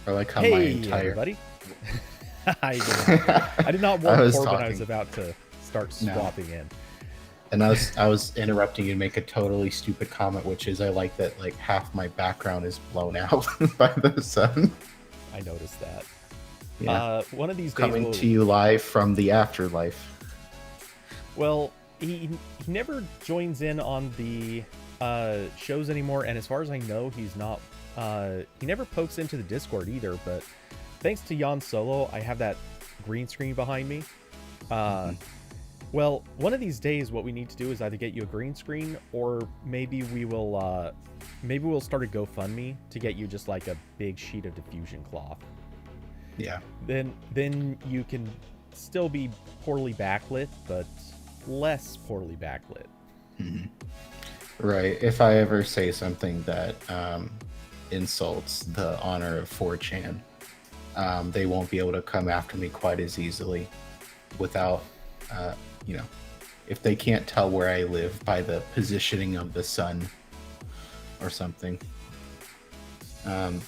Or like how my Hey, entire everybody. How you doing? I did not warn I was Corbin I was talking. about to start No. swapping in. And I was interrupting you to make a totally stupid comment, which is I like that like half my background is blown out by the sun. I noticed that. Yeah. One of these days, Coming to you live from the afterlife. well, he never joins in on the shows anymore, and as far as I know, he's not. He never pokes into the Discord either. But thanks to Jan Solo, I have that green screen behind me. Well, one of these days, what we need to do is either get you a green screen, or maybe we'll start a GoFundMe to get you just like a big sheet of diffusion cloth. Yeah. Then you can still be poorly backlit, but less poorly backlit. Right. If I ever say something that insults the honor of 4chan, they won't be able to come after me quite as easily without, if they can't tell where I live by the positioning of the sun or something.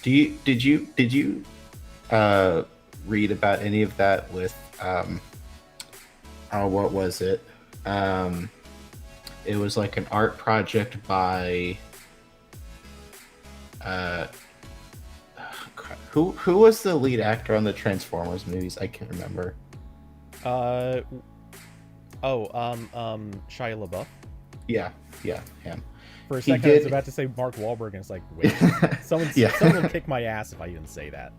Did you read about any of that with what was it? It was like an art project by who was the lead actor on the Transformers movies? I can't remember. Shia LaBeouf. Yeah, him. For a second, I was about to say Mark Wahlberg, and it's like, wait, someone will kick my ass if I even say that.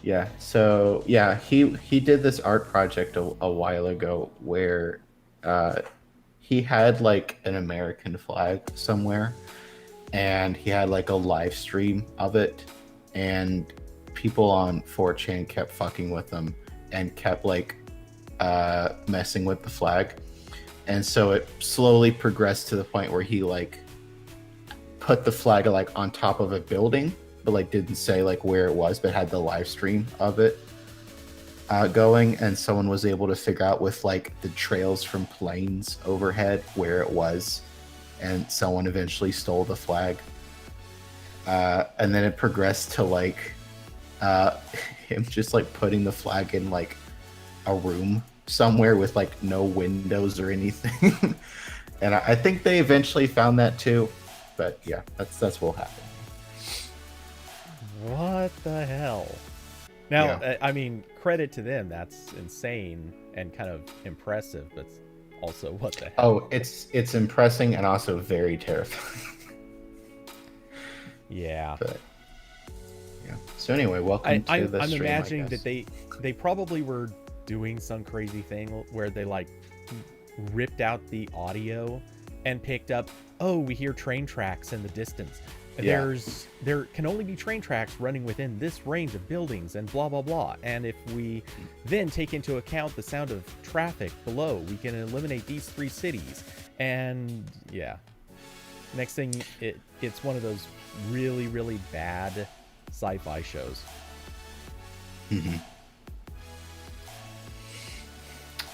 Yeah. So yeah, he did this art project a while ago where he had like an American flag somewhere, and he had like a live stream of it, and people on 4chan kept fucking with him and kept like messing with the flag, and so it slowly progressed to the point where he like put the flag like on top of a building, but like didn't say like where it was, but had the live stream of it going, and someone was able to figure out with like the trails from planes overhead where it was, and someone eventually stole the flag, and then it progressed to like him just like putting the flag in like a room somewhere with like no windows or anything. And I think they eventually found that too, but yeah, that's what will happen. What the hell? Now, Yeah. I mean, credit to them. That's insane and kind of impressive, but also what the hell? Oh, it's impressing and also very terrifying. Yeah. But yeah. So anyway, welcome to the I'm stream. imagining that they probably were doing some crazy thing where they like ripped out the audio and picked up, oh, we hear train tracks in the distance. Yeah. There can only be train tracks running within this range of buildings and blah blah blah. And if we then take into account the sound of traffic below, we can eliminate these 3 cities. And yeah, next thing it's one of those really really bad sci-fi shows.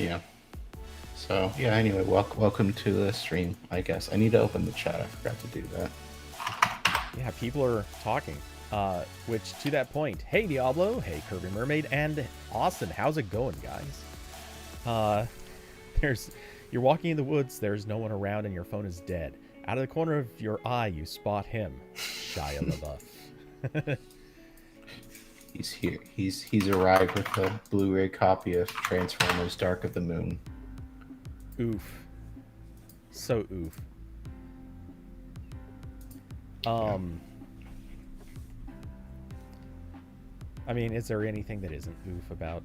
Yeah. So yeah. Anyway, welcome to the stream. I guess I need to open the chat. I forgot to do that. Yeah, people are talking. Which to that point, hey Diablo, hey Kirby Mermaid, and Austin, how's it going, guys? You're walking in the woods, there's no one around, and your phone is dead. Out of the corner of your eye, you spot him, Shia LaBeouf. He's here. He's arrived with a Blu-ray copy of Transformers: Dark of the Moon. Oof. So oof. I mean, is there anything that isn't oof about?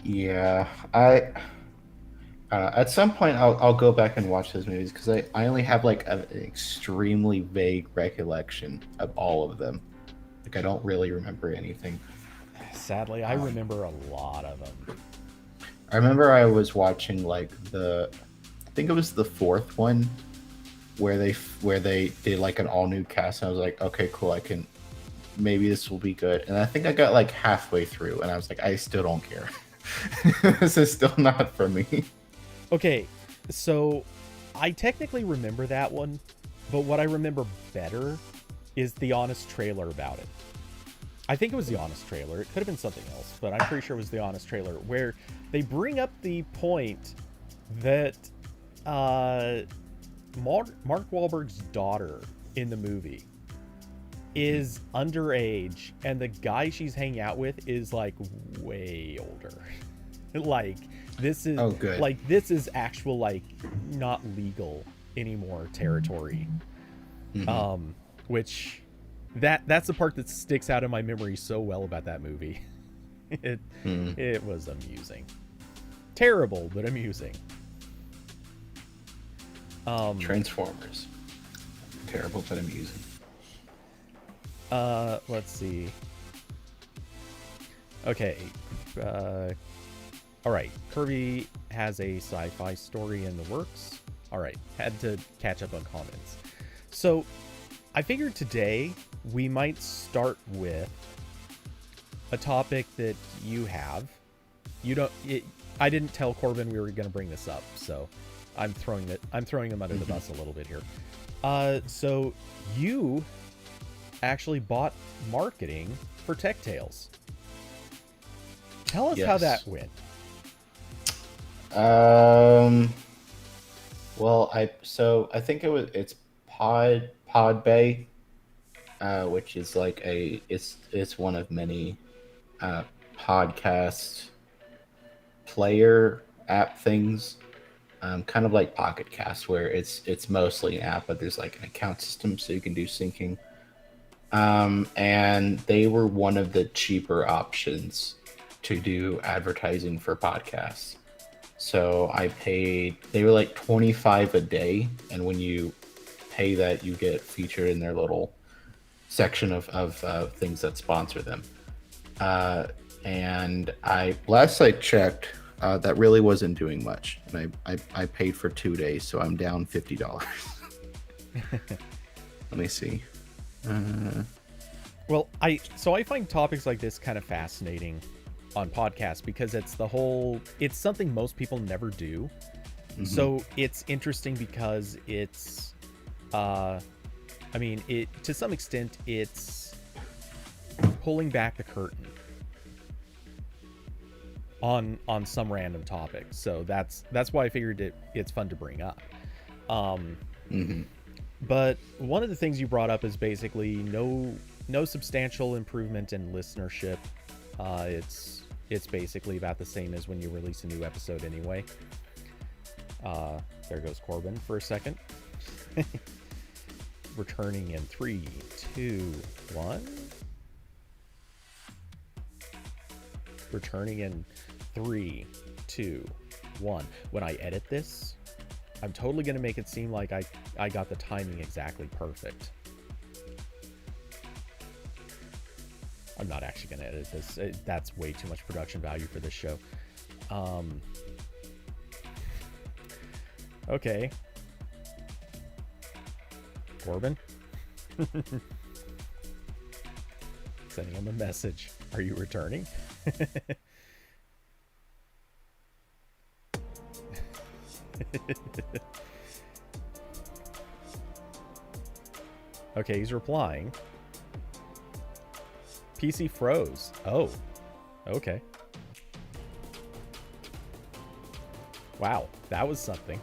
Yeah, at some point I'll go back and watch those movies because I only have like an extremely vague recollection of all of them. Like I don't really remember anything. Sadly, I remember a lot of them. I remember I was watching like I think it was the 4th one where they did like an all new cast, and I was like, okay, cool, maybe this will be good. And I think I got like halfway through and I was like, I still don't care. This is still not for me. Okay, so I technically remember that one, but what I remember better is the honest trailer about it. I think it was the honest trailer. It could have been something else, but I'm pretty sure it was the honest trailer, where they bring up the point that Mark Wahlberg's daughter in the movie is underage, and the guy she's hanging out with is like way older. Like this is good. like this is actual like not legal anymore territory. Which that's the part that sticks out in my memory so well about that movie. It was amusing. Terrible, but amusing. Transformers. Terrible but amusing. Let's see. Okay. All right. Kirby has a sci-fi story in the works. All right. Had to catch up on comments. So, I figured today we might start with a topic that you have. I didn't tell Corbin we were going to bring this up, so I'm throwing them under the bus a little bit here. So you actually bought marketing for Tech Tales. Tell us how that went. Well, I think it's Podbay, which is like it's one of many podcast player app things, kind of like Pocket Cast, where it's mostly an app, but there's like an account system so you can do syncing. And they were one of the cheaper options to do advertising for podcasts. So they were like $25 a day, and when you pay that, you get featured in their little section of things that sponsor them. And last I checked, that really wasn't doing much, and I paid for 2 days, so I'm down $50. Let me see. Well, I find topics like this kind of fascinating on podcasts because it's something most people never do. So it's interesting because it's to some extent it's pulling back the curtain on some random topic. So that's why I figured it's fun to bring up. But one of the things you brought up is basically no substantial improvement in listenership. It's basically about the same as when you release a new episode anyway. There goes Corbin for a second. Returning in 3, 2, 1. Returning in 3, 2, 1. When I edit this, I'm totally going to make it seem like I got the timing exactly perfect. I'm not actually going to edit this. That's way too much production value for this show. Okay. Corbin? Sending him a message. Are you returning? Okay, he's replying. PC froze. Oh, okay. Wow, that was something.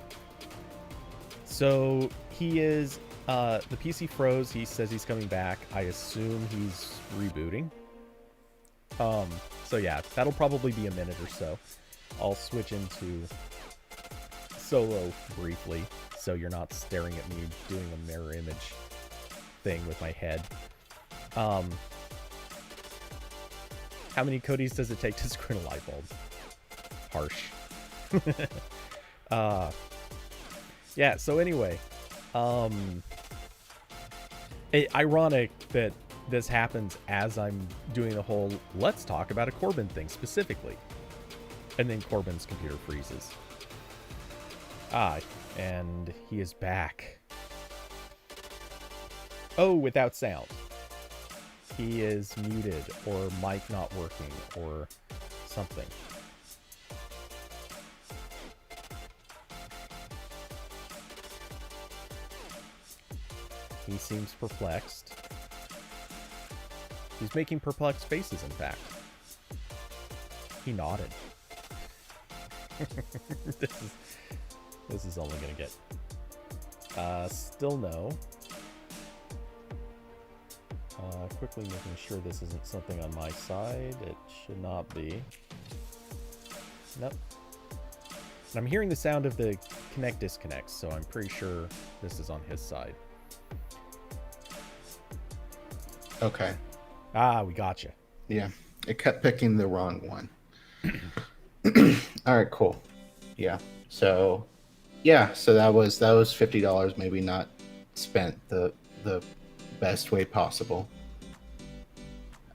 So he is, the PC froze. He says he's coming back. I assume he's rebooting. So yeah, that'll probably be a minute or so. I'll switch into solo briefly, so you're not staring at me doing a mirror image thing with my head. How many Codys does it take to screw in a light bulb? Harsh. Yeah, so anyway, ironic that this happens as I'm doing the whole let's talk about a Corbin thing specifically. And then Corbin's computer freezes. And he is back. Oh, without sound. He is muted, or mic not working, or something. He seems perplexed. He's making perplexed faces, in fact. He nodded. this is this is only gonna get still no. Quickly making sure this isn't something on my side. It should not be. Nope. And I'm hearing the sound of the connect disconnects, so I'm pretty sure this is on his side. Okay. Ah, we gotcha. Yeah. It kept picking the wrong one. All right, cool. Yeah. So that was $50, maybe not spent the best way possible.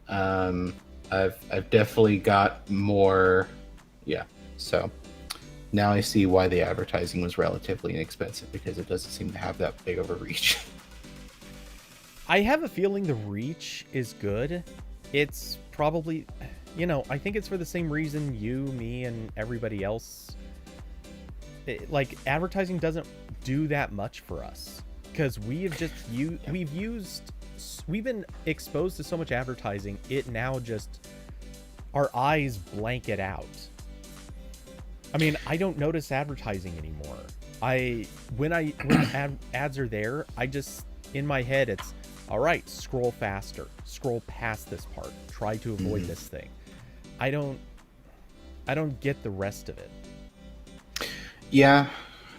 I've definitely got more. Yeah. So now I see why the advertising was relatively inexpensive, because it doesn't seem to have that big of a reach. I have a feeling the reach is good. It's probably, I think it's for the same reason you, me, and everybody else. Like, advertising doesn't do that much for us, because we've been exposed to so much advertising. It now just, our eyes blank it out. I mean, I don't notice advertising anymore. When ads are there, I just, in my head, it's, all right, scroll faster, scroll past this part, try to avoid this thing. I don't get the rest of it. Yeah.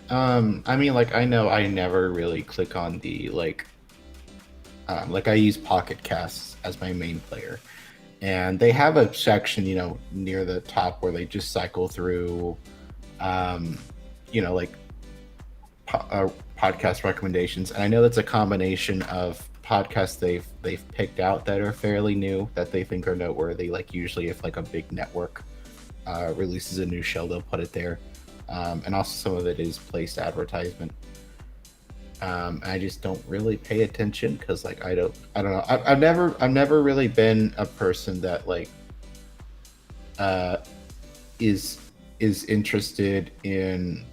I mean, like, I know I never really click on the, like I use Pocket Casts as my main player. And they have a section, near the top where they just cycle through, like podcast recommendations. And I know that's a combination of podcasts they've picked out that are fairly new, that they think are noteworthy. Like, usually if like a big network releases a new show, they'll put it there. And also some of it is placed advertisement. I just don't really pay attention, because like I don't know. I've never really been a person that like is interested in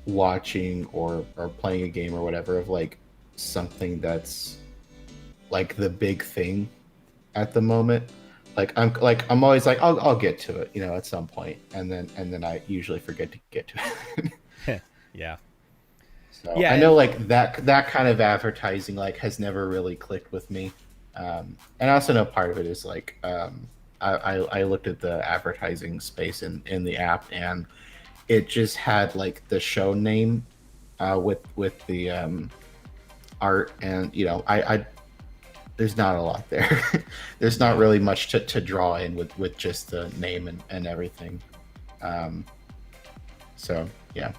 watching or playing a game or whatever of like something that's like the big thing at the moment. I'm always like, I'll get to it, at some point, and then I usually forget to get to it. Yeah. So yeah, I know like that kind of advertising like has never really clicked with me. And I also know part of it is like I looked at the advertising space in the app, and it just had like the show name with the art, and I there's not a lot there. There's not really much to draw in with just the name and everything. So yeah.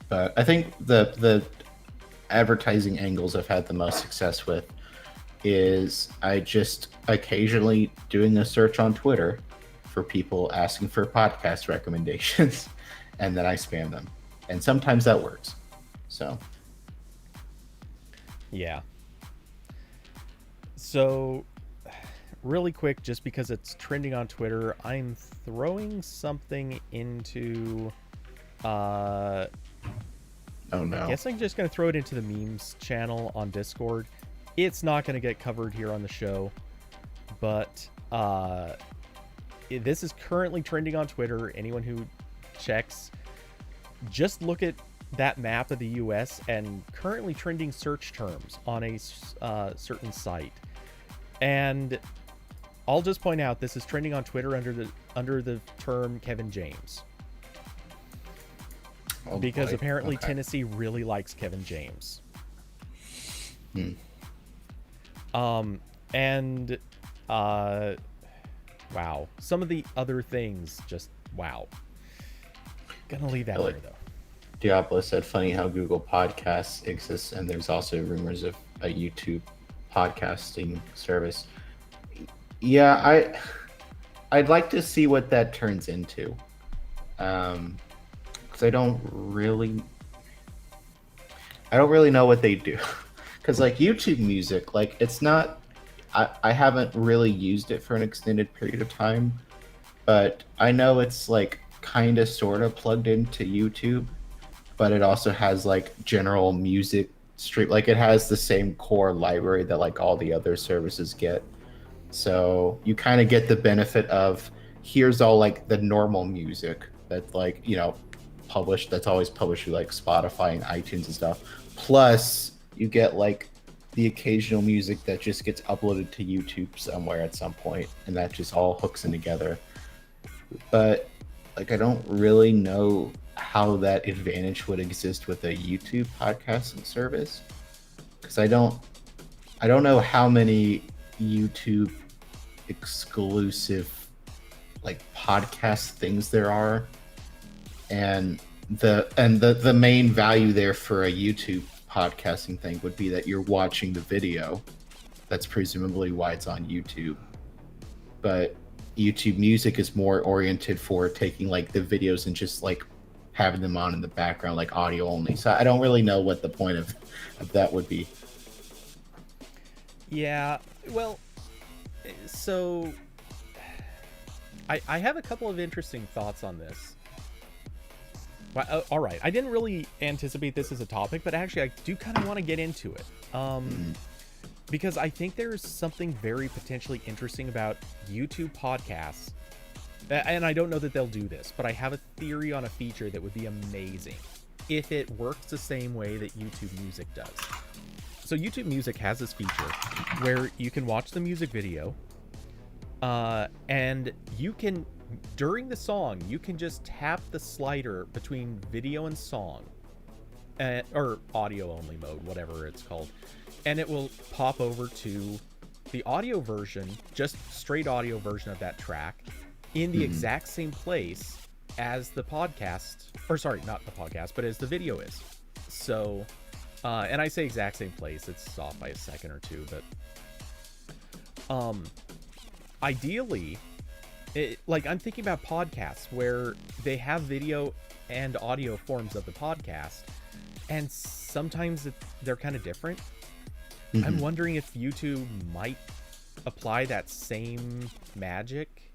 But I think the advertising angles I've had the most success with is I just occasionally doing a search on Twitter for people asking for podcast recommendations, and then I spam them. And sometimes that works. So yeah. So really quick, just because it's trending on Twitter, I'm throwing something into oh no. I guess I'm just going to throw it into the memes channel on Discord. It's not going to get covered here on the show, but this is currently trending on Twitter. Anyone who checks, just look at that map of the US and currently trending search terms on a certain site. And I'll just point out, this is trending on Twitter under the term Kevin James. Oh, because boy. Apparently okay. Tennessee really likes Kevin James. And wow, some of the other things just wow. Gonna leave that there though. Diablo said, funny how Google Podcasts exists, and there's also rumors of a YouTube podcasting service. Yeah, I'd like to see what that turns into. Because I don't really know what they do. Because like YouTube Music, like it's not, I haven't really used it for an extended period of time, but I know it's like kind of sort of plugged into YouTube, but it also has like general music stream, like it has the same core library that like all the other services get. So you kind of get the benefit of here's all like the normal music that's like, published, that's always published through like Spotify and iTunes and stuff. Plus, you get like the occasional music that just gets uploaded to YouTube somewhere at some point, and that just all hooks in together. But like, I don't really know how that advantage would exist with a YouTube podcasting service, because I don't know how many YouTube exclusive like podcast things there are, and the main value there for a YouTube podcasting thing would be that you're watching the video. That's presumably why it's on YouTube. But YouTube Music is more oriented for taking like the videos and just like having them on in the background, like audio only. So I don't really know what the point of that would be. Yeah, well, so I have a couple of interesting thoughts on this. Well, all right, I didn't really anticipate this as a topic, but actually I do kind of want to get into it. Because I think there's something very potentially interesting about YouTube podcasts. And I don't know that they'll do this, but I have a theory on a feature that would be amazing if it works the same way that YouTube Music does. So YouTube Music has this feature where you can watch the music video, and you can, during the song, you can just tap the slider between video and song, or audio only mode, whatever it's called, and it will pop over to the audio version, just straight audio version of that track, in the exact same place as the podcast, or sorry, not the podcast, but as the video is. So, and I say exact same place, it's off by a second or two, but ideally, like I'm thinking about podcasts where they have video and audio forms of the podcast, and sometimes they're kind of different. I'm wondering if YouTube might apply that same magic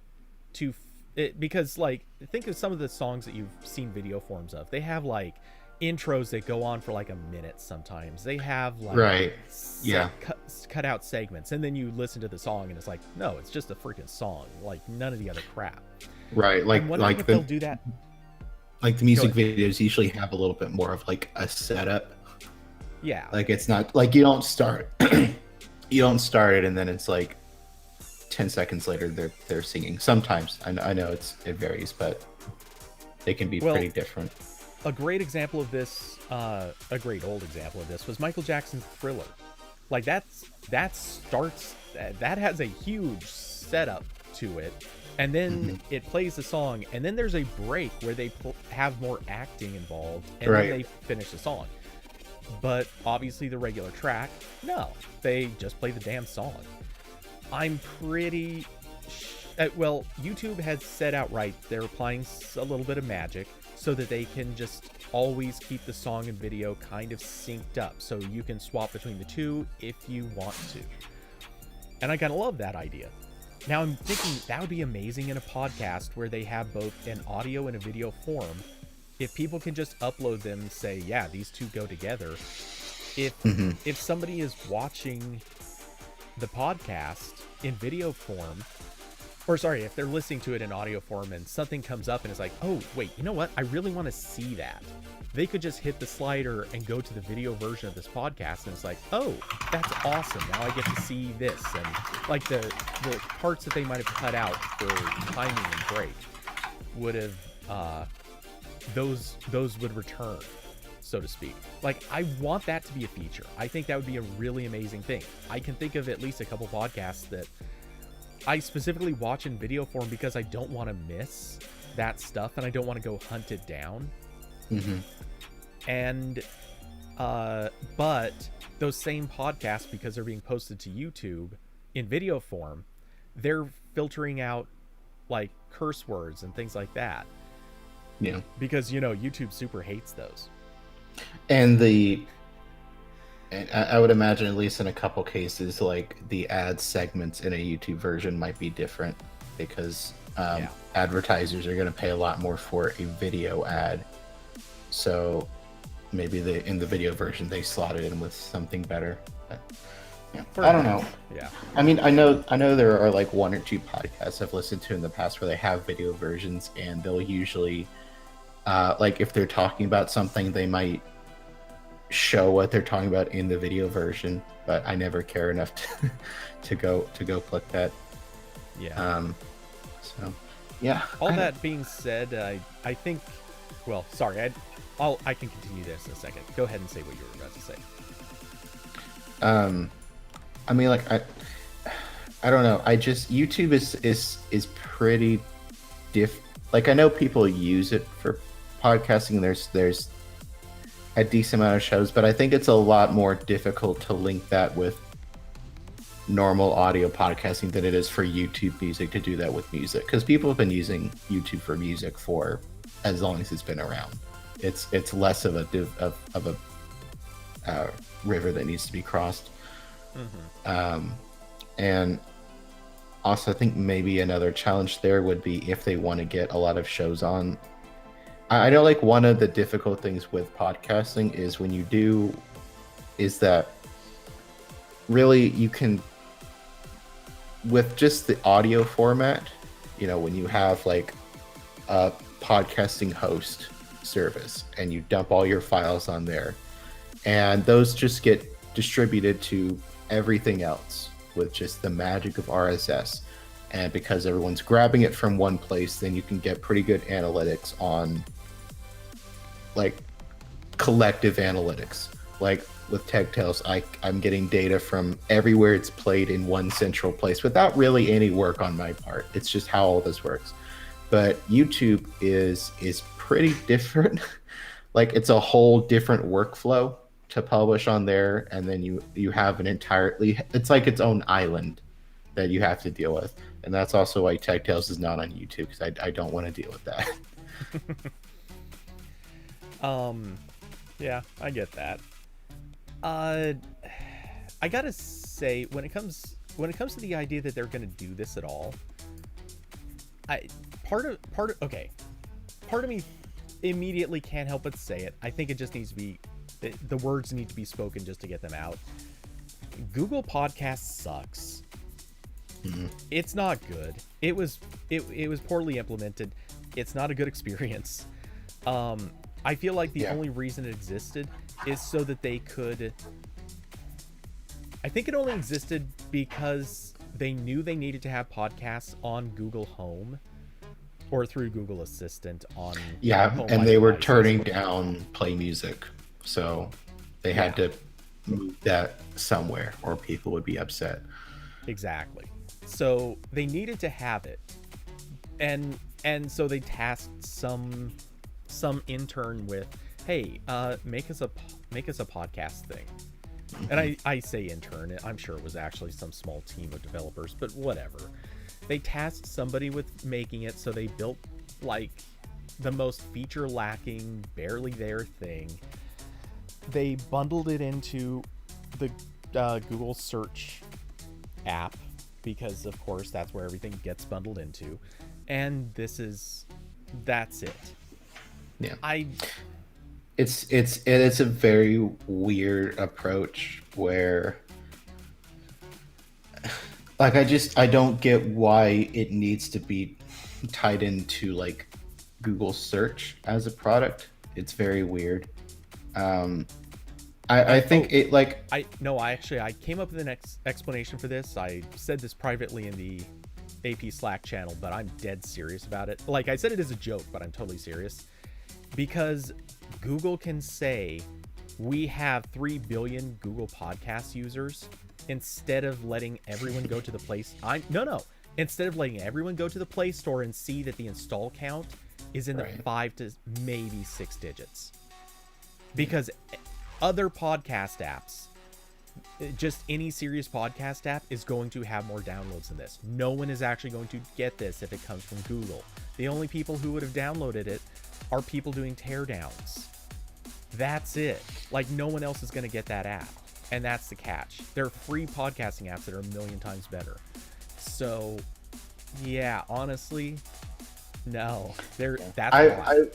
to it, because like think of some of the songs that you've seen video forms of. They have like intros that go on for like a minute sometimes. They have like cut out segments, and then you listen to the song and it's like, no, it's just a freaking song, like none of the other crap. Right, like they'll do that. Like the music videos usually have a little bit more of like a setup. Yeah, like it's not like you don't start it and then it's like 10 seconds later they're singing. Sometimes I know it varies, but they can be pretty different. A great example of this, a great old example of this, was Michael Jackson's Thriller. Like that has a huge setup to it, and then it plays the song, and then there's a break where they have more acting involved, and then they finish the song. But obviously the regular track, no, they just play the damn song. I'm pretty well, YouTube has said outright they're applying a little bit of magic so that they can just always keep the song and video kind of synced up, so you can swap between the two if you want to. And I kind of love that idea. Now I'm thinking that would be amazing in a podcast where they have both an audio and a video form. If people can just upload them and say, yeah, these two go together. If somebody is watching the podcast in video form, or sorry, if they're listening to it in audio form and something comes up and it's like, oh, wait, you know what? I really want to see that. They could just hit the slider and go to the video version of this podcast, and it's like, oh, that's awesome. Now I get to see this. And like the parts that they might have cut out for timing and break would have, those would return, so to speak. Like, I want that to be a feature. I think that would be a really amazing thing. I can think of at least a couple podcasts that I specifically watch in video form because I don't want to miss that stuff and I don't want to go hunt it down. And but those same podcasts, because they're being posted to YouTube in video form, they're filtering out like curse words and things like that. Yeah, because YouTube super hates those. And I would imagine, at least in a couple cases, like the ad segments in a YouTube version might be different because advertisers are going to pay a lot more for a video ad. So maybe in the video version they slotted in with something better. Yeah. For I don't now. know. Yeah. I mean, I know there are like one or two podcasts I've listened to in the past where they have video versions, and they'll usually, like if they're talking about something, they might show what they're talking about in the video version. But I never care enough to to go click that. Yeah. So yeah, All that being said, I think. Well, sorry, I can continue this in a second. Go ahead and say what you were about to say. I mean, like I don't know. I just YouTube is pretty diff. Like I know people use it for podcasting. There's a decent amount of shows, but I think it's a lot more difficult to link that with normal audio podcasting than it is for YouTube music to do that with music, because people have been using YouTube for music for as long as it's been around. It's less of a river that needs to be crossed. And also, I think maybe another challenge there would be if they want to get a lot of shows on. I know, like, one of the difficult things with podcasting is when you do, is that really you can, with just the audio format, when you have like a podcasting host service and you dump all your files on there, and those just get distributed to everything else with just the magic of RSS. And because everyone's grabbing it from one place, then you can get pretty good analytics on, like, collective analytics. Like with Techtales, I'm getting data from everywhere it's played in one central place without really any work on my part. It's just how all this works. But YouTube is pretty different. Like, it's a whole different workflow to publish on there, and then you have it's like its own island that you have to deal with. And that's also why Techtales is not on YouTube, because I don't want to deal with that. Yeah, I get that. I gotta say, when it comes to the idea that they're gonna do this at all, part of me immediately can't help but say it. I think it just needs to be, the words need to be spoken just to get them out. Google Podcasts sucks. Mm-hmm. It's not good. It was poorly implemented. It's not a good experience. I feel like the only reason it existed is so that they could. I think it only existed because they knew they needed to have podcasts on Google Home or through Google Assistant on home and they were devices. turning down Play Music, so they had to move that somewhere or people would be upset. Exactly. So they needed to have it, and so they tasked some intern with, hey, make us a podcast thing. And I say intern, I'm sure it was actually some small team of developers, but whatever. They tasked somebody with making it, so they built like the most feature lacking, barely there thing. They bundled it into the Google search app, because of course that's where everything gets bundled into, and that's it. Yeah. It's a very weird approach where, like, I don't get why it needs to be tied into like Google search as a product. It's very weird. I think it, like, I came up with an explanation for this. I said this privately in the AP Slack channel, but I'm dead serious about it. Like, I said it as a joke, but I'm totally serious. Because Google can say, we have 3 billion Google Podcast users, instead of letting everyone go to the place. Instead of letting everyone go to the Play Store and see that the install count is in the 5 to maybe 6 digits. Because other podcast apps, just any serious podcast app, is going to have more downloads than this. No one is actually going to get this if it comes from Google. The only people who would have downloaded it are people doing teardowns. That's it. Like, no one else is going to get that app. And that's the catch. There are free podcasting apps that are a million times better. So, yeah, honestly, no. That's why.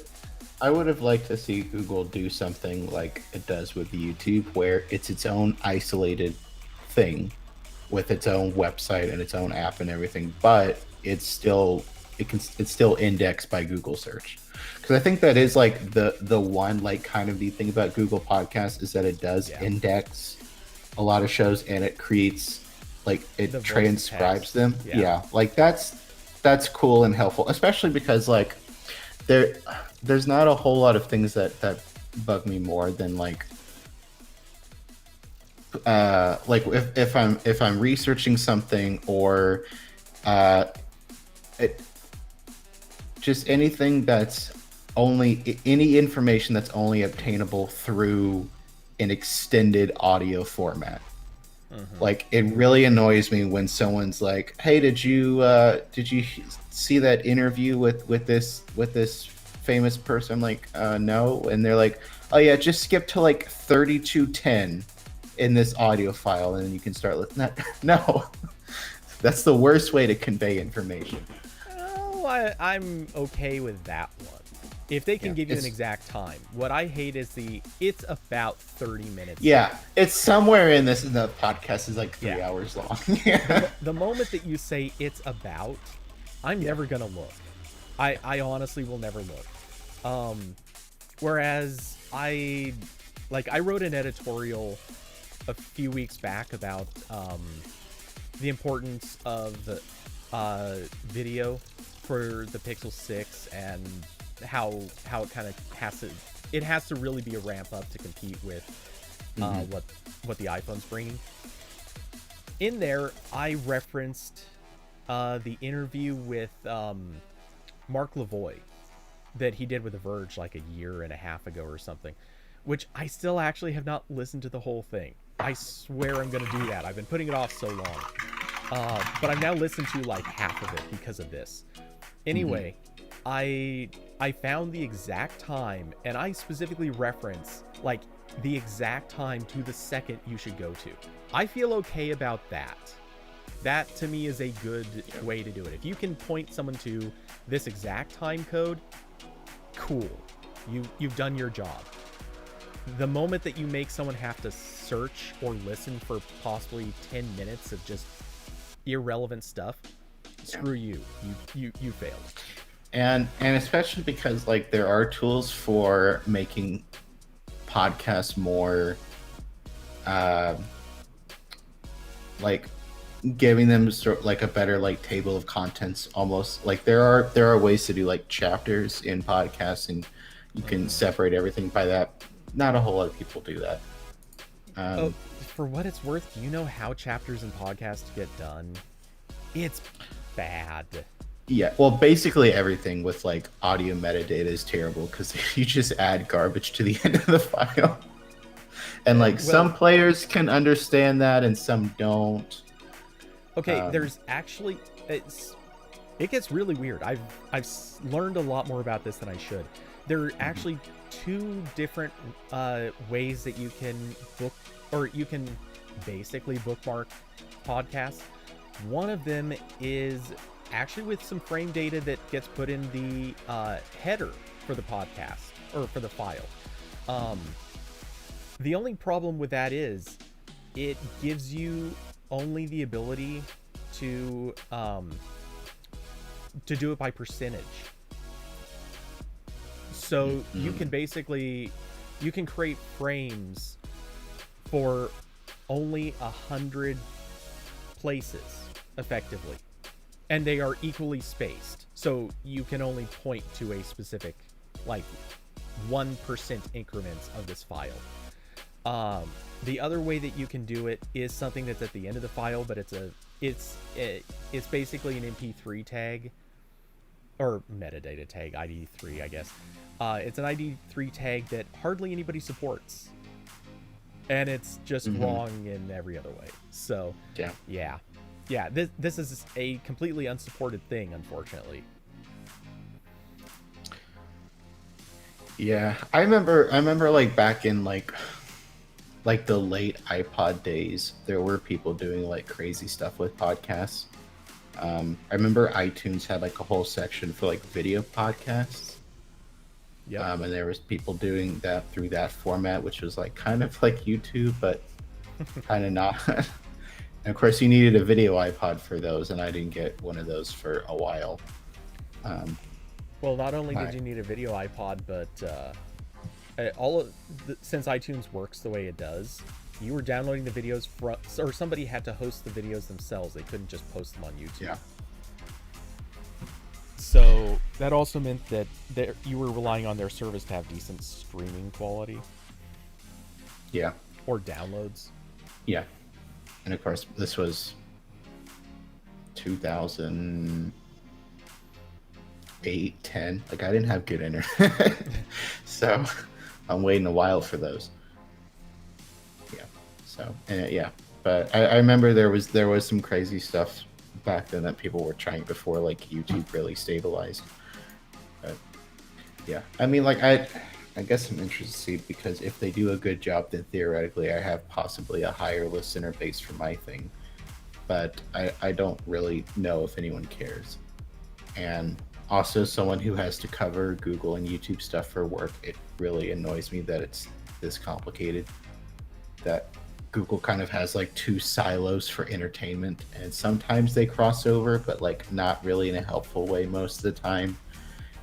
I would have liked to see Google do something like it does with YouTube, where it's its own isolated thing with its own website and its own app and everything, but it's still indexed by Google search. Because I think that is like the one like kind of neat thing about Google Podcasts is that it does index a lot of shows and it creates like it transcribes them. Yeah, like that's cool and helpful, especially because like there's not a whole lot of things that bug me more than like if I'm researching something or it, just anything that's only any information that's only obtainable through an extended audio format. Like it really annoys me when someone's like, "Hey, did you see that interview with this famous person?" I'm like, no. And they're like, "Oh yeah, just skip to like 3210 in this audio file, and then you can start listening." No, that's the worst way to convey information. Oh, I'm okay with that one. If they can give you an exact time. What I hate is it's about 30 minutes. Yeah, it's somewhere in this, and the podcast is like 3 hours long. The moment that you say it's about, I'm never going to look. I honestly will never look. Whereas I wrote an editorial a few weeks back about the importance of video for the Pixel 6 and how it kind of has to really be a ramp up to compete with what the iPhone's bringing. In there, I referenced the interview with Mark Lavoie that he did with The Verge like a year and a half ago or something, which I still actually have not listened to the whole thing. I swear I'm going to do that. I've been putting it off so long. But I've now listened to like half of it because of this. Anyway, I found the exact time, and I specifically reference like the exact time to the second you should go to. I feel okay about that. That to me is a good way to do it. If you can point someone to this exact time code, cool. You've done your job. The moment that you make someone have to search or listen for possibly 10 minutes of just irrelevant stuff, screw you. You failed. And especially because like there are tools for making podcasts more like giving them sort of like a better like table of contents almost. Like there are ways to do like chapters in podcasts, and you can separate everything by that. Not a whole lot of people do that. For what it's worth, do you know how chapters in podcasts get done? It's bad. Yeah, well, basically everything with like audio metadata is terrible because you just add garbage to the end of the file. And like some players can understand that and some don't. Okay, there's actually it gets really weird. I've learned a lot more about this than I should. There are actually two different ways that you can book, or you can basically bookmark podcasts. One of them is actually with some frame data that gets put in the header for the podcast or for the file. The only problem with that is it gives you only the ability to do it by percentage. So you can basically create frames for only 100 places effectively, and they are equally spaced. So you can only point to a specific like 1% increments of this file. The other way that you can do it is something that's at the end of the file, but it's basically an MP3 tag or metadata tag, ID3, I guess. It's an ID3 tag that hardly anybody supports, and it's just wrong in every other way. So yeah. This is a completely unsupported thing, unfortunately. Yeah, I remember like back in like the late iPod days, there were people doing like crazy stuff with podcasts. I remember iTunes had like a whole section for like video podcasts. Yeah, and there was people doing that through that format, which was like kind of like YouTube, but kind of not. And of course, you needed a video iPod for those, and I didn't get one of those for a while. Well, not only did Right. you need a video iPod, but since iTunes works the way it does, you were downloading the videos from, or somebody had to host the videos themselves. They couldn't just post them on YouTube. Yeah. So that also meant that you were relying on their service to have decent streaming quality. Yeah. Or downloads. Yeah. And of course, this was 2008, 10. Like, I didn't have good internet. So I'm waiting a while for those. Yeah. So, and yeah. But I remember there was some crazy stuff back then that people were trying before, like, YouTube really stabilized. But yeah. I mean, like, I guess I'm interested to see, because if they do a good job, then theoretically I have possibly a higher listener base for my thing. But I don't really know if anyone cares. And also, someone who has to cover Google and YouTube stuff for work, it really annoys me that it's this complicated. That Google kind of has like two silos for entertainment, and sometimes they cross over, but like not really in a helpful way most of the time.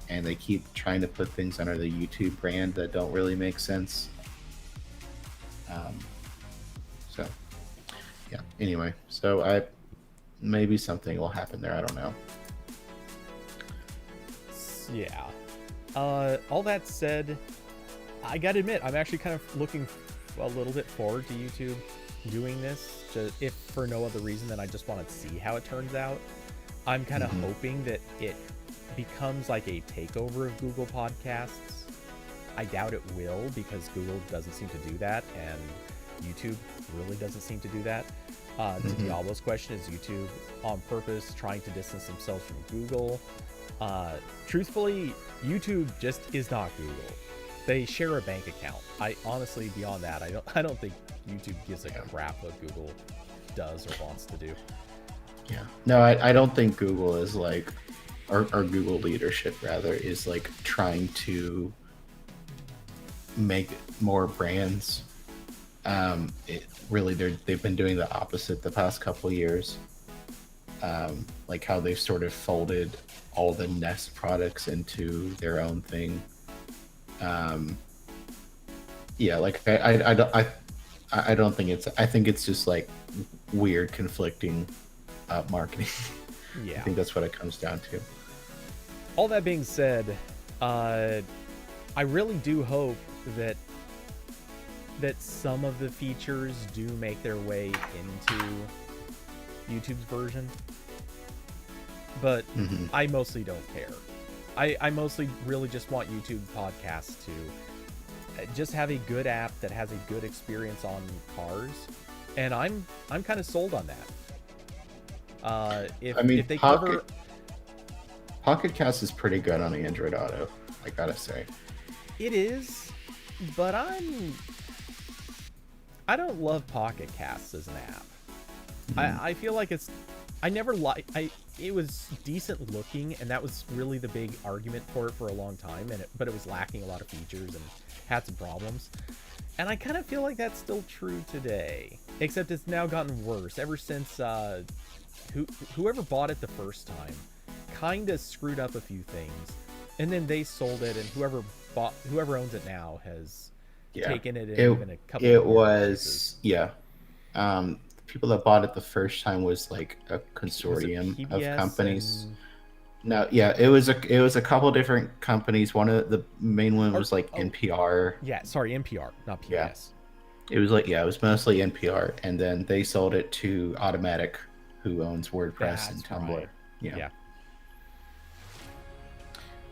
And they keep trying to put things under the YouTube brand that don't really make sense. So, yeah. Anyway, so maybe something will happen there. I don't know. Yeah. All that said, I gotta admit, I'm actually kind of looking a little bit forward to YouTube doing this, if for no other reason than I just want to see how it turns out. I'm kind of hoping that it becomes like a takeover of Google Podcasts. I doubt it will, because Google doesn't seem to do that, and YouTube really doesn't seem to do that. To Diablo's question, is YouTube on purpose trying to distance themselves from Google? Truthfully, YouTube just is not Google. They share a bank account. I honestly, beyond that, I don't think YouTube gives a crap what Google does or wants to do. Yeah. No, I don't think Google is like, or Google leadership rather, is like trying to make more brands. They've been doing the opposite the past couple of years. Like how they've sort of folded all the Nest products into their own thing. Yeah, like I don't think I think it's just like weird conflicting marketing. Yeah. I think that's what it comes down to. All that being said, I really do hope that some of the features do make their way into YouTube's version. But I mostly don't care. I mostly really just want YouTube podcasts to just have a good app that has a good experience on cars, and I'm kind of sold on that. If they cover Pocket Cast is pretty good on the Android Auto, I gotta say. It is, but I don't love Pocket Casts as an app. I feel like it was decent looking, and that was really the big argument for it for a long time, but it was lacking a lot of features and had some problems. And I kind of feel like that's still true today, except it's now gotten worse ever since whoever bought it the first time kind of screwed up a few things, and then they sold it, and whoever owns it now has taken it in even a couple of years. People that bought it the first time was like a consortium of companies. It was a couple different companies. One of the main one was NPR. Yeah, sorry, NPR, not PBS. Yeah. It was it was mostly NPR, and then they sold it to Automatic, who owns WordPress and Tumblr. Right.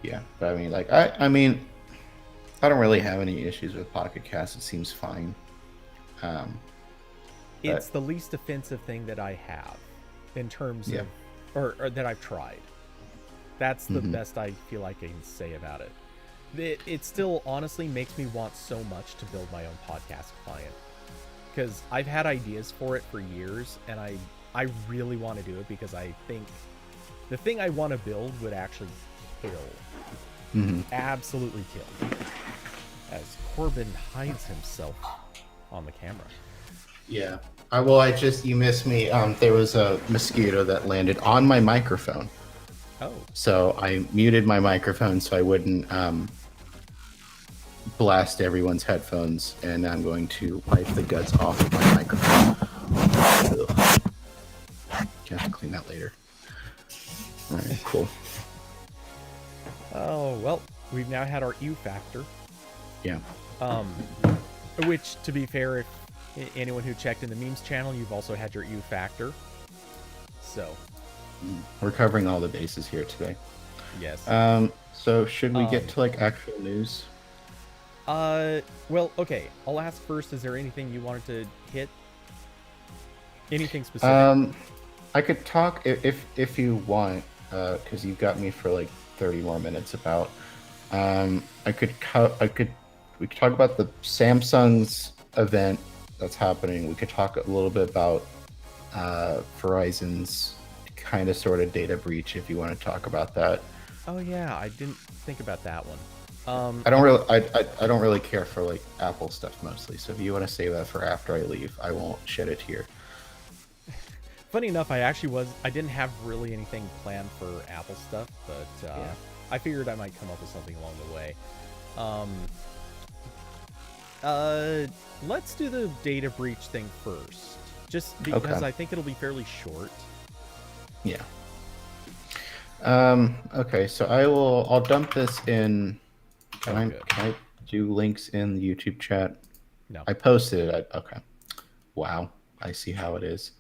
Yeah, but I don't really have any issues with Pocket Cast. It seems fine. It's the least offensive thing that I have in terms of, or that I've tried. That's the best I feel I can say about it. It still honestly makes me want so much to build my own podcast client, because I've had ideas for it for years, and I really want to do it because I think the thing I want to build would actually kill. Absolutely kill. As Corbin hides himself on the camera. Yeah. I just you missed me. There was a mosquito that landed on my microphone, Oh, so I muted my microphone so I wouldn't blast everyone's headphones, and I'm going to wipe the guts off of my microphone. Ugh. You have to clean that later. All right, cool. oh well. We've now had our U factor. Yeah. Um, which, to be fair, if anyone who checked in the memes channel, you've also had your U factor. So, We're covering all the bases here today. yes. So should we get to like actual news? Well, okay. I'll ask first. Is there anything you wanted to hit? Anything specific? I could talk if you want, because you've got me for like 30 more minutes about. I could we could talk about the Samsung's event that's happening. We could talk a little bit about Verizon's kind of sort of data breach if you want to talk about that. Oh yeah, I didn't think about that one. I don't really care for like Apple stuff mostly. So if you want to save that for after I leave, I won't shed it here. Funny enough, I didn't have really anything planned for Apple stuff, but Yeah. I figured I might come up with something along the way. Let's do the data breach thing first, just because Okay. I think it'll be fairly short. Yeah. Okay, so I'll dump this in. Can good. I do links in the YouTube chat? No. I posted it. Okay. Wow. I see how it is.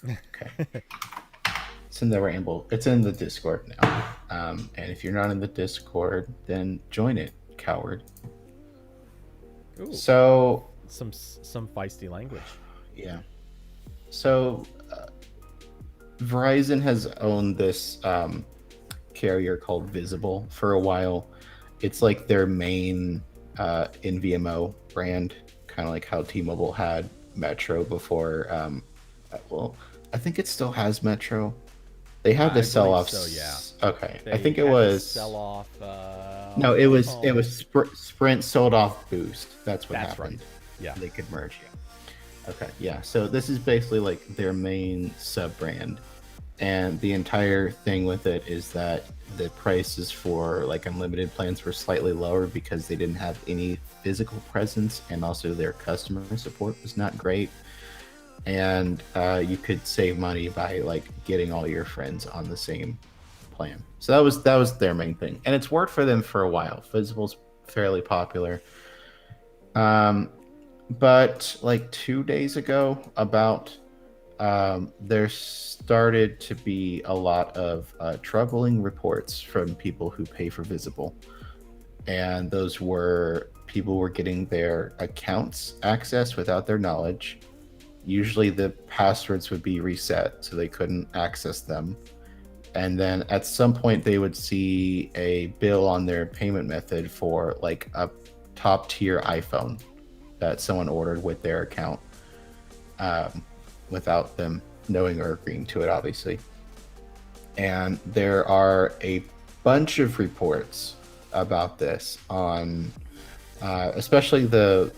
Okay. It's in the Ramble. It's in the Discord now. And if you're not in the Discord, then join it, coward. Ooh, So some feisty language. yeah. So Verizon has owned this carrier called Visible for a while. It's like their main NVMO brand, kind of like how T-Mobile had Metro before. Well, I think it still has Metro. They had to sell off. So yeah. Okay, I They think it had to was. sell off. No, it was Sprint sold off Boost. That's what That's happened. right. Yeah. They could merge. Yeah. Okay. Yeah. So this is basically like their main sub brand, and the entire thing with it is that the prices for like unlimited plans were slightly lower because they didn't have any physical presence, and also their customer support was not great. And you could save money by like getting all your friends on the same plan. So that was their main thing, and it's worked for them for a while. Visible's fairly popular. But like 2 days ago, about there started to be a lot of troubling reports from people who pay for Visible, and those were people were getting their accounts access without their knowledge. Usually the passwords would be reset so they couldn't access them, and then at some point they would see a bill on their payment method for like a top tier iPhone that someone ordered with their account, without them knowing or agreeing to it, obviously. And there are a bunch of reports about this on, especially the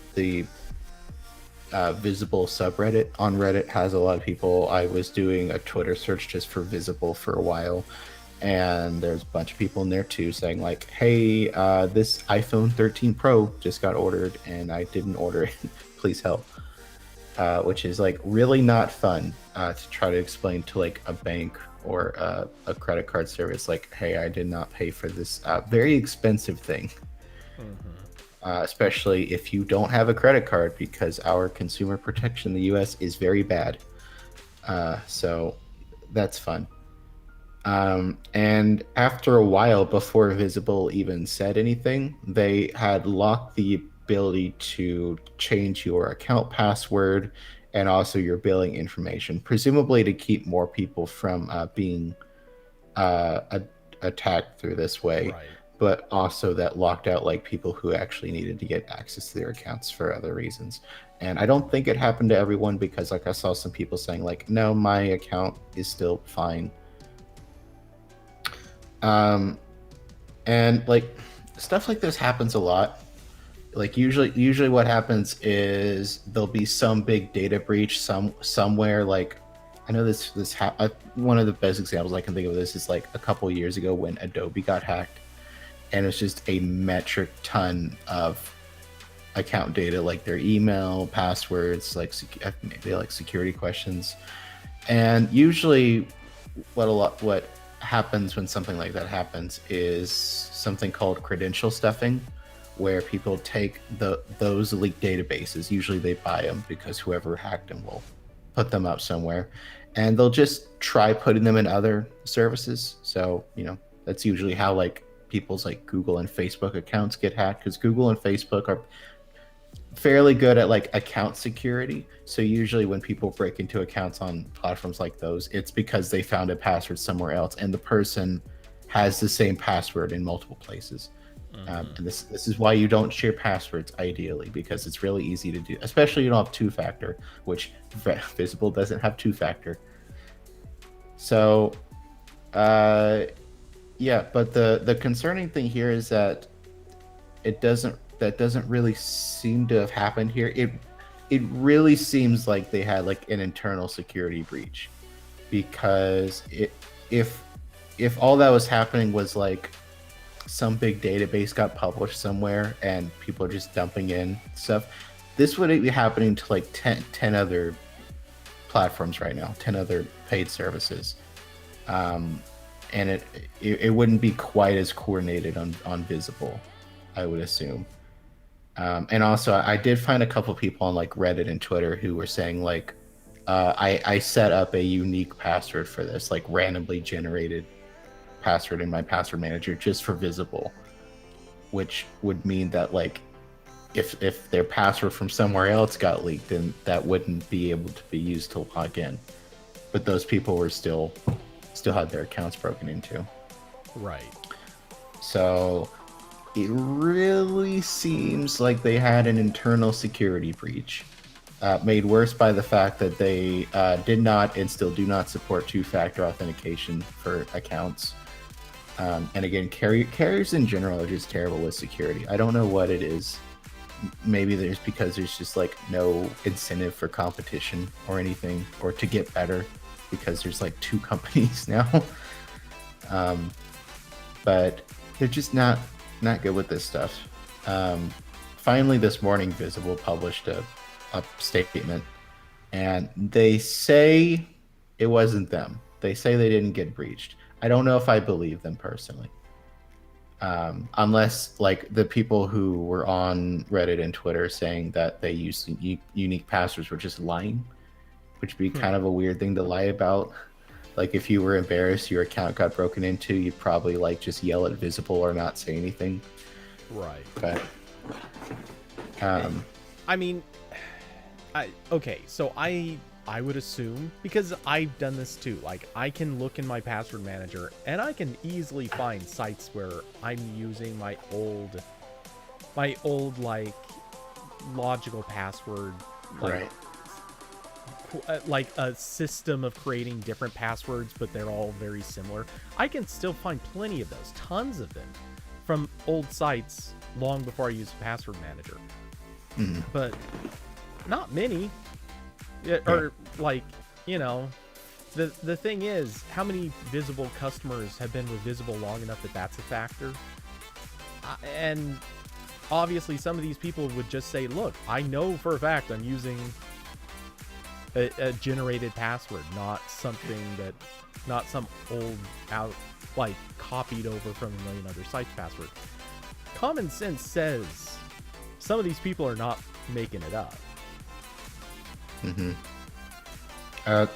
Visible subreddit on Reddit has a lot of people. I was doing a Twitter search just for Visible for a while, and there's a bunch of people in there too saying like, hey, this iPhone 13 Pro just got ordered and I didn't order it. Please help. Which is like really not fun to try to explain to like a bank or a credit card service like, hey, I did not pay for this very expensive thing. Especially if you don't have a credit card, because our consumer protection in the US is very bad. So that's fun. And after a while, before Visible even said anything, they had locked the ability to change your account password and also your billing information, presumably to keep more people from being attacked through this way. Right. But also that locked out like people who actually needed to get access to their accounts for other reasons. And I don't think it happened to everyone, because like I saw some people saying like, no, my account is still fine. And like stuff like this happens a lot. like usually what happens is there'll be some big data breach somewhere. Like I know one of the best examples I can think of this is like a couple years ago when Adobe got hacked, and it's just a metric ton of account data, like their email, passwords, like maybe like security questions. And usually what happens when something like that happens is something called credential stuffing, where people take those leaked databases. Usually they buy them because whoever hacked them will put them up somewhere, and they'll just try putting them in other services. So that's usually how like people's like Google and Facebook accounts get hacked, because Google and Facebook are fairly good at like account security. So usually when people break into accounts on platforms like those, it's because they found a password somewhere else and the person has the same password in multiple places. And this is why you don't share passwords ideally, because it's really easy to do, especially you don't have two-factor, which Visible doesn't have two-factor. So yeah, but the concerning thing here is that that doesn't really seem to have happened here. It really seems like they had like an internal security breach, because if all that was happening was like some big database got published somewhere and people are just dumping in stuff, this would be happening to like 10 other platforms right now, 10 other paid services. And it wouldn't be quite as coordinated on Visible, I would assume. And also, I did find a couple people on like Reddit and Twitter who were saying like, I set up a unique password for this, like randomly generated password in my password manager just for Visible, which would mean that like if their password from somewhere else got leaked, then that wouldn't be able to be used to log in. But those people were still had their accounts broken into. Right. So it really seems like they had an internal security breach, made worse by the fact that they did not and still do not support two-factor authentication for accounts. And again, carriers in general are just terrible with security. I don't know what it is. Maybe because there's just like no incentive for competition or anything, or to get better, because there's like two companies now. But they're just not good with this stuff. Finally, this morning, Visible published a statement, and they say it wasn't them. They say they didn't get breached. I don't know if I believe them personally, unless like the people who were on Reddit and Twitter saying that they used unique passwords were just lying, which would be kind of a weird thing to lie about. Like if you were embarrassed your account got broken into, you'd probably like just yell at Visible or not say anything. Right. But I mean, okay, so I would assume, because I've done this too, like I can look in my password manager and I can easily find sites where I'm using my old like logical password, like, right, like a system of creating different passwords, but they're all very similar. I can still find plenty of those, tons of them, from old sites long before I used a password manager. But not many. Or like, the thing is, how many Visible customers have been with Visible long enough that that's a factor? And obviously some of these people would just say, look, I know for a fact I'm using a generated password, not some old out, like copied over from a million other sites password. Common sense says some of these people are not making it up.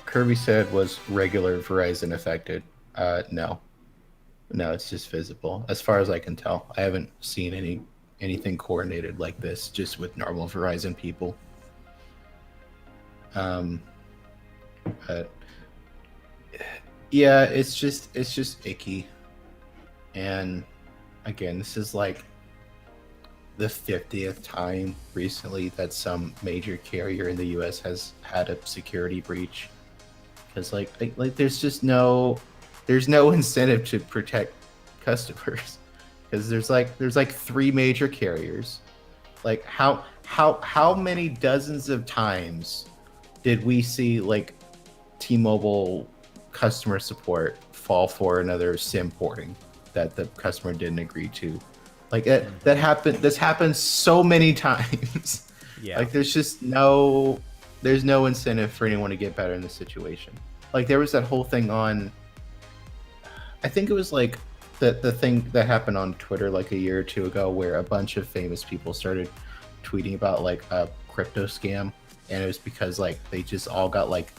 Kirby said, was regular Verizon affected? No, it's just Visible, as far as I can tell. I haven't seen anything coordinated like this just with normal Verizon people. But yeah, it's just icky. And again, this is like the 50th time recently that some major carrier in the US has had a security breach. Because like there's just no incentive to protect customers, because there's like 3 major carriers. Like how many dozens of times did we see like T-Mobile customer support fall for another SIM porting that the customer didn't agree to? Like that happened. This happens so many times. Yeah. Like there's no incentive for anyone to get better in this situation. Like there was that whole thing on, I think it was like the thing that happened on Twitter like a year or two ago, where a bunch of famous people started tweeting about like a crypto scam, and it was because like they just all got like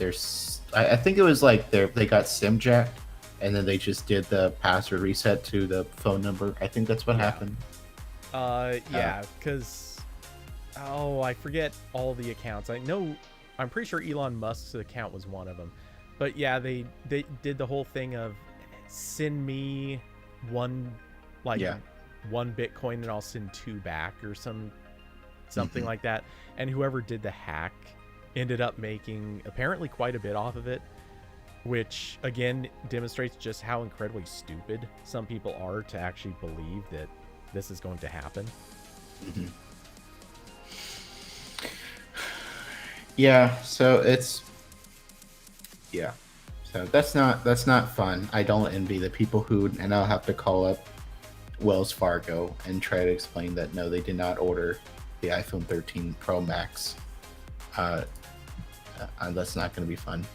I think it was like they got SIM jacked, and then they just did the password reset to the phone number. I think that's what happened. Yeah, because I forget all the accounts. I'm pretty sure Elon Musk's account was one of them. But yeah, they did the whole thing of send me one Bitcoin and I'll send 2 back or something like that. And whoever did the hack ended up making apparently quite a bit off of it, which again demonstrates just how incredibly stupid some people are to actually believe that this is going to happen. Yeah, so that's not fun. I don't envy the people who now have to call up Wells Fargo and try to explain that no, they did not order the iPhone 13 Pro Max. That's not going to be fun.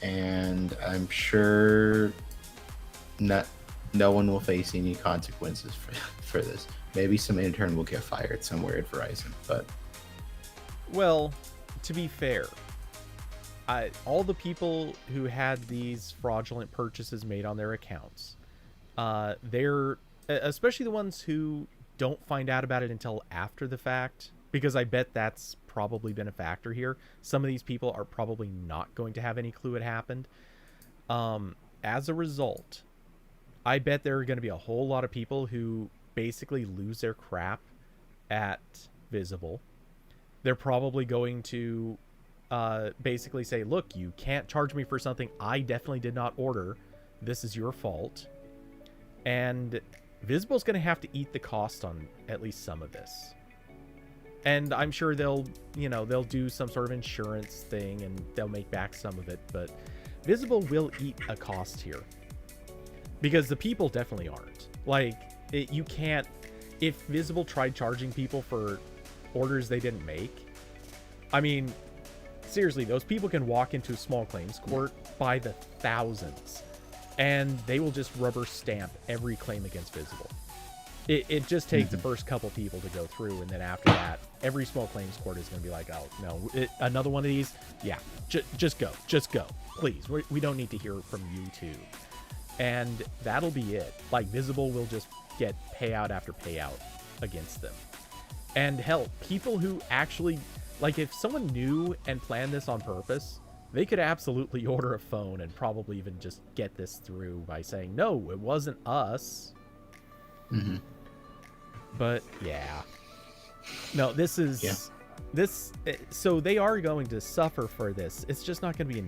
And I'm sure no one will face any consequences for this. Maybe some intern will get fired somewhere at Verizon, but well, to be fair, all the people who had these fraudulent purchases made on their accounts, they're especially the ones who don't find out about it until after the fact, because I bet that's probably been a factor here. Some of these people are probably not going to have any clue it happened. As a result, I bet there are going to be a whole lot of people who basically lose their crap at Visible. They're probably going to basically say, look, you can't charge me for something I definitely did not order. This is your fault. And Visible's going to have to eat the cost on at least some of this. And I'm sure they'll do some sort of insurance thing and they'll make back some of it. But Visible will eat a cost here. Because the people definitely aren't. Like, you can't... If Visible tried charging people for orders they didn't make, I mean, seriously, those people can walk into a small claims court by the thousands, and they will just rubber stamp every claim against Visible. It just takes the first couple people to go through, and then after that, every small claims court is going to be like, oh, no, another one of these? Yeah, just go. Please, we don't need to hear from you too. And that'll be it. Like, Visible will just get payout after payout against them. And hell, people who actually, like, if someone knew and planned this on purpose, they could absolutely order a phone and probably even just get this through by saying, no, it wasn't us. But yeah, no, this is this. So they are going to suffer for this. It's just not going to be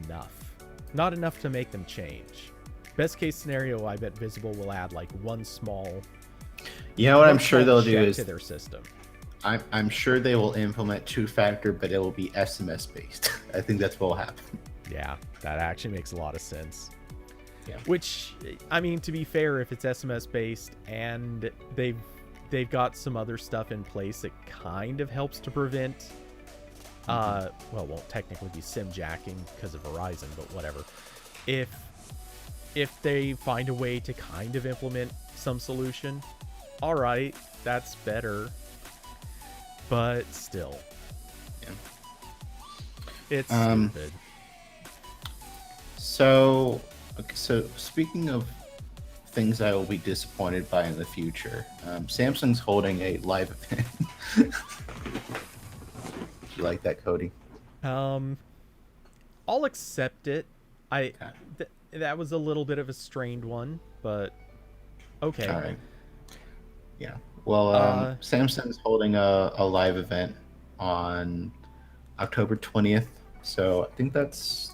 not enough to make them change. Best case scenario, I bet Visible will add like one small. You know what I'm sure they'll do is to their system. I'm sure they will implement 2-factor, but it will be SMS based. I think that's what will happen. Yeah, that actually makes a lot of sense. Yeah. Which, I mean, to be fair, if it's SMS based and they've got some other stuff in place that kind of helps to prevent, well, it won't technically be SIM jacking because of Verizon, but whatever. If they find a way to kind of implement some solution, all right, that's better. But still, it's stupid. So speaking of things I will be disappointed by in the future, Samsung's holding a live event. Do you like that, Cody? I'll accept it. That was a little bit of a strained one, but okay. All right. Yeah. Well, Samsung's holding a live event on October 20th. So I think that's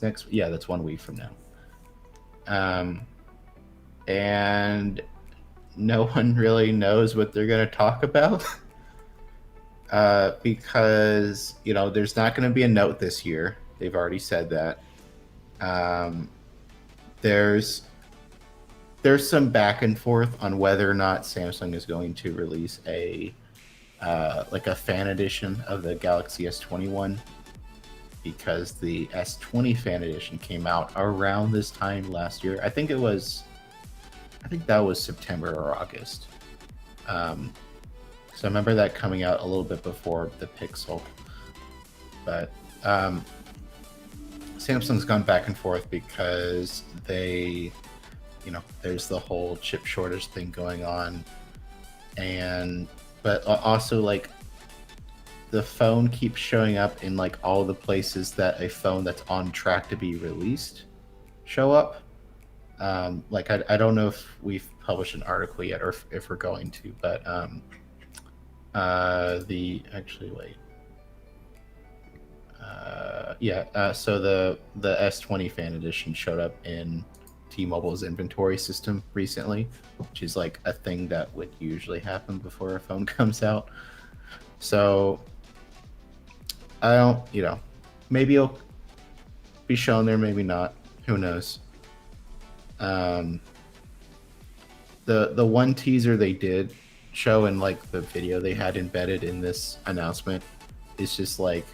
next. Yeah, that's 1 week from now. And no one really knows what they're going to talk about. Because there's not going to be a note this year. They've already said that. Um, there's some back and forth on whether or not Samsung is going to release a like a fan edition of the Galaxy S21, because the S20 fan edition came out around this time last year. I think that was September or August. So I remember that coming out a little bit before the Pixel. But Samsung's gone back and forth because there's the whole chip shortage thing going on, but also like the phone keeps showing up in like all the places that a phone that's on track to be released show up. Like I don't know if we've published an article yet or if we're going to, but so the S20 fan edition showed up in T-Mobile's inventory system recently, which is like a thing that would usually happen before a phone comes out. So I don't, maybe it'll be shown there, maybe not. Who knows? The one teaser they did show in like the video they had embedded in this announcement is just like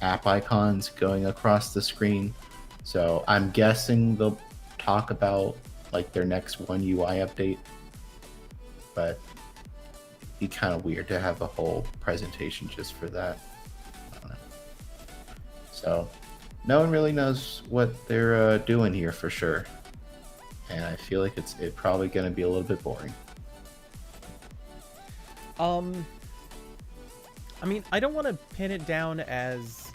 app icons going across the screen. So I'm guessing they'll talk about like their next One UI update, but it'd be kind of weird to have a whole presentation just for that. I don't know. So no one really knows what they're doing here for sure, and I feel like it's probably going to be a little bit boring. I mean, I don't want to pin it down as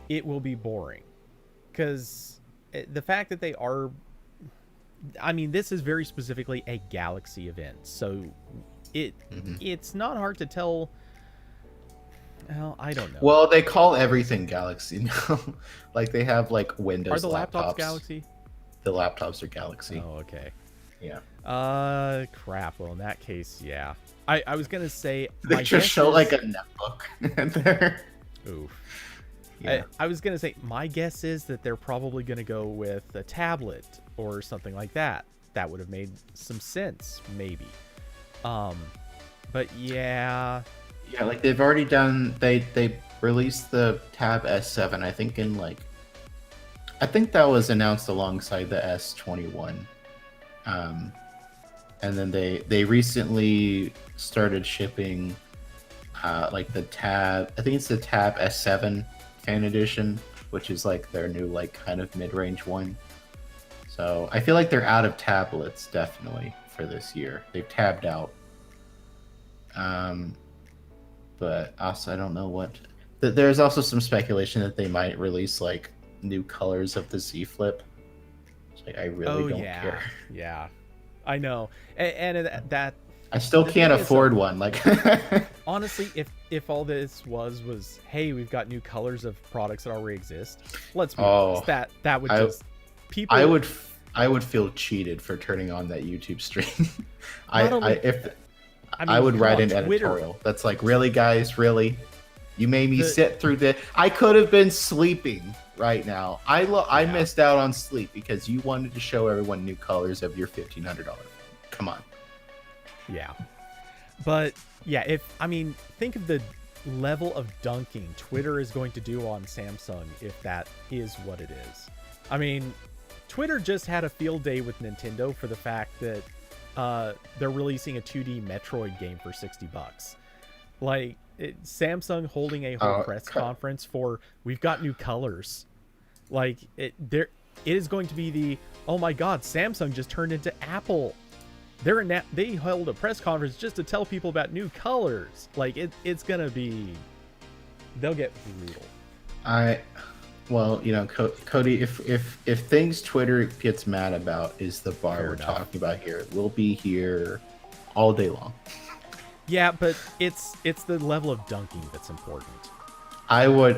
it will be boring, because the fact that they are, I mean, this is very specifically a Galaxy event, so it's not hard to tell. Well, I don't know. Well, they call everything Galaxy now. Like they have like Windows. Are the laptops Galaxy? The laptops are Galaxy. Oh, okay. Yeah. Crap. Well, in that case, yeah. I was gonna say they just show like a netbook there. Oof. Yeah. I was gonna say my guess is that they're probably gonna go with a tablet or something like that. That would have made some sense, maybe. But yeah. Yeah, like they've already done. They released the Tab S7. I think that was announced alongside the S21. And then they recently started shipping like the Tab. I think it's the Tab S7 Fan Edition, which is like their new like kind of mid-range one. So I feel like they're out of tablets definitely for this year. They've tabbed out. But also I don't know what. There's also some speculation that they might release like new colors of the Z Flip. It's like I really don't care. Yeah, I know, and that I still can't afford one. Like honestly, if all this was, hey, we've got new colors of products that already exist. Let's be honest, that would just people. I would feel cheated for turning on that YouTube stream. I would write an editorial that's like, really, guys, really, you made me sit through this. I could have been sleeping right now. I missed out on sleep because you wanted to show everyone new colors of your $1,500. Come on. Yeah. But yeah, think of the level of dunking Twitter is going to do on Samsung if that is what it is. I mean, Twitter just had a field day with Nintendo for the fact that they're releasing a 2D Metroid game for $60. Like Samsung holding a whole press conference for we've got new colors. Like it is going to be the, oh my god, Samsung just turned into Apple. They held a press conference just to tell people about new colors. Like it's gonna be, they'll get brutal. Well, Cody, if things Twitter gets mad about is the bar we're talking about here, we'll be here all day long. Yeah, but it's the level of dunking that's important. I will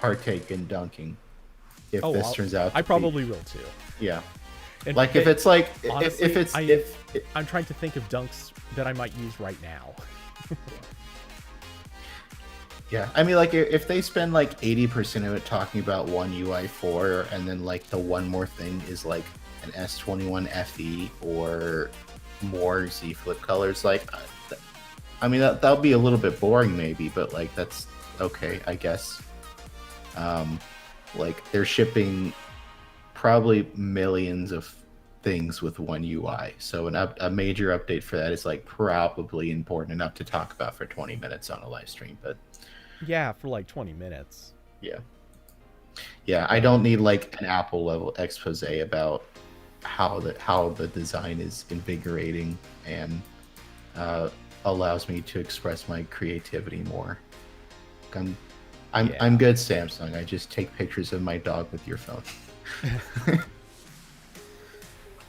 partake in dunking if this turns out. I probably will too. Yeah. And Like if it's like honestly, if it's I'm trying to think of dunks that I might use right now. yeah, I mean, like if they spend like 80% of it talking about one UI4, and then like the one more thing is like an S21 FE or more Z Flip colors, like, I mean, that'll be a little bit boring maybe, but like that's okay, I guess. Like they're shipping probably millions of things with one UI, so a major update for that is like probably important enough to talk about for 20 minutes on a live stream, but. Yeah, for like 20 minutes. Yeah. Yeah, I don't need like an Apple level expose about how the design is invigorating and allows me to express my creativity more. I'm I'm good, Samsung. I just take pictures of my dog with your phone.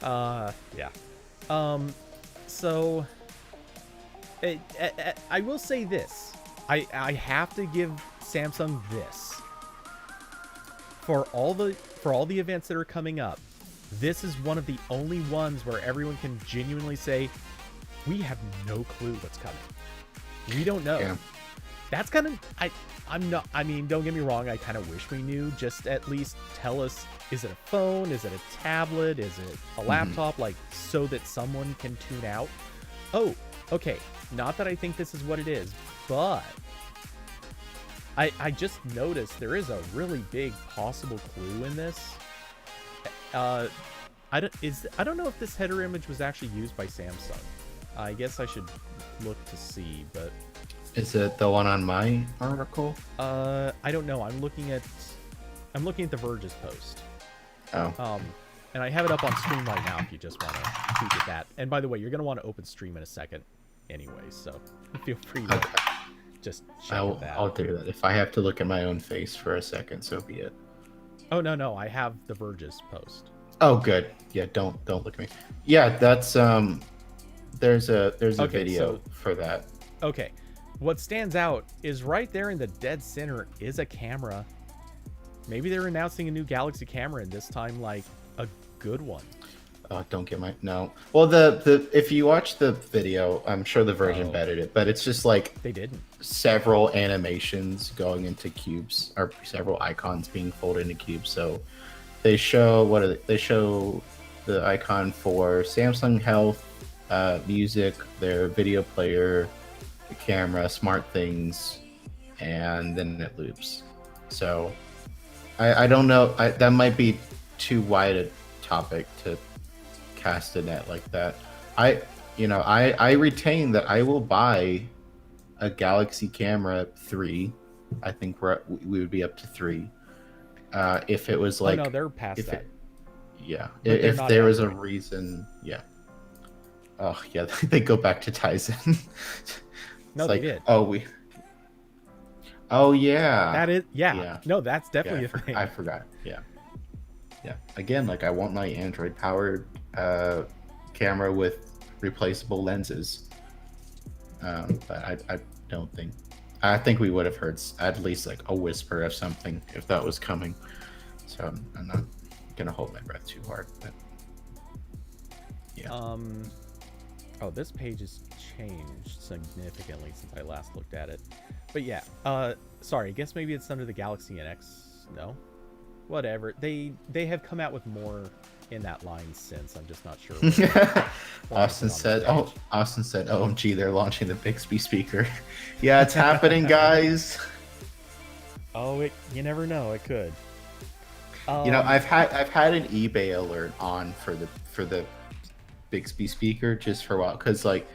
Yeah. So I will say this. I have to give Samsung this. For all the events that are coming up, this is one of the only ones where everyone can genuinely say, we have no clue what's coming. We don't know. Yeah. That's kind of I'm not, I mean, don't get me wrong, I kind of wish we knew. Just at least tell us, is it a phone? Is it a tablet? Is it a laptop? Like, so that someone can tune out. Oh, okay. Not that I think this is what it is, but I just noticed there is a really big possible clue in this. I don't know if this header image was actually used by Samsung. I guess I should look to see, but Is it the one on my article? I don't know. I'm looking at The Verge's post. Oh. And I have it up on stream right now if you just want to peek at that. And by the way, you're going to want to open stream in a second anyway, so feel free to just check that. I'll do that. If I have to look at my own face for a second, so be it. Oh, no, I have The Verge's post. Oh, good. Yeah, don't look at me. Yeah, that's there's a video for that. Okay. What stands out is right there in the dead center is a camera. Maybe they're announcing a new Galaxy camera, and this time like a good one. Don't get my no. Well, the if you watch the video, I'm sure the Verge embedded it, but it's just like they didn't. Several animations going into cubes, or several icons being folded into cubes. So they show they show the icon for Samsung Health, music, their video player, the camera, smart things, and then it loops. So I don't know. That might be too wide a topic to cast a net like that. I retain that I will buy a Galaxy Camera 3. I think we would be up to 3. If it was like, no, they're past that. If there was a reason, yeah. Oh yeah, they go back to Tizen. No, they did. Oh yeah. That is No, that's definitely a thing. I forgot. Yeah. Again, like I want my Android powered camera with replaceable lenses. But I don't think. I think we would have heard at least like a whisper of something if that was coming. So I'm not gonna hold my breath too hard. But yeah. Oh, this page has changed significantly since I last looked at it. But yeah, sorry, I guess maybe it's under the Galaxy NX. No, whatever. They have come out with more in that line since. I'm just not sure. Austin said, "OMG, they're launching the Bixby speaker." Yeah, it's happening, guys. Oh, you never know. It could. I've had an eBay alert on for the Bixby speaker just for a while, because like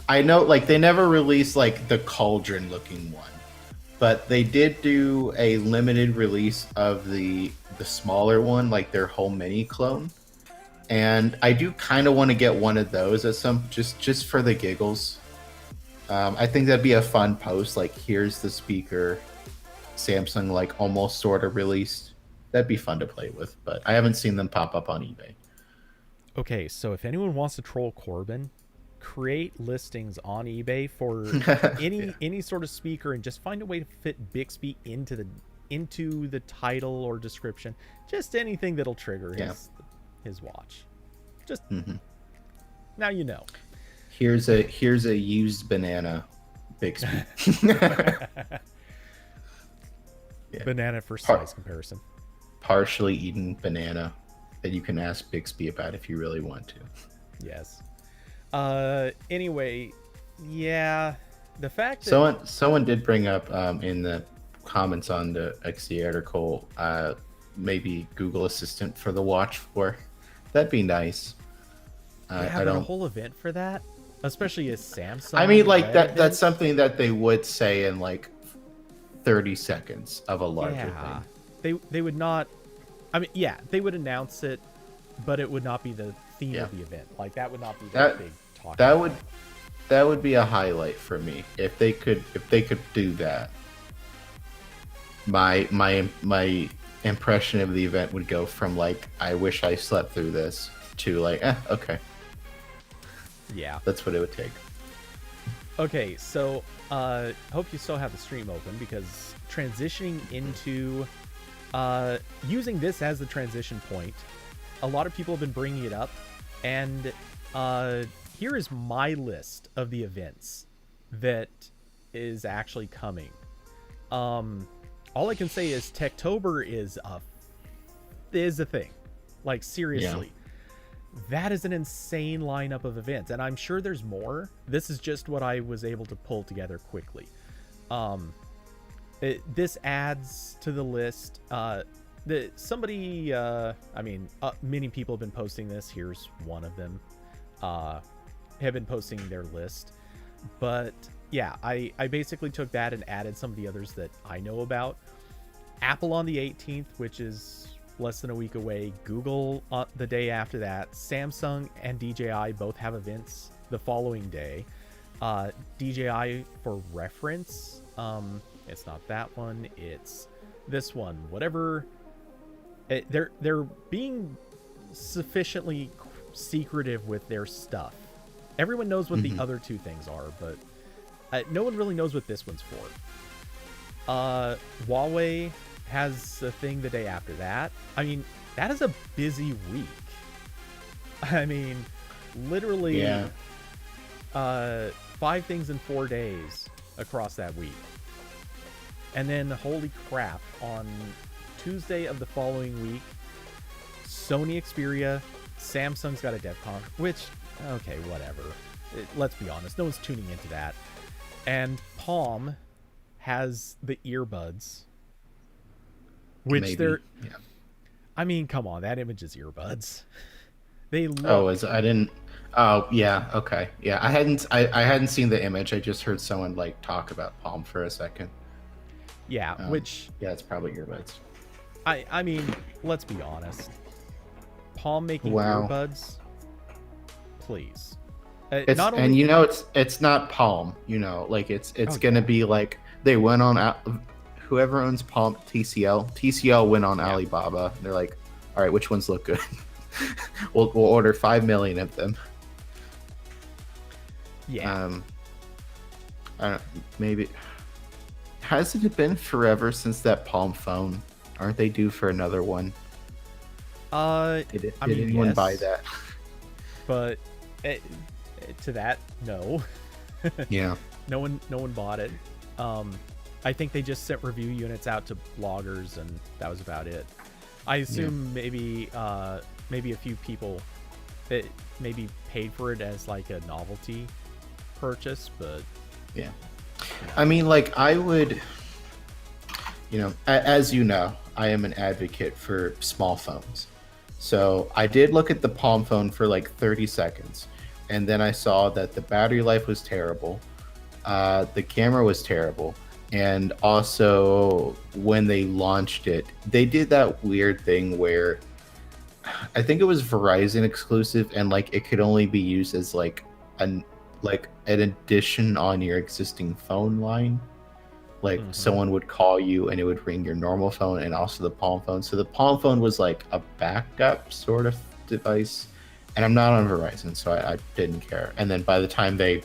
I know like they never released like the cauldron looking one, but they did do a limited release of the smaller one, like their whole mini clone. And I do kind of want to get one of those as some just for the giggles. I think that'd be a fun post. Like, here's the speaker, Samsung like almost sort of released. That'd be fun to play with, but I haven't seen them pop up on eBay. Okay, so if anyone wants to troll Corbin, create listings on eBay for any sort of speaker, and just find a way to fit Bixby into the title or description. Just anything that'll trigger his watch. Just Mhm. now you know. Here's a used banana, Bixby. Yeah. Banana for Par- size comparison. partially eaten banana that you can ask Bixby about if you really want to. Yes. Anyway, yeah, the fact that Someone did bring up in the comments on the XD article, maybe Google Assistant for the Watch 4. That'd be nice. yeah, I but a don't. whole event for that, especially a I mean, Samsung like led that's event. something that they would say in like 30 seconds of a larger Yeah, thing. they would not. I mean, yeah, they would announce it, but it would not be the theme Yeah. of the event. Like that would not be their That big talking that would point. that would be a highlight for me if they could do that. My impression of the event would go from like I wish I slept through this to like okay, Yeah. that's what it would take. Okay, so hope you still have the stream open because transitioning into using this as the transition point, a lot of people have been bringing it up, and here is my list of the events that is actually coming. All I can say is Techtober is a thing, like seriously. That is an insane lineup of events, and I'm sure there's more. This is just what I was able to pull together quickly. This adds to the list. Many people have been posting this. Here's one of them. Have been posting their list, but yeah, I basically took that and added some of the others that I know about. Apple on the 18th, which is less than a week away. Google the day after that. Samsung and DJI both have events the following day. DJI, for reference, it's not that one, it's this one. Whatever. They're being sufficiently secretive with their stuff. Everyone knows what the other two things are, but no one really knows what this one's for. Huawei has a thing the day after that. I mean, that is a busy week. I mean, literally, 5 things in 4 days across that week. And then, holy crap, on Tuesday of the following week, Sony Xperia, Samsung's got a DevCon, which, okay, whatever. Let's be honest, no one's tuning into that. And Palm has the earbuds, which Maybe. they're. Yeah. I mean, come on, that image is earbuds. They look. Oh, I didn't. Oh, yeah. Okay. Yeah, I hadn't seen the image. I just heard someone like talk about Palm for a second. Yeah, which. Yeah, it's probably earbuds. I mean, let's be honest. Palm making Wow. earbuds, please. It's not only, and it's not Palm. Like it's gonna be like they went on whoever owns Palm TCL. TCL went on Alibaba. They're like, all right, which ones look good? we'll order 5 million of them. Yeah. I don't. Maybe hasn't it been forever since that Palm phone? Aren't they due for another one? Did anyone yes, buy that? But to that, no. Yeah. No one bought it. I think they just sent review units out to bloggers, and that was about it. I assume maybe a few people that maybe paid for it as like a novelty purchase, but yeah. I mean, like I would, as you know, I am an advocate for small phones. So I did look at the Palm phone for like 30 seconds, and then I saw that the battery life was terrible, the camera was terrible, and also when they launched it, they did that weird thing where I think it was Verizon exclusive, and like it could only be used as like an addition on your existing phone line. Like someone would call you and it would ring your normal phone and also the Palm phone. So the Palm phone was like a backup sort of device. And I'm not on Verizon, so I didn't care. And then by the time they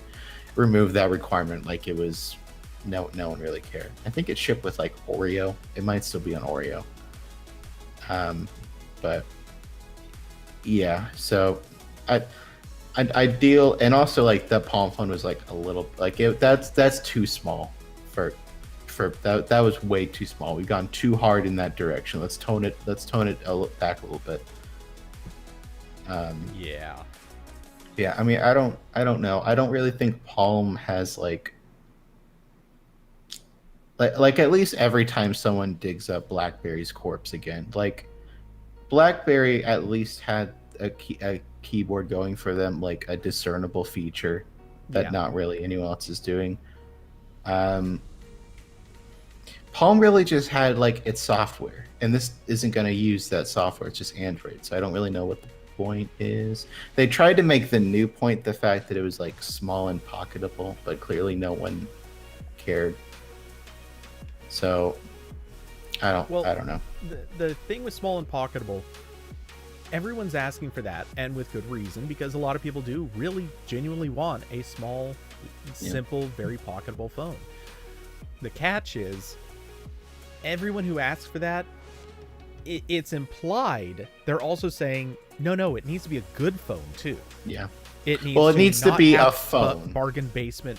removed that requirement, like it was no one really cared. I think it shipped with like Oreo. It might still be on Oreo. But yeah, so I deal, and also like the Palm phone was like a little like that's too small for that. That was way too small. We've gone too hard in that direction. Let's tone it. Back a little bit. Yeah. Yeah, I mean, I don't know. I don't really think Palm has like at least every time someone digs up BlackBerry's corpse again, like BlackBerry at least had a keyboard going for them, like a discernible feature that Yeah. not really anyone else is doing. Um, Palm really just had like its software, and this isn't going to use that software. It's just Android, so I don't really know what the point is. They tried to make the new point the fact that it was like small and pocketable, but clearly no one cared. So I don't know. The thing with small and pocketable, everyone's asking for that, and with good reason, because a lot of people do really genuinely want a small, simple, very pocketable phone. The catch is, everyone who asks for that, it's implied they're also saying, no, it needs to be a good phone too. Yeah. It needs Well, it needs to not be have a phone. bargain basement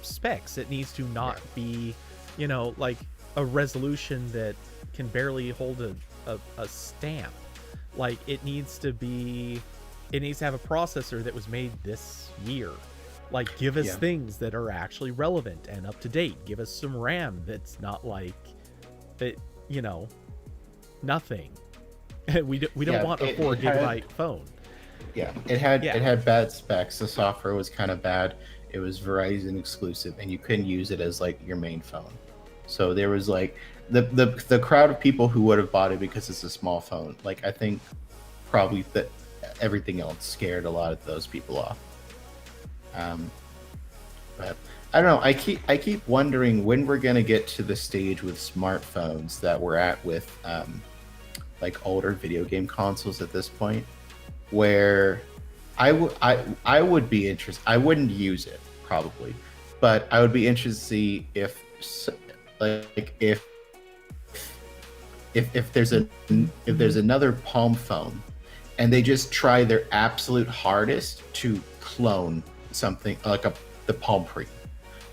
specs. It needs to not be, like a resolution that can barely hold a stamp. Like it needs to have a processor that was made this year. Like give us things that are actually relevant and up to date. Give us some RAM that's not like that, nothing. we don't want a 4 gigabyte phone. Yeah, it had bad specs. The software was kind of bad. It was Verizon exclusive, and you couldn't use it as like your main phone. So there was like the crowd of people who would have bought it because it's a small phone. Like I think probably that everything else scared a lot of those people off. But I don't know. I keep wondering when we're gonna get to the stage with smartphones that we're at with like older video game consoles at this point, where I would be interested. I wouldn't use it probably, but I would be interested to see if there's another Palm phone, and they just try their absolute hardest to clone something like the Palm Pre,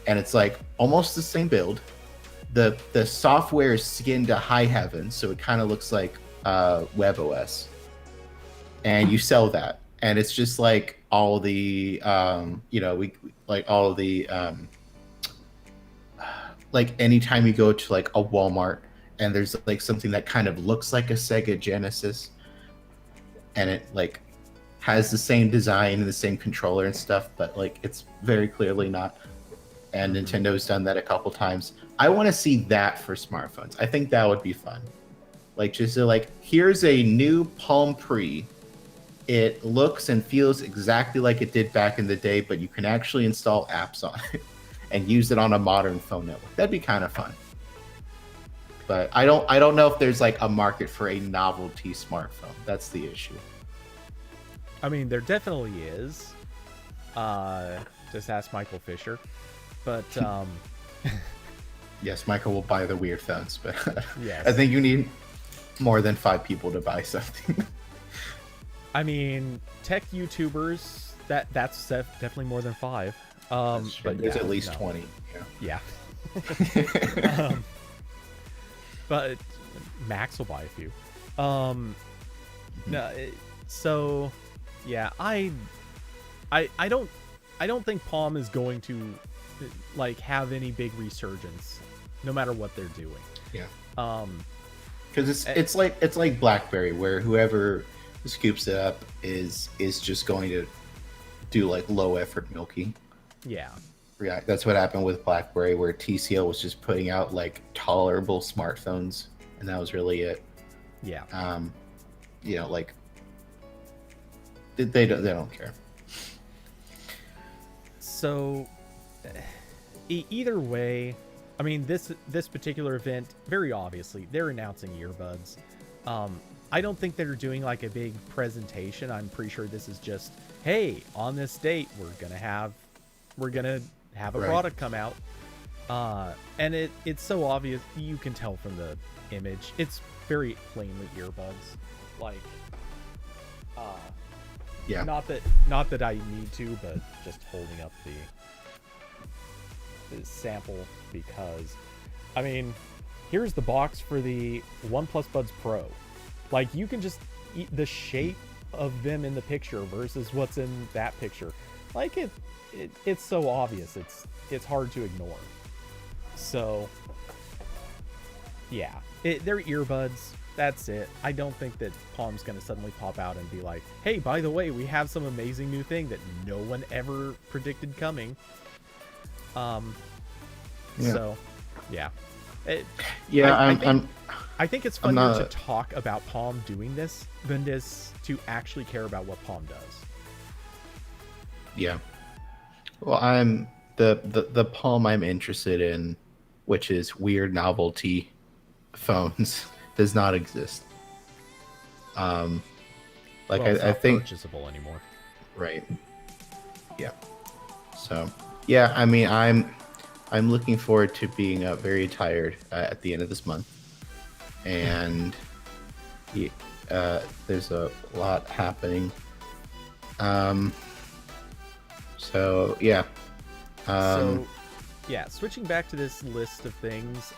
and it's like almost the same build. The software is skinned to high heaven, so it kind of looks like WebOS, and you sell that, and it's just like all the like anytime you go to like a Walmart and there's like something that kind of looks like a Sega Genesis, and it like has the same design and the same controller and stuff, but like it's very clearly not. And Nintendo's done that a couple times. I want to see that for smartphones. I think that would be fun. Like just like, here's a new Palm Pre. It looks and feels exactly like it did back in the day, but you can actually install apps on it and use it on a modern phone network. That'd be kind of fun. But I don't know if there's like a market for a novelty smartphone. That's the issue. I mean, there definitely is. Just ask Michael Fisher. But yes, Michael will buy the weird phones, but yes. I think you need more than 5 people to buy something. I mean, tech YouTubers, that's definitely more than 5. But there's at least 20. Yeah. But Max will buy a few. No, so yeah, I don't think Palm is going to like have any big resurgence, no matter what they're doing. Yeah. Because it's like BlackBerry, where whoever scoops it up is just going to do like low effort milking. Yeah. Yeah, that's what happened with BlackBerry, where TCL was just putting out like tolerable smartphones, and that was really it. Yeah. Like they don't care. So either way, I mean, this particular event, very obviously they're announcing earbuds. I don't think they're doing like a big presentation. I'm pretty sure this is just, hey, on this date we're gonna have a product come out, and it's so obvious. You can tell from the image. It's very plainly earbuds. Like, Yeah. Not that I need to, but just holding up the sample because, I mean, here's the box for the OnePlus Buds Pro. Like, you can just eat the shape of them in the picture versus what's in that picture. Like, it's so obvious. It's hard to ignore. So, yeah, they're earbuds. That's it. I don't think that Palm's going to suddenly pop out and be like, hey, by the way, we have some amazing new thing that no one ever predicted coming. So, yeah. I think it's funnier to talk about Palm doing this than it is to actually care about what Palm does. Yeah. Well, I'm the Palm I'm interested in, which is weird novelty phones, does not exist. Like well, it's I not think purchasable anymore. Right. Yeah. So yeah, I mean, I'm looking forward to being very tired at the end of this month, and there's a lot happening. So yeah. So yeah, switching back to this list of things,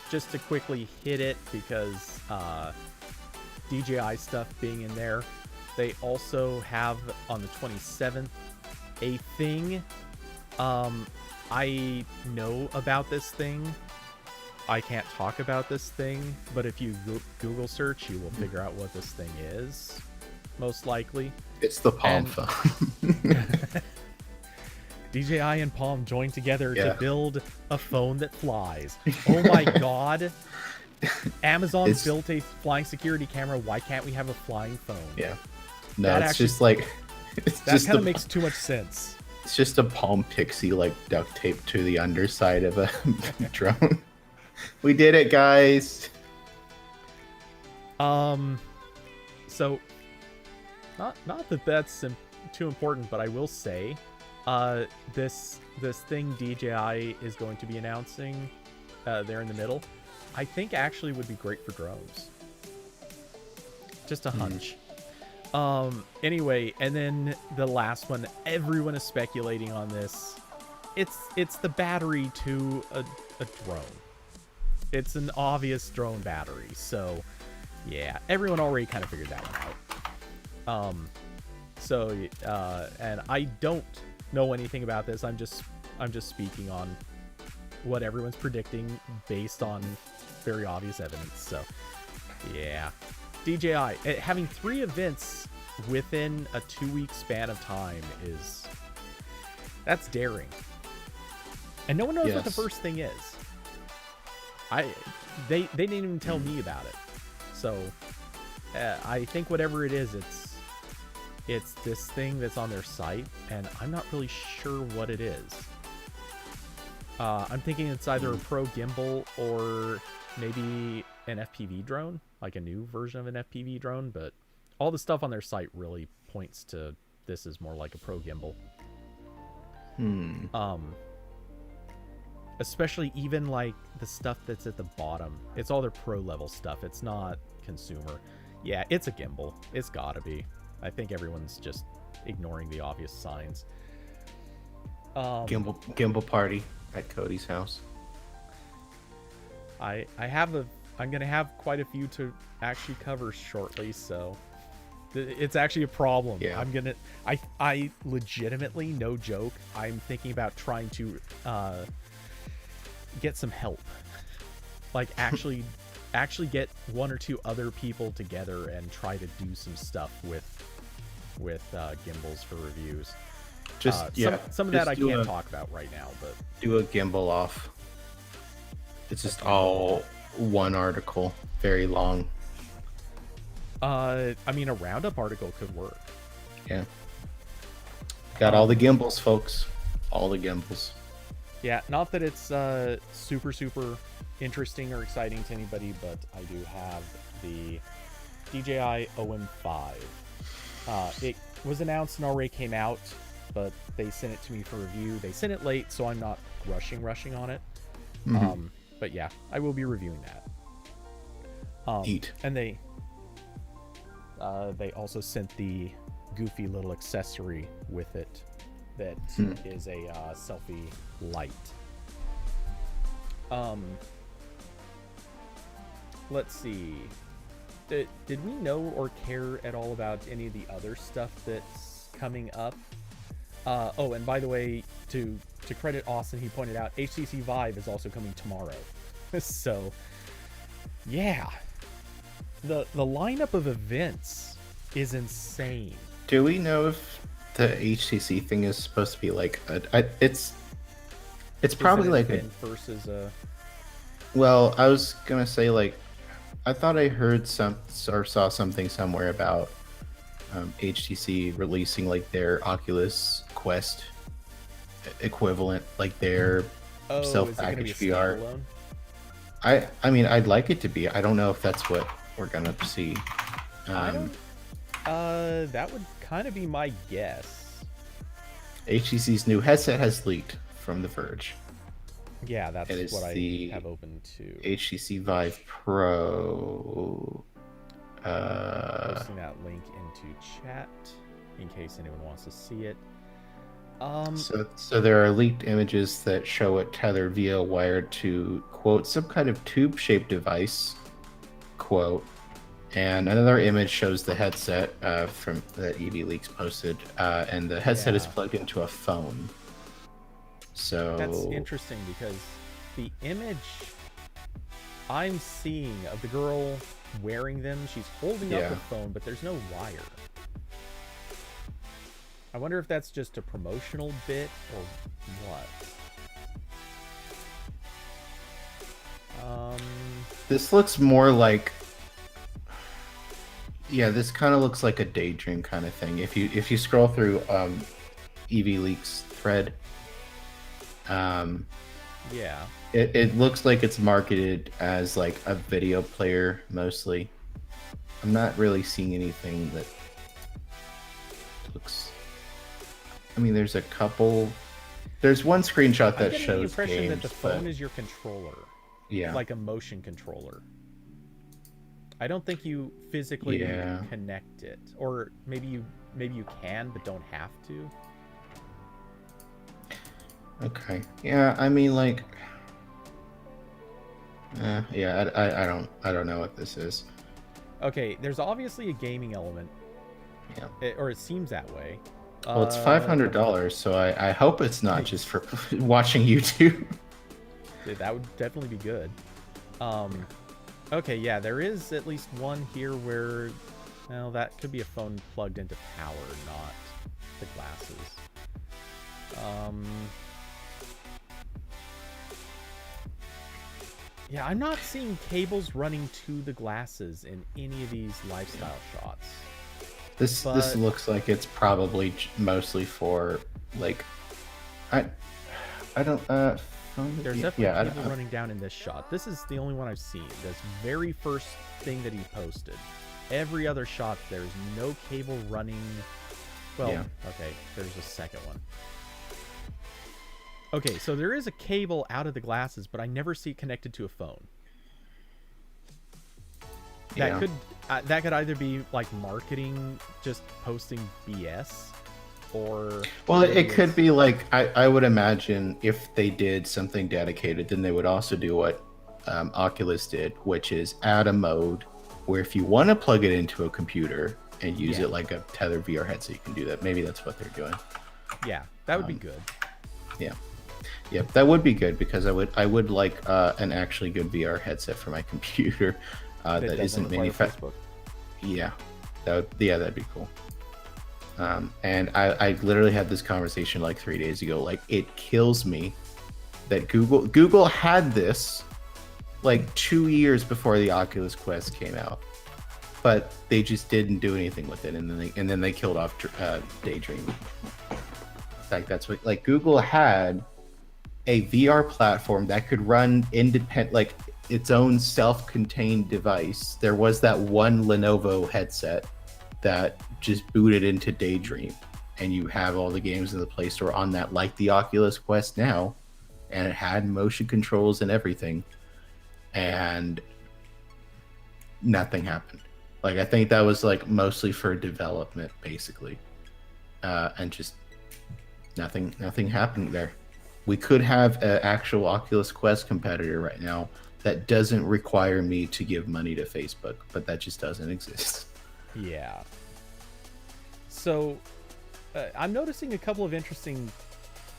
just to quickly hit it because DJI stuff being in there. They also have on the 27th a thing. I know about this thing. I can't talk about this thing, but if you Google search, you will figure out what this thing is, most likely. It's the Palm phone. DJI and Palm joined together to build a phone that flies. Oh my god. Amazon built a flying security camera. Why can't we have a flying phone? Yeah. No, it's just like... That kind of makes too much sense. It's just a Palm Pixie, like, duct taped to the underside of a drone. We did it, guys! So, not that that's too important, but I will say, this thing DJI is going to be announcing there in the middle, I think actually would be great for drones. Just a hunch. Anyway, and then the last one, everyone is speculating on this. It's the battery to a drone. It's an obvious drone battery, so yeah, everyone already kind of figured that one out. And I don't know anything about this. I'm just speaking on what everyone's predicting based on very obvious evidence. So yeah, DJI having 3 events within a 2-week span of time that's daring, and no one knows what the first thing is. They didn't even tell me about it, so I think whatever it is, it's this thing that's on their site, and I'm not really sure what it is. I'm thinking it's either a pro gimbal or maybe an FPV drone, like a new version of an FPV drone, but all the stuff on their site really points to this is more like a pro gimbal. Especially even like the stuff that's at the bottom. It's all their pro level stuff. It's not consumer. Yeah, it's a gimbal. It's gotta be. I think everyone's just ignoring the obvious signs. Gimbal party at Cody's house. I'm gonna have quite a few to actually cover shortly, so it's actually a problem. Yeah. I legitimately, no joke, I'm thinking about trying to get some help, like actually get 1 or 2 other people together and try to do some stuff with gimbals for reviews. Some of that I can't talk about right now, but do a gimbal off. It's just all one article, very long. I mean, a roundup article could work. Yeah. Got all the gimbals, folks. All the gimbals. Yeah, not that it's super interesting or exciting to anybody, but I do have the DJI OM5. It was announced and already came out, but they sent it to me for review. They sent it late, so I'm not rushing on it. But yeah, I will be reviewing that. Eat. And they also sent the goofy little accessory with it that is a selfie light. Um, let's see. Did we know or care at all about any of the other stuff that's coming up? Oh, and by the way, to credit Austin, he pointed out HTC Vive is also coming tomorrow. So, yeah, the lineup of events is insane. Do we know if the HTC thing is supposed to be like it's probably like a versus a. Well, I was gonna say like I thought I heard or saw something somewhere about HTC releasing like their Oculus Quest equivalent, like their self-packaged VR. I mean, I'd like it to be. I don't know if that's what we're gonna see. That would kind of be my guess. HTC's new headset has leaked from The Verge. Yeah, that's what I have open to. HTC Vive Pro. Posting that link into chat in case anyone wants to see it. So there are leaked images that show it tethered via wired to quote some kind of tube-shaped device, quote, and another image shows the headset from that EV Leaks posted, and the headset is plugged into a phone. So that's interesting because the image I'm seeing of the girl wearing them, she's holding up the phone, but there's no wire. I wonder if that's just a promotional bit or what. This looks more like, this kind of looks like a Daydream kind of thing. If you scroll through EV Leaks thread, it looks like it's marketed as like a video player mostly. I'm not really seeing anything that looks. I mean, there's There's one screenshot that shows the impression games, that the phone is your controller. Yeah. Like a motion controller. I don't think you physically connect it, or maybe you can, but don't have to. Okay. Yeah, I mean, like, I don't know what this is. Okay, there's obviously a gaming element. Yeah. Or it seems that way. Well, it's $500, so I hope it's not just for watching YouTube. That would definitely be good. Okay, yeah, there is at least one here where, well, that could be a phone plugged into power, not the glasses. Yeah, I'm not seeing cables running to the glasses in any of these lifestyle shots. This looks like it's probably mostly for like, I don't There's definitely cable running down in this shot. This is the only one I've seen. This very first thing that he posted. Every other shot, there's no cable running. Well, okay, there's a second one. Okay, so there is a cable out of the glasses, but I never see it connected to a phone. That could either be like marketing, just posting BS, or it could be like I would imagine if they did something dedicated, then they would also do what Oculus did, which is add a mode where if you want to plug it into a computer and use it like a tethered VR headset, you can do that. Maybe that's what they're doing. Yeah, that would be good. Yeah, that would be good because I would like an actually good VR headset for my computer that isn't manufactured. Yeah, that'd be cool. And I literally had this conversation like 3 days ago. Like, it kills me that Google had this like 2 years before the Oculus Quest came out, but they just didn't do anything with it, and then they killed off Daydream. Like, that's what, like, Google had a VR platform that could run independent, like its own self-contained device. There was that one Lenovo headset that just booted into Daydream, and you have all the games in the Play Store on that, like the Oculus Quest now, and it had motion controls and everything, and nothing happened. Like I think that was like mostly for development, basically, and just nothing happened there. We could have an actual Oculus Quest competitor right now that doesn't require me to give money to Facebook, but that just doesn't exist. Yeah. So I'm noticing a couple of interesting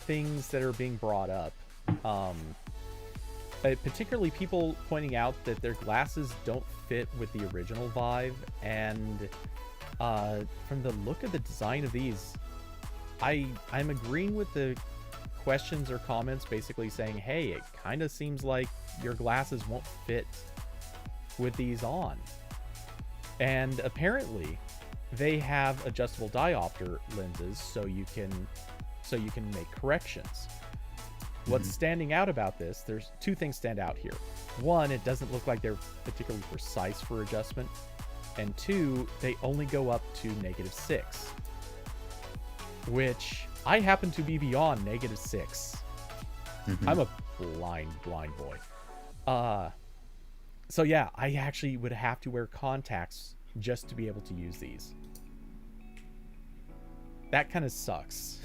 things that are being brought up. Um, Particularly people pointing out that their glasses don't fit with the original Vive, and from the look of the design of these, I'm agreeing with the questions or comments basically saying, hey, it kind of seems like your glasses won't fit with these on. And apparently they have adjustable diopter lenses so you can make corrections. What's standing out about this, there's two things stand out here. One, it doesn't look like they're particularly precise for adjustment. And two, they only go up to -6, which I happen to be beyond -6. I'm a blind boy. So yeah, I actually would have to wear contacts just to be able to use these. That kind of sucks.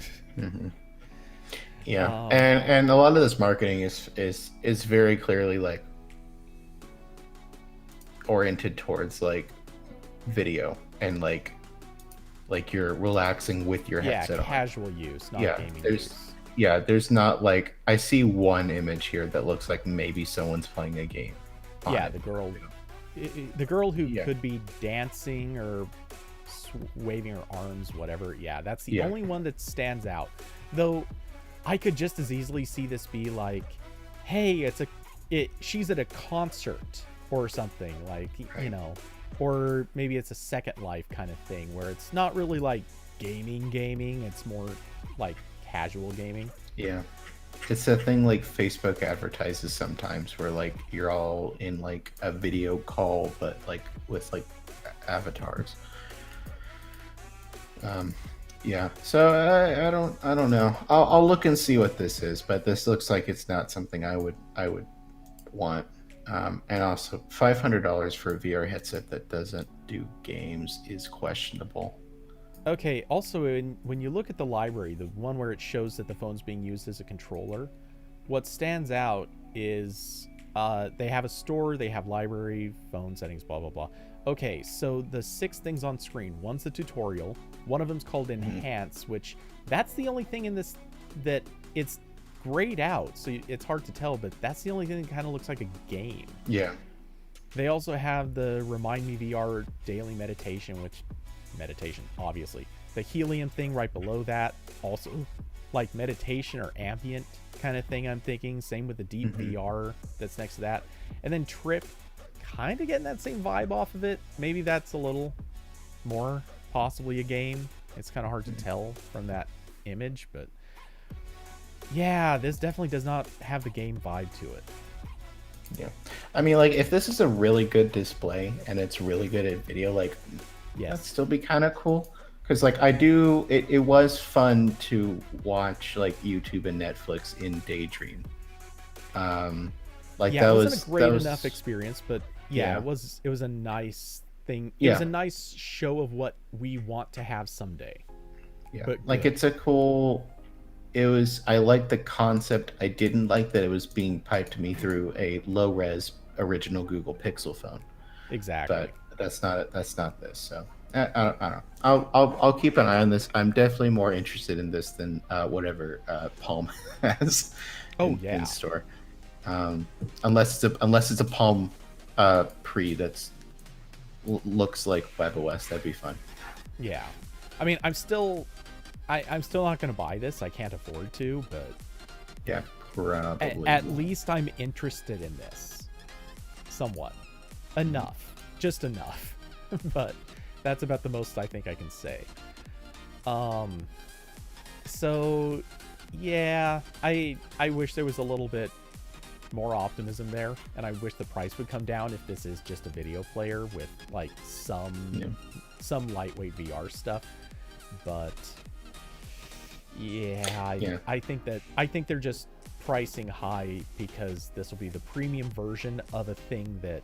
Yeah, and a lot of this marketing is very clearly like oriented towards like video and like you're relaxing with your headset on. Casual use, not gaming there's use. there's not like I see one image here that looks like maybe someone's playing a game. Yeah, the girl who could be dancing or waving her arms, whatever. Yeah, that's the only one that stands out. Though I could just as easily see this be like, hey, she's at a concert or something, like, you know, or maybe it's a Second Life kind of thing where it's not really like gaming, it's more like casual gaming. Yeah. It's a thing like Facebook advertises sometimes where like you're all in like a video call but like with like avatars. Yeah, so I don't know. I'll look and see what this is, but this looks like it's not something I would want. And also $500 for a VR headset that doesn't do games is questionable. Okay, also when you look at the library, the one where it shows that the phone's being used as a controller, what stands out is they have a store, they have library, phone settings, blah, blah, blah. Okay, so the 6 things on screen, one's the tutorial, one of them's called Enhance, which that's the only thing in this that it's grayed out, so it's hard to tell, but that's the only thing that kind of looks like a game. Yeah. They also have the Remind Me VR daily meditation, obviously. The helium thing right below that, also like meditation or ambient kind of thing, I'm thinking. Same with the deep VR that's next to that. And then Trip, kind of getting that same vibe off of it. Maybe that's a little more possibly a game. It's kind of hard to tell from that image, but yeah, this definitely does not have the game vibe to it. Yeah. I mean, like, if this is a really good display and it's really good at video, like, that'd still be kind of cool. Because, like, it was fun to watch, like, YouTube and Netflix in Daydream. Like, yeah, it wasn't a great enough experience, but yeah, it was a nice thing. It was a nice show of what we want to have someday. Yeah, but like, good. it's a cool... I liked the concept. I didn't like that it was being piped to me through a low-res original Google Pixel phone. Exactly. But that's not this. So I don't know. I'll keep an eye on this. I'm definitely more interested in this than whatever Palm has in store. Unless it's a Palm Pre that's looks like WebOS, that'd be fun. Yeah, I mean, I'm still not going to buy this. I can't afford to, but yeah, probably. At least I'm interested in this. Somewhat. Enough. Just enough. But that's about the most I think I can say. So yeah, I wish there was a little bit more optimism there, and I wish the price would come down if this is just a video player with like some lightweight VR stuff. But I think they're just pricing high because this will be the premium version of a thing that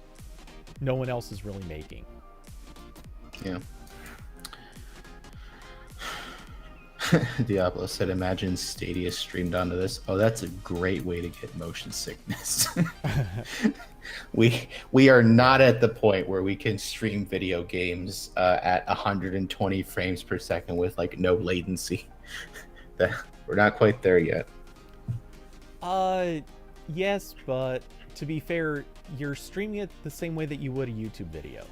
no one else is really making. Yeah. Diablo said, "Imagine Stadia streamed onto this. Oh, that's a great way to get motion sickness." we are not at the point where we can stream video games at 120 frames per second with like no latency. We're not quite there yet. Yes, but to be fair, you're streaming it the same way that you would a YouTube video.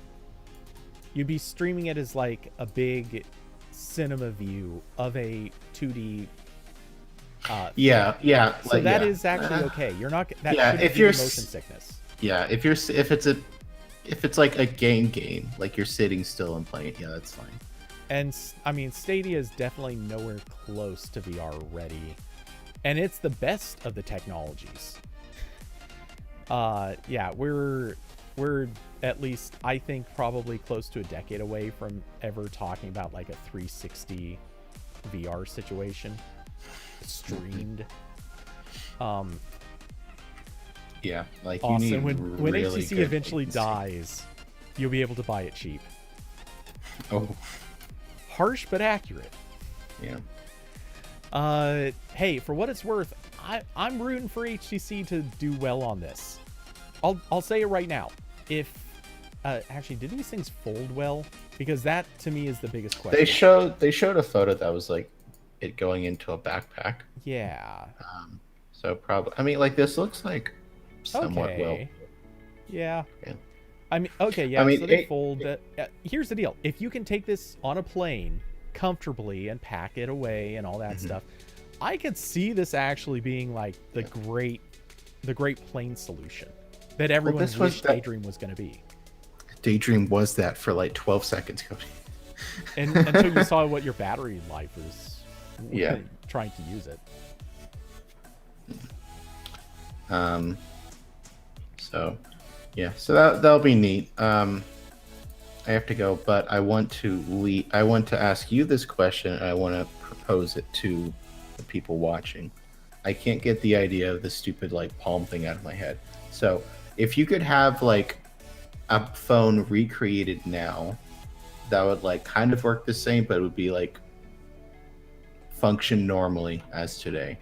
You'd be streaming it as like a big cinema view of a 2D. Yeah. So like, that is actually okay. You're not that. Yeah, if you're motion sickness. Yeah, if it's like a game, like you're sitting still and playing, yeah, that's fine. And I mean, Stadia is definitely nowhere close to VR ready, and it's the best of the technologies. Yeah, we're at least, I think, probably close to a decade away from ever talking about like a 360 VR situation streamed. Yeah, like awesome. You need when really HTC eventually dies, you'll be able to buy it cheap. Oh, harsh but accurate. Yeah. Hey, for what it's worth, I'm rooting for HTC to do well on this. I'll say it right now. If actually, did these things fold well? Because that to me is the biggest question. They showed a photo that was like it going into a backpack. Yeah. So probably, I mean, like this looks like somewhat well. Yeah. Yeah. I mean, okay, yeah. I mean, so they fold. Here's the deal: if you can take this on a plane comfortably and pack it away and all that stuff, I could see this actually being like the great plane solution that everyone wished Daydream was going to be. Daydream was that for like 12 seconds, Cody. And until you saw what your battery life was. Yeah. Trying to use it. So yeah, so that'll be neat. I have to go, but I want to ask you this question, and I want to propose it to the people watching. I can't get the idea of the stupid like palm thing out of my head. So if you could have like a phone recreated now that would like kind of work the same, but it would be like function normally as today,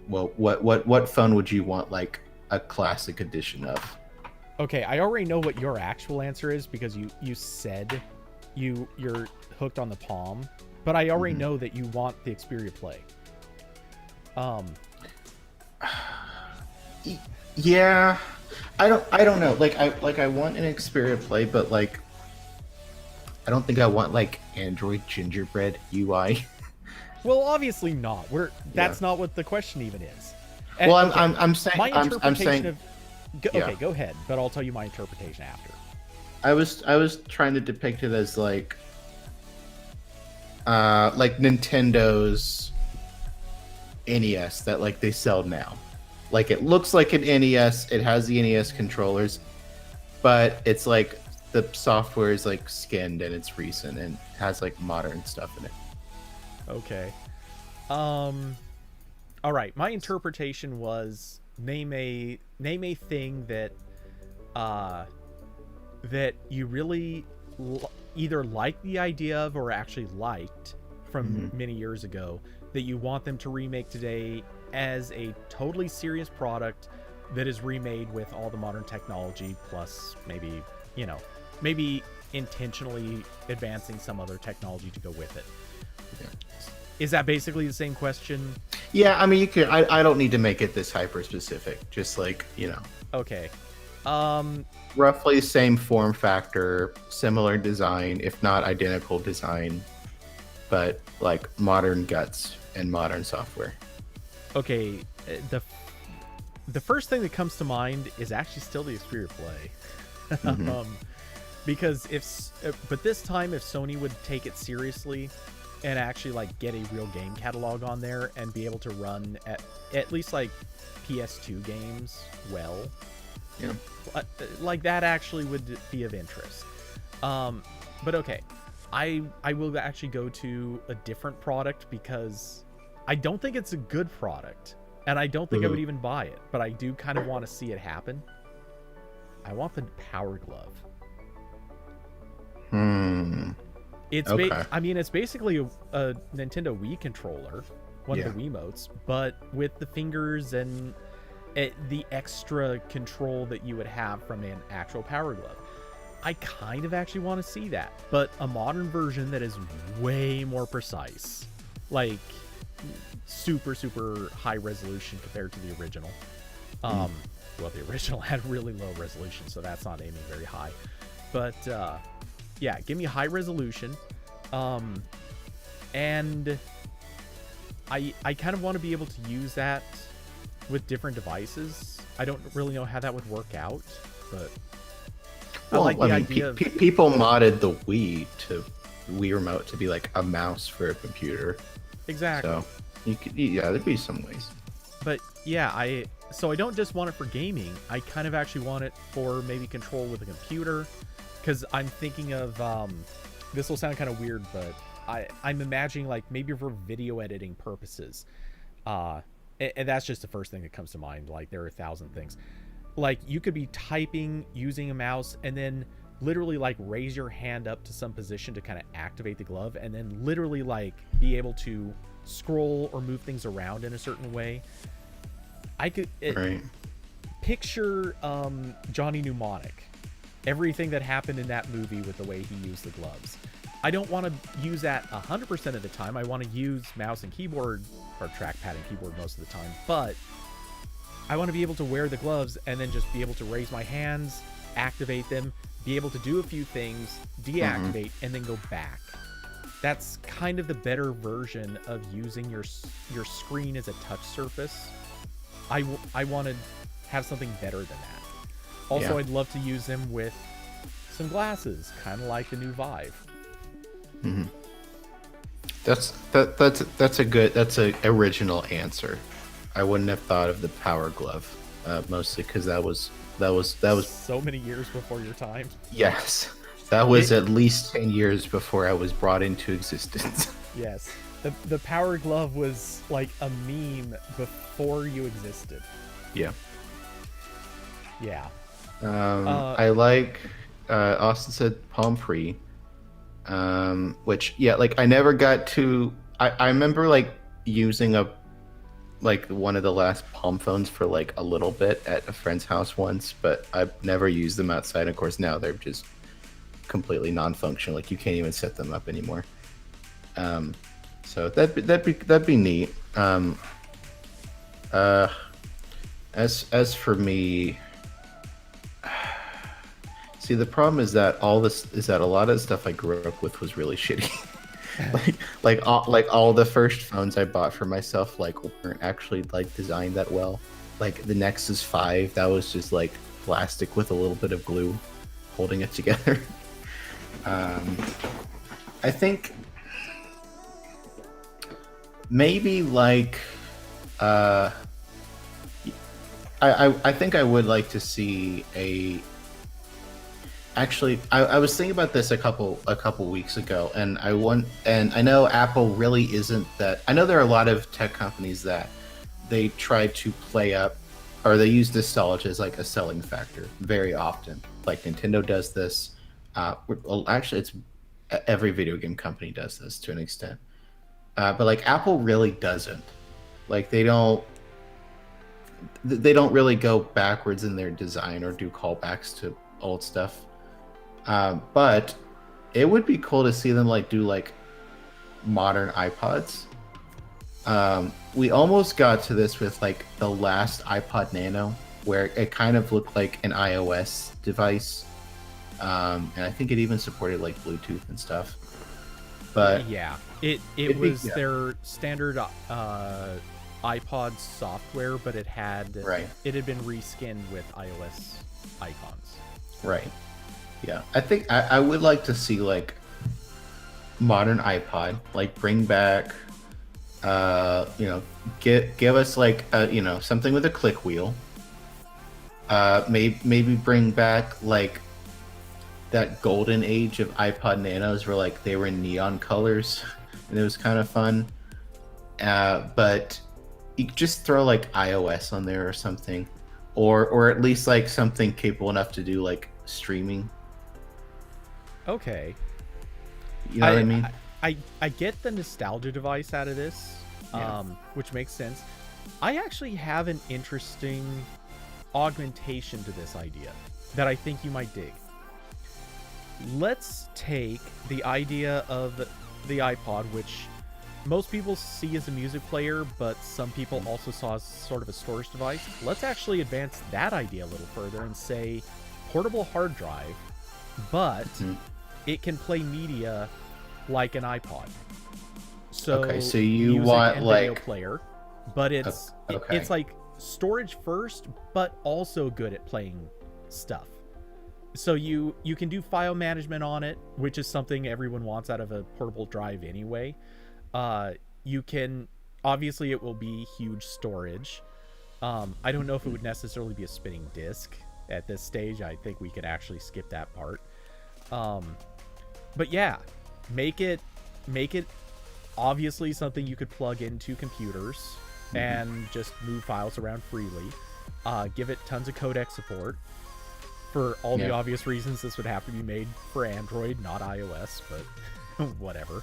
well, what phone would you want like a classic edition of? Okay, I already know what your actual answer is because you said you're hooked on the Palm, but I already know that you want the Xperia Play. Yeah, I don't know. Like I want an Xperia Play, but like I don't think I want like Android gingerbread UI. Well, obviously not. That's not what the question even is. And, well, I'm saying my interpretation of okay, go ahead, but I'll tell you my interpretation after. I was trying to depict it as like Nintendo's NES that like they sell now. Like it looks like an NES, it has the NES controllers, but it's like the software is like skinned and it's recent and has like modern stuff in it. Okay. All right. My interpretation was name a thing that that you really either like the idea of or actually liked from many years ago that you want them to remake today as a totally serious product that is remade with all the modern technology plus maybe intentionally advancing some other technology to go with it. Yeah. Is that basically the same question? Yeah, I mean, you could. I don't need to make it this hyper specific. Just like Okay. Roughly same form factor, similar design, if not identical design, but like modern guts and modern software. Okay. The first thing that comes to mind is actually still the Xperia Play. Because but this time if Sony would take it seriously and actually like get a real game catalog on there and be able to run at least like PS2 games well, like that actually would be of interest. But okay, I will actually go to a different product because I don't think it's a good product and I don't think I would even buy it, but I do kind of want to see it happen. I want the Power Glove. Hmm. It's Okay. I mean, it's basically a Nintendo Wii controller, one of Yeah. the Wiimotes, but with the fingers and the extra control that you would have from an actual Power Glove. I kind of actually want to see that, but a modern version that is way more precise, like super super high resolution compared to the original. Mm. Um, well, the original had really low resolution, so that's not aiming very high. But yeah, give me high resolution, um, and I kind of want to be able to use that with different devices. I don't really know how that would work out, but I like Well, I the mean, idea of people modded the Wii remote to be like a mouse for a computer. exactly. So you could, yeah, there'd be some ways. But yeah, I don't just want it for gaming. I kind of actually want it for maybe control with a computer, because I'm thinking of this will sound kind of weird, but I'm imagining like maybe for video editing purposes. Uh, and that's just the first thing that comes to mind. Like there are a thousand things. Like you could be typing using a mouse and then literally like raise your hand up to some position to kind of activate the glove, and then literally like be able to scroll or move things around in a certain way. I could Right. picture Johnny Mnemonic, everything that happened in that movie with the way he used the gloves. I don't want to use that 100% of the time. I want to use mouse and keyboard, or trackpad and keyboard most of the time, but I want to be able to wear the gloves and then just be able to raise my hands, activate them, be able to do a few things, deactivate, and then go back. That's kind of the better version of using your screen as a touch surface. I want to have something better than that. Also, Yeah. I'd love to use them with some glasses, kind of like the new Vive. Hmm. That's a original answer. I wouldn't have thought of the Power Glove, mostly because that was So many years before your time. yes, that was It, at least 10 years before I was brought into existence. yes. The Power Glove was like a meme before you existed. Yeah. Yeah. Uh, I like Austin said palm pre, which yeah, like I never got to. I remember like using a like one of the last palm phones for like a little bit at a friend's house once, but I've never used them outside. Of course, now they're just completely non-functional. Like you can't even set them up anymore. Um, so that'd be neat. Uh, as for me, see the problem is that all this is that a lot of the stuff I grew up with was really shitty. like all the first phones I bought for myself like weren't actually like designed that well. Like the Nexus 5, that was just like plastic with a little bit of glue holding it together. um, I think maybe like uh, I think I would like to see a. Actually, I was thinking about this a couple weeks ago, and I know Apple really isn't that. I know there are a lot of tech companies that they try to play up, or they use nostalgia as like a selling factor very often. Like Nintendo does this. Well, actually, it's every video game company does this to an extent. But like Apple really doesn't. Like they don't really go backwards in their design or do callbacks to old stuff. But it would be cool to see them like do like modern iPods. We almost got to this with like the last iPod Nano, where it kind of looked like an iOS device, and I think it even supported like Bluetooth and stuff. But yeah, it was their standard iPod software, but it had been reskinned with iOS icons. Right. Yeah, I think I would like to see like modern iPod, like bring back, give us like something with a click wheel. Maybe bring back like that golden age of iPod Nanos where like they were in neon colors and it was kind of fun. But you could just throw like iOS on there or something, or at least like something capable enough to do like streaming. Okay. You know what I mean? I get the nostalgia device out of this, which makes sense. I actually have an interesting augmentation to this idea that I think you might dig. Let's take the idea of the iPod, which most people see as a music player, but some people also saw as sort of a storage device. Let's actually advance that idea a little further and say portable hard drive, but it can play media like an iPod. So, okay, so you music want and like video player, but it's it's like storage first, but also good at playing stuff. So you can do file management on it, which is something everyone wants out of a portable drive anyway. You can, obviously it will be huge storage. I don't know if it would necessarily be a spinning disk at this stage. I think we could actually skip that part. But yeah, make it obviously something you could plug into computers and just move files around freely. Give it tons of codec support. For all the obvious reasons, this would have to be made for Android, not iOS, but whatever.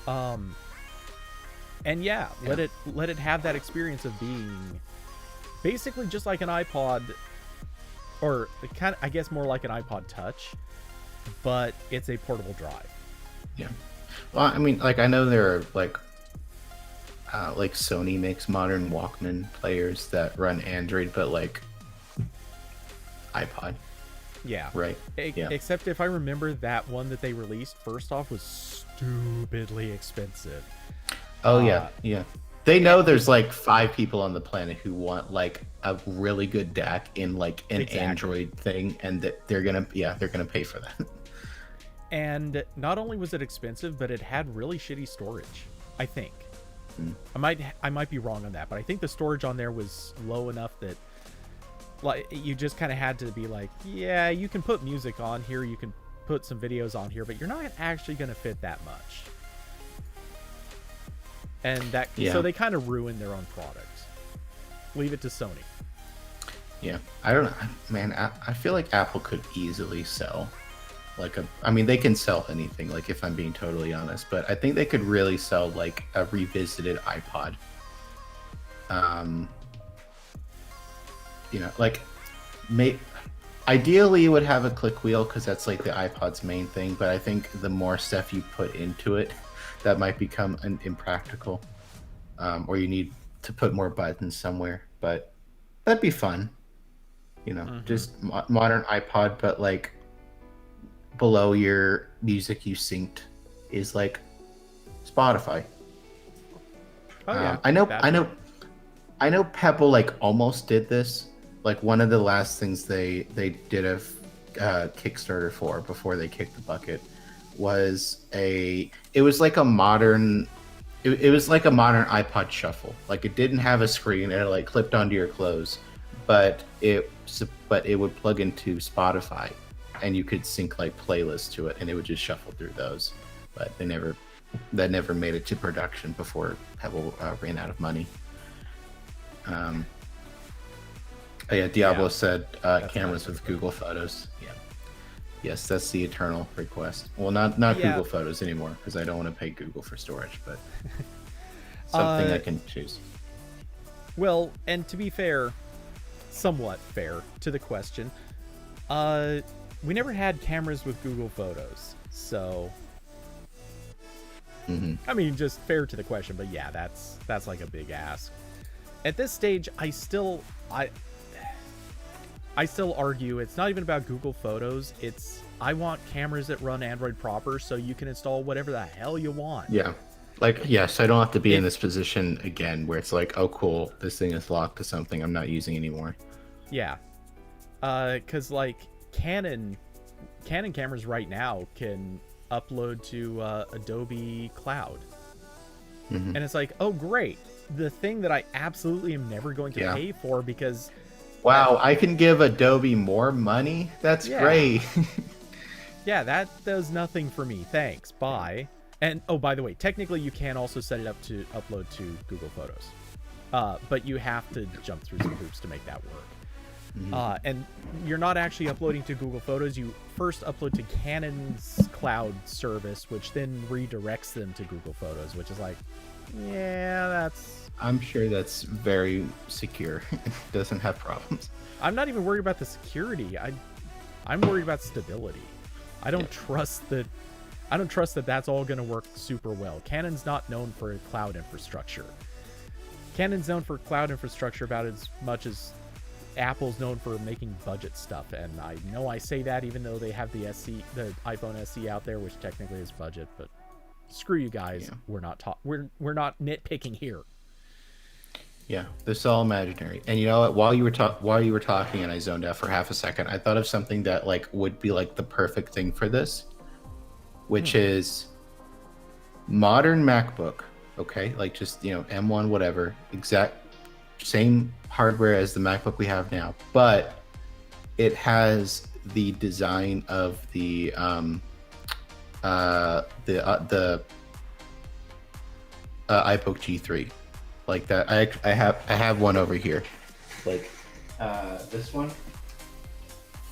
And let it have that experience of being basically just like an iPod, or kind of, I guess, more like an iPod Touch, but it's a portable drive. Yeah. Well, I mean, like, I know there are like Sony makes modern Walkman players that run Android, but like iPod. Yeah. Right. Except if I remember, that one that they released first off was stupidly expensive. Oh yeah. They know there's like 5 people on the planet who want like a really good DAC in like an Android thing, and that they're gonna pay for that. And not only was it expensive, but it had really shitty storage, I think. I might be wrong on that, but I think the storage on there was low enough that like you just kind of had to be like, yeah, you can put music on here, you can put some videos on here, but you're not actually going to fit that much. And that so they kind of ruined their own product. Leave it to Sony. Yeah, I don't know, man. I feel like Apple could easily sell like I mean, they can sell anything, like, if I'm being totally honest, but I think they could really sell like a revisited iPod. You know, like, ideally you would have a click wheel because that's like the iPod's main thing, but I think the more stuff you put into it, that might become impractical, or you need to put more buttons somewhere. But that'd be fun, you know, just modern iPod, but like below your music you synced is like Spotify. Oh yeah, I know Pebble like almost did this. Like, one of the last things they did a Kickstarter for before they kicked the bucket was it was like a modern iPod Shuffle. Like, it didn't have a screen, and it like clipped onto your clothes, but it would plug into Spotify, and you could sync like playlists to it, and it would just shuffle through those. But that never made it to production before Pebble ran out of money. Diablo said cameras with Google Photos. Yeah. Yes, that's the eternal request. Well, not Google Photos anymore, because I don't want to pay Google for storage, but something I can choose. Well, and to be fair, somewhat fair to the question, we never had cameras with Google Photos, so I mean, just fair to the question. But yeah, that's like a big ask. At this stage, I still argue it's not even about Google Photos. I want cameras that run Android proper, so you can install whatever the hell you want. Yeah. Like, yes, I don't have to be in this position again where it's like, oh, cool, this thing is locked to something I'm not using anymore. Yeah. Because like Canon cameras right now can upload to Adobe Cloud. And it's like, oh, great. The thing that I absolutely am never going to pay for, because wow, I can give Adobe more money? That's great. Yeah, that does nothing for me. Thanks. Bye. And oh, by the way, technically you can also set it up to upload to Google Photos. But you have to jump through some hoops to make that work. And you're not actually uploading to Google Photos. You first upload to Canon's cloud service, which then redirects them to Google Photos, which is like, yeah, that's... I'm sure that's very secure. It doesn't have problems. I'm not even worried about the security. I'm worried about stability. I don't trust that that's all going to work super well. Canon's not known for a cloud infrastructure. Canon's known for cloud infrastructure about as much as Apple's known for making budget stuff. And I know I say that even though they have the iPhone SE out there, which technically is budget, but screw you guys. Yeah. We're not nitpicking here. Yeah, this is all imaginary. And you know what? While you were talking, and I zoned out for half a second, I thought of something that like would be like the perfect thing for this, which is modern MacBook. Okay, like just M1 whatever, exact same hardware as the MacBook we have now, but it has the design of the iBook G3. Like that, I have one over here, like this one.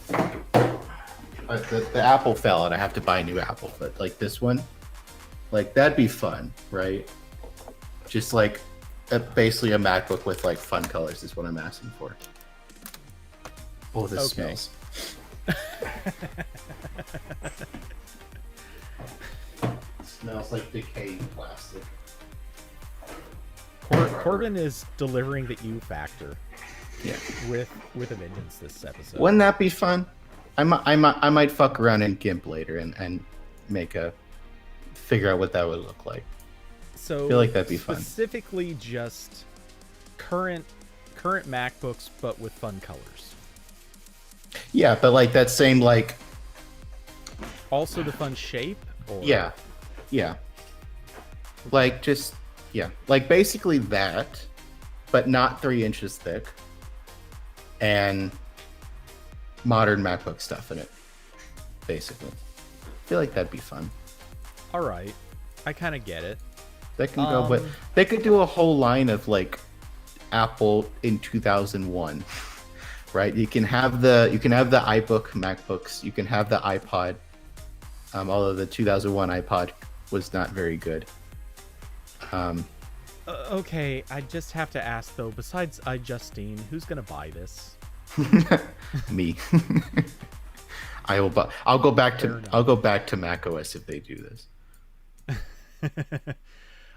The Apple fell, and I have to buy a new Apple. But like this one, like that'd be fun, right? Just like basically a MacBook with like fun colors is what I'm asking for. Oh, this smells. It smells like decaying plastic. Corbin is delivering the U factor. Yeah. With a vengeance this episode. Wouldn't that be fun? I might fuck around in GIMP later and figure out what that would look like. So I feel like that'd be fun. Specifically just current MacBooks but with fun colors. Yeah, but like that same like also the fun shape or Yeah. Like just like basically that, but not 3 inches thick, and modern MacBook stuff in it, basically. I feel like that'd be fun. All right, I kind of get it. That can go, but they could do a whole line of like Apple in 2001, right? You can have the iBook MacBooks, you can have the iPod, although the 2001 iPod was not very good. Okay, I just have to ask though. Besides iJustine, who's gonna buy this? Me. I'll go back to macOS if they do this.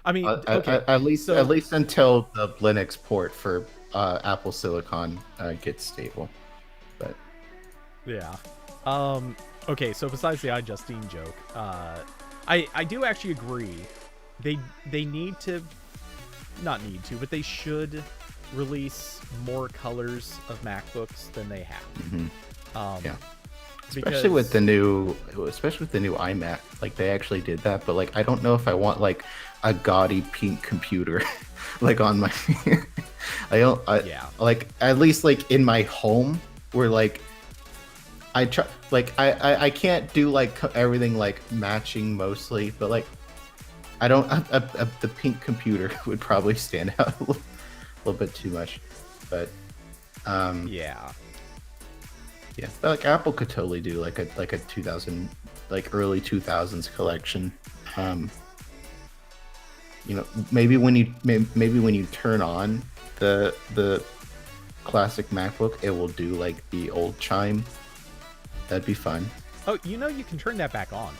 I mean, okay, at least until the Linux port for Apple Silicon gets stable. But yeah. Okay, so besides the iJustine joke, I do actually agree. They need to, not need to, but they should release more colors of MacBooks than they have. Yeah. Especially with the new iMac, like they actually did that, but like I don't know if I want like a gaudy pink computer like on my like at least like in my home where like I try like I can't do like everything like matching mostly, but like I don't the pink computer would probably stand out a little bit too much, but yeah, but like Apple could totally do like a 2000 like early 2000s collection. Maybe when you turn on the classic MacBook, it will do like the old chime. That'd be fun. Oh, you can turn that back on.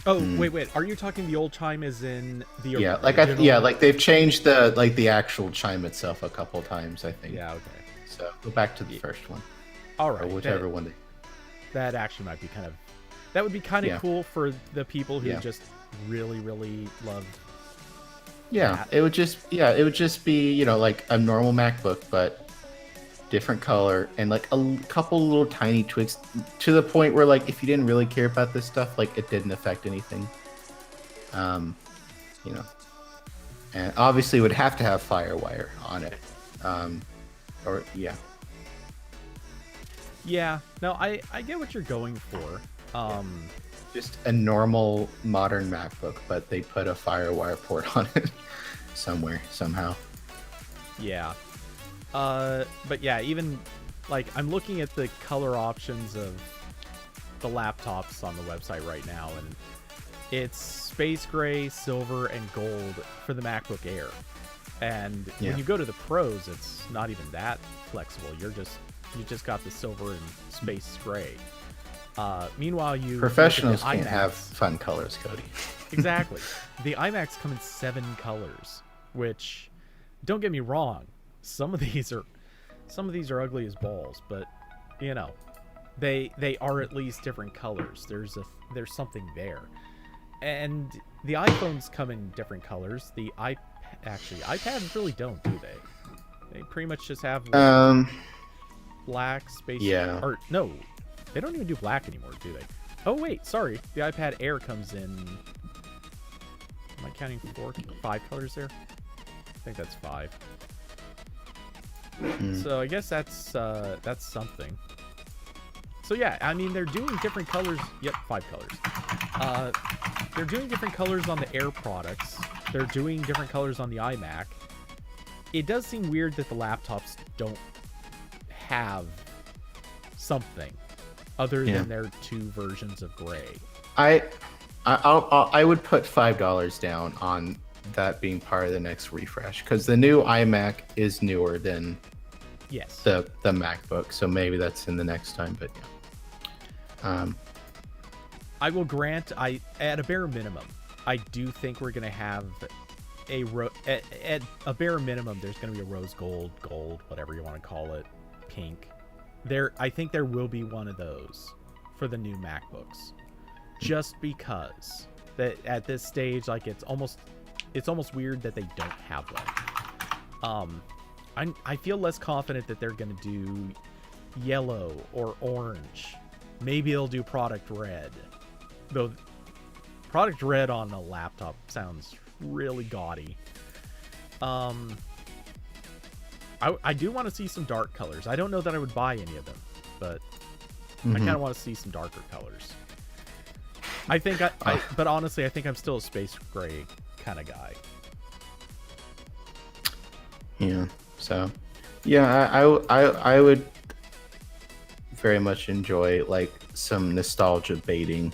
Oh, wait. Are you talking the old chime as in the original? Like they've changed the actual chime itself a couple times, I think. Yeah, okay. So go back to the first one. All right. Or whichever one. That actually might be that would be kind of cool for the people who just really, really love. Yeah, that. it would just be like a normal MacBook, but different color and like a couple little tiny tweaks to the point where like if you didn't really care about this stuff, like it didn't affect anything. And obviously it would have to have FireWire on it. Yeah, no, I get what you're going for. Just a normal modern MacBook, but they put a FireWire port on it somewhere, somehow. Yeah. But yeah, even like I'm looking at the color options of the laptops on the website right now, and it's space gray, silver, and gold for the MacBook Air. And when you go to the Pros, it's not even that flexible. You just got the silver and space gray. Meanwhile, professionals can't have fun colors, Cody. Exactly. The iMacs come in 7 colors, which, don't get me wrong, some of these are ugly as balls, but you know, they are at least different colors. There's something there. And the iPhones come in different colors. The iPads really don't, do they? They pretty much just have black, space. Yeah. Or no, they don't even do black anymore, do they? Oh wait, sorry. The iPad Air comes in. Am I counting 5 colors there? I think that's 5. So I guess that's something. So yeah, I mean, they're doing different colors. Yep, 5 colors. They're doing different colors on the Air products. They're doing different colors on the iMac. It does seem weird that the laptops don't have something other than their 2 versions of gray. I would put $5 down on that being part of the next refresh, because the new iMac is newer than the MacBook, so maybe that's in the next time. But yeah, I will grant, at a bare minimum, I do think we're gonna have at a bare minimum. There's gonna be a rose gold, whatever you want to call it, pink. I think there will be one of those for the new MacBooks, just because that at this stage, like it's almost weird that they don't have one. I feel less confident that they're gonna do yellow or orange. Maybe they'll do product red, though. Product red on a laptop sounds really gaudy. I do want to see some dark colors. I don't know that I would buy any of them, but I kind of want to see some darker colors. I think but honestly, I think I'm still a space gray kind of guy. Yeah. So, yeah, I would very much enjoy like some nostalgia baiting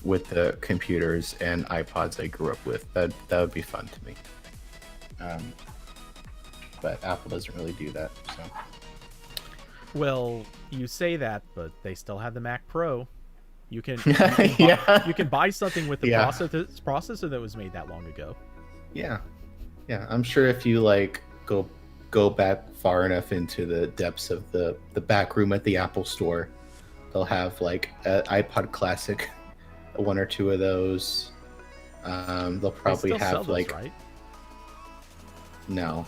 with the computers and iPods I grew up with. That would be fun to me. But Apple doesn't really do that. So. Well, you say that, but they still have the Mac Pro. You can you can buy something with the processor that was made that long ago. Yeah, I'm sure if you like go back far enough into the depths of the back room at the Apple Store, they'll have like an iPod Classic, 1 or 2 of those. They'll probably have those, like, right? No.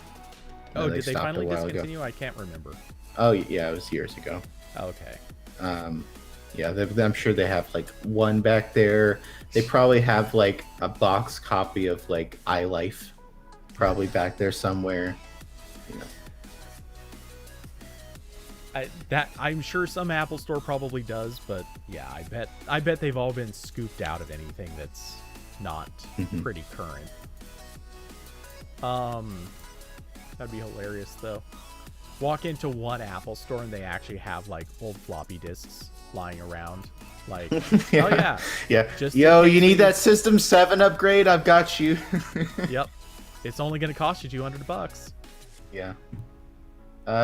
Oh, did they finally discontinue? I can't remember. Oh yeah, it was years ago. Okay. Yeah, I'm sure they have like one back there. They probably have like a box copy of like iLife, probably back there somewhere. You know. I'm sure some Apple Store probably does, but yeah, I bet they've all been scooped out of anything that's not pretty current. That'd be hilarious though. Walk into one Apple Store and they actually have like old floppy disks lying around. Like, yeah. Just yo, you need that System 7 upgrade? I've got you. Yep. It's only gonna cost you $200. Yeah.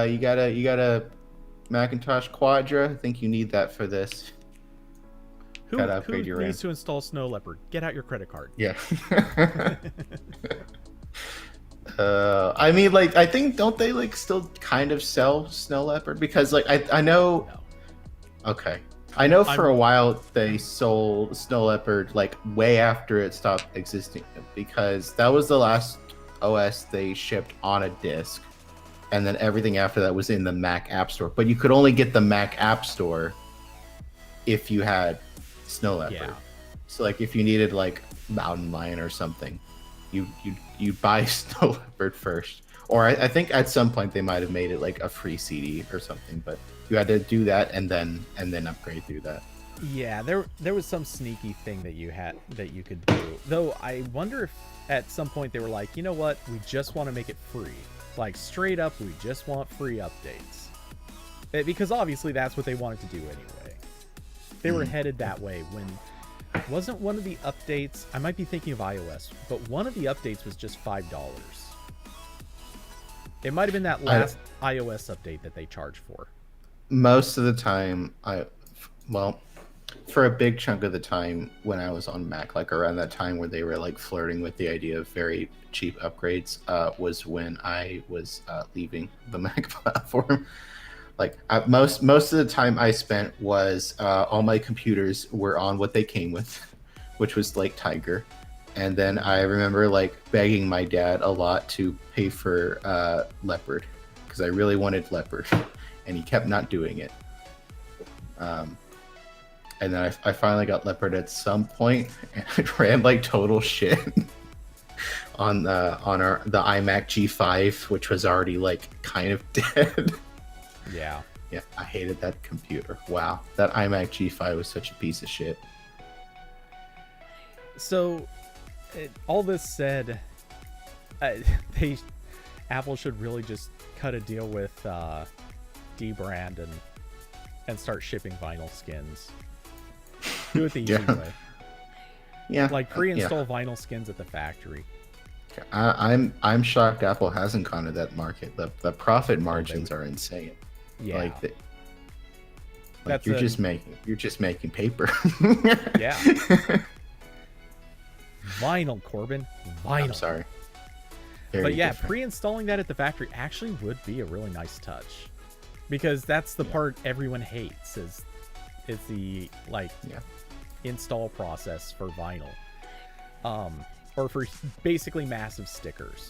You got a Macintosh Quadra? I think you need that for this. Who needs to install Snow Leopard? Get out your credit card. Yeah. I mean, like, I think, don't they like still kind of sell Snow Leopard? Because like I know. No. Okay. I know for a while they sold Snow Leopard like way after it stopped existing, because that was the last OS they shipped on a disc, and then everything after that was in the Mac App Store. But you could only get the Mac App Store if you had Snow Leopard. Yeah. So like if you needed like Mountain Lion or something, you buy Snow Leopard first. Or I think at some point they might have made it like a free CD or something, but you had to do that and then upgrade through that. Yeah, there was some sneaky thing that you could do. Though I wonder if at some point they were like, you know what, we just want to make it free. Like, straight up, we just want free updates. Because obviously that's what they wanted to do anyway. They were headed that way when... Wasn't one of the updates... I might be thinking of iOS, but one of the updates was just $5. It might have been that last iOS update that they charged for. Most of the time, well, for a big chunk of the time when I was on Mac, like around that time where they were like flirting with the idea of very cheap upgrades, was when I was leaving the Mac platform. Like most of the time I spent was all my computers were on what they came with, which was like Tiger. And then I remember like begging my dad a lot to pay for Leopard because I really wanted Leopard, and he kept not doing it. And then I finally got Leopard at some point, and it ran like total shit on the iMac G5, which was already like kind of dead. Yeah. Yeah, I hated that computer. Wow, that iMac G5 was such a piece of shit. So, all this said, Apple should really just cut a deal with dbrand and start shipping vinyl skins. Do it the easy way. Yeah, like pre-install vinyl skins at the factory. I'm shocked Apple hasn't gone to that market. The profit margins are insane. Yeah, like you're just making paper. Yeah. Vinyl, Corbin. Vinyl. I'm sorry. But yeah, pre-installing that at the factory actually would be a really nice touch, because that's the part everyone hates is the install process for vinyl, or for basically massive stickers.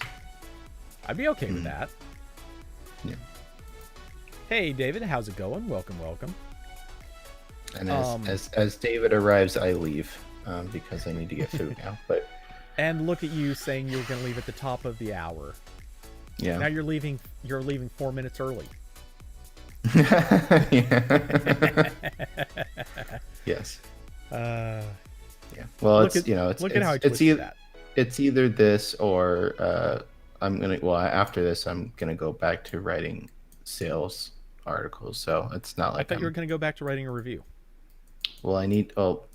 I'd be okay with that. Yeah. Hey David, how's it going? Welcome. And as David arrives, I leave because I need to get food now. But and look at you saying you were going to leave at the top of the hour. Yeah. Now you're leaving 4 minutes early. Yes. Yeah. Well, look at how I twisted that. It's either this or after this I'm gonna go back to writing sales articles. So it's not like I thought you were gonna go back to writing a review. Well,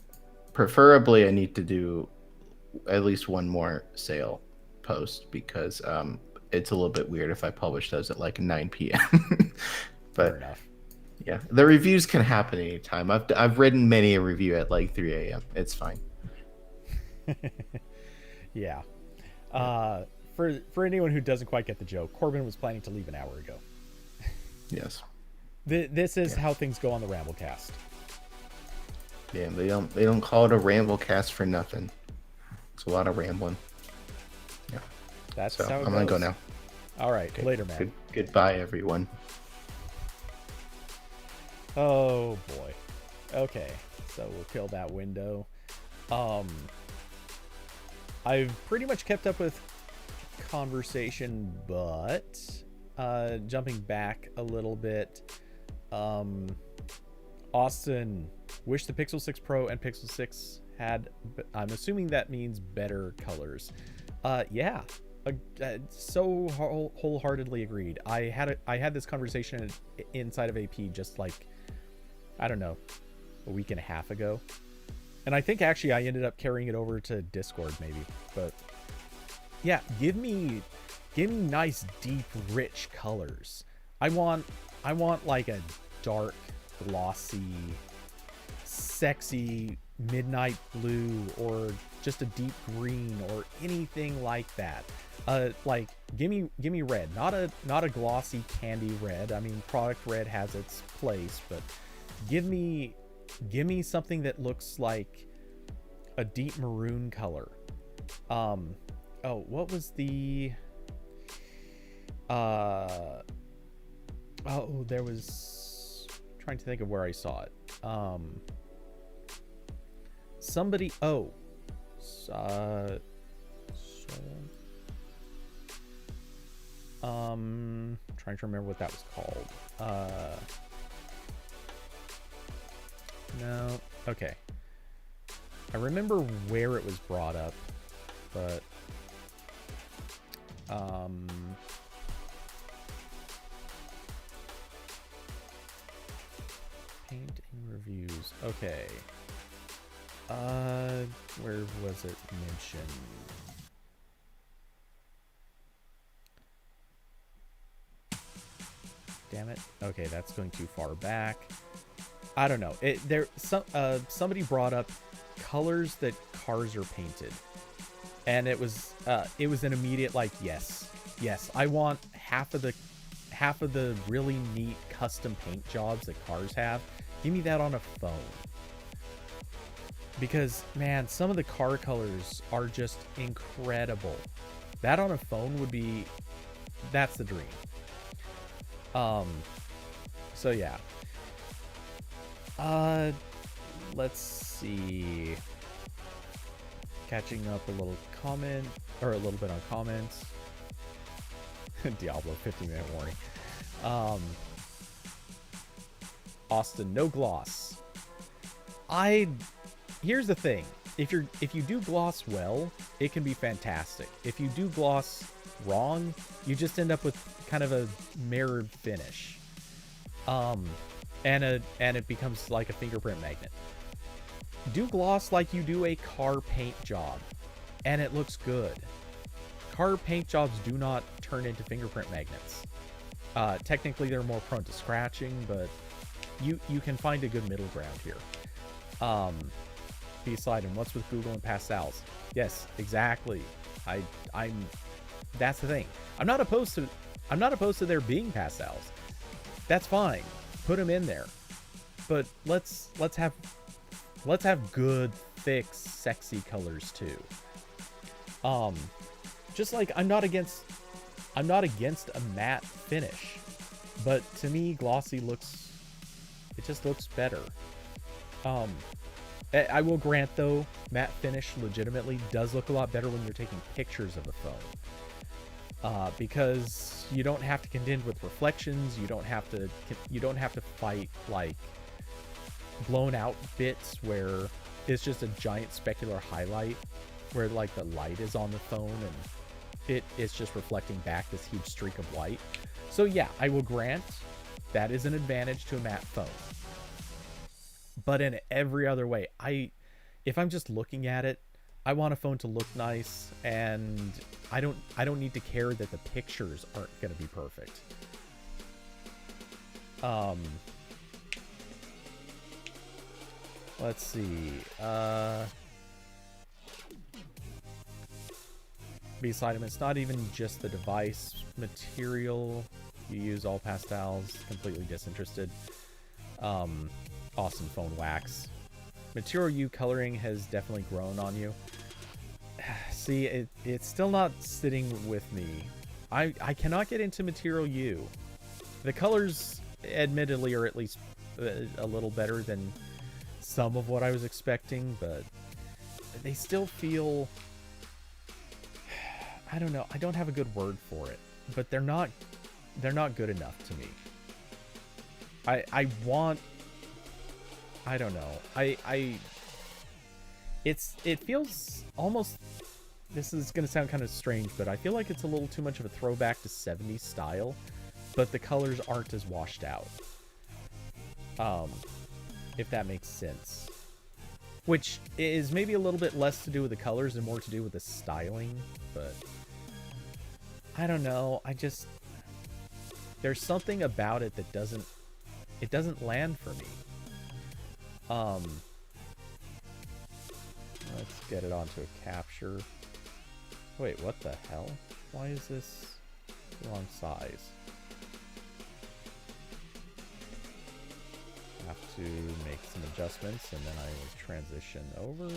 preferably I need to do at least one more sale post because it's a little bit weird if I publish those at like 9 p.m. But fair enough. Yeah, the reviews can happen anytime. I've written many a review at like 3 a.m. It's fine. Yeah. For anyone who doesn't quite get the joke, Corbin was planning to leave an hour ago. Yes. This is how things go on the RambleCast. Yeah, they don't call it a RambleCast for nothing. It's a lot of rambling. Yeah. That's so how it I'm gonna go now. All right, Okay. later, man. Goodbye, everyone. Oh boy. Okay, so we'll kill that window. I've pretty much kept up with conversation, but jumping back a little bit, Austin, wish the Pixel 6 Pro and Pixel 6 had, I'm assuming that means better colors. Yeah, so wholeheartedly agreed. I had this conversation inside of AP just like, I don't know, a week and a half ago. And I think actually I ended up carrying it over to Discord maybe. But yeah, give me nice, deep, rich colors. I want like a dark, glossy, sexy midnight blue, or just a deep green, or anything like that. Like give me red, not a glossy candy red. I mean, product red has its place, but give me something that looks like a deep maroon color. What was the there was, trying to think of where I saw it. Trying to remember what that was called. No. Okay. I remember where it was brought up, but Painting reviews. Okay. Where was it mentioned? Damn it. Okay, that's going too far back. I don't know. Somebody brought up colors that cars are painted. And it was an immediate like, yes. Yes, I want half of the really neat custom paint jobs that cars have. Give me that on a phone. Because, man, some of the car colors are just incredible. That on a phone would be... That's the dream. So, yeah. Let's see. Catching up a little bit on comments. Diablo, 50-minute warning. Austin, no gloss. Here's the thing. If you do gloss well, it can be fantastic. If you do gloss wrong, you just end up with kind of a mirrored finish. And it becomes like a fingerprint magnet. Do gloss like you do a car paint job, and it looks good. Car paint jobs do not turn into fingerprint magnets. Technically, they're more prone to scratching, but you can find a good middle ground here. Beside him, what's with Google and pastels? Yes, exactly. That's the thing. I'm not opposed to there being pastels. That's fine. Put them in there. But let's have good, thick, sexy colors too. Just like I'm not against a matte finish, but to me, glossy just looks better. I will grant though, matte finish legitimately does look a lot better when you're taking pictures of the phone. Because you don't have to contend with reflections. You don't have to fight like blown out bits where it's just a giant specular highlight where like the light is on the phone and it's just reflecting back this huge streak of light. So yeah, I will grant that is an advantage to a matte phone. But in every other way, if I'm just looking at it, I want a phone to look nice, and I don't need to care that the pictures aren't going to be perfect. Let's see. Beside him, it's not even just the device material. You use all pastels, completely disinterested. Awesome phone wax. Material U coloring has definitely grown on you. See, it's still not sitting with me. I cannot get into Material U. The colors, admittedly, are at least a little better than some of what I was expecting, but they still feel... I don't know. I don't have a good word for it, but they're not good enough to me. I want... I don't know. It feels almost... This is going to sound kind of strange, but I feel like it's a little too much of a throwback to 70s style, but the colors aren't as washed out. If that makes sense. Which is maybe a little bit less to do with the colors and more to do with the styling, but... I don't know. There's something about it that doesn't land for me. Let's get it onto a capture. Wait, what the hell? Why is this the wrong size? Have to make some adjustments and then I will transition over.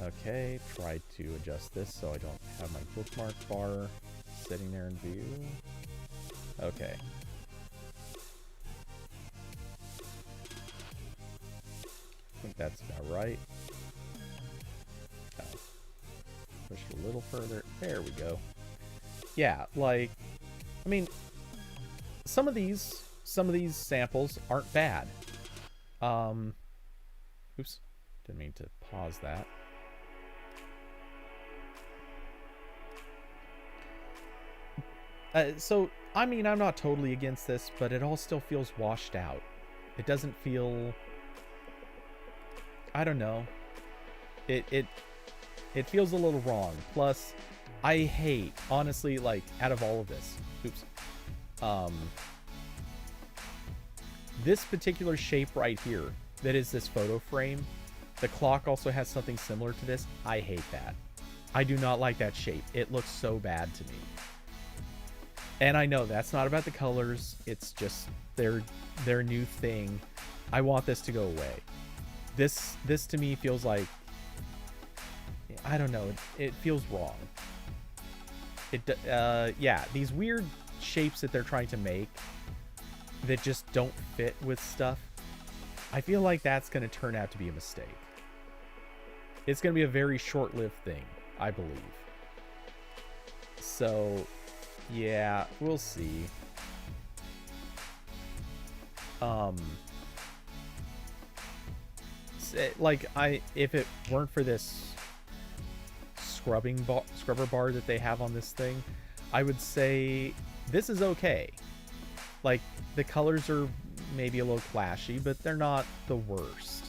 Okay, try to adjust this so I don't have my bookmark bar sitting there in view. Okay. I think that's about right. Oh. Push it a little further. There we go. Yeah, like, I mean, some of these samples aren't bad. Oops, didn't mean to pause that. So I mean, I'm not totally against this, but it all still feels washed out. It doesn't feel, I don't know. It feels a little wrong. Plus, I hate, honestly, like, out of all of this, this particular shape right here, that is this photo frame, the clock also has something similar to this. I hate that. I do not like that shape. It looks so bad to me. And I know that's not about the colors. It's just their new thing. I want this to go away. This to me feels like, I don't know. It feels wrong. Yeah, these weird shapes that they're trying to make that just don't fit with stuff. I feel like that's going to turn out to be a mistake. It's going to be a very short-lived thing, I believe. So, yeah, we'll see. Like, if it weren't for this scrubber bar that they have on this thing, I would say this is okay. Like, the colors are maybe a little clashy, but they're not the worst.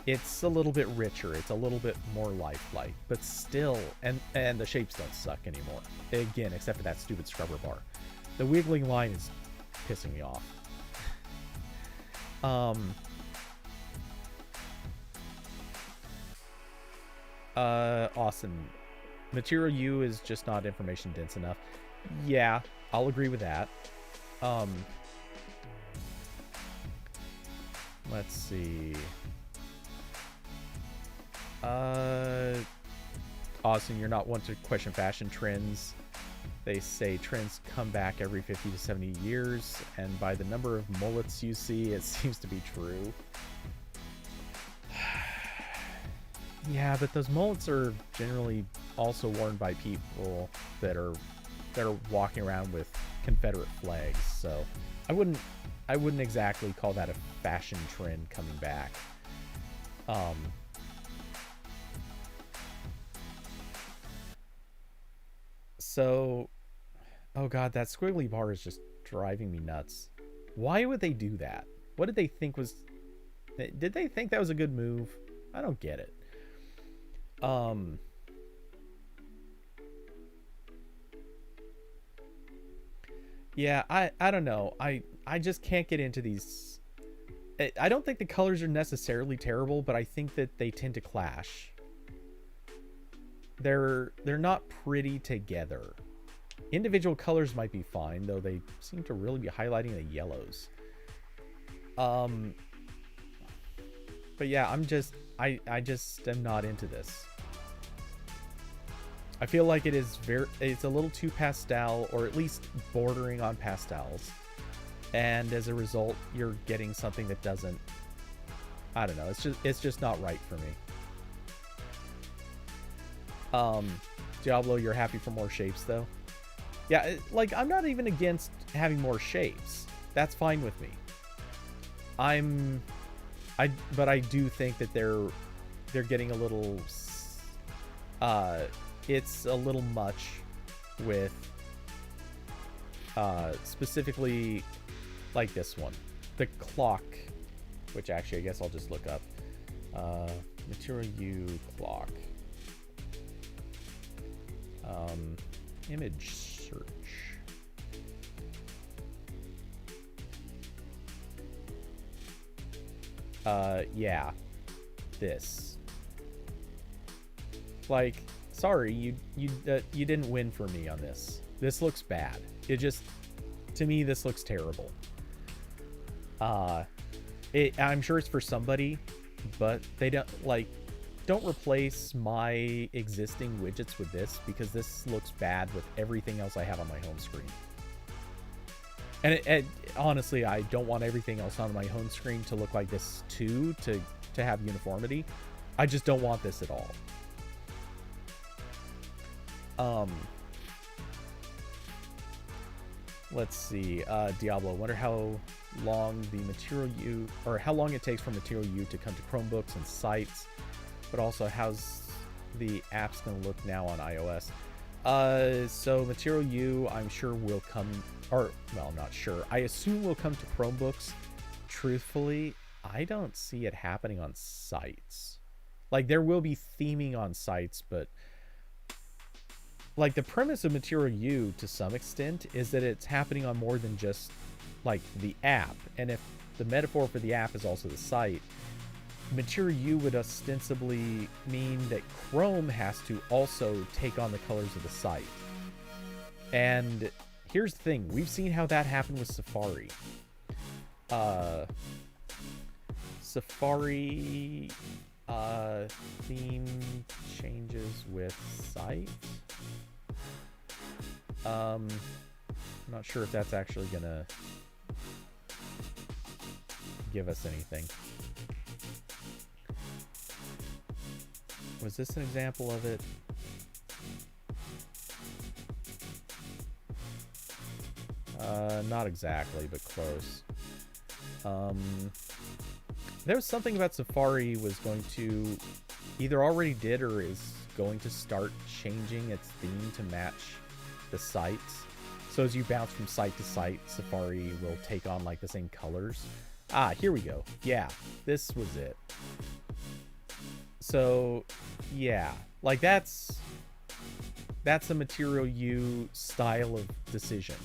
It's a little bit richer. It's a little bit more lifelike, but still, and the shapes don't suck anymore. Again, except for that stupid scrubber bar. The wiggling line is pissing me off. Awesome. Material U is just not information dense enough. Yeah, I'll agree with that. Let's see. Austin, you're not one to question fashion trends. They say trends come back every 50 to 70 years, and by the number of mullets you see, it seems to be true. Yeah, but those mullets are generally also worn by people that are walking around with Confederate flags, so I wouldn't exactly call that a fashion trend coming back. So, oh god, that squiggly bar is just driving me nuts. Why would they do that? What did they think was... Did they think that was a good move? I don't get it. Yeah, I don't know. I just can't get into these. I don't think the colors are necessarily terrible, but I think that they tend to clash. They're not pretty together. Individual colors might be fine, though they seem to really be highlighting the yellows. But yeah, I just am not into this. I feel like it's a little too pastel, or at least bordering on pastels. And as a result, you're getting something that doesn't, I don't know, it's just not right for me. Diablo, you're happy for more shapes though? Yeah, like, I'm not even against having more shapes. That's fine with me. But I do think that they're getting a little, it's a little much with, specifically like this one, the clock, which actually I guess I'll just look up, Material U clock, image search. Yeah, this, like, sorry, you didn't win for me on this. This looks bad. It just, to me, this looks terrible. I'm sure it's for somebody, but they don't replace my existing widgets with this, because this looks bad with everything else I have on my home screen. And honestly, I don't want everything else on my home screen to look like this too, to have uniformity. I just don't want this at all. Let's see. Diablo, wonder how long the Material U, or how long it takes for Material U to come to Chromebooks and sites, but also how's the apps gonna look now on iOS. So Material U, I'm sure will come, or, well, not sure. I assume will come to Chromebooks. Truthfully, I don't see it happening on sites. Like, there will be theming on sites, but like the premise of Material U to some extent is that it's happening on more than just like the app. And if the metaphor for the app is also the site, Material U would ostensibly mean that Chrome has to also take on the colors of the site. And here's the thing, we've seen how that happened with Safari. Safari theme changes with site. I'm not sure if that's actually gonna give us anything. Was this an example of it? Not exactly, but close. There was something about Safari was going to, either already did or is going to start changing its theme to match the sites. So as you bounce from site to site, Safari will take on like the same colors. Ah, here we go. Yeah, this was it. So, yeah, like that's a Material U style of decision,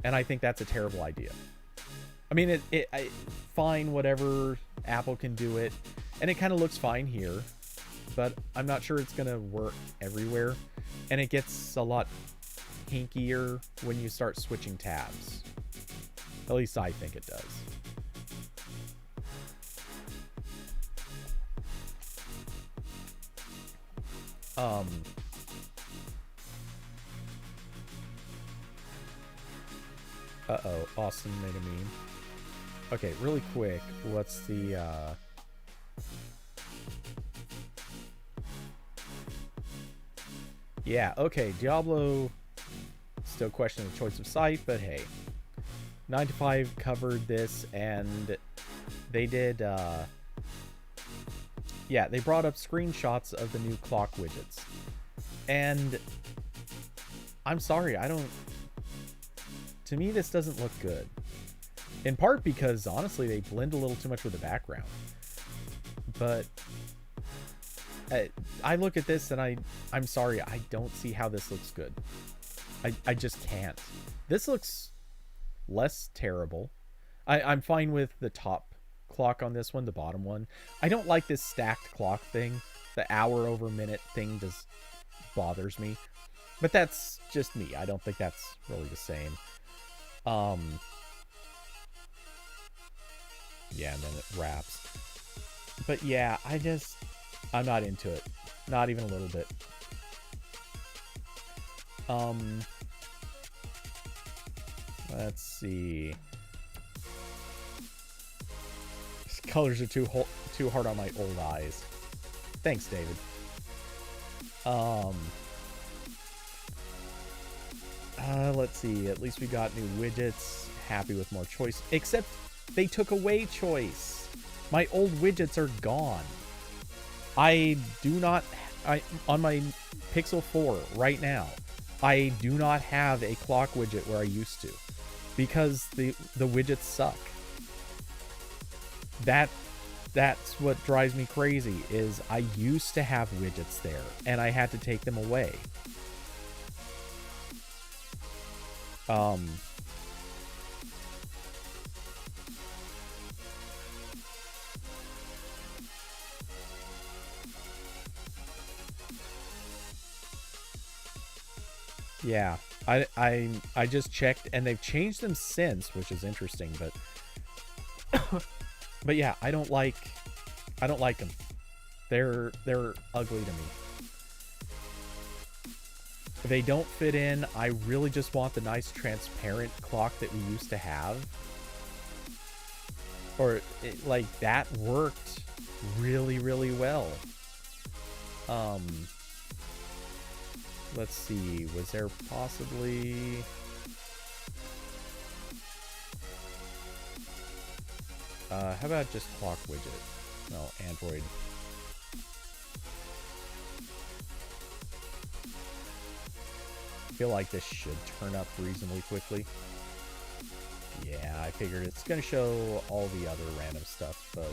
and I think that's a terrible idea. I mean, fine, whatever, Apple can do it, and it kind of looks fine here, but I'm not sure it's gonna work everywhere, and it gets a lot hinkier when you start switching tabs. At least I think it does. Uh-oh, Austin made a meme. Okay, really quick, what's the, yeah, okay, Diablo, still questioning the choice of site, but hey. 9 to 5 covered this, and they did, yeah, they brought up screenshots of the new clock widgets. And I'm sorry, to me, this doesn't look good. In part because, honestly, they blend a little too much with the background. But I look at this and I'm sorry, I don't see how this looks good. I just can't. This looks less terrible. I'm fine with the top clock on this one, the bottom one. I don't like this stacked clock thing. The hour over minute thing bothers me. But that's just me. I don't think that's really the same. Yeah, and then it wraps. But yeah, I'm not into it. Not even a little bit. Let's see. These colors are too hard on my old eyes. Thanks, David. Let's see. At least we got new widgets. Happy with more choice. Except they took away choice. My old widgets are gone. On my Pixel 4 right now, I do not have a clock widget where I used to, because the widgets suck. That's what drives me crazy, is I used to have widgets there and I had to take them away. Yeah, I just checked and they've changed them since, which is interesting, but yeah, I don't like them. They're ugly to me. They don't fit in. I really just want the nice transparent clock that we used to have. Or like that worked really, really well. Let's see, was there possibly... how about just clock widget? No, Android. feel like this should turn up reasonably quickly. Yeah, I figured it's gonna show all the other random stuff, but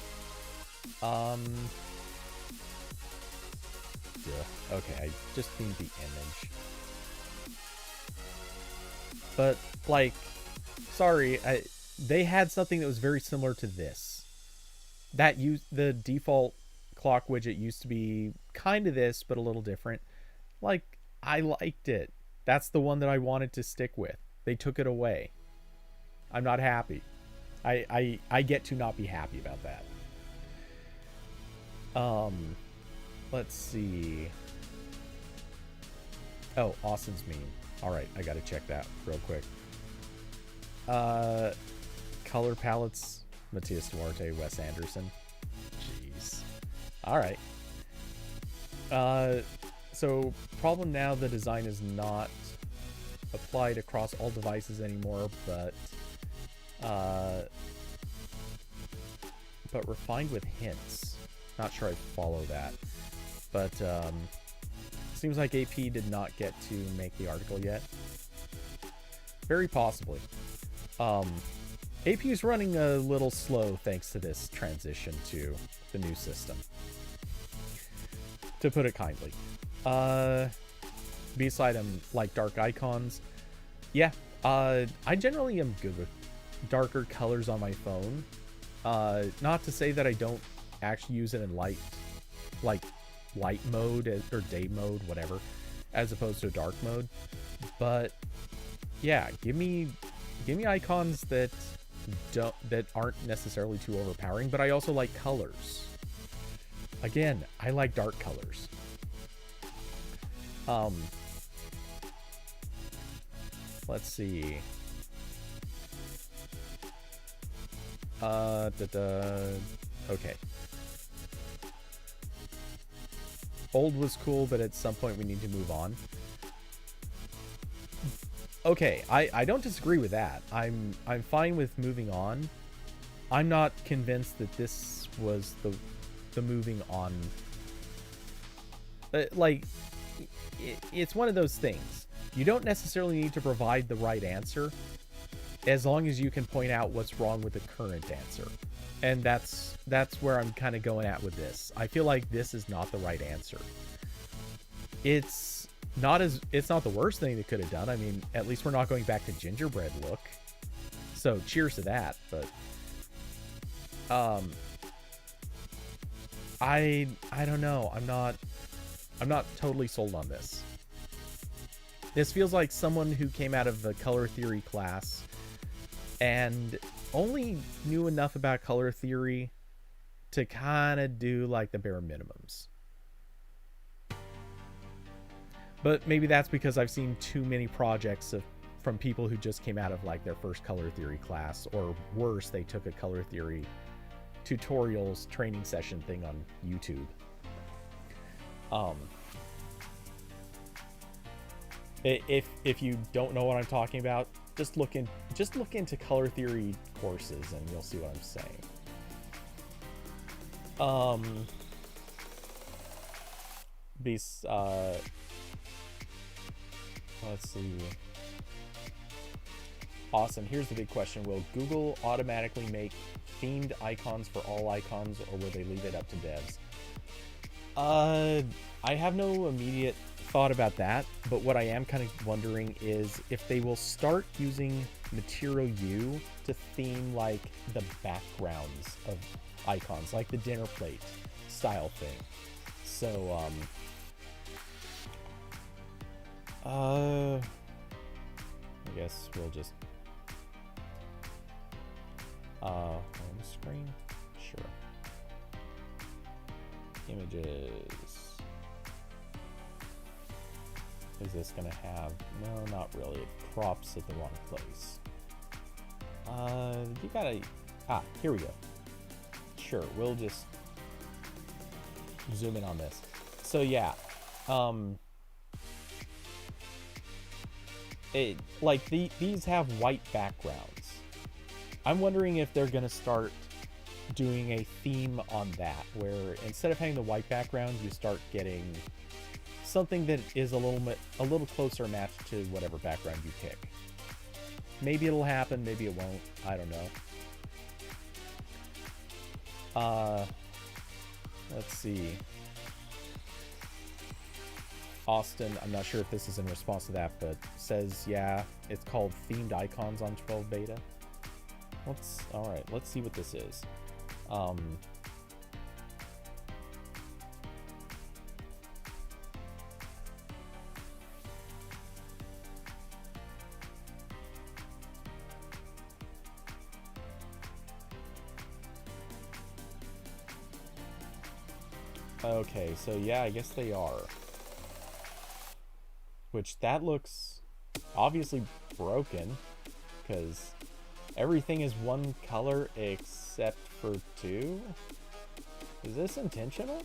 yeah. Okay, I just need the image. But like, sorry, they had something that was very similar to this. That the default clock widget used to be kind of this, but a little different. Like, I liked it. That's the one that I wanted to stick with. They took it away. I'm not happy. I get to not be happy about that. Let's see. Oh, Austin's meme. All right, I gotta check that real quick. Color palettes: Matias Duarte, Wes Anderson. Jeez. All right. So problem now: the design is not applied across all devices anymore, but refined with hints. Not sure I follow that, but seems like AP did not get to make the article yet. Very possibly. AP is running a little slow thanks to this transition to the new system, to put it kindly. Beside like dark icons, yeah, I generally am good with darker colors on my phone. Not to say that I don't actually use it in light mode or day mode, whatever, as opposed to a dark mode. But yeah, give me icons that aren't necessarily too overpowering, but I also like colors. Again, I like dark colors. Let's see. Okay. Old was cool, but at some point we need to move on. Okay, I don't disagree with that. I'm fine with moving on. I'm not convinced that this was the moving on. Like, it's one of those things. You don't necessarily need to provide the right answer, as long as you can point out what's wrong with the current answer. And that's where I'm kind of going at with this. I feel like this is not the right answer. It's not the worst thing they could have done. I mean, at least we're not going back to gingerbread look. So cheers to that. But I don't know. I'm not totally sold on this. This feels like someone who came out of the color theory class and only knew enough about color theory to kind of do like the bare minimums. But maybe that's because I've seen too many projects from people who just came out of like their first color theory class, or worse, they took a color theory tutorials training session thing on YouTube. If you don't know what I'm talking about, just look into color theory courses and you'll see what I'm saying. Let's see. Awesome. Here's the big question: will Google automatically make themed icons for all icons, or will they leave it up to devs? I have no immediate thought about that, but what I am kind of wondering is if they will start using Material U to theme like the backgrounds of icons, like the dinner plate style thing. So I guess we'll just home screen, sure. Images. Is this gonna have? No, not really. It crops at the wrong place. You gotta. Here we go. Sure, we'll just zoom in on this. So yeah, these have white backgrounds. I'm wondering if they're gonna start doing a theme on that, where instead of having the white background, you start getting something that is a little closer matched to whatever background you pick. Maybe it'll happen, maybe it won't. I don't know. Let's see. Austin, I'm not sure if this is in response to that, but says, yeah, it's called themed icons on 12 beta. Alright, let's see what this is. Okay, so yeah, I guess they are. Which, that looks obviously broken, because everything is one color except for two? Is this intentional?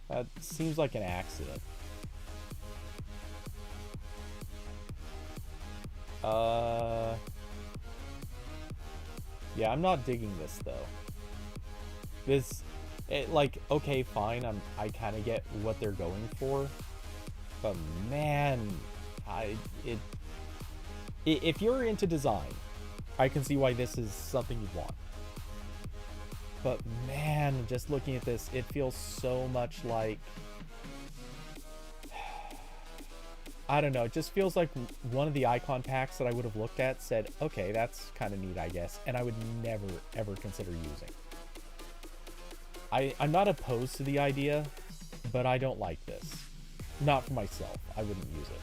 That seems like an accident. Yeah, I'm not digging this, though. Like, okay, fine, I kind of get what they're going for. But, man, if you're into design, I can see why this is something you'd want. But, man, just looking at this, it feels so much like... I don't know, it just feels like one of the icon packs that I would have looked at said, okay, that's kind of neat, I guess, and I would never, ever consider using. I'm not opposed to the idea, but I don't like this. Not for myself, I wouldn't use it.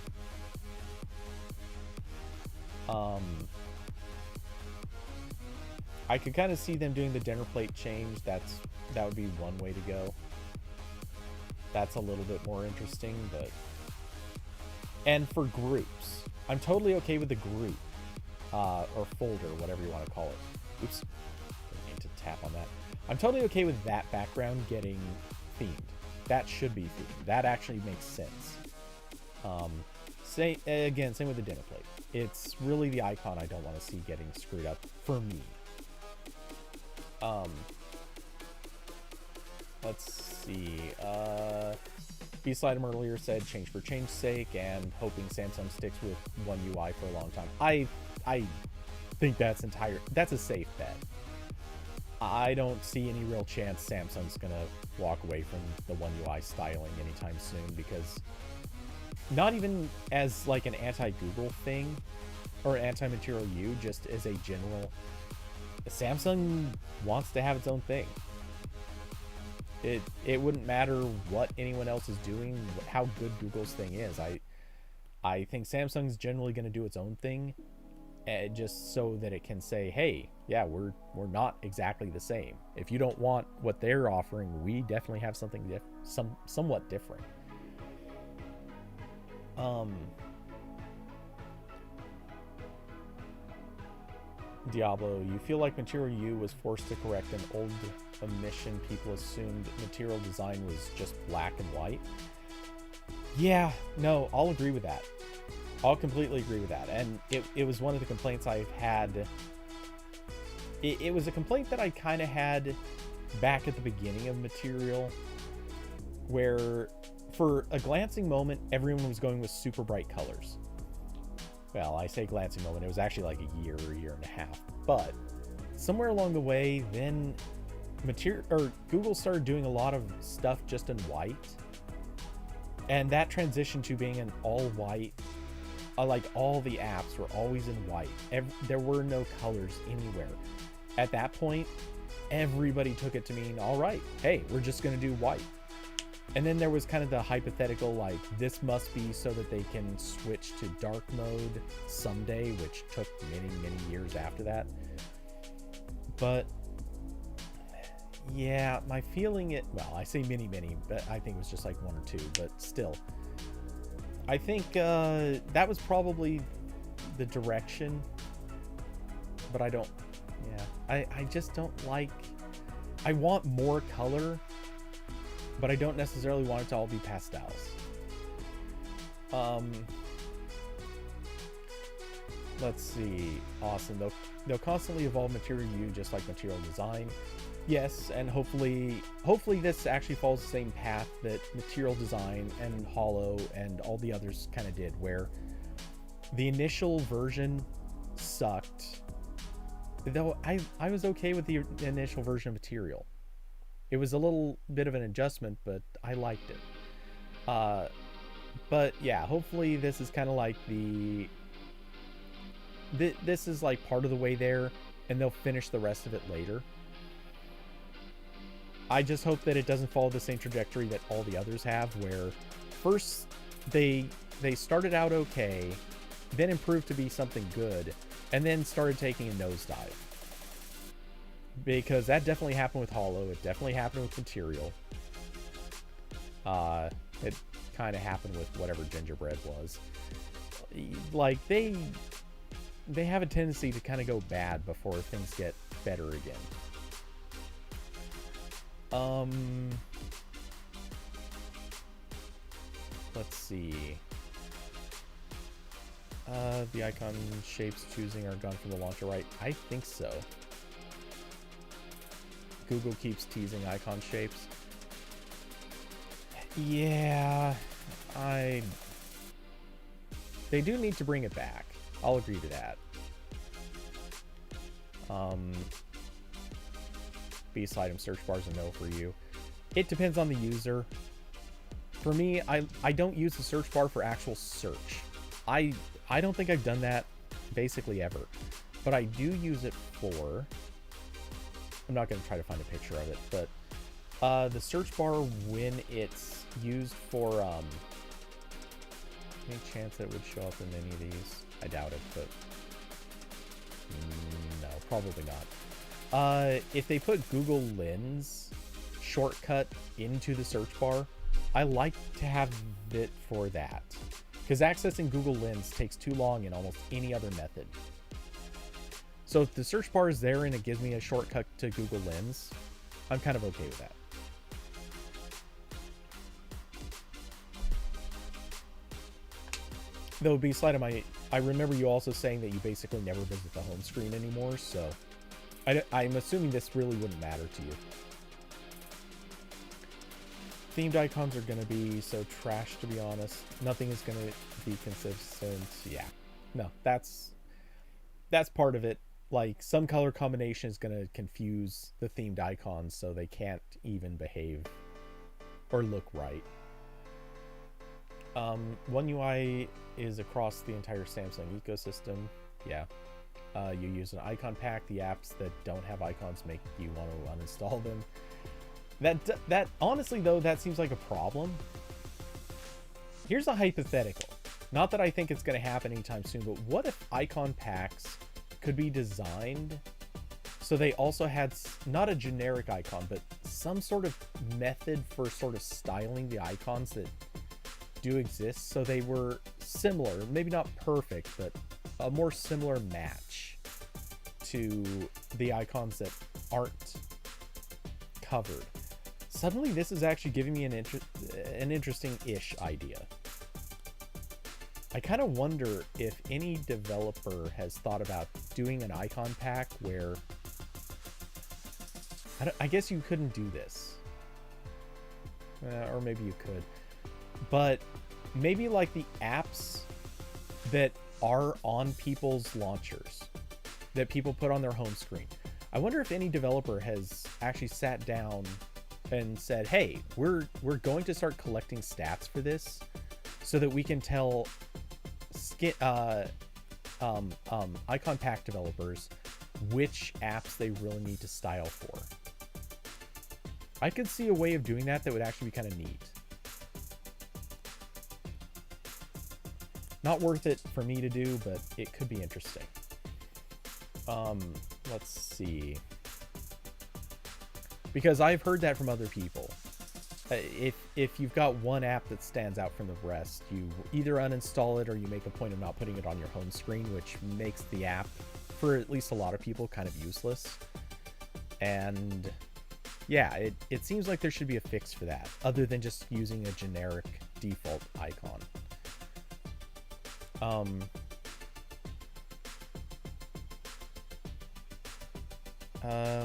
I could kind of see them doing the dinner plate change, that would be one way to go. That's a little bit more interesting, but... And for groups, I'm totally okay with the group, or folder, whatever you want to call it. Oops, didn't mean to tap on that. I'm totally okay with that background getting themed. That should be themed. That actually makes sense. Same with the dinner plate. It's really the icon I don't want to see getting screwed up for me. Let's see. B-Slide earlier said change for change's sake and hoping Samsung sticks with one UI for a long time. I think that's a safe bet. I don't see any real chance Samsung's gonna walk away from the one UI styling anytime soon, because not even as like an anti-Google thing or anti-Material U, just as a general, Samsung wants to have its own thing. It wouldn't matter what anyone else is doing, how good Google's thing is. I think Samsung's generally going to do its own thing, just so that it can say, hey, yeah, we're not exactly the same. If you don't want what they're offering, we definitely have something somewhat different. Diablo, you feel like Material U was forced to correct an old omission people assumed material design was just black and white? Yeah, no, I'll agree with that. I'll completely agree with that. And it was one of the complaints I've had. It was a complaint that I kind of had back at the beginning of Material, where for a glancing moment, everyone was going with super bright colors. Well, I say glancing moment, it was actually like a year or a year and a half. But somewhere along the way, then Google started doing a lot of stuff just in white. And that transition to being an all white, like all the apps were always in white. There were no colors anywhere. At that point, everybody took it to mean, all right, hey, we're just going to do white. And then there was kind of the hypothetical, like, this must be so that they can switch to dark mode someday, which took many, many years after that. But yeah, my feeling well, I say many, but I think it was just like one or two, but still. I think that was probably the direction, but I don't, I just don't like, I want more color, but I don't necessarily want it to all be pastels. Let's see. Awesome. They'll constantly evolve Material U just like Material Design. Yes, and hopefully this actually follows the same path that Material Design and Hollow and all the others kind of did, where the initial version sucked. Though I was okay with the initial version of Material. It was a little bit of an adjustment, but I liked it. But yeah, hopefully this is kind of like this is like part of the way there, and they'll finish the rest of it later. I just hope that it doesn't follow the same trajectory that all the others have, where first they started out okay, then improved to be something good, and then started taking a nosedive. Because that definitely happened with Hollow. It definitely happened with Material. It kind of happened with whatever Gingerbread was. Like, they have a tendency to kind of go bad before things get better again. Let's see. The icon shapes choosing are gone from the launcher, right? I think so. Google keeps teasing icon shapes. Yeah, they do need to bring it back. I'll agree to that. Beast item search bars a no for you. It depends on the user. For me, I don't use the search bar for actual search. I don't think I've done that basically ever. But I do use it for... I'm not going to try to find a picture of it, but the search bar when it's used for... any chance that it would show up in any of these? I doubt it, but... no, probably not. If they put Google Lens shortcut into the search bar, I like to have it for that. Because accessing Google Lens takes too long in almost any other method. So if the search bar is there and it gives me a shortcut to Google Lens, I'm kind of okay with that. Though, B-Slide, I remember you also saying that you basically never visit the home screen anymore, so I'm assuming this really wouldn't matter to you. Themed icons are going to be so trash, to be honest. Nothing is going to be consistent. Yeah. No, that's part of it. Like, some color combination is going to confuse the themed icons so they can't even behave or look right. One UI is across the entire Samsung ecosystem. Yeah. You use an icon pack. The apps that don't have icons make you want to uninstall them. That honestly, though, that seems like a problem. Here's a hypothetical. Not that I think it's going to happen anytime soon, but what if icon packs could be designed so they also had not a generic icon, but some sort of method for sort of styling the icons that do exist, so they were similar, maybe not perfect, but a more similar match to the icons that aren't covered. Suddenly, this is actually giving me an interesting-ish idea. I kind of wonder if any developer has thought about doing an icon pack where... I guess you couldn't do this. Or maybe you could. But maybe like the apps that are on people's launchers, that people put on their home screen. I wonder if any developer has actually sat down and said, hey, we're going to start collecting stats for this so that we can tell icon pack developers which apps they really need to style for. I could see a way of doing that would actually be kind of neat. Not worth it for me to do, but it could be interesting. Let's see. Because I've heard that from other people. If you've got one app that stands out from the rest, you either uninstall it or you make a point of not putting it on your home screen, which makes the app, for at least a lot of people, kind of useless. And yeah, it seems like there should be a fix for that, other than just using a generic default icon.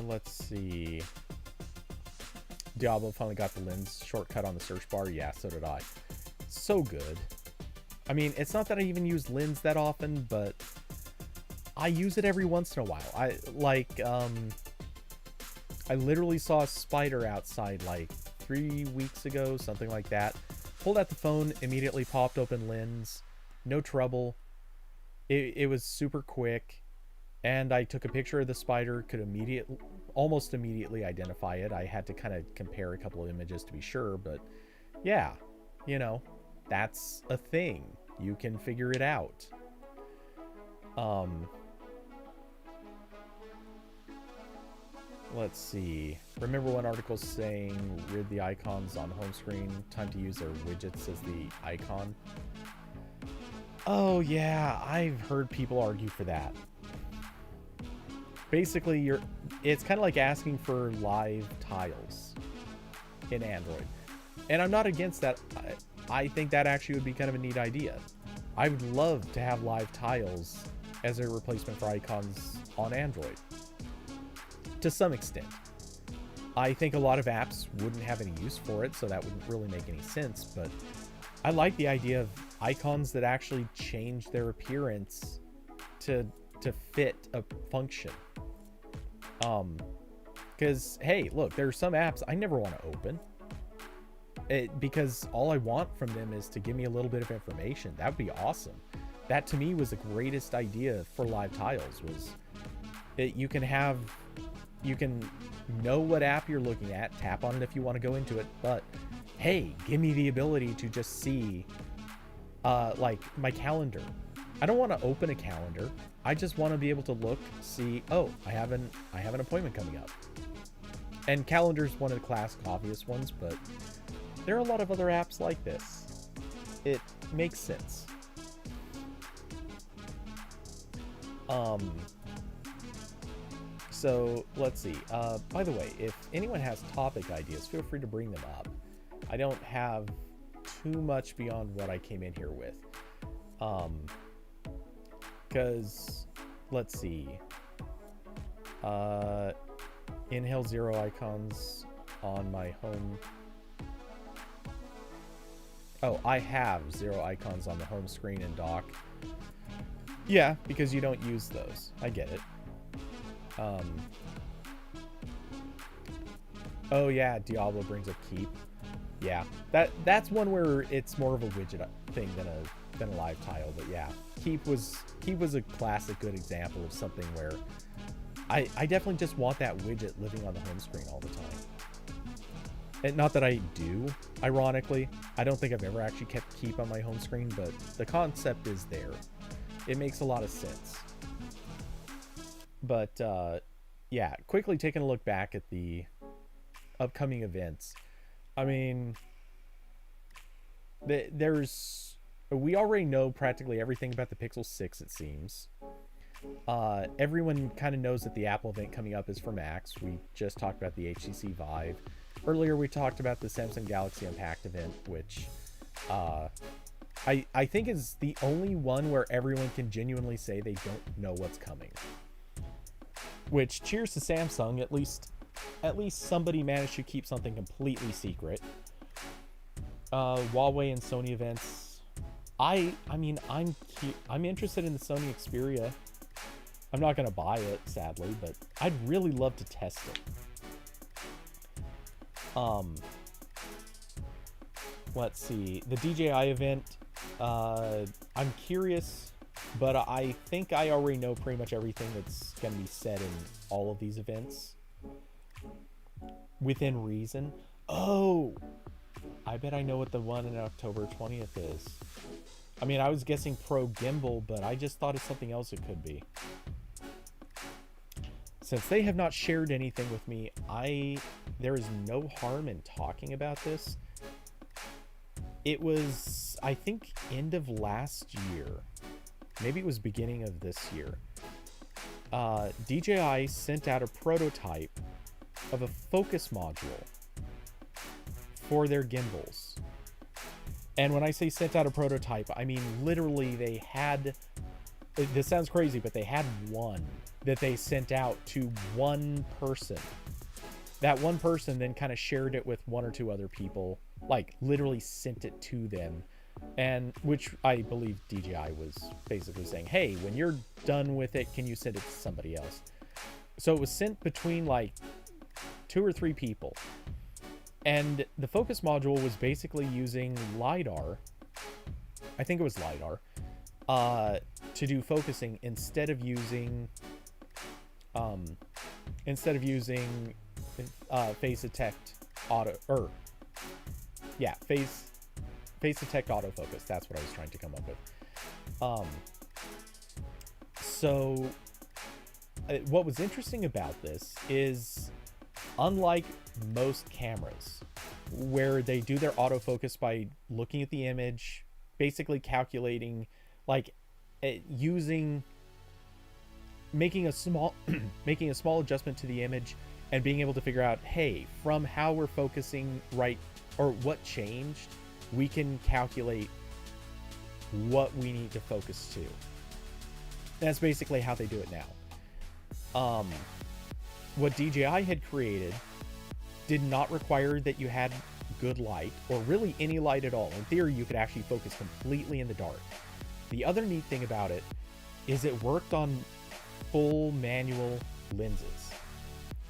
Let's see. Diablo finally got the lens shortcut on the search bar. Yeah, so did I. So good. I mean, it's not that I even use lens that often, but I use it every once in a while. I literally saw a spider outside like 3 weeks ago, something like that. Pulled out the phone, immediately popped open lens. No trouble. It was super quick. And I took a picture of the spider, could almost immediately identify it. I had to kind of compare a couple of images to be sure, but yeah, that's a thing. You can figure it out. Let's see. Remember one article saying rid the icons on home screen, time to use their widgets as the icon? Oh yeah, I've heard people argue for that. Basically, it's kind of like asking for live tiles in Android. And I'm not against that. I think that actually would be kind of a neat idea. I would love to have live tiles as a replacement for icons on Android. To some extent. I think a lot of apps wouldn't have any use for it, so that wouldn't really make any sense, but I like the idea of icons that actually change their appearance to fit a function. Because, hey, look, there are some apps I never want to open. Because all I want from them is to give me a little bit of information. That would be awesome. That, to me, was the greatest idea for live tiles, was you can know what app you're looking at, tap on it if you want to go into it, but hey, give me the ability to just see like my calendar. I don't want to open a calendar. I just want to be able to look, see, oh, I have an appointment coming up. And calendar's one of the classic obvious ones, but there are a lot of other apps like this. It makes sense. So let's see. By the way, if anyone has topic ideas, feel free to bring them up. I don't have too much beyond what I came in here with. Because let's see. Inhale 0 icons on my home. Oh, I have 0 icons on the home screen and dock. Yeah, because you don't use those. I get it. Oh yeah, Diablo brings up keep. Yeah, that's one where it's more of a widget thing than a live tile. But yeah, keep was a classic good example of something where I definitely just want that widget living on the home screen all the time. And not that I do, ironically. I don't think I've ever actually kept keep on my home screen, but the concept is there. It makes a lot of sense. But yeah, quickly taking a look back at the upcoming events. I mean, we already know practically everything about the Pixel 6, it seems. Everyone kind of knows that the Apple event coming up is for Macs. We just talked about the HTC Vive. Earlier we talked about the Samsung Galaxy Unpacked event, which I think is the only one where everyone can genuinely say they don't know what's coming. Which, cheers to Samsung, at least somebody managed to keep something completely secret. Huawei and Sony events. I mean, I'm interested in the Sony Xperia. I'm not gonna buy it, sadly, but I'd really love to test it. Let's see, the DJI event. I'm curious, but I think I already know pretty much everything that's gonna be said in all of these events. Within reason. Oh, I bet I know what the one in October 20th is. I mean, I was guessing Pro Gimbal, but I just thought of something else it could be. Since they have not shared anything with me, there is no harm in talking about this. It was, I think, end of last year. Maybe it was beginning of this year. DJI sent out a prototype of a focus module for their gimbals. And when I say sent out a prototype, I mean literally they had, this sounds crazy, but they had one that they sent out to one person that one person then kind of shared it with one or two other people, like literally sent it to them, and which I believe DJI was basically saying, hey, when you're done with it, can you send it to somebody else? So it was sent between like 2 or 3 people, and the focus module was basically using LiDAR. I think it was LiDAR, to do focusing instead of using phase detect auto, or yeah, phase detect autofocus. That's what I was trying to come up with. So what was interesting about this is, unlike most cameras where they do their autofocus by looking at the image, basically calculating, like using, making a small making a small adjustment to the image and being able to figure out, hey, from how we're focusing right, or what changed, we can calculate what we need to focus to. That's basically how they do it now. What DJI had created did not require that you had good light, or really any light at all. In theory, you could actually focus completely in the dark. The other neat thing about it is it worked on full manual lenses.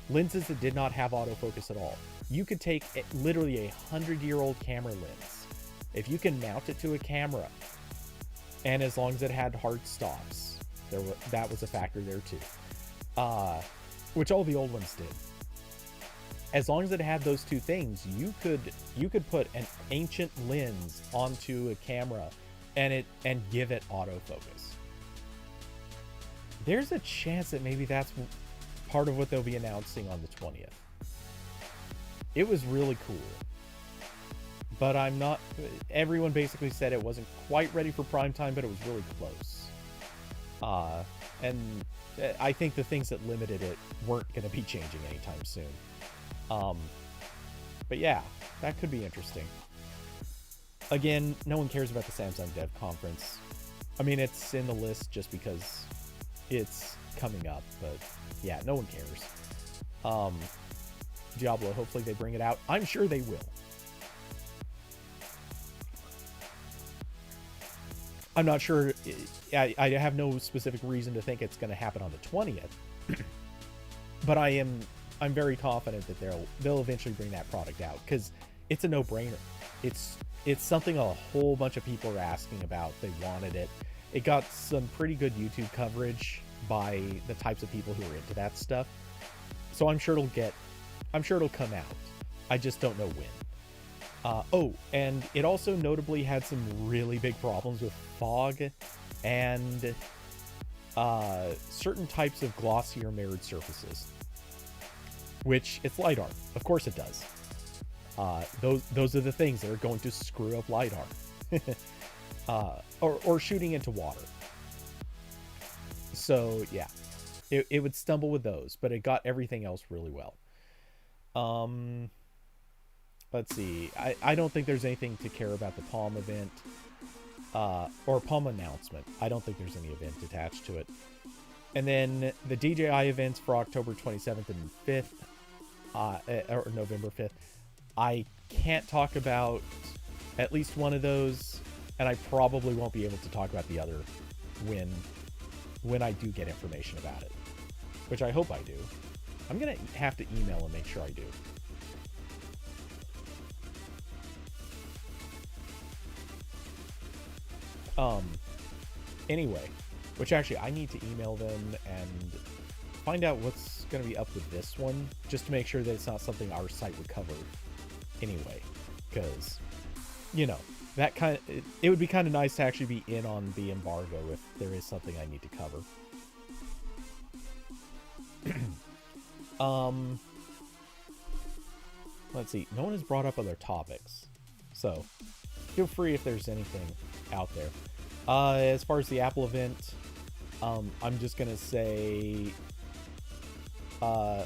Lenses that did not have autofocus at all. You could take literally 100-year-old camera lens. If you can mount it to a camera, and as long as it had hard stops, that was a factor there too. Which all the old ones did. As long as it had those two things, you could put an ancient lens onto a camera and give it autofocus. There's a chance that maybe that's part of what they'll be announcing on the 20th. It was really cool. But I'm not... Everyone basically said it wasn't quite ready for prime time, but it was really close. And I think the things that limited it weren't going to be changing anytime soon. But yeah, that could be interesting. Again, no one cares about the Samsung Dev Conference. I mean, it's in the list just because it's coming up, but yeah, no one cares. Diablo, hopefully they bring it out. I'm sure they will. I'm not sure. I have no specific reason to think it's going to happen on the 20th. But I'm very confident that they'll eventually bring that product out, because it's a no-brainer. It's something a whole bunch of people are asking about. They wanted it. It got some pretty good YouTube coverage by the types of people who are into that stuff. So I'm sure it'll come out. I just don't know when. Oh, and it also notably had some really big problems with fog and certain types of glossier mirrored surfaces. Which, it's LiDAR. Of course it does. Those are the things that are going to screw up LiDAR. Or shooting into water. So, yeah. It would stumble with those, but it got everything else really well. Let's see. I don't think there's anything to care about the Palm event. Or Palm announcement. I don't think there's any event attached to it. And then the DJI events for October 27th and 5th. Or November 5th. I can't talk about at least one of those, and I probably won't be able to talk about the other when I do get information about it, which I hope I do. I'm gonna have to email and make sure I do. Anyway, which actually I need to email them and find out what's going to be up with this one, just to make sure that it's not something our site would cover anyway, because, you know, that kind of, it would be kind of nice to actually be in on the embargo if there is something I need to cover. Let's see, no one has brought up other topics, so feel free if there's anything out there. As far as the Apple event, I'm just gonna say,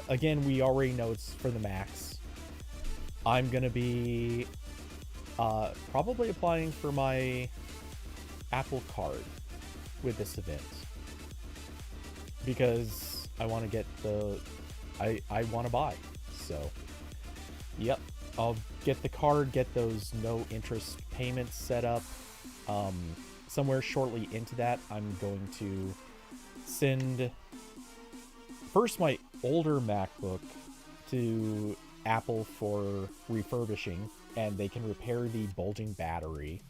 again, we already know it's for the Macs. I'm gonna be probably applying for my Apple card with this event, because I want to get I want to buy. So, yep, I'll get the card, get those no interest payments set up. Somewhere shortly into that, I'm going to send first my older MacBook to Apple for refurbishing, and they can repair the bulging battery,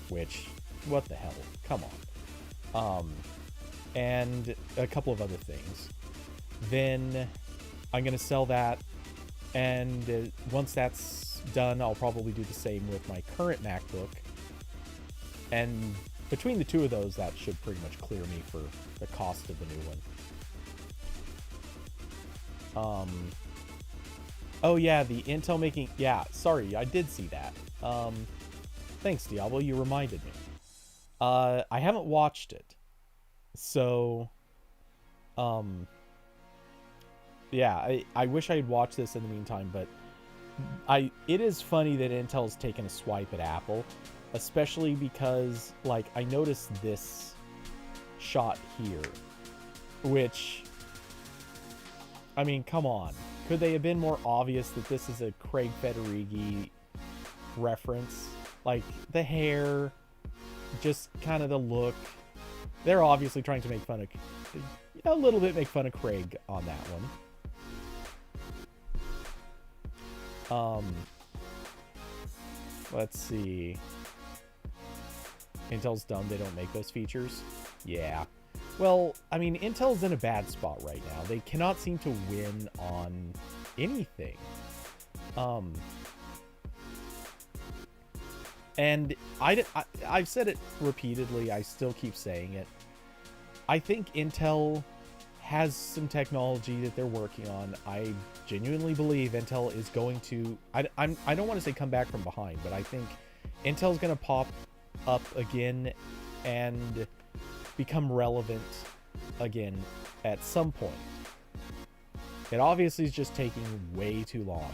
which, what the hell, come on. And a couple of other things. Then I'm going to sell that, and once that's done, I'll probably do the same with my current MacBook. And between the two of those, that should pretty much clear me for the cost of the new one. Oh yeah, the Intel making... Yeah, sorry, I did see that. Thanks, Diablo, you reminded me. I haven't watched it. So... yeah, I wish I had watched this in the meantime, but... it is funny that Intel's taken a swipe at Apple. Especially because, like, I noticed this shot here. Which... I mean, come on. Could they have been more obvious that this is a Craig Federighi reference? Like, the hair, just kind of the look. They're obviously trying to make fun of... a little bit make fun of Craig on that one. Let's see. Intel's dumb, they don't make those features. Yeah. Well, I mean, Intel's in a bad spot right now. They cannot seem to win on anything. And I've said it repeatedly. I still keep saying it. I think Intel has some technology that they're working on. I genuinely believe Intel is going to... I don't want to say come back from behind, but I think Intel's going to pop up again and become relevant again at some point. It obviously is just taking way too long.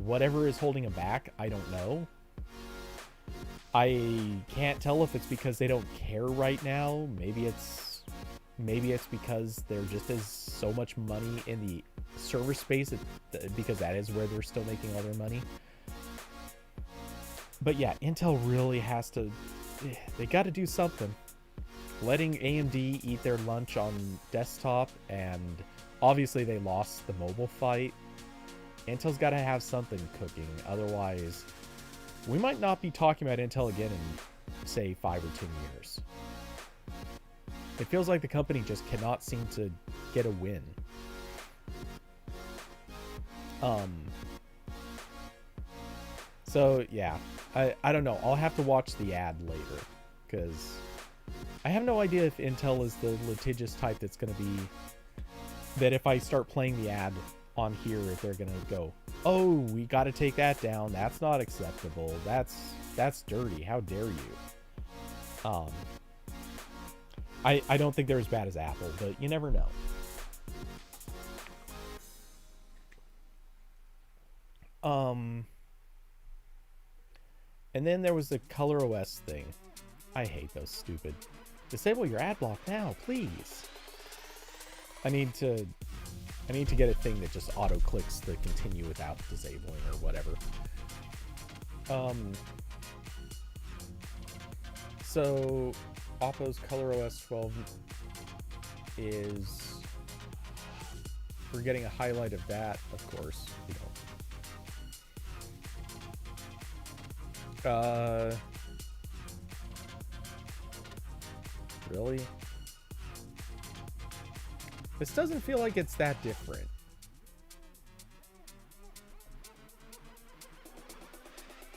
Whatever is holding them back, I don't know. I can't tell if it's because they don't care right now. Maybe it's because there just is so much money in the server space because that is where they're still making all their money. But yeah, Intel really has to... They got to do something. Letting AMD eat their lunch on desktop, and obviously they lost the mobile fight. Intel's got to have something cooking. Otherwise, we might not be talking about Intel again in, say, 5 or 10 years. It feels like the company just cannot seem to get a win. So, yeah. I don't know. I'll have to watch the ad later. Because I have no idea if Intel is the litigious type that's going to be... That if I start playing the ad on here, if they're going to go, oh, we got to take that down. That's not acceptable. That's dirty. How dare you? I don't think they're as bad as Apple, but you never know. And then there was the ColorOS thing. I hate those stupid. Disable your ad block now, please. I need to get a thing that just auto clicks the continue without disabling or whatever. So Oppo's ColorOS 12 is... We're getting a highlight of that, of course. You know. Really? This doesn't feel like it's that different.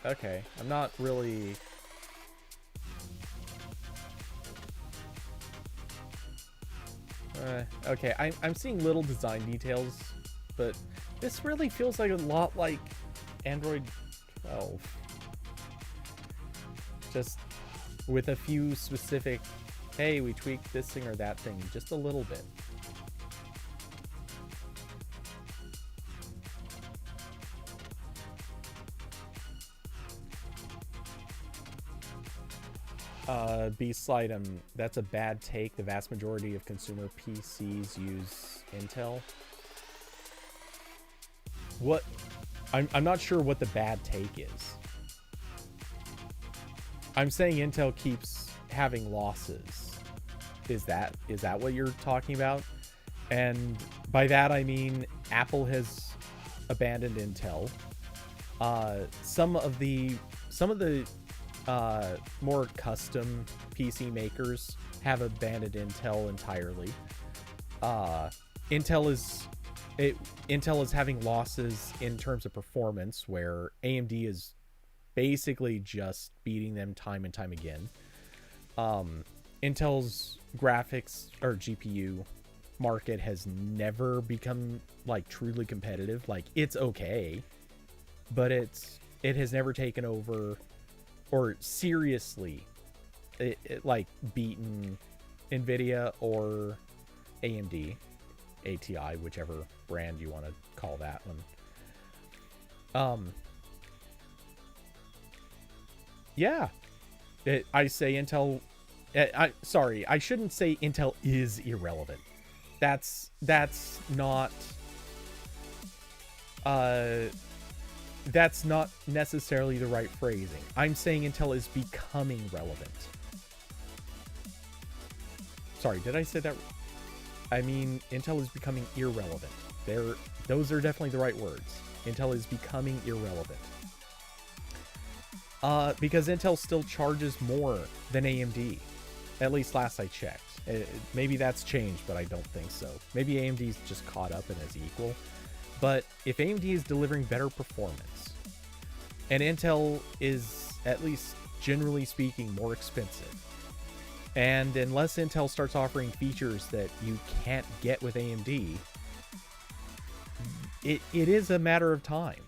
Okay, I'm not really... okay, I'm seeing little design details, but this really feels like a lot like Android 12. Just with a few specific, hey, we tweaked this thing or that thing just a little bit. B-Slide, that's a bad take. The vast majority of consumer PCs use Intel. what I'm not sure what the bad take is. I'm saying Intel keeps having losses. Is that what you're talking about? And by that I mean Apple has abandoned Intel. Some of the more custom PC makers have abandoned Intel entirely. Intel is having losses in terms of performance, where AMD is basically just beating them time and time again. Intel's graphics or GPU market has never become like truly competitive. Like, it's okay, but it has never taken over or seriously like beaten Nvidia or AMD, ATI, whichever brand you want to call that one. Yeah, I say Intel. Sorry, I shouldn't say Intel is irrelevant. That's not. That's not necessarily the right phrasing. I'm saying Intel is becoming relevant. Sorry, did I say that? I mean, Intel is becoming irrelevant. Those are definitely the right words. Intel is becoming irrelevant. Because Intel still charges more than AMD. At least last I checked. Maybe that's changed, but I don't think so. Maybe AMD's just caught up and is equal. But if AMD is delivering better performance, and Intel is, at least generally speaking, more expensive, and unless Intel starts offering features that you can't get with AMD, it is a matter of time.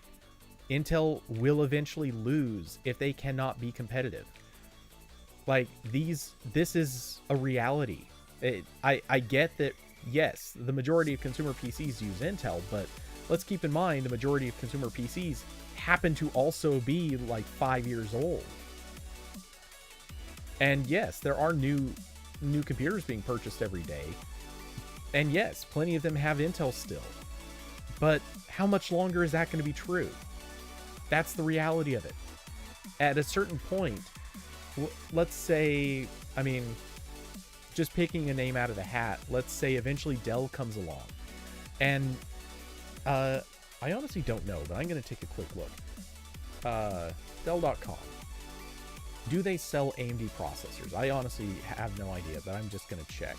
Intel will eventually lose if they cannot be competitive. Like, this is a reality. I get that, yes, the majority of consumer PCs use Intel, but let's keep in mind the majority of consumer PCs happen to also be like 5 years old. And yes, there are new computers being purchased every day. And yes, plenty of them have Intel still. But how much longer is that going to be true? That's the reality of it. At a certain point, let's say, I mean, just picking a name out of the hat, let's say eventually Dell comes along. And I honestly don't know, but I'm going to take a quick look. Dell.com. Do they sell AMD processors? I honestly have no idea, but I'm just going to check.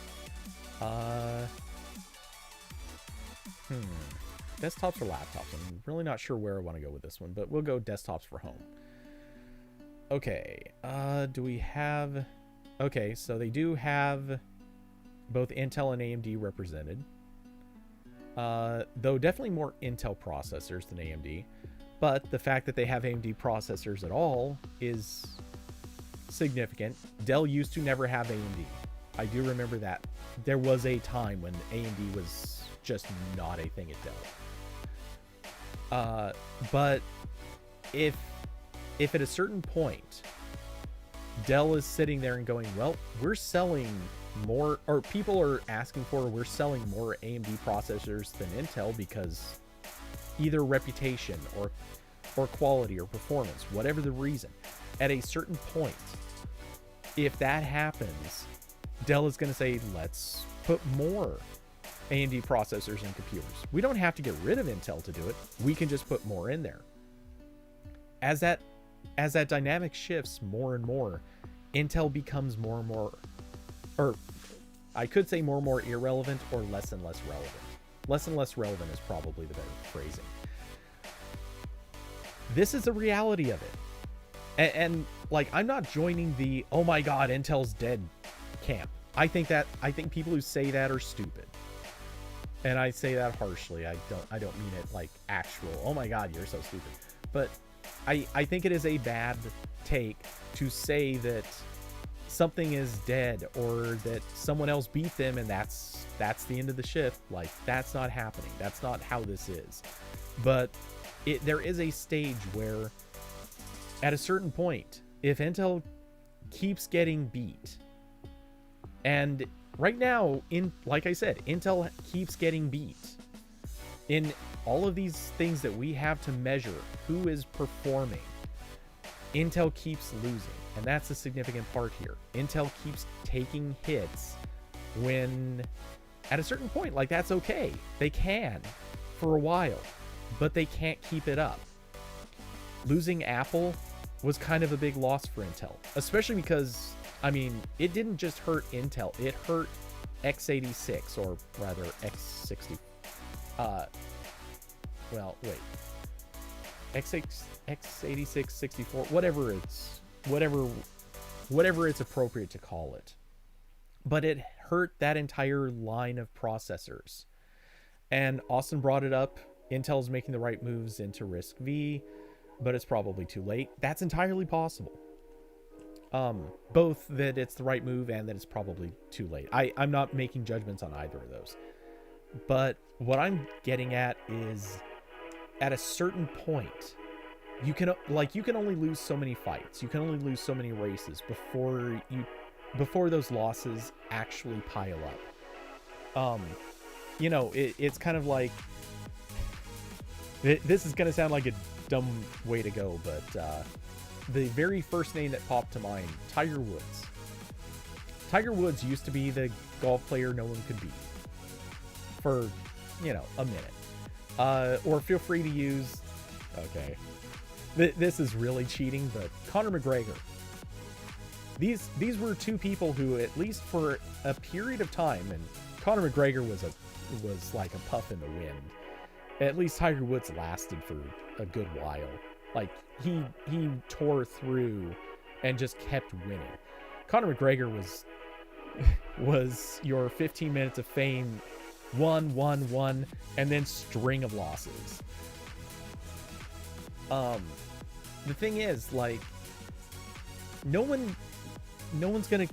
Desktops or laptops? I'm really not sure where I want to go with this one, but we'll go desktops for home. Okay, do we have... Okay, so they do have both Intel and AMD represented. Though definitely more Intel processors than AMD. But the fact that they have AMD processors at all is significant. Dell used to never have AMD. I do remember that. There was a time when AMD was just not a thing at Dell. But if at a certain point Dell is sitting there and going, well, we're selling more, or people are asking for, we're selling more AMD processors than Intel because either reputation or quality or performance, whatever the reason, at a certain point, if that happens, Dell is going to say, let's put more AMD processors in computers. We don't have to get rid of Intel to do it. We can just put more in there. As that dynamic shifts more and more, Intel becomes more and more, or I could say more and more irrelevant, or less and less relevant. Less and less relevant is probably the better phrasing. This is the reality of it. And like, I'm not joining the, oh my god, Intel's dead camp. I think people who say that are stupid. And I say that harshly. I don't mean it like actual, oh my god, you're so stupid. But I think it is a bad take to say that something is dead or that someone else beat them and that's the end of the shift. Like, that's not happening. That's not how this is. But there is a stage where at a certain point, if Intel keeps getting beat, and right now, like I said, Intel keeps getting beat. In all of these things that we have to measure who is performing, Intel keeps losing. And that's a significant part here. Intel keeps taking hits when, at a certain point, like, that's okay. They can for a while, but they can't keep it up. Losing Apple was kind of a big loss for Intel, especially because, I mean, it didn't just hurt Intel, it hurt x86, or rather x60. Well, wait. x86, 64, whatever it's appropriate to call it. But it hurt that entire line of processors. And Austin brought it up. Intel's making the right moves into RISC-V, but it's probably too late. That's entirely possible. Both that it's the right move and that it's probably too late. I'm not making judgments on either of those. But what I'm getting at is, at a certain point, you can only lose so many fights. You can only lose so many races before those losses actually pile up. You know, it's kind of like, this is going to sound like a dumb way to go, but the very first name that popped to mind, Tiger Woods. Tiger Woods used to be the golf player no one could beat for, you know, a minute. Or feel free to use, okay, this is really cheating, but Conor McGregor. These were two people who, at least for a period of time, and Conor McGregor was like a puff in the wind. At least Tiger Woods lasted for a good while. Like, he tore through and just kept winning. Conor McGregor was your 15 minutes of fame, one, and then string of losses. The thing is, like, no one's gonna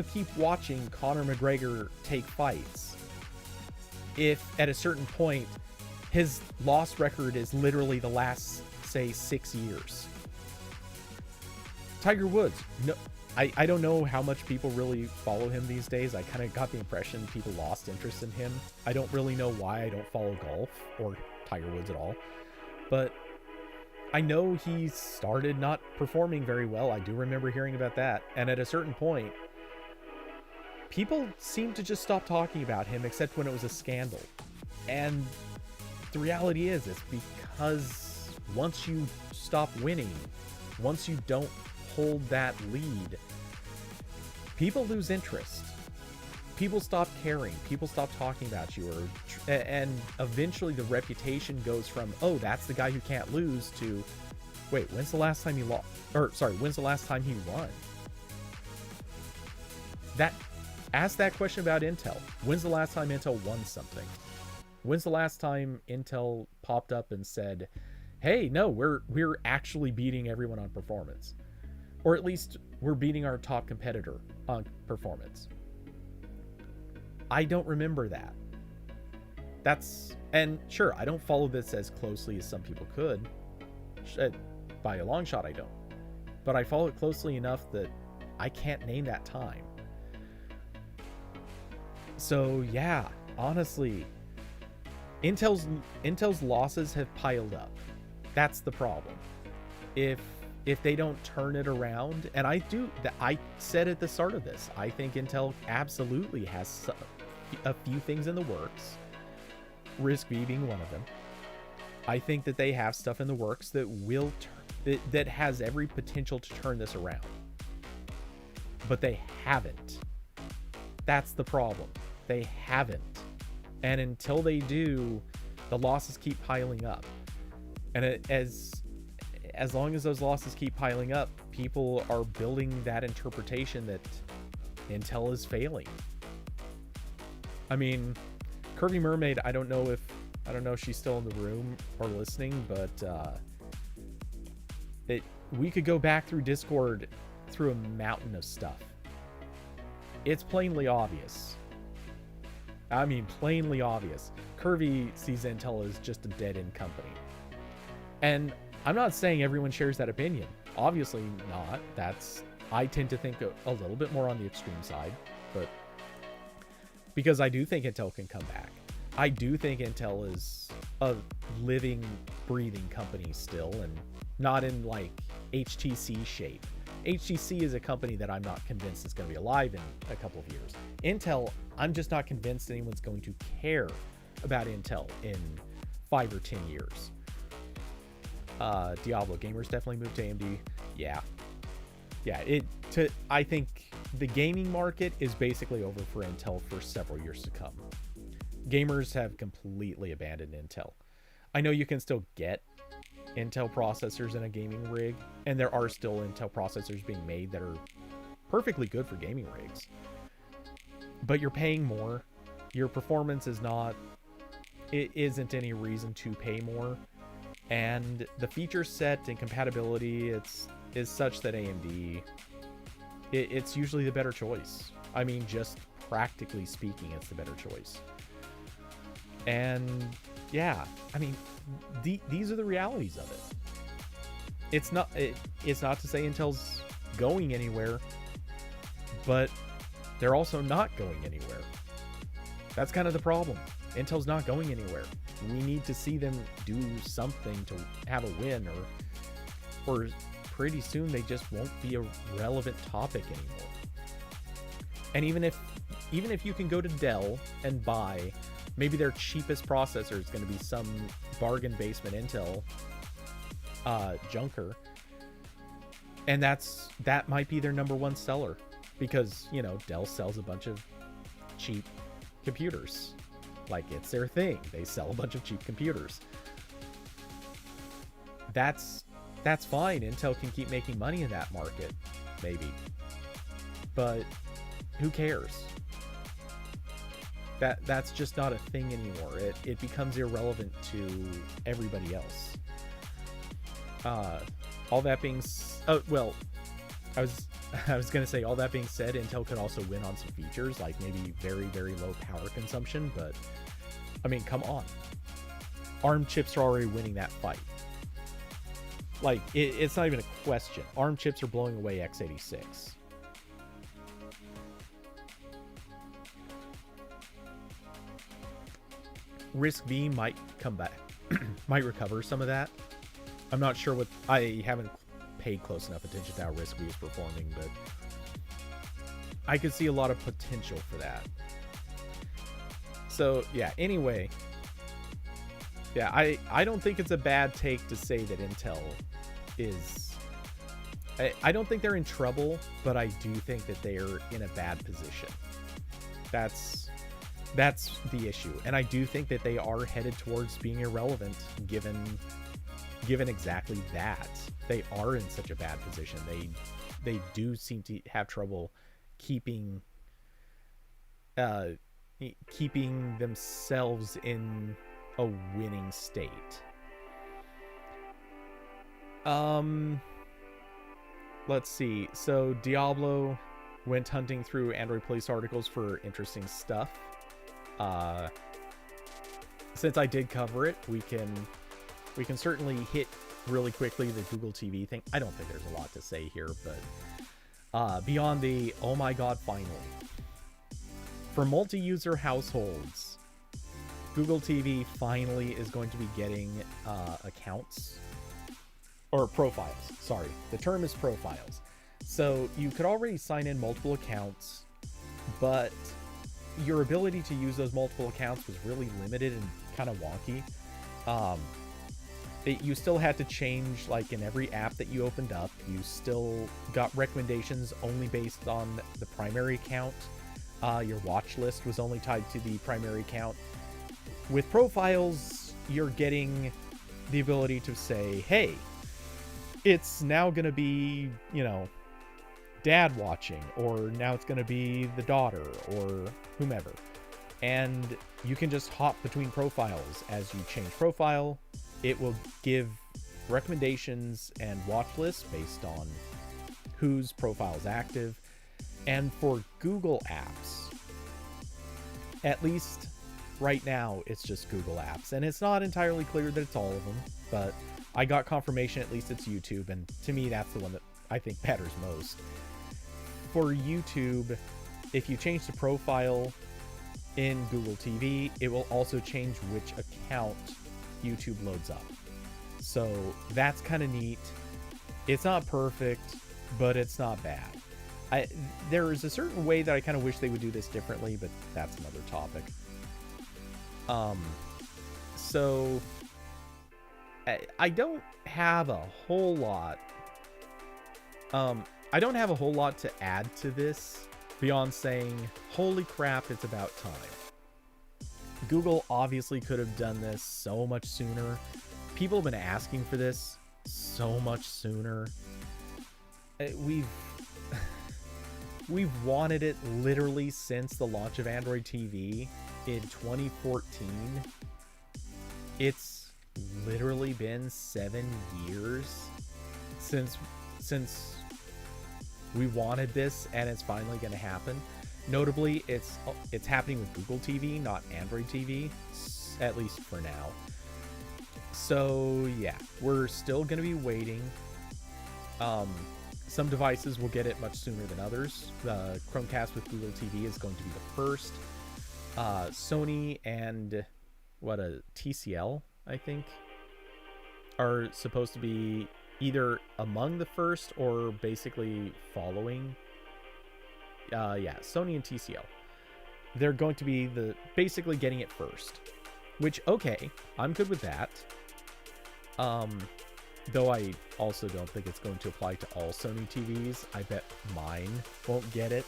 keep watching Conor McGregor take fights if at a certain point his loss record is literally the last, say, 6 years. Tiger Woods, no, I don't know how much people really follow him these days. I kind of got the impression people lost interest in him. I don't really know why I don't follow golf or Tiger Woods at all, but I know he started not performing very well. I do remember hearing about that. And at a certain point, people seemed to just stop talking about him, except when it was a scandal. And the reality is, it's because once you stop winning, once you don't hold that lead, people lose interest. People stop caring. People stop talking about you, and eventually the reputation goes from, oh, that's the guy who can't lose, to, wait, when's the last time he lost? Or sorry, when's the last time he won? Ask that question about Intel. When's the last time Intel won something? When's the last time Intel popped up and said, hey, no, we're actually beating everyone on performance, or at least we're beating our top competitor on performance? I don't remember that. And sure, I don't follow this as closely as some people could. By a long shot, I don't. But I follow it closely enough that I can't name that time. So yeah, honestly, Intel's losses have piled up. That's the problem. If they don't turn it around, and I said at the start of this, I think Intel absolutely has a few things in the works, RISC-V being one of them. I think that they have stuff in the works that that has every potential to turn this around. But they haven't. That's the problem. They haven't. And until they do, the losses keep piling up. And as long as those losses keep piling up, people are building that interpretation that Intel is failing. I mean, Curvy Mermaid, I don't know if she's still in the room or listening, but we could go back through Discord through a mountain of stuff. It's plainly obvious. I mean, plainly obvious. Curvy sees Intel as just a dead-end company. And I'm not saying everyone shares that opinion. Obviously not. I tend to think a little bit more on the extreme side, but because I do think Intel can come back. I do think Intel is a living, breathing company still, and not in like HTC shape. HTC is a company that I'm not convinced is going to be alive in a couple of years. Intel, I'm just not convinced anyone's going to care about Intel in 5 or 10 years. Diablo gamers definitely moved to AMD. Yeah. I think the gaming market is basically over for Intel for several years to come. Gamers have completely abandoned Intel. I know you can still get Intel processors in a gaming rig, and there are still Intel processors being made that are perfectly good for gaming rigs. But you're paying more. Your performance isn't any reason to pay more. And the feature set and compatibility is such that AMD, it's usually the better choice. I mean, just practically speaking, it's the better choice. And yeah, I mean, these are the realities of it. It's not to say Intel's going anywhere, but they're also not going anywhere. That's kind of the problem. Intel's not going anywhere. We need to see them do something to have a win, or pretty soon they just won't be a relevant topic anymore. And even if you can go to Dell and buy, maybe their cheapest processor is going to be some bargain basement Intel junker, and that might be their number one seller, because Dell sells a bunch of cheap computers. Like, it's their thing. They sell a bunch of cheap computers. That's fine. Intel can keep making money in that market, maybe. But who cares? That's just not a thing anymore. It becomes irrelevant to everybody else. All that being I was gonna say, all that being said, Intel could also win on some features, like maybe very, very low power consumption, but I mean, come on. ARM chips are already winning that fight. Like, it's not even a question. ARM chips are blowing away x86. RISC-V might come back, might recover some of that. I'm not sure what, I haven't paid close enough attention to how RISC-V is performing, but I could see a lot of potential for that. So yeah, anyway, yeah, I don't think it's a bad take to say that Intel is, I don't think they're in trouble, but I do think that they're in a bad position. That's the issue, and I do think that they are headed towards being irrelevant, given exactly that. They are in such a bad position. They do seem to have trouble keeping themselves in a winning state. Let's see. So Diablo went hunting through Android Police articles for interesting stuff. Since I did cover it, we can certainly hit really quickly the Google TV thing. I don't think there's a lot to say here, but beyond the oh my god, finally. For multi-user households, Google TV finally is going to be getting accounts, or profiles. Sorry, the term is profiles. So you could already sign in multiple accounts, but your ability to use those multiple accounts was really limited and kind of wonky. You still had to change, like, in every app that you opened up. You still got recommendations only based on the primary account. Your watch list was only tied to the primary account. With profiles, you're getting the ability to say, hey, it's now going to be, dad watching, or now it's going to be the daughter, or whomever. And you can just hop between profiles. As you change profile, it will give recommendations and watch lists based on whose profile is active. And for Google apps, at least right now, it's just Google apps. And it's not entirely clear that it's all of them, but I got confirmation at least it's YouTube, and to me, that's the one that I think matters most. For YouTube, if you change the profile in Google TV, it will also change which account YouTube loads up. So that's kind of neat. It's not perfect, but it's not bad. There is a certain way that I kind of wish they would do this differently, but that's another topic. So I don't have a whole lot. I don't have a whole lot to add to this beyond saying, holy crap, it's about time. Google obviously could have done this so much sooner. People have been asking for this so much sooner. We've wanted it literally since the launch of Android TV in 2014. It's literally been 7 years since we wanted this, and it's finally going to happen. Notably, it's happening with Google TV, not Android TV, at least for now. So yeah, we're still going to be waiting. Some devices will get it much sooner than others. The Chromecast with Google TV is going to be the first. Sony and TCL, I think, are supposed to be either among the first or basically following. Yeah, Sony and TCL. They're going to be basically getting it first. Which, okay, I'm good with that. Though I also don't think it's going to apply to all Sony TVs. I bet mine won't get it.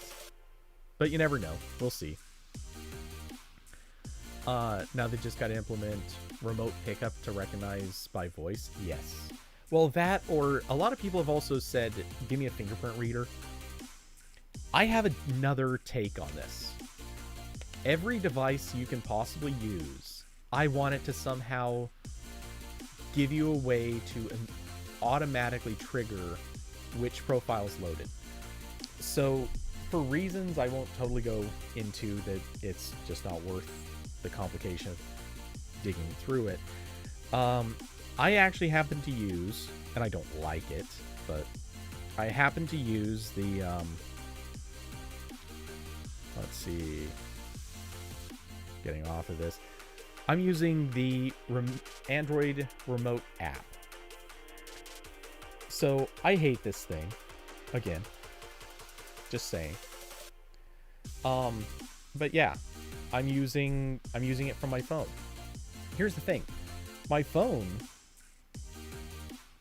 But you never know. We'll see. Now they just got to implement remote pickup to recognize by voice. Yes. Well, that, or a lot of people have also said, give me a fingerprint reader. I have another take on this. Every device you can possibly use, I want it to somehow give you a way to automatically trigger which profile is loaded. So for reasons I won't totally go into, that it's just not worth the complication of digging through it. I actually happen to use, and I don't like it, but I happen to use the, let's see, getting off of this. I'm using the Android remote app. So I hate this thing. Again, just saying. But yeah, I'm using it from my phone. Here's the thing. My phone,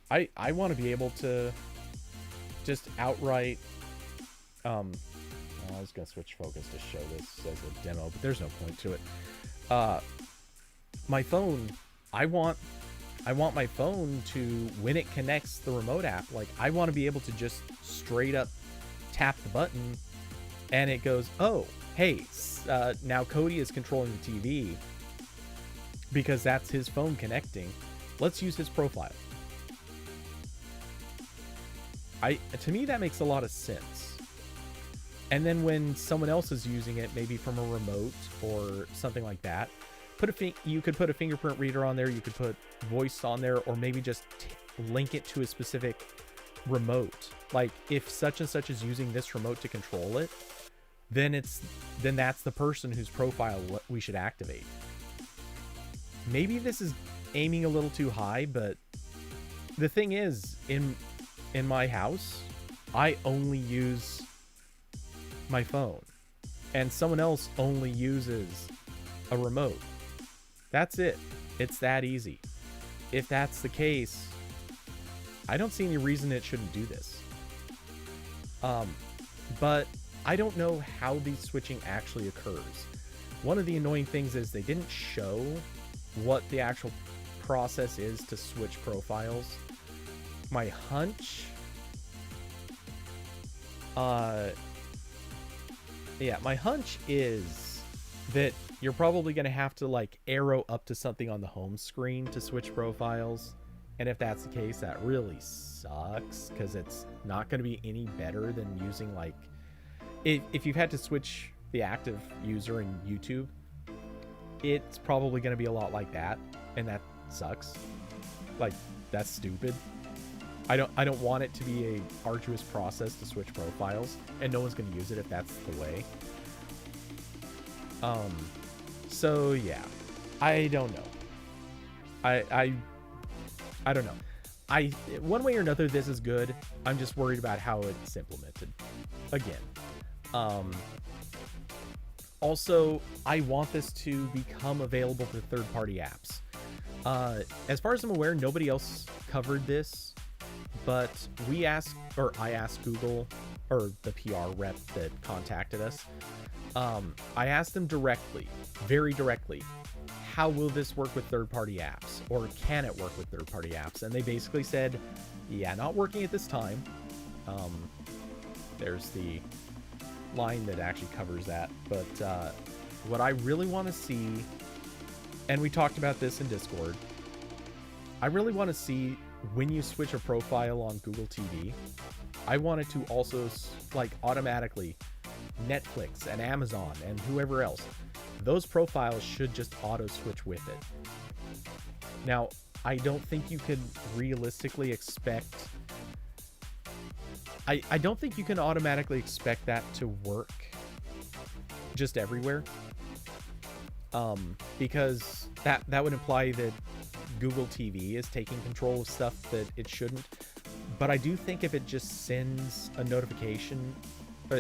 I want to be able to just outright, I was going to switch focus to show this as a demo, but there's no point to it. My phone, I want my phone to, when it connects the remote app, like, I want to be able to just straight up tap the button and it goes, oh, hey, now Cody is controlling the TV because that's his phone connecting. Let's use his profile. To me, that makes a lot of sense. And then when someone else is using it, maybe from a remote or something like that, you could put a fingerprint reader on there, you could put voice on there, or maybe just link it to a specific remote. Like, if such and such is using this remote to control it, then that's the person whose profile we should activate. Maybe this is aiming a little too high, but the thing is, in my house, I only use my phone, and someone else only uses a remote. That's it. It's that easy. If that's the case, I don't see any reason it shouldn't do this. But I don't know how the switching actually occurs. One of the annoying things is they didn't show what the actual process is to switch profiles. My hunch, my hunch is that you're probably going to have to, like, arrow up to something on the home screen to switch profiles. And if that's the case, that really sucks, because it's not going to be any better than using, like, if you've had to switch the active user in YouTube, it's probably going to be a lot like that, and that sucks. Like, that's stupid. I don't want it to be a arduous process to switch profiles, and no one's going to use it if that's the way. So yeah, I don't know. I I don't know. I one way or another this is good. I'm just worried about how it's implemented. Again. Also, I want this to become available for third-party apps. As far as I'm aware, nobody else covered this, but I asked Google, or the PR rep that contacted us. I asked them directly, very directly, how will this work with third-party apps, or can it work with third-party apps? And they basically said, yeah, not working at this time. There's the line that actually covers that, but what I really want to see, and we talked about this in Discord, I really want to see when you switch a profile on Google TV, I want it to also like automatically Netflix and Amazon and whoever else, those profiles should just auto switch with it. Now, I don't think you can realistically expect, I don't think you can automatically expect that to work just everywhere. Because that would imply that Google TV is taking control of stuff that it shouldn't. But I do think if it just sends a notification,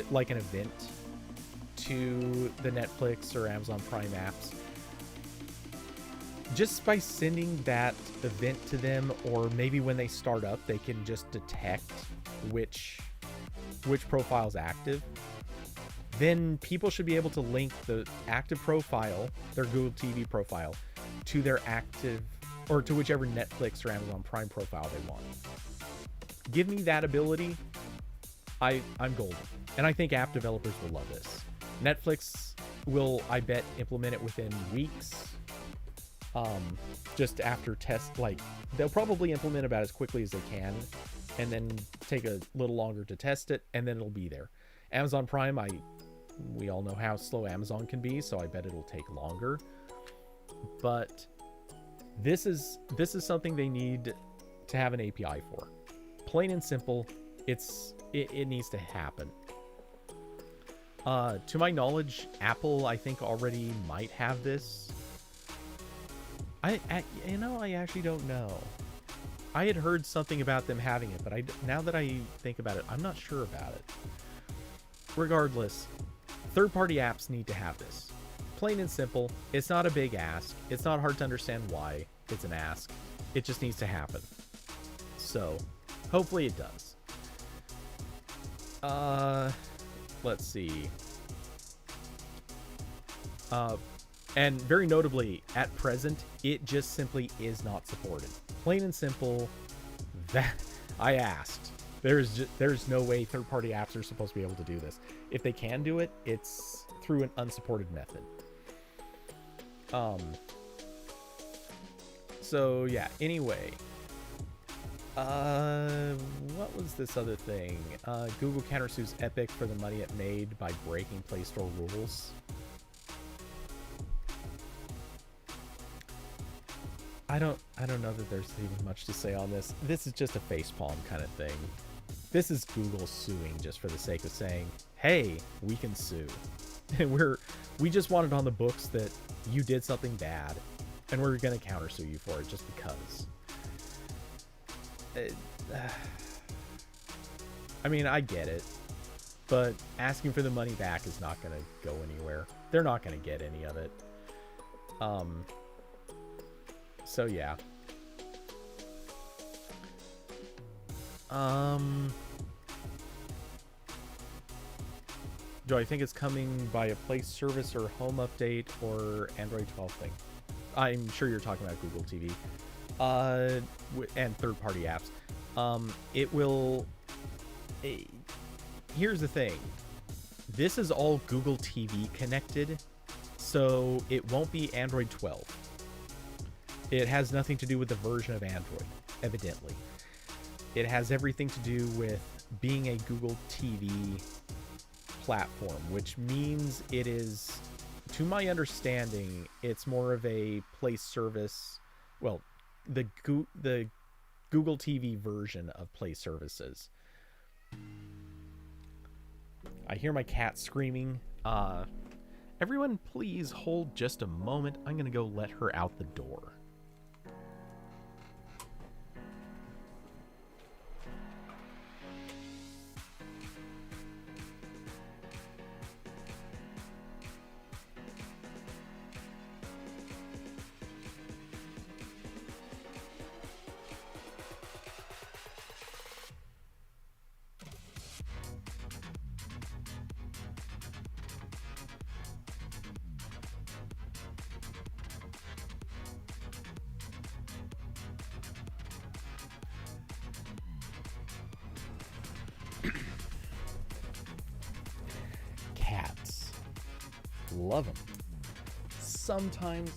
like an event, to the Netflix or Amazon Prime apps, just by sending that event to them, or maybe when they start up, they can just detect which profile is active, then people should be able to link the active profile, their Google TV profile, to their active, or to whichever Netflix or Amazon Prime profile they want. Give me that ability, I'm golden. And I think app developers will love this. Netflix will, I bet, implement it within weeks. Just after test, like, they'll probably implement about as quickly as they can, and then take a little longer to test it, and then it'll be there. Amazon Prime, we all know how slow Amazon can be, so I bet it'll take longer. But this is something they need to have an API for. Plain and simple, it needs to happen. To my knowledge, Apple, I think, already might have this. I actually don't know. I had heard something about them having it, but now that I think about it, I'm not sure about it. Regardless, third-party apps need to have this. Plain and simple. It's not a big ask. It's not hard to understand why it's an ask. It just needs to happen. So, hopefully it does. Let's see. And very notably, at present, it just simply is not supported. Plain and simple, that I asked. There's no way third-party apps are supposed to be able to do this. If they can do it, it's through an unsupported method. So yeah, anyway. What was this other thing? Google countersues Epic for the money it made by breaking Play Store rules. I don't know that there's even much to say on this. This is just a facepalm kind of thing. This is Google suing just for the sake of saying, hey, we can sue. And we just want it on the books that you did something bad, and we're gonna countersue you for it just because. I mean, I get it, but asking for the money back is not gonna go anywhere. They're not gonna get any of it. So yeah. Do I think it's coming by a Play service or home update or Android 12 thing? I'm sure you're talking about Google TV. And third-party apps. It will... Here's the thing. This is all Google TV connected, so it won't be Android 12. It has nothing to do with the version of Android, evidently. It has everything to do with being a Google TV platform, which means it is, to my understanding, it's more of a Play service, well, the Google TV version of Play services. I hear my cat screaming. Everyone please hold just a moment. I'm gonna go let her out the door. love them. Sometimes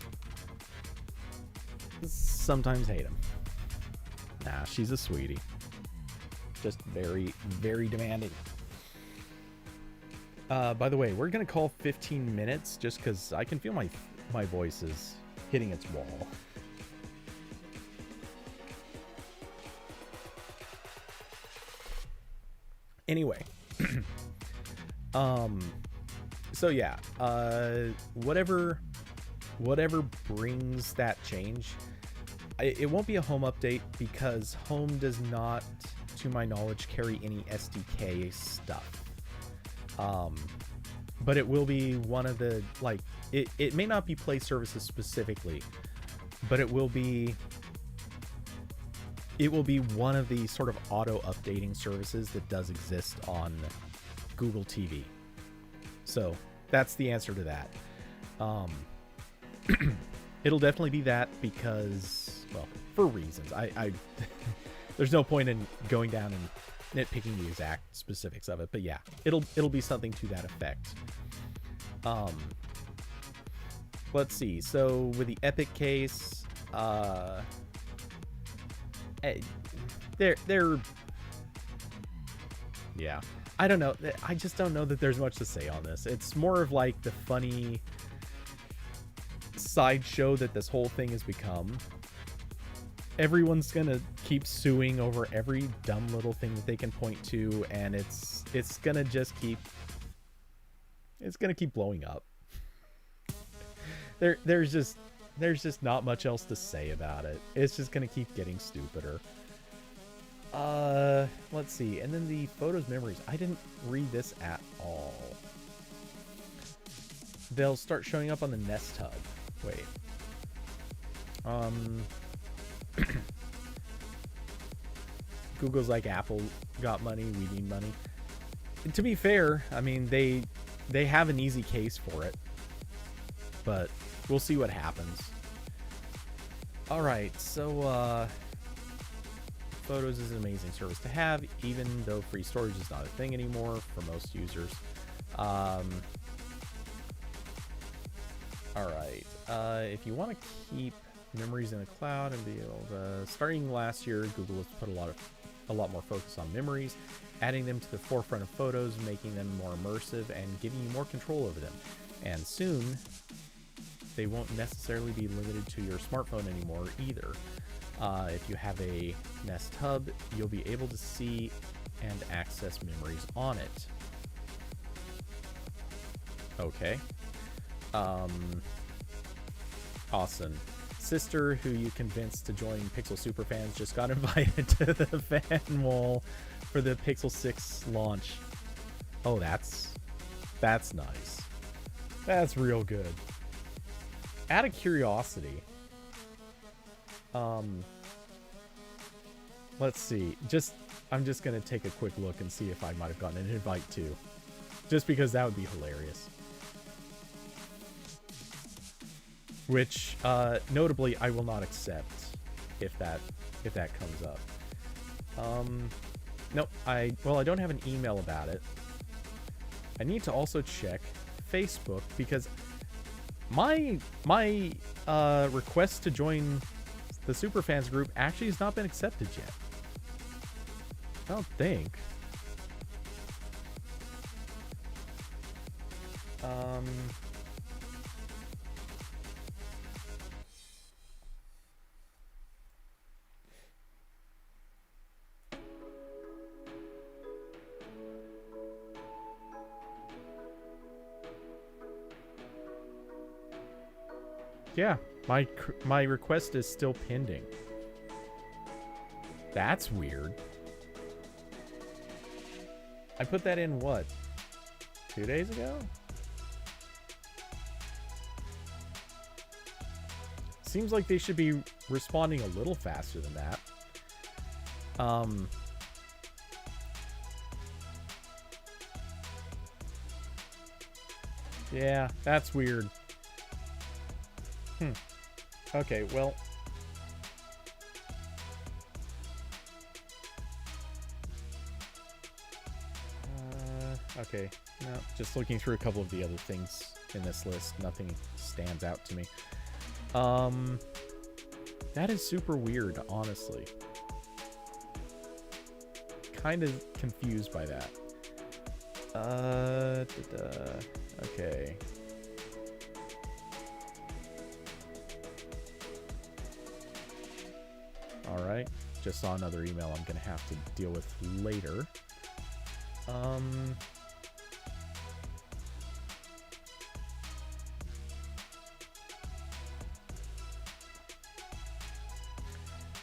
hate them. Nah, she's a sweetie. Just very, very demanding. By the way, we're gonna call 15 minutes just because I can feel my voice is hitting its wall. Anyway, so yeah, whatever brings that change, it won't be a home update because home does not, to my knowledge, carry any SDK stuff. But it will be one of the, like, it may not be Play services specifically, but it will be one of the sort of auto updating services that does exist on Google TV. So that's the answer to that. It'll definitely be that because, well, for reasons. I there's no point in going down and nitpicking the exact specifics of it, but yeah, it'll be something to that effect. Let's see. So with the Epic case, they're yeah, I don't know. I just don't know that there's much to say on this. It's more of like the funny sideshow that this whole thing has become. Everyone's gonna keep suing over every dumb little thing that they can point to, and it's gonna just keep blowing up. There's just not much else to say about it. It's just gonna keep getting stupider. Let's see. And then the photos memories. I didn't read this at all. They'll start showing up on the Nest Hub. Wait. Google's like, Apple got money, we need money. And to be fair, I mean, they have an easy case for it. But we'll see what happens. Alright, so Photos is an amazing service to have, even though free storage is not a thing anymore for most users. Alright, if you want to keep memories in the cloud and be able to, starting last year, Google has put a lot more focus on memories, adding them to the forefront of photos, making them more immersive, and giving you more control over them. And soon, they won't necessarily be limited to your smartphone anymore either. If you have a Nest Hub, you'll be able to see and access memories on it. Okay. Awesome. Sister, who you convinced to join Pixel Superfans, just got invited to the fan wall for the Pixel 6 launch. Oh, that's nice. That's real good. Out of curiosity, let's see. I'm just gonna take a quick look and see if I might have gotten an invite too, just because that would be hilarious. Which, notably, I will not accept if that comes up. No, I don't have an email about it. I need to also check Facebook because my request to join the Superfans group actually has not been accepted yet. I don't think. Yeah, my request is still pending. That's weird. I put that in, what, 2 days ago? Seems like they should be responding a little faster than that. Yeah, that's weird. Okay, well. Okay, no, just looking through a couple of the other things in this list. Nothing stands out to me. That is super weird, honestly. Kind of confused by that. Okay. All right. Just saw another email I'm going to have to deal with later.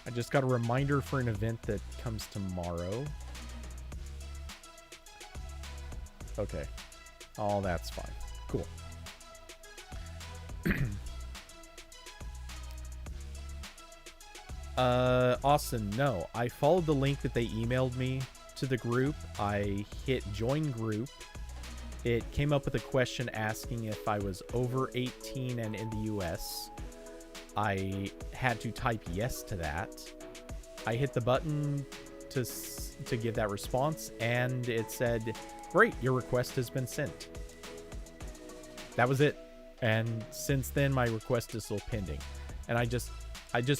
I just got a reminder for an event that comes tomorrow. Okay. Oh, that's fine. Cool. Austin, no. I followed the link that they emailed me to the group. I hit join group. It came up with a question asking if I was over 18 and in the US. I had to type yes to that. I hit the button to give that response, and it said, "Great, your request has been sent." That was it. And since then, my request is still pending. And I just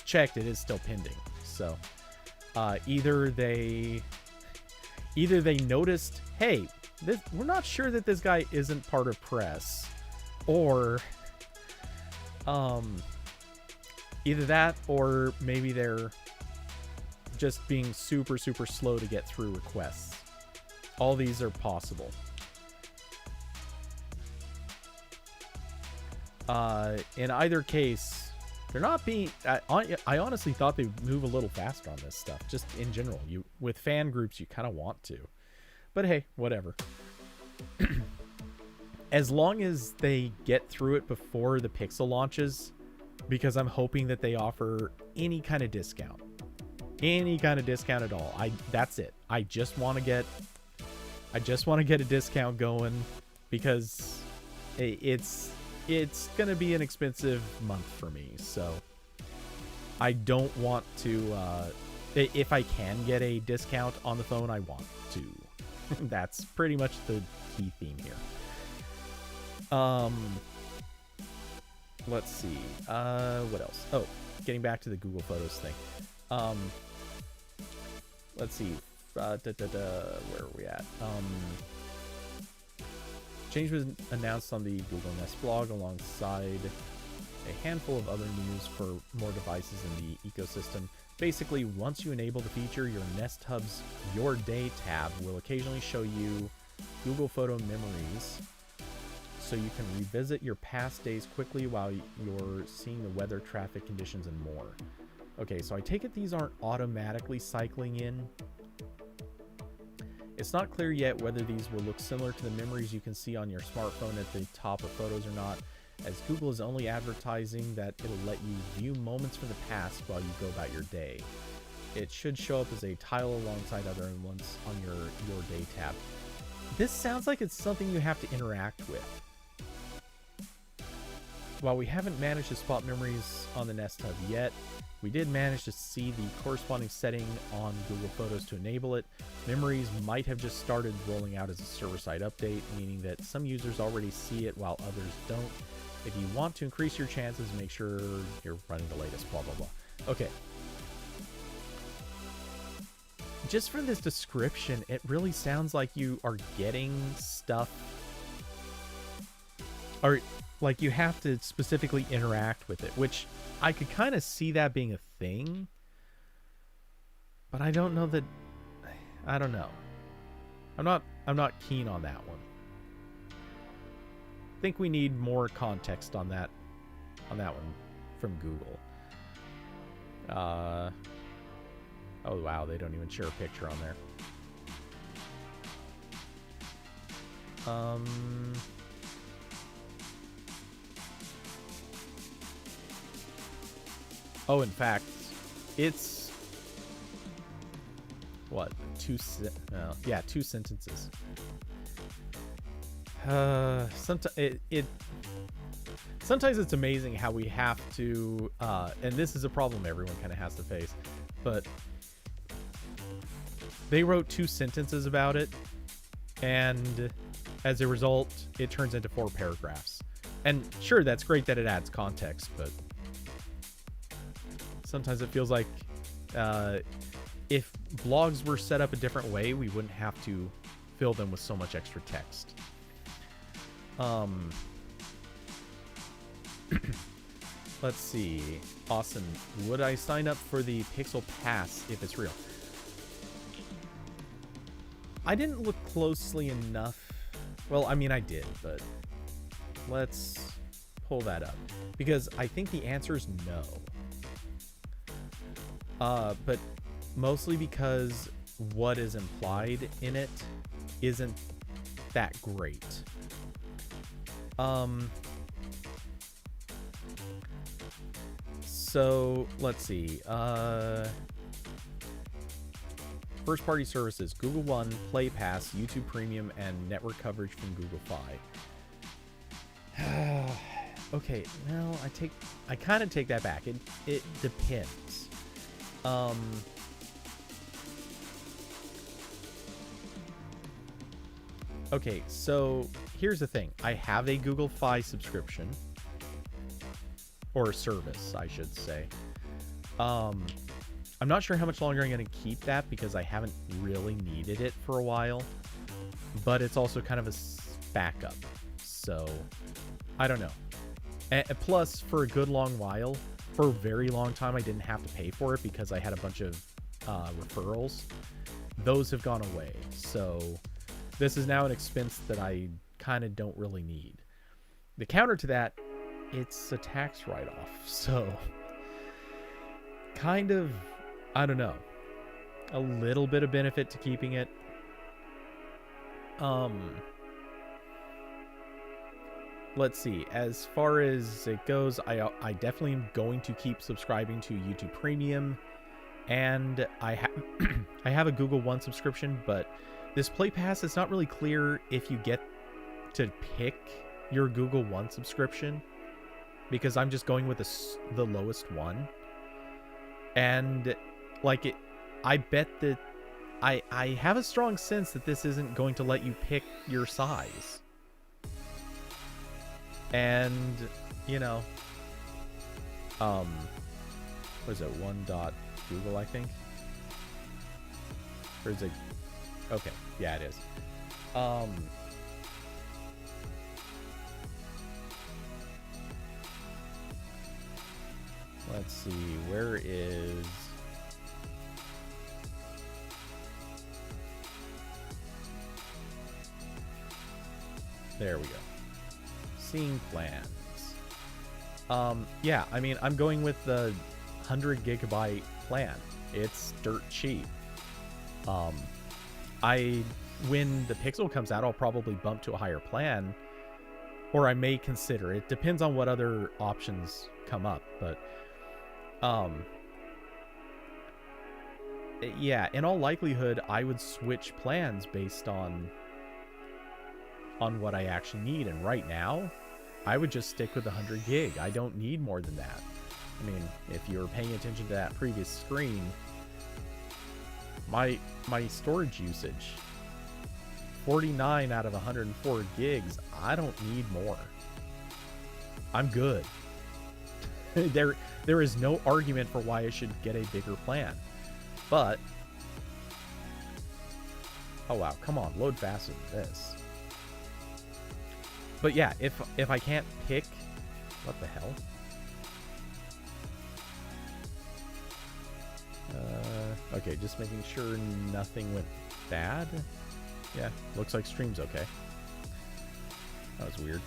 checked; it is still pending. So either they noticed, hey, we're not sure that this guy isn't part of press, or either that, or maybe they're just being super, super slow to get through requests. All these are possible. In either case, they're not being... I honestly thought they'd move a little faster on this stuff. Just in general. With fan groups, you kind of want to. But hey, whatever. As long as they get through it before the Pixel launches, because I'm hoping that they offer any kind of discount. Any kind of discount at all. That's it. I just want to get a discount going, because it's gonna be an expensive month for me. So I don't want to. If I can get a discount on the phone, I want to. That's pretty much the key theme here. Let's see. What else? Oh, getting back to the Google Photos thing. Let's see. Where are we at? Change was announced on the Google Nest blog alongside a handful of other news for more devices in the ecosystem. Basically, once you enable the feature, your Nest Hub's Your Day tab will occasionally show you Google Photo memories, so you can revisit your past days quickly while you're seeing the weather, traffic conditions, and more. Okay, so I take it these aren't automatically cycling in. It's not clear yet whether these will look similar to the memories you can see on your smartphone at the top of photos or not, as Google is only advertising that it'll let you view moments from the past while you go about your day. It should show up as a tile alongside other ones on your Day tab. This sounds like it's something you have to interact with. While we haven't managed to spot memories on the Nest Hub yet, we did manage to see the corresponding setting on Google Photos to enable it. Memories might have just started rolling out as a server-side update, meaning that some users already see it while others don't. If you want to increase your chances, make sure you're running the latest, blah, blah, blah. Okay. Just from this description, it really sounds like you are getting stuff, or like you have to specifically interact with it, which I could kind of see that being a thing, but I don't know that. I don't know. I'm not keen on that one. I think we need more context on that one from Google. Oh wow, they don't even share a picture on there. Oh, in fact, it's what, two sentences. Sometimes it's amazing how we have to, and this is a problem everyone kind of has to face, but they wrote 2 sentences about it, and as a result, it turns into 4 paragraphs. And sure, that's great that it adds context, but sometimes it feels like if blogs were set up a different way, we wouldn't have to fill them with so much extra text. Let's see. Awesome. Would I sign up for the Pixel Pass if it's real? I didn't look closely enough. Well, I mean, I did, but let's pull that up. Because I think the answer is no. But mostly because what is implied in it isn't that great. So let's see. First party services: Google One, Play Pass, YouTube Premium, and network coverage from Google Fi. Okay, well, I kind of take that back. It depends. Okay, so here's the thing. I have a Google Fi subscription. Or service, I should say. I'm not sure how much longer I'm going to keep that because I haven't really needed it for a while. But it's also kind of a backup. So, I don't know. And plus, for a good long while, for a very long time, I didn't have to pay for it because I had a bunch of referrals. Those have gone away. So, this is now an expense that I kind of don't really need. The counter to that, it's a tax write-off, so kind of, I don't know, a little bit of benefit to keeping it. Let's see, as far as it goes, I definitely am going to keep subscribing to YouTube Premium, and I have a Google One subscription, but this Play Pass, it's not really clear if you get to pick your Google One subscription, because I'm just going with the lowest one. And like it, I bet that I have a strong sense that this isn't going to let you pick your size. And, you know, what is it, Google, I think? Or is it, okay, yeah, it is. Let's see, where is... There we go. Seeing plans. Yeah, I mean, I'm going with the 100 gigabyte plan. It's dirt cheap. When the Pixel comes out, I'll probably bump to a higher plan, or I may consider it. Depends on what other options come up, but yeah, in all likelihood, I would switch plans based on what I actually need. And right now, I would just stick with the 100 gig. I don't need more than that. I mean, if you're paying attention to that previous screen, my storage usage, 49 out of 104 gigs. I don't need more. I'm good. There is no argument for why I should get a bigger plan. But, oh wow, come on, load faster than this. But yeah, if I can't pick, what the hell? Okay, just making sure nothing went bad. Yeah, looks like stream's okay. That was weird.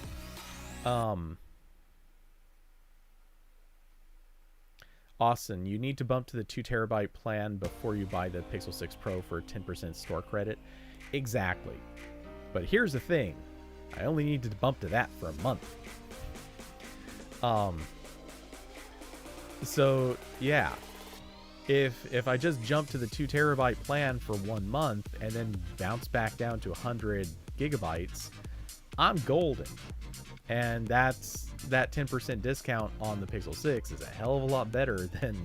Austin, you need to bump to the 2 terabyte plan before you buy the Pixel 6 Pro for 10% store credit. Exactly. But here's the thing. I only need to bump to that for a month. So, yeah. If I just jump to the 2 terabyte plan for 1 month and then bounce back down to 100 gigabytes, I'm golden. And that 10% discount on the Pixel 6 is a hell of a lot better than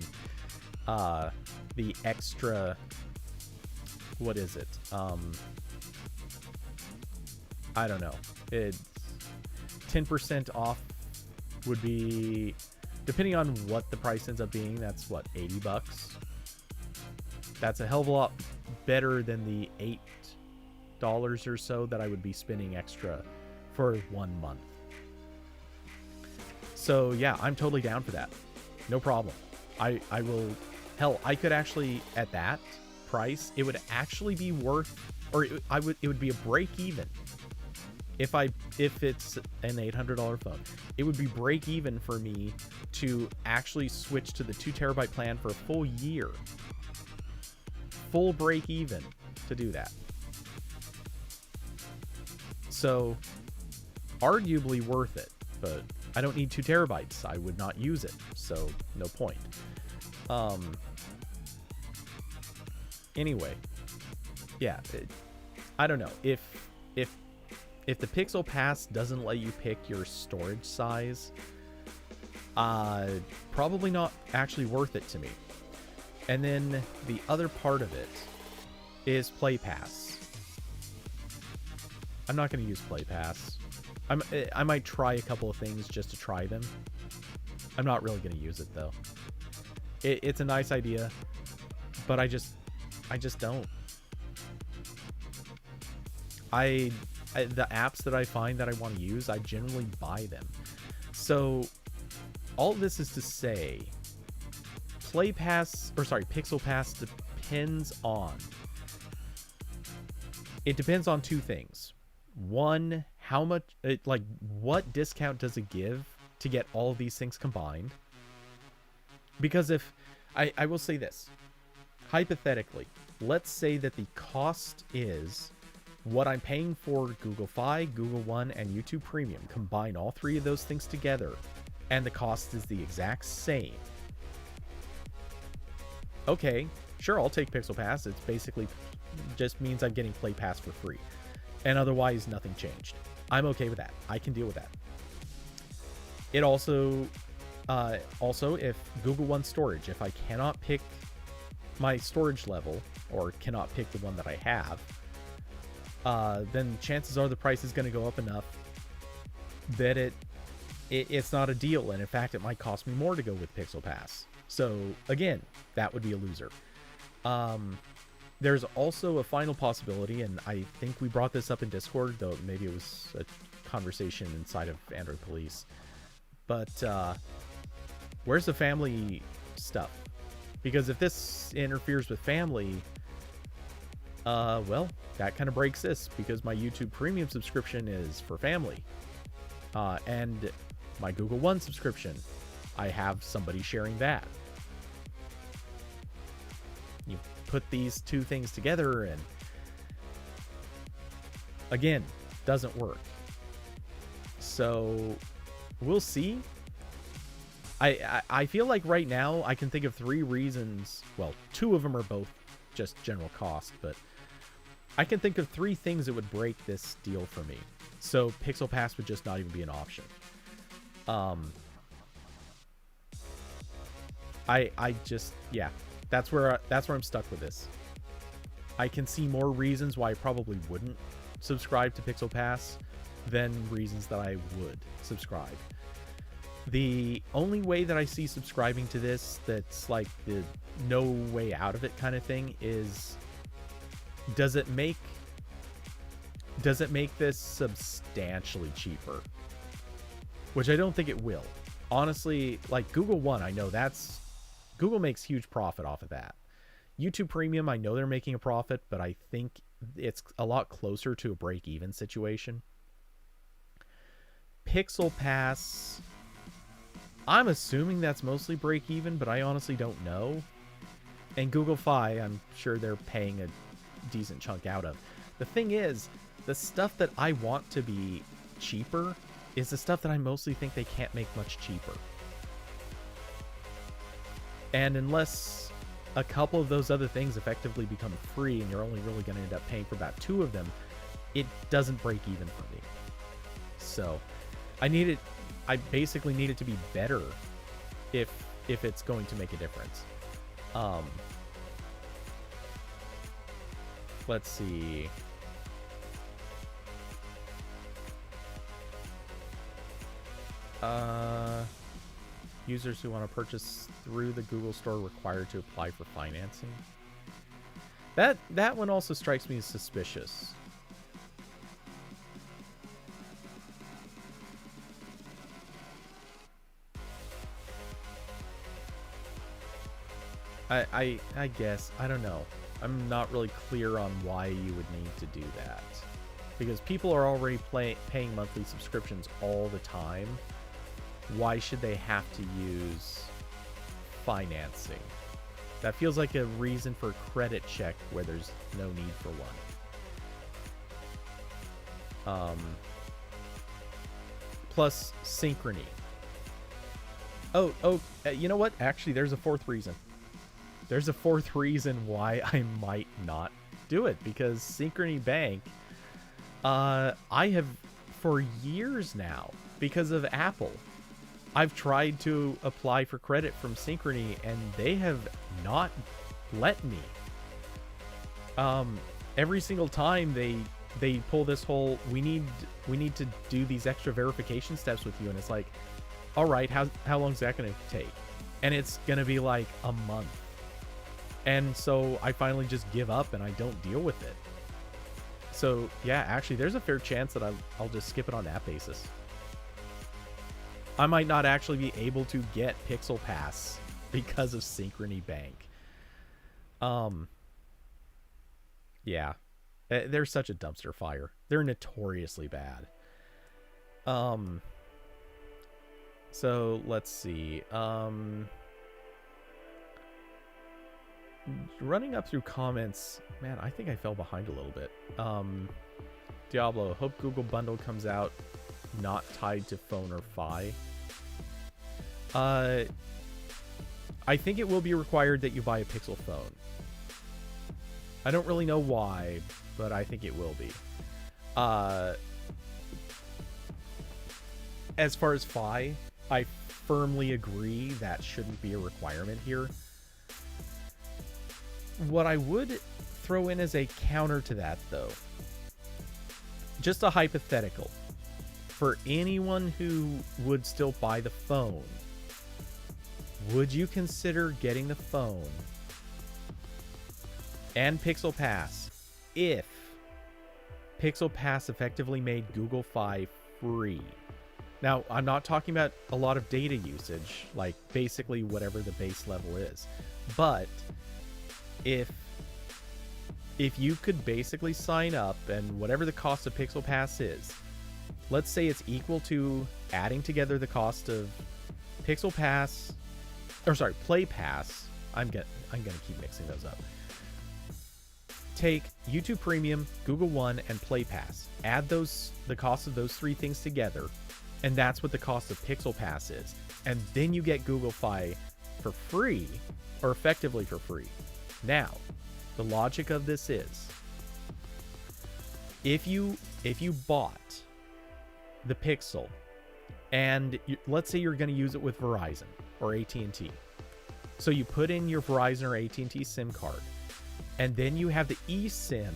the extra, what is it? I don't know. 10% off would be, depending on what the price ends up being, that's what, $80. That's a hell of a lot better than the $8 or so that I would be spending extra for 1 month. So yeah, I'm totally down for that. No problem. I will, hell, I could actually, at that price, it would actually be worth, or it would be a break even. If it's an $800 phone, it would be break even for me to actually switch to the 2 terabyte plan for a full year. Full break even to do that. So arguably worth it, but I don't need 2 terabytes. I would not use it, so no point. Anyway, yeah, I don't know if the Pixel Pass doesn't let you pick your storage size, probably not actually worth it to me. And then the other part of it is Play Pass. I'm not going to use Play Pass. I might try a couple of things just to try them. I'm not really going to use it though. It's a nice idea, but I just don't. The apps that I find that I want to use, I generally buy them. So all this is to say, Pixel Pass depends on. It depends on 2 things. One, how much, what discount does it give to get all of these things combined? Because if, I will say this, hypothetically, let's say that the cost is what I'm paying for Google Fi, Google One, and YouTube Premium. Combine all 3 of those things together, and the cost is the exact same. Okay, sure, I'll take Pixel Pass. It's basically just means I'm getting Play Pass for free. And otherwise, nothing changed. I'm okay with that. I can deal with that. It also, if Google One storage, if I cannot pick my storage level, or cannot pick the one that I have, then chances are the price is going to go up enough that it's not a deal. And in fact, it might cost me more to go with Pixel Pass. So again, that would be a loser. There's also a final possibility, and I think we brought this up in Discord, though maybe it was a conversation inside of Android Police. But where's the family stuff? Because if this interferes with family, well, that kind of breaks this, because my YouTube Premium subscription is for family. And my Google One subscription, I have somebody sharing that. You put these 2 things together and again, doesn't work. So we'll see. I feel like right now I can think of 3 reasons. Well, 2 of them are both just general cost, but I can think of 3 things that would break this deal for me. So Pixel Pass would just not even be an option. I just, yeah, that's where I'm stuck with this. I can see more reasons why I probably wouldn't subscribe to Pixel Pass than reasons that I would subscribe. The only way that I see subscribing to this that's like the no way out of it kind of thing is, does it make this substantially cheaper? Which I don't think it will. Honestly, like Google One, I know Google makes huge profit off of that. YouTube Premium, I know they're making a profit, but I think it's a lot closer to a break-even situation. Pixel Pass, I'm assuming that's mostly break-even, but I honestly don't know. And Google Fi, I'm sure they're paying a decent chunk out of. The thing is, the stuff that I want to be cheaper is the stuff that I mostly think they can't make much cheaper. And unless a couple of those other things effectively become free and you're only really going to end up paying for about 2 of them, it doesn't break even for me. So I basically need it to be better if it's going to make a difference. Let's see. Users who want to purchase through the Google Store required to apply for financing. That one also strikes me as suspicious. I guess, I don't know. I'm not really clear on why you would need to do that. Because people are already paying monthly subscriptions all the time. Why should they have to use financing? That feels like a reason for a credit check where there's no need for one. Plus synchrony. You know what? Actually, there's a fourth reason. There's a fourth reason why I might not do it. Because Synchrony Bank, I have for years now, because of Apple, I've tried to apply for credit from Synchrony and they have not let me. Every single time they pull this whole, we need to do these extra verification steps with you, and it's like, all right, how long is that going to take? And it's going to be like a month. And so I finally just give up and I don't deal with it. So yeah, actually there's a fair chance that I'll just skip it on that basis. I might not actually be able to get Pixel Pass because of Synchrony Bank. Yeah. They're such a dumpster fire. They're notoriously bad. So let's see. Running up through comments, man, I think I fell behind a little bit. Diablo, hope Google Bundle comes out not tied to phone or Fi. I think it will be required that you buy a Pixel phone. I don't really know why, but I think it will be. As far as Fi, I firmly agree that shouldn't be a requirement here. What I would throw in as a counter to that, though, just a hypothetical. For anyone who would still buy the phone, would you consider getting the phone and Pixel Pass if Pixel Pass effectively made Google Fi free? Now, I'm not talking about a lot of data usage, like basically whatever the base level is, but if you could basically sign up and whatever the cost of Pixel Pass is, let's say it's equal to adding together the cost of Pixel Pass, or sorry, Play Pass. I'm gonna keep mixing those up. Take YouTube Premium, Google One, and Play Pass. Add the cost of those three things together, and that's what the cost of Pixel Pass is. And then you get Google Fi for free, or effectively for free. Now, the logic of this is, if you bought the Pixel, and let's say you're going to use it with Verizon or AT&T, so you put in your Verizon or AT&T SIM card, and then you have the eSIM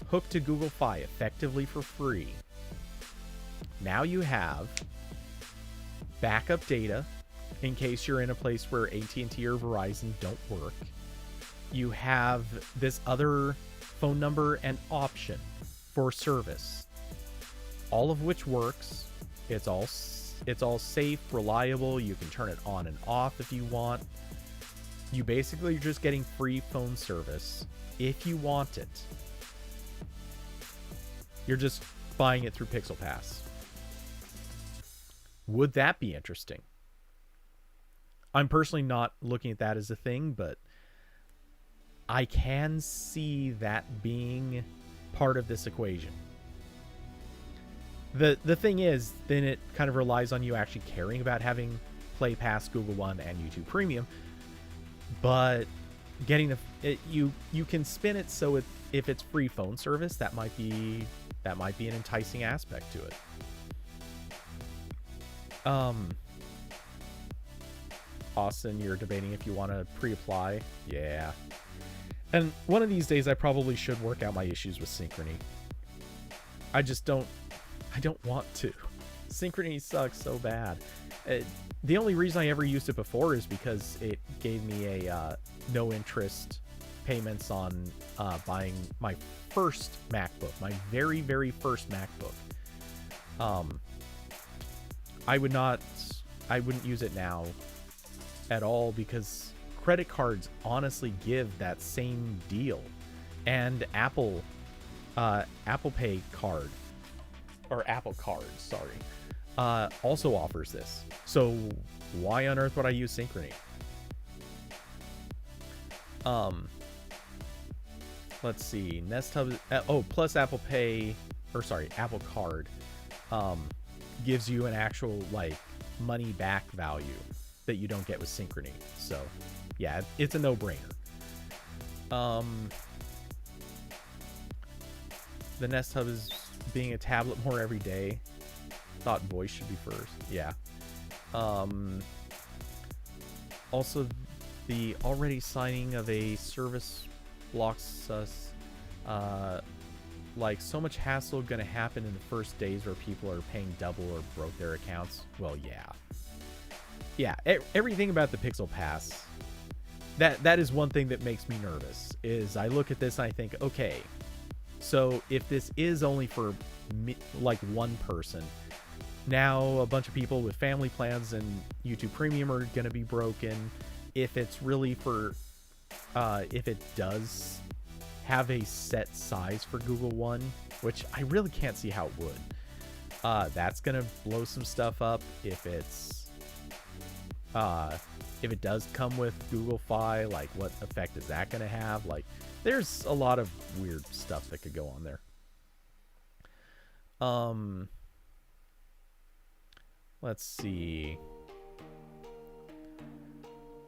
hooked to Google Fi effectively for free. Now you have backup data in case you're in a place where AT&T or Verizon don't work. You have this other phone number and option for service, all of which works. It's all safe, reliable. You can turn it on and off if you want. You basically are just getting free phone service if you want it. You're just buying it through Pixel Pass. Would that be interesting? I'm personally not looking at that as a thing, but I can see that being part of this equation. The thing is, then it kind of relies on you actually caring about having Play Pass, Google One, and YouTube Premium. But getting you can spin it so if it's free phone service, that might be an enticing aspect to it. Austin, you're debating if you want to pre-apply. Yeah. And one of these days I probably should work out my issues with Synchrony. I don't want to. Synchrony sucks so bad. The only reason I ever used it before is because it gave me a no interest payments on buying my first MacBook, my very, very first MacBook. I wouldn't use it now at all because credit cards honestly give that same deal, and Apple Pay card, or Apple Card, sorry, also offers this. So why on earth would I use Synchrony? Let's see. Nest Hub. Plus Apple Pay, or sorry, Apple Card, gives you an actual like money back value that you don't get with Synchrony. So yeah, it's a no-brainer. The Nest Hub is being a tablet more every day. Thought voice should be first. Yeah. Also, the already signing of a service blocks us. Like, so much hassle gonna happen in the first days where people are paying double or broke their accounts. Well, yeah. Yeah, everything about the Pixel Pass, that is one thing that makes me nervous, is I look at this and I think, okay, so if this is only for like one person, now a bunch of people with family plans and YouTube Premium are going to be broken. If it's really for, if it does have a set size for Google One, which I really can't see how it would, that's going to blow some stuff up. If it does come with Google Fi, like what effect is that going to have? Like, there's a lot of weird stuff that could go on there. Let's see.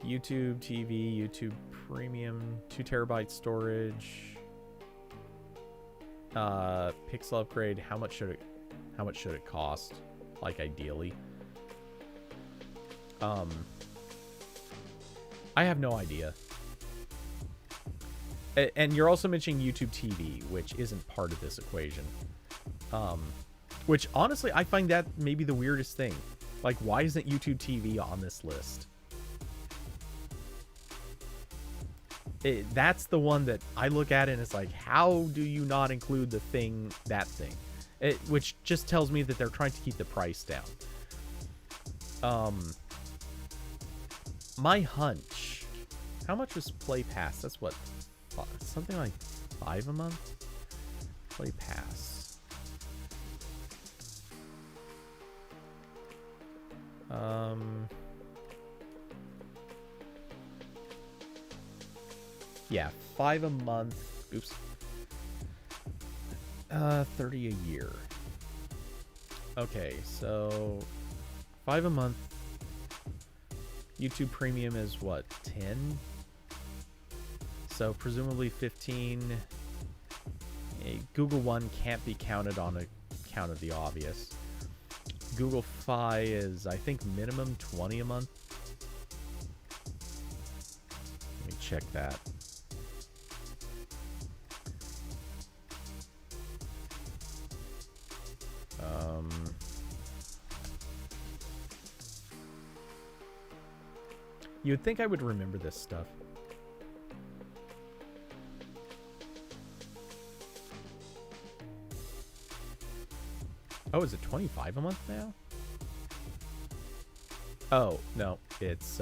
YouTube TV, YouTube Premium, 2 terabyte storage. Pixel upgrade. How much should it cost? Like, ideally. I have no idea. And you're also mentioning YouTube TV, which isn't part of this equation. Which, honestly, I find that maybe the weirdest thing. Like, why isn't YouTube TV on this list? That's the one that I look at and it's like, how do you not include that thing? Which just tells me that they're trying to keep the price down. My hunch. How much was Play Pass? That's what? Something like $5 a month? Play Pass. Yeah, $5 a month. Oops. 30 a year. Okay, so $5 a month. YouTube Premium is what, 10? So presumably 15. Google One can't be counted on account of the obvious. Google Fi is, I think, minimum 20 a month. Let me check that. You'd think I would remember this stuff. Oh, is it 25 a month now? Oh, no, it's,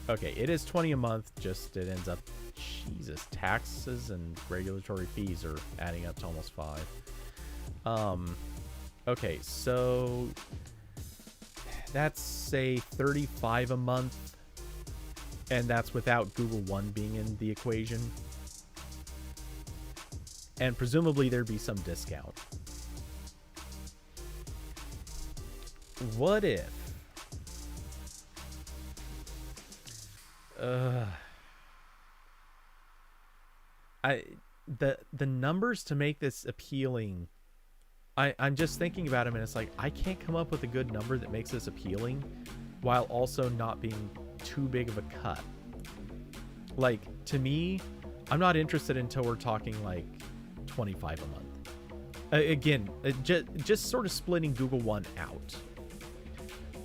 okay, it is 20 a month, just it ends up, Jesus, taxes and regulatory fees are adding up to almost 5. Okay, so that's, say, 35 a month, and that's without Google One being in the equation. And presumably there'd be some discount. What if? The numbers to make this appealing, I'm just thinking about them and it's like, I can't come up with a good number that makes this appealing while also not being too big of a cut. Like, to me, I'm not interested until we're talking like 25 a month. Again, just sort of splitting Google One out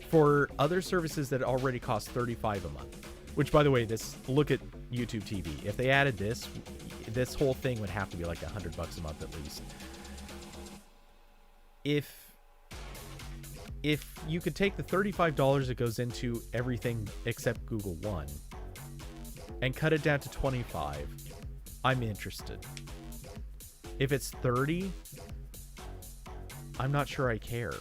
for other services that already cost $35 a month. Which, by the way, look at YouTube TV. If they added this whole thing would have to be like $100 a month at least. If you could take the $35 that goes into everything except Google One and cut it down to $25, I'm interested. If it's $30, I'm not sure I care.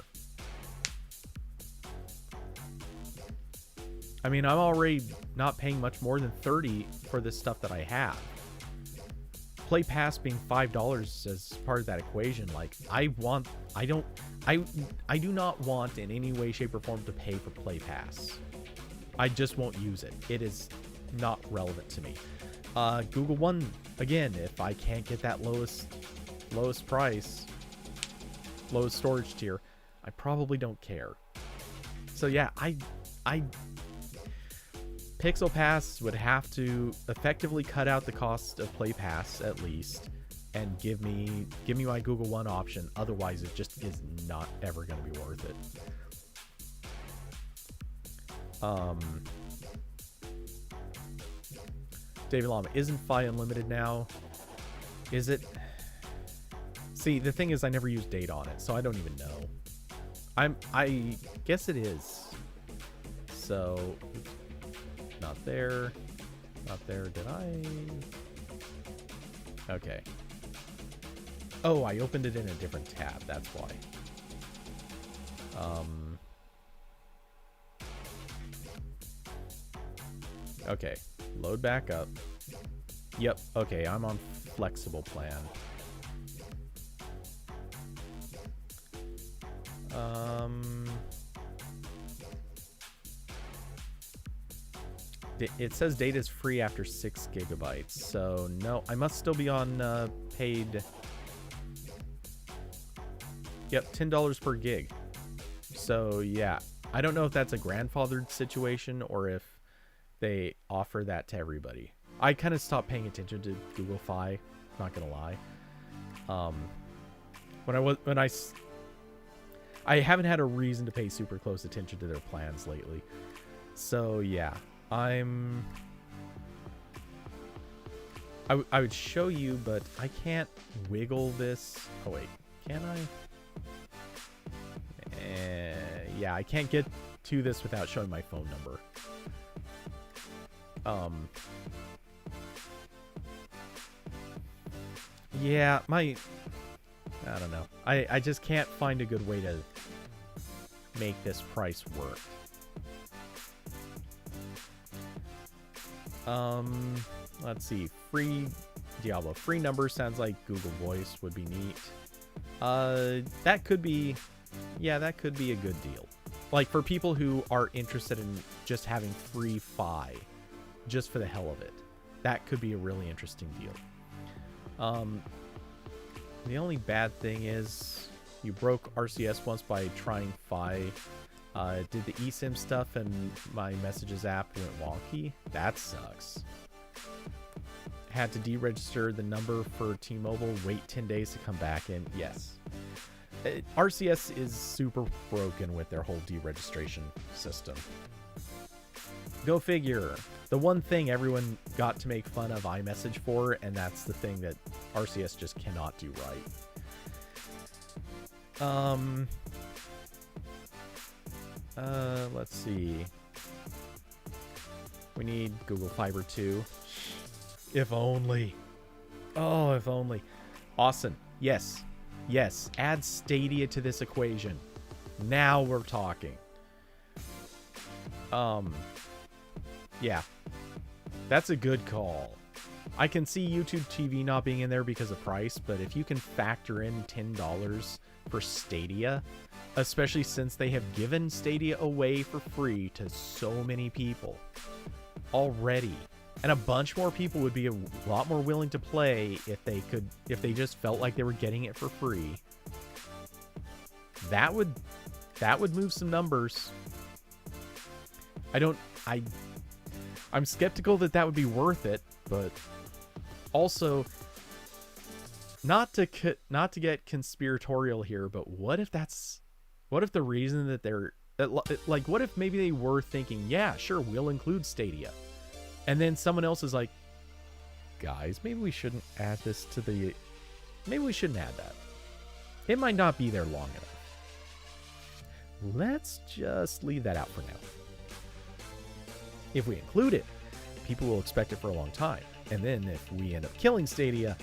I mean, I'm already not paying much more than $30 for this stuff that I have. Play Pass being $5 as part of that equation, like I do not want in any way, shape, or form to pay for Play Pass. I just won't use it. It is not relevant to me. Google One, again, if I can't get that lowest price, lowest storage tier, I probably don't care. So yeah, I Pixel Pass would have to effectively cut out the cost of Play Pass at least, and give me my Google One option. Otherwise, it just is not ever going to be worth it. David Lama, isn't Fi Unlimited now? Is it? See, the thing is, I never use data on it, so I don't even know. I guess it is. So, not there. Not there. Did I? Okay. Oh, I opened it in a different tab. That's why. Okay. Load back up. Yep. Okay, I'm on flexible plan. It says data is free after 6 gigabytes. So, no, I must still be on paid. Yep, $10 per gig. So, yeah. I don't know if that's a grandfathered situation or if they offer that to everybody. I kind of stopped paying attention to Google Fi, not gonna lie. I haven't had a reason to pay super close attention to their plans lately. So yeah, I would show you, but I can't wiggle this. Oh wait, can I? Yeah, I can't get to this without showing my phone number. Yeah, I don't know. I just can't find a good way to make this price work. Let's see. Free Diablo. Free number sounds like Google Voice would be neat. That could be, yeah, that could be a good deal. Like for people who are interested in just having free Fi, just for the hell of it. That could be a really interesting deal. The only bad thing is you broke RCS once by trying Fi. Did the eSIM stuff and my messages app went wonky. That sucks. Had to deregister the number for T-Mobile, wait 10 days to come back in. Yes. RCS is super broken with their whole deregistration system. Go figure. The one thing everyone got to make fun of iMessage for, and that's the thing that RCS just cannot do right. Let's see. We need Google Fiber 2. If only. Oh, if only. Awesome. Yes. Yes. Add Stadia to this equation. Now we're talking. Yeah. That's a good call. I can see YouTube TV not being in there because of price, but if you can factor in $10 for Stadia, especially since they have given Stadia away for free to so many people already, and a bunch more people would be a lot more willing to play if they just felt like they were getting it for free. That would move some numbers. I'm skeptical that would be worth it, but also not to get conspiratorial here, but what if the reason that like, what if maybe they were thinking, yeah, sure, we'll include Stadia, and then someone else is like, guys, maybe we shouldn't add that. It might not be there long enough. Let's just leave that out for now. If we include it, people will expect it for a long time. And then if we end up killing Stadia,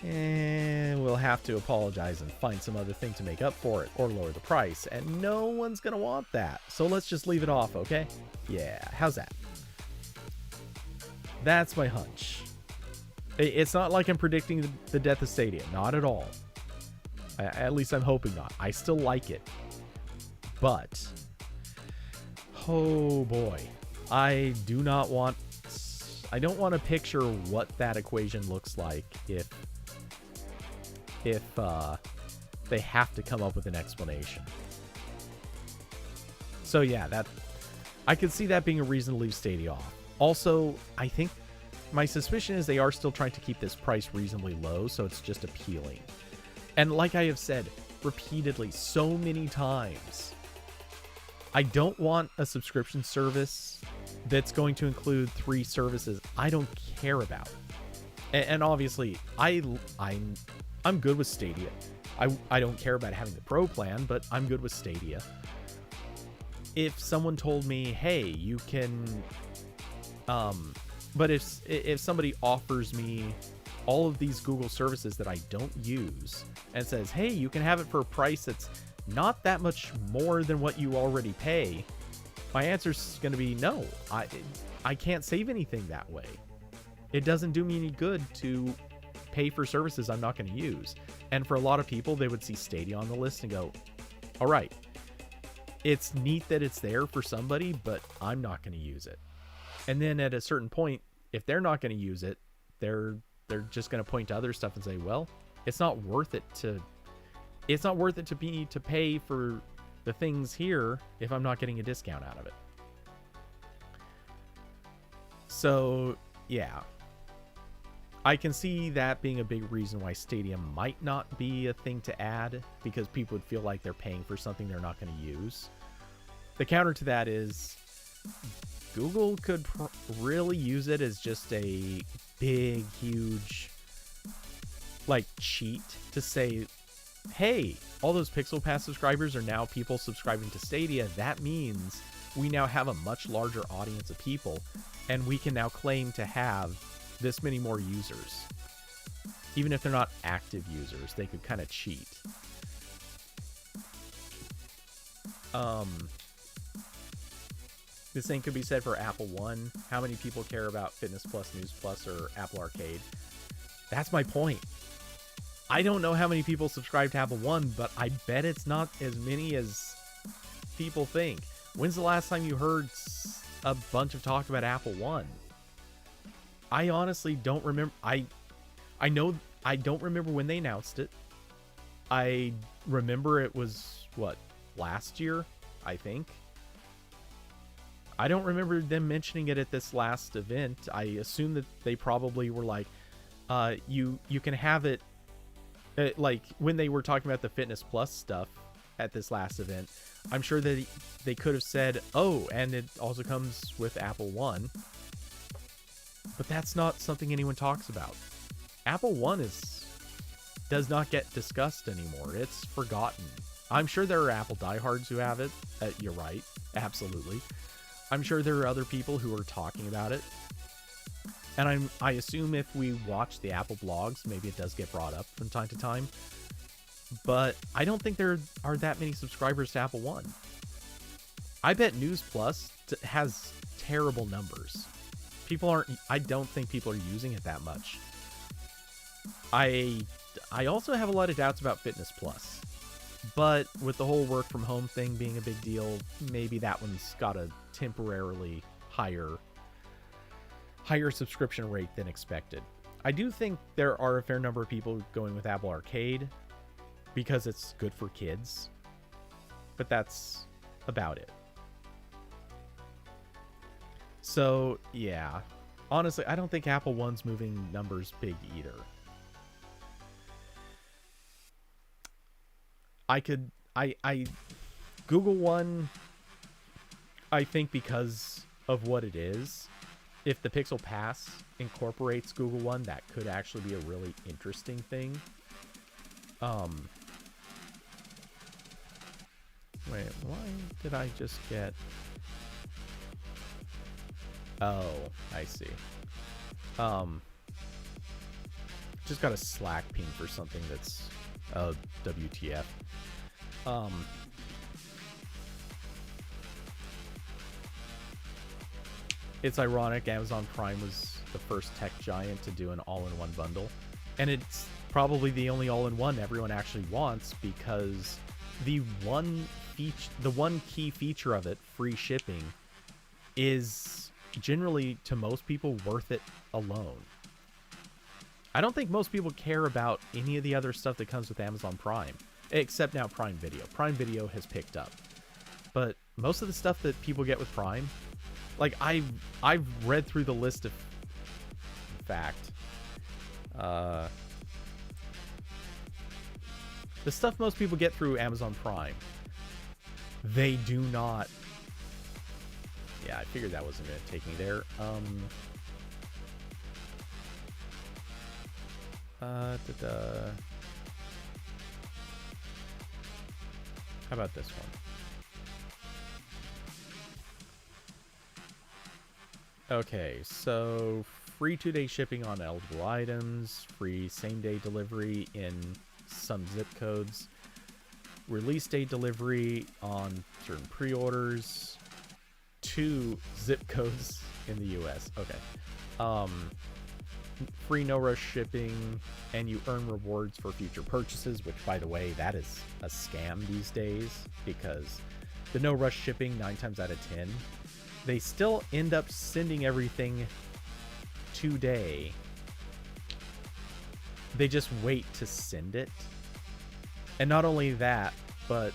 we'll have to apologize and find some other thing to make up for it or lower the price. And no one's going to want that. So let's just leave it off, okay? Yeah, how's that? That's my hunch. It's not like I'm predicting the death of Stadia. Not at all. At least I'm hoping not. I still like it. But, oh boy. I don't want to picture what that equation looks like if they have to come up with an explanation. So yeah, I could see that being a reason to leave Stadia off. Also, I think my suspicion is they are still trying to keep this price reasonably low, so it's just appealing. And like I have said repeatedly so many times, I don't want a subscription service that's going to include 3 services I don't care about. And obviously, I'm good with Stadia. I don't care about having the Pro plan, but I'm good with Stadia. If someone told me, hey, you can... but if somebody offers me all of these Google services that I don't use and says, hey, you can have it for a price that's not that much more than what you already pay, my answer is going to be no. I can't save anything that way. It doesn't do me any good to pay for services I'm not going to use. And for a lot of people, they would see Stadia on the list and go, all right, it's neat that it's there for somebody, but I'm not going to use it. And then at a certain point, if they're not going to use it, they're just going to point to other stuff and say, well, it's not worth it to pay for the things here if I'm not getting a discount out of it. So, yeah. I can see that being a big reason why Stadia might not be a thing to add, because people would feel like they're paying for something they're not going to use. The counter to that is Google could really use it as just a big, huge, like, cheat to say, hey, all those Pixel Pass subscribers are now people subscribing to Stadia. That means we now have a much larger audience of people, and we can now claim to have this many more users. Even if they're not active users, they could kind of cheat. The same could be said for Apple One. How many people care about Fitness Plus, News Plus, or Apple Arcade? That's my point. I don't know how many people subscribe to Apple One, but I bet it's not as many as people think. When's the last time you heard a bunch of talk about Apple One? I honestly don't remember. I know I don't remember when they announced it. I remember it was, last year, I think. I don't remember them mentioning it at this last event. I assume that they probably were like, you can have it, like when they were talking about the Fitness Plus stuff at this last event. I'm sure that they could have said, oh, and it also comes with Apple One. But that's not something anyone talks about. Apple One does not get discussed anymore. It's forgotten. I'm sure there are Apple diehards who have it. You're right. Absolutely. I'm sure there are other people who are talking about it. And I assume if we watch the Apple blogs, maybe it does get brought up from time to time. But I don't think there are that many subscribers to Apple One. I bet News Plus has terrible numbers. I don't think people are using it that much. I also have a lot of doubts about Fitness Plus. But with the whole work from home thing being a big deal, maybe that one's got a temporarily higher subscription rate than expected. I do think there are a fair number of people going with Apple Arcade because it's good for kids. But that's about it. So, yeah. Honestly, I don't think Apple One's moving numbers big either. I Google One, I think because of what it is, if the Pixel Pass incorporates Google One, that could actually be a really interesting thing. Wait, why did I just get... Oh, I see. Just got a Slack ping for something that's WTF. It's ironic, Amazon Prime was the first tech giant to do an all-in-one bundle, and it's probably the only all-in-one everyone actually wants, because the one key feature of it, free shipping, is generally to most people worth it alone. I don't think most people care about any of the other stuff that comes with Amazon Prime, except now Prime Video. Prime Video has picked up, but most of the stuff that people get with Prime, like I've read through the list of, in fact, the stuff most people get through Amazon Prime, they do not. Yeah, I figured that wasn't going to take me there. How about this one? Okay, so free 2-day shipping on eligible items, free same-day delivery in some zip codes, release day delivery on certain pre-orders, 2 zip codes in the US. Okay. Free no rush shipping, and you earn rewards for future purchases, which, by the way, that is a scam these days, because the no rush shipping, 9 times out of 10, they still end up sending everything today. They just wait to send it. And not only that, but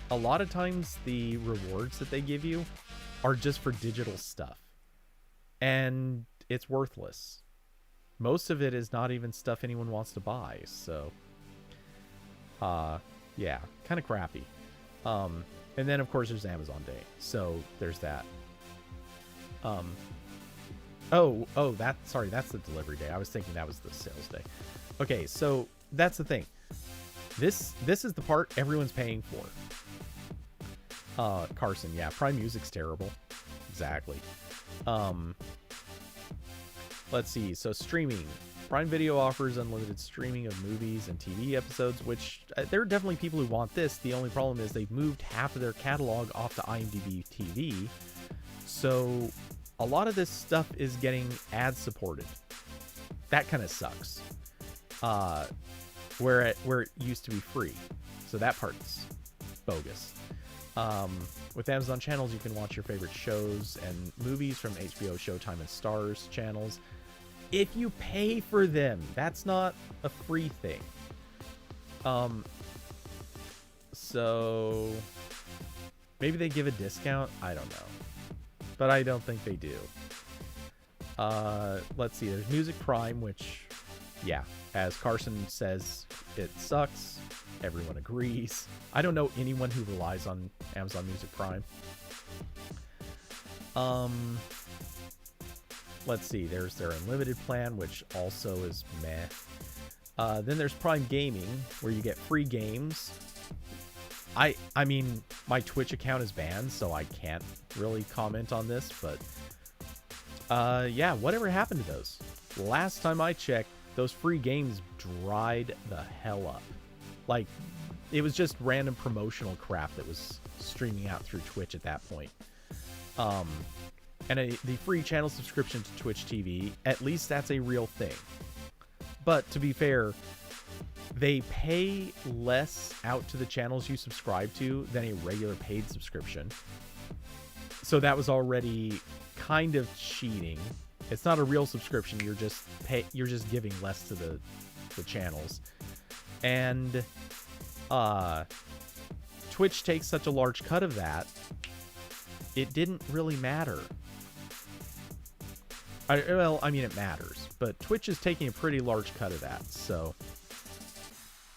a lot of times the rewards that they give you are just for digital stuff, and it's worthless. Most of it is not even stuff anyone wants to buy, so yeah, kind of crappy. And then of course there's Amazon Day, so there's that. Sorry, that's the delivery day. I was thinking that was the sales day. Okay, so that's the thing. This is the part everyone's paying for. Carson, yeah, Prime Music's terrible. Exactly. Let's see. So streaming. Prime Video offers unlimited streaming of movies and TV episodes, which there are definitely people who want this. The only problem is they've moved half of their catalog off to IMDb TV. So a lot of this stuff is getting ad supported. That kind of sucks. Where it used to be free. So that part's bogus. With Amazon channels, you can watch your favorite shows and movies from HBO, Showtime, and Starz channels if you pay for them. That's not a free thing. So maybe they give a discount. I don't know, but I don't think they do. Let's see. There's Music Prime, which, yeah, as Carson says, it sucks. Everyone agrees. I don't know anyone who relies on Amazon Music Prime. Let's see. There's their unlimited plan, which also is meh. Then there's Prime Gaming, where you get free games. I mean, my Twitch account is banned, so I can't really comment on this, but yeah, whatever happened to those? Last time I checked, those free games dried the hell up. Like, it was just random promotional crap that was streaming out through Twitch at that point. And the free channel subscription to Twitch TV, at least that's a real thing. But to be fair, they pay less out to the channels you subscribe to than a regular paid subscription. So that was already kind of cheating. It's not a real subscription. You're just giving less to the channels. And Twitch takes such a large cut of that, it didn't really matter. Well, I mean, it matters, but Twitch is taking a pretty large cut of that, so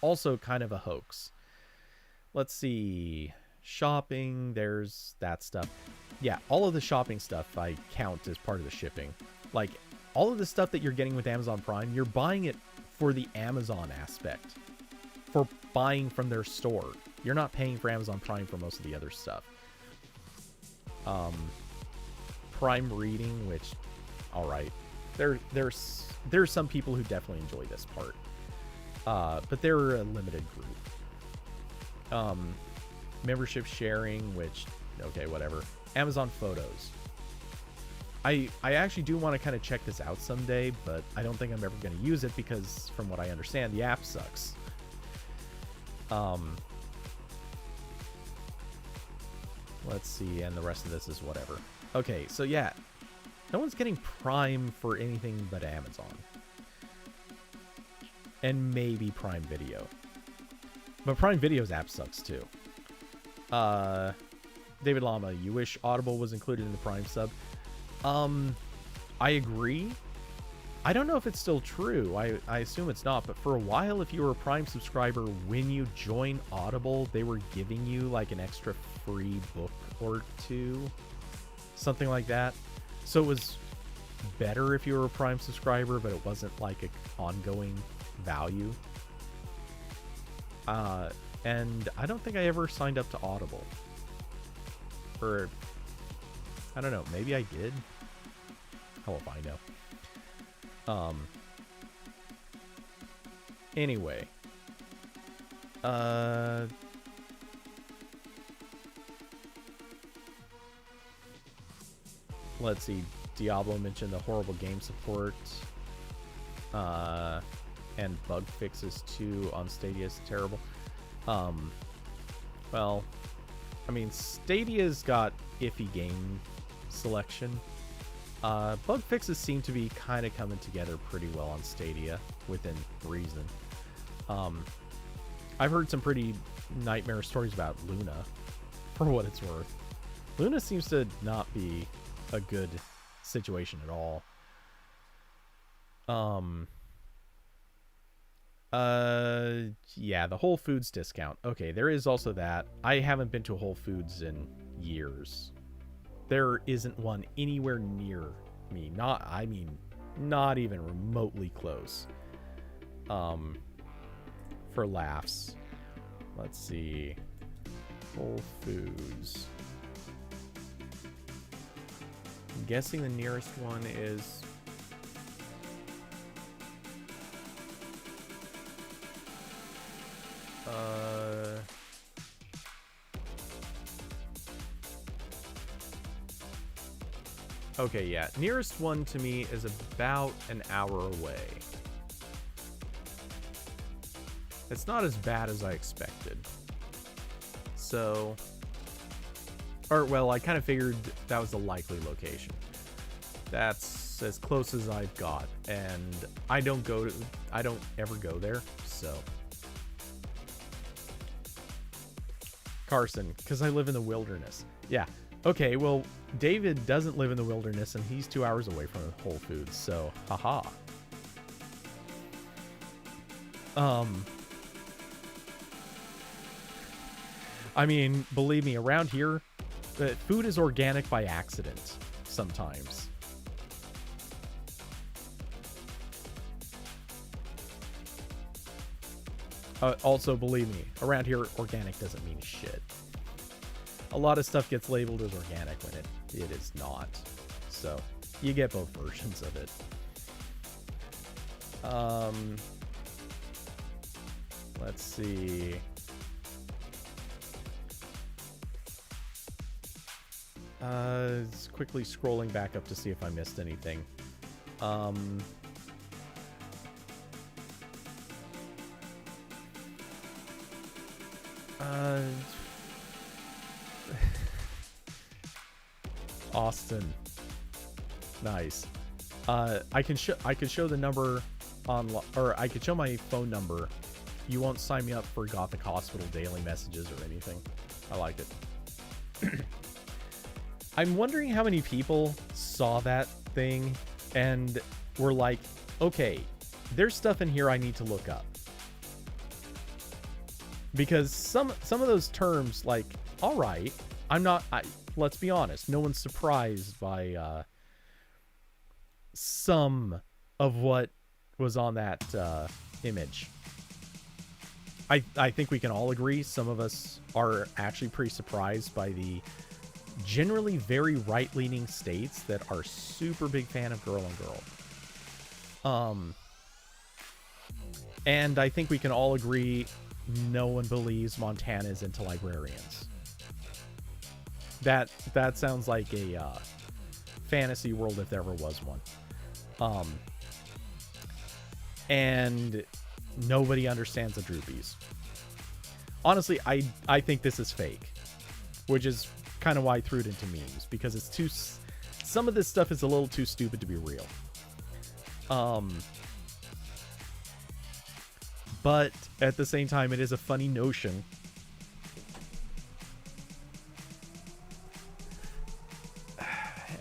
also kind of a hoax. let's see. Shopping, there's that stuff. Yeah, all of the shopping stuff I count as part of the shipping. Like, all of the stuff that you're getting with Amazon Prime, you're buying it for the Amazon aspect. For buying from their store. You're not paying for Amazon Prime for most of the other stuff. Prime reading, which, alright. There's some people who definitely enjoy this part. But they're a limited group. Membership sharing, which, okay, whatever. Amazon Photos. I actually do want to kind of check this out someday, but I don't think I'm ever going to use it because, from what I understand, the app sucks. Let's see, and the rest of this is whatever. Okay, so yeah, no one's getting Prime for anything but Amazon. And maybe Prime Video. But Prime Video's app sucks too. David Lama, you wish Audible was included in the Prime sub? I agree. I don't know if it's still true. I assume it's not, but for a while, if you were a Prime subscriber, when you join Audible, they were giving you like an extra free book or two. Something like that. So it was better if you were a Prime subscriber, but it wasn't like an ongoing value. And I don't think I ever signed up to Audible. Or, I don't know, maybe I did. Hell if I know. Anyway. Let's see. Diablo mentioned the horrible game support. And bug fixes too on Stadia is terrible. Well, I mean, Stadia's got iffy game selection. Bug fixes seem to be kind of coming together pretty well on Stadia within reason. I've heard some pretty nightmare stories about Luna, for what it's worth. Luna seems to not be a good situation at all. Yeah, the Whole Foods discount. Okay, there is also that. I haven't been to a Whole Foods in years. There isn't one anywhere near me. Not even remotely close. For laughs. Let's see. Whole Foods. I'm guessing the nearest one is... Okay, yeah. Nearest one to me is about an hour away. It's not as bad as I expected. So... Or, well, I kind of figured that was the likely location. That's as close as I've got. And I don't ever go there, so... Carson, because I live in the wilderness. Yeah. Okay, well, David doesn't live in the wilderness, and he's 2 hours away from Whole Foods, so haha. I mean, believe me, around here, food is organic by accident sometimes. Also, believe me, around here, organic doesn't mean shit. A lot of stuff gets labeled as organic when it is not. So, you get both versions of it. Let's see. Just quickly scrolling back up to see if I missed anything. Austin. Nice. I could show the number on, or I could show my phone number. You won't sign me up for Gothic Hospital daily messages or anything. I like it. I'm wondering how many people saw that thing and were like, okay, there's stuff in here I need to look up. because some of those terms, like, all right, let's be honest, no one's surprised by some of what was on that image. I think we can all agree some of us are actually pretty surprised by the generally very right-leaning states that are super big fan of girl on girl. And I think we can all agree no one believes Montana is into librarians. That sounds like a fantasy world if there ever was one. And nobody understands the Droopies. Honestly, I think this is fake, which is kind of why I threw it into memes, because it's too... Some of this stuff is a little too stupid to be real. But at the same time, it is a funny notion.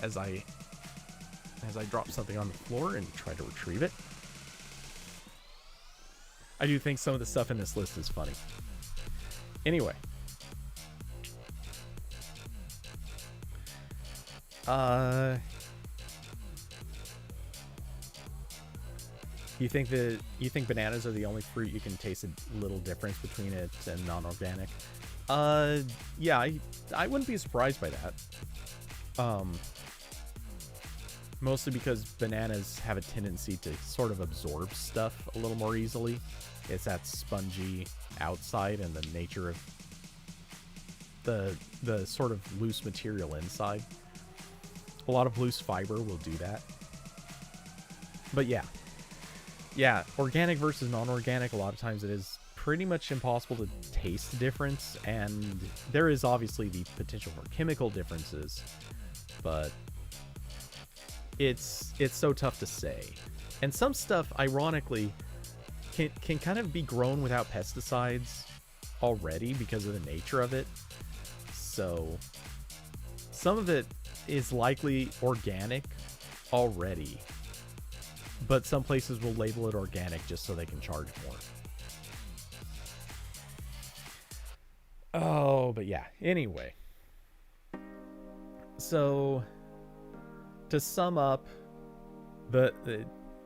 As I drop something on the floor and try to retrieve it. I do think some of the stuff in this list is funny. Anyway. You think bananas are the only fruit you can taste a little difference between it and non-organic? Yeah, I wouldn't be surprised by that. Mostly because bananas have a tendency to sort of absorb stuff a little more easily. It's that spongy outside and the nature of the sort of loose material inside. A lot of loose fiber will do that. But yeah, organic versus non-organic, a lot of times it is pretty much impossible to taste the difference, and there is obviously the potential for chemical differences, but it's so tough to say. And some stuff, ironically, can kind of be grown without pesticides already because of the nature of it. So some of it is likely organic already, but some places will label it organic just so they can charge more. Oh, but yeah, anyway. So to sum up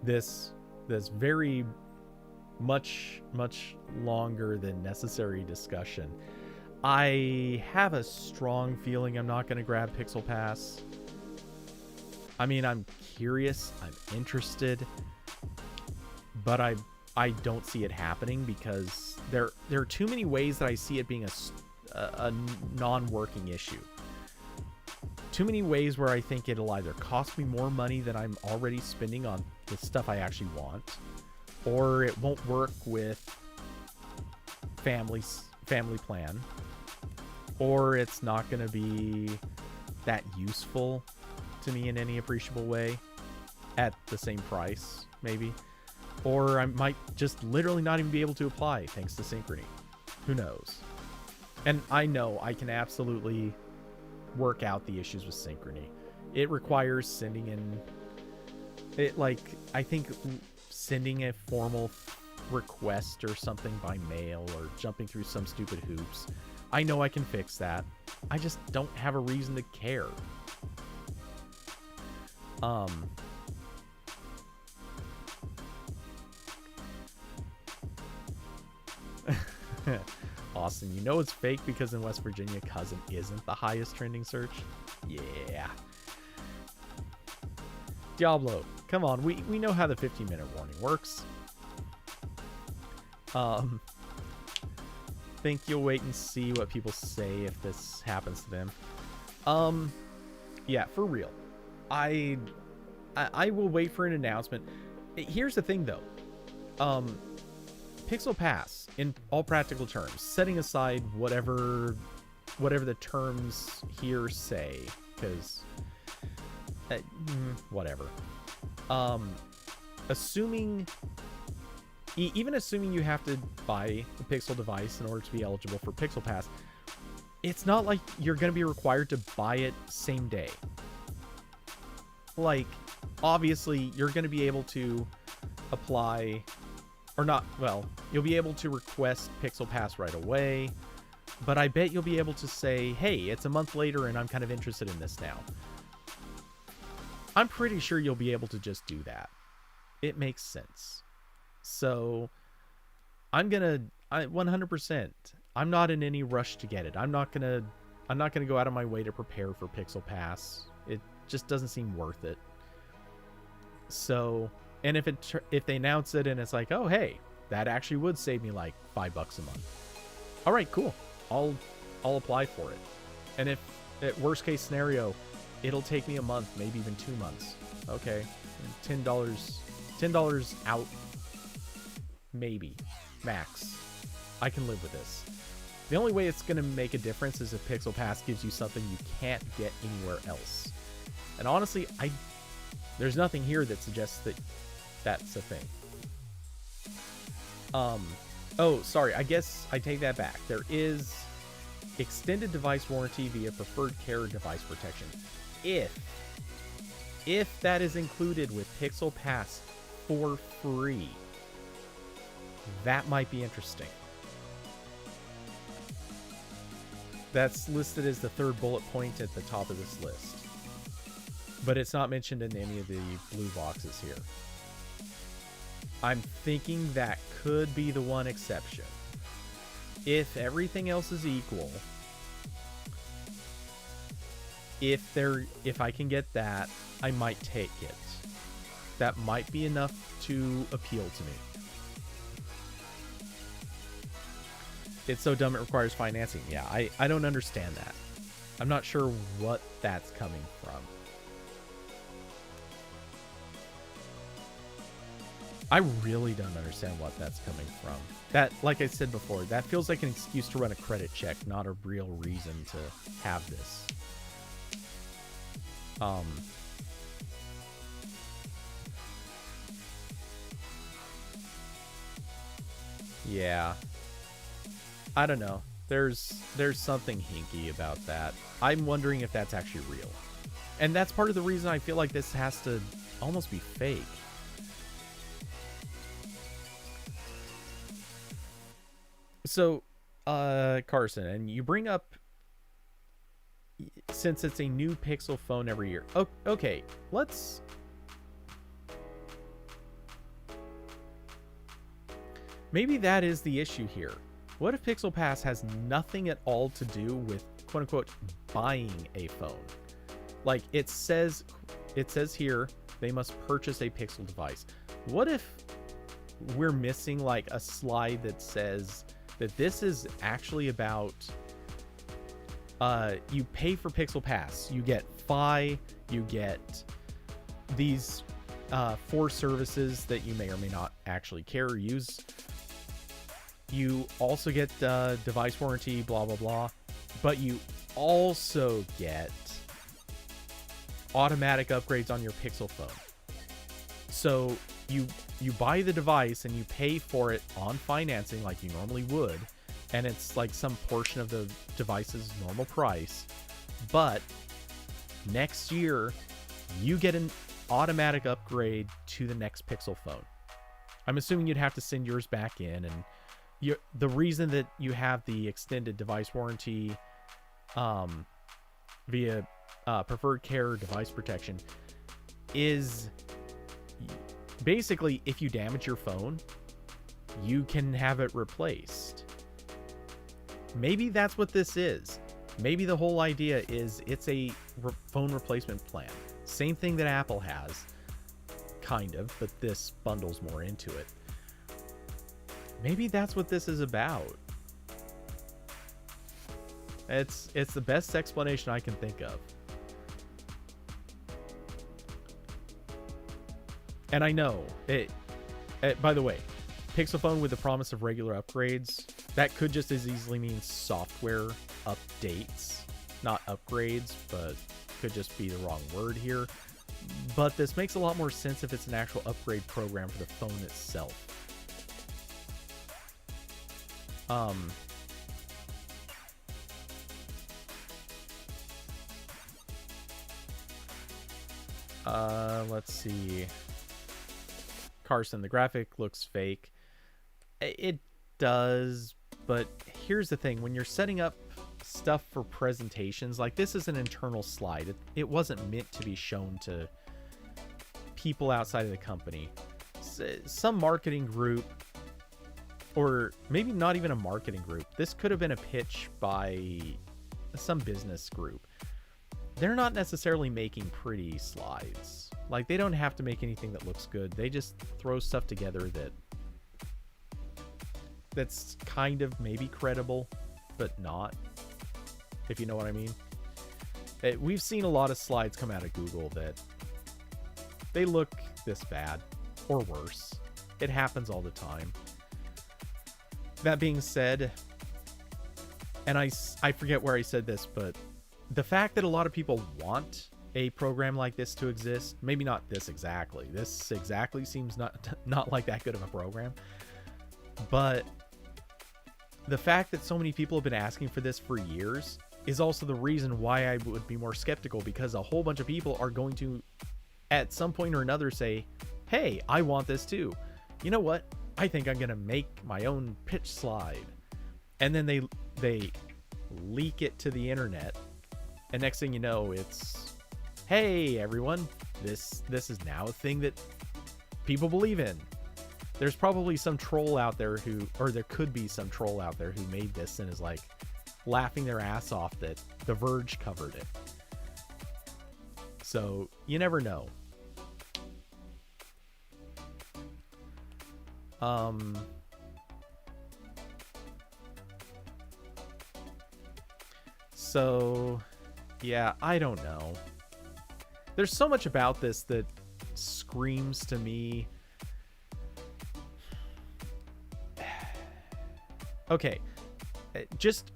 this very much longer than necessary discussion, I have a strong feeling I'm not going to grab Pixel Pass. I mean, I'm curious, I'm interested, but I don't see it happening because there are too many ways that I see it being a non-working issue. Too many ways where I think it'll either cost me more money than I'm already spending on the stuff I actually want, or it won't work with family plan, or it's not going to be that useful to me in any appreciable way at the same price, maybe. Or I might just literally not even be able to apply thanks to Synchrony. Who knows? And I know I can absolutely work out the issues with Synchrony. It requires sending in it, like, I think sending a formal request or something by mail or jumping through some stupid hoops. I know I can fix that. I just don't have a reason to care. Austin, you know it's fake because in West Virginia, cousin isn't the highest trending search? Yeah. Diablo, come on, we know how the 15-minute warning works. Think you'll wait and see what people say if this happens to them. Yeah, for real. I will wait for an announcement. Here's the thing, though. Pixel Pass, in all practical terms, setting aside whatever the terms here say, because whatever. Even assuming you have to buy a Pixel device in order to be eligible for Pixel Pass, it's not like you're going to be required to buy it same day. Like, obviously, you're going to be able to apply or not, well, you'll be able to request Pixel Pass right away, but I bet you'll be able to say, hey, it's a month later and I'm kind of interested in this now. I'm pretty sure you'll be able to just do that. It makes sense. So I'm 100%. I'm not in any rush to get it. I'm not gonna go out of my way to prepare for Pixel Pass. It just doesn't seem worth it. So, and if they announce it and it's like, oh hey, that actually would save me like $5 a month. All right, cool. I'll apply for it. And if at worst case scenario, it'll take me a month, maybe even 2 months. Okay, $10 out, maybe max. I can live with this. The only way it's going to make a difference is if Pixel Pass gives you something you can't get anywhere else. And honestly, there's nothing here that suggests that that's a thing. Oh, sorry. I guess I take that back. There is extended device warranty via preferred care device protection. If that is included with Pixel Pass for free, that might be interesting. That's listed as the third bullet point at the top of this list. But it's not mentioned in any of the blue boxes here. I'm thinking that could be the one exception. If everything else is equal, if I can get that, I might take it. That might be enough to appeal to me. It's so dumb it requires financing. Yeah, I don't understand that. I'm not sure what that's coming from. I really don't understand what that's coming from. That, like I said before, that feels like an excuse to run a credit check, not a real reason to have this. Yeah. I don't know. There's something hinky about that. I'm wondering if that's actually real. And that's part of the reason I feel like this has to almost be fake. So, Carson, and you bring up, since it's a new Pixel phone every year. Okay, let's... Maybe that is the issue here. What if Pixel Pass has nothing at all to do with, quote-unquote, buying a phone? Like, it says here, they must purchase a Pixel device. What if we're missing, like, a slide that says that this is actually about... you pay for Pixel Pass. You get Fi, you get these 4 services that you may or may not actually care or use. You also get device warranty, blah, blah, blah. But you also get automatic upgrades on your Pixel phone. So you buy the device and you pay for it on financing like you normally would. And it's like some portion of the device's normal price. But next year, you get an automatic upgrade to the next Pixel phone. I'm assuming you'd have to send yours back in, and the reason that you have the extended device warranty via preferred care device protection is basically if you damage your phone, you can have it replaced. Maybe that's what this is. Maybe the whole idea is it's a phone replacement plan. Same thing that Apple has, kind of, but this bundles more into it. Maybe that's what this is about. It's the best explanation I can think of. And I know it. By the way, Pixel phone with the promise of regular upgrades, that could just as easily mean software updates, not upgrades, but could just be the wrong word here. But this makes a lot more sense if it's an actual upgrade program for the phone itself. Let's see. Carson, the graphic looks fake. It does, but here's the thing. When you're setting up stuff for presentations, like this is an internal slide. It wasn't meant to be shown to people outside of the company. Some marketing group, or maybe not even a marketing group. This could have been a pitch by some business group. They're not necessarily making pretty slides. Like, they don't have to make anything that looks good. They just throw stuff together that's kind of maybe credible, but not, if you know what I mean. We've seen a lot of slides come out of Google that they look this bad or worse. It happens all the time. That being said, and I forget where I said this, but the fact that a lot of people want a program like this to exist, maybe not this exactly. This exactly seems not like that good of a program. But the fact that so many people have been asking for this for years is also the reason why I would be more skeptical, because a whole bunch of people are going to, at some point or another, say, hey, I want this too. You know what? I think I'm going to make my own pitch slide. And then they leak it to the internet. And next thing you know, it's, hey, everyone, this is now a thing that people believe in. There's probably some troll out there there could be some troll out there who made this and is like laughing their ass off that The Verge covered it. So you never know. So yeah, I don't know. There's so much about this that screams to me. Okay, just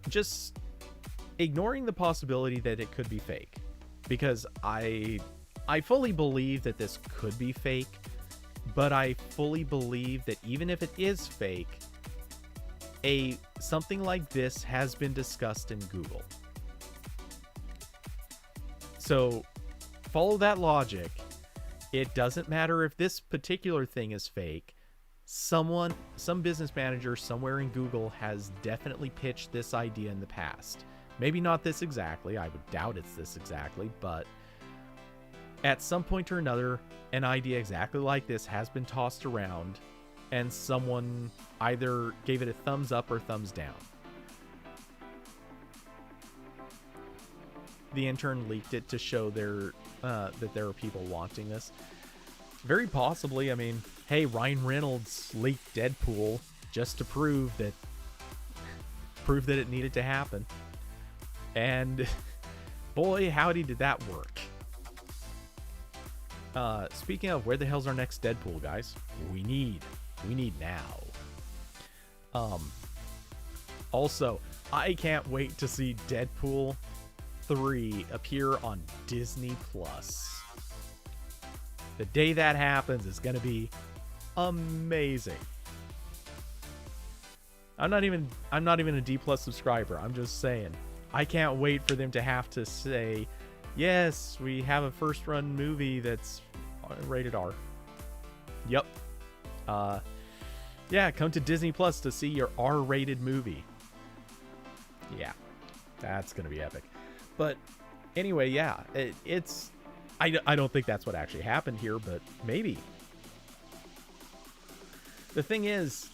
ignoring the possibility that it could be fake, because I fully believe that this could be fake, but I fully believe that even if it is fake, something like this has been discussed in Google. So follow that logic. It doesn't matter if this particular thing is fake. Some business manager somewhere in Google has definitely pitched this idea in the past. Maybe not this exactly. I would doubt it's this exactly, but at some point or another, an idea exactly like this has been tossed around, and someone either gave it a thumbs up or thumbs down. The intern leaked it to show that there are people wanting this. Very possibly. I mean, hey, Ryan Reynolds leaked Deadpool just to prove that it needed to happen. And boy, howdy did that work. Speaking of, where the hell's our next Deadpool, guys? We need now. Also, I can't wait to see Deadpool 3 appear on Disney Plus. The day that happens is going to be amazing. I'm not even a D+ subscriber. I'm just saying, I can't wait for them to have to say, yes, we have a first run movie that's rated R. Yep. Yeah, come to Disney Plus to see your R-rated movie. Yeah, that's going to be epic. But anyway, yeah, I don't think that's what actually happened here, but maybe. The thing is,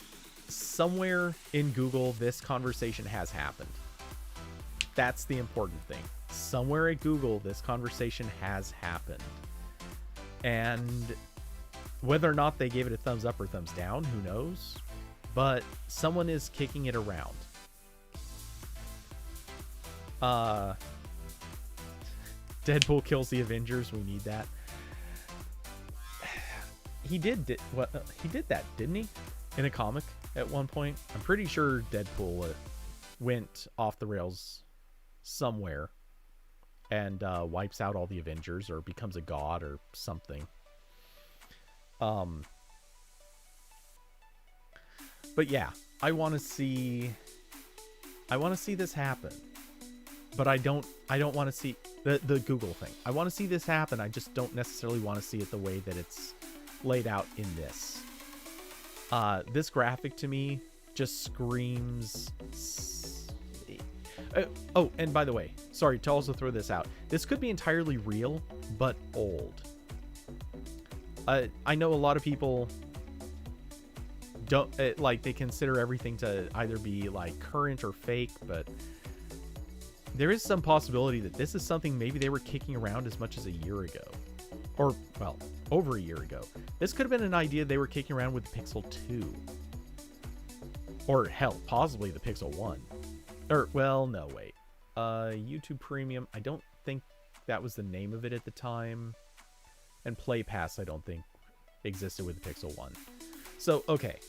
somewhere in Google, this conversation has happened. That's the important thing. Somewhere at Google, this conversation has happened. And whether or not they gave it a thumbs up or thumbs down, who knows? But someone is kicking it around. Deadpool kills the Avengers. We need that. He did that, didn't he? In a comic at one point. I'm pretty sure Deadpool went off the rails somewhere and wipes out all the Avengers or becomes a god or something. But yeah, I want to see this happen. But I don't want to see the Google thing. I want to see this happen. I just don't necessarily want to see it the way that it's laid out in this. This graphic to me just screams. Oh, and by the way, sorry to also throw this out. This could be entirely real, but old. I know a lot of people don't like, they consider everything to either be like current or fake, but there is some possibility that this is something maybe they were kicking around as much as a year ago, or well, over a year ago. This could have been an idea they were kicking around with the Pixel 2, or hell, possibly the Pixel 1. Or well, no, wait. YouTube Premium, I don't think that was the name of it at the time. And Play Pass, I don't think existed with the Pixel 1. So, okay.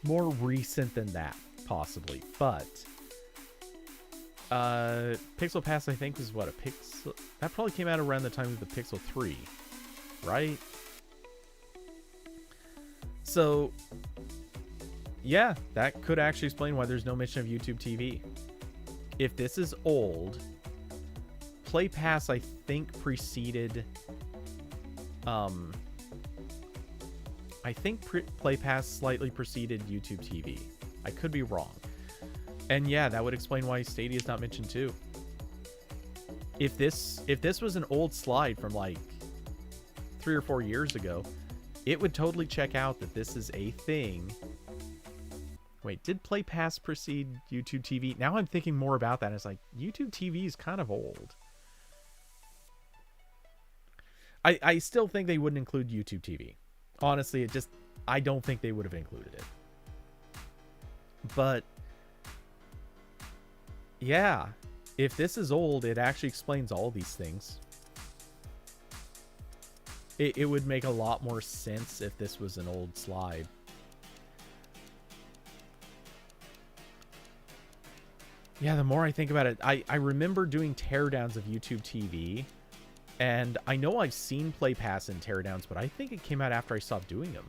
More recent than that, possibly. But Pixel Pass, I think, was what, a Pixel... That probably came out around the time of the Pixel 3, right? So, yeah, that could actually explain why there's no mention of YouTube TV. If this is old, Play Pass, I think, preceded... I think Play Pass slightly preceded YouTube TV. I could be wrong. And yeah, that would explain why Stadia is not mentioned too. If this was an old slide from like 3 or 4 years ago, it would totally check out that this is a thing. Wait, did Play Pass precede YouTube TV? Now I'm thinking more about that. And it's like, YouTube TV is kind of old. I still think they wouldn't include YouTube TV. Honestly, I don't think they would have included it. But yeah, if this is old, it actually explains all these things. It would make a lot more sense if this was an old slide. Yeah, the more I think about it, I remember doing teardowns of YouTube TV. And I know I've seen Play Pass and teardowns, but I think it came out after I stopped doing them.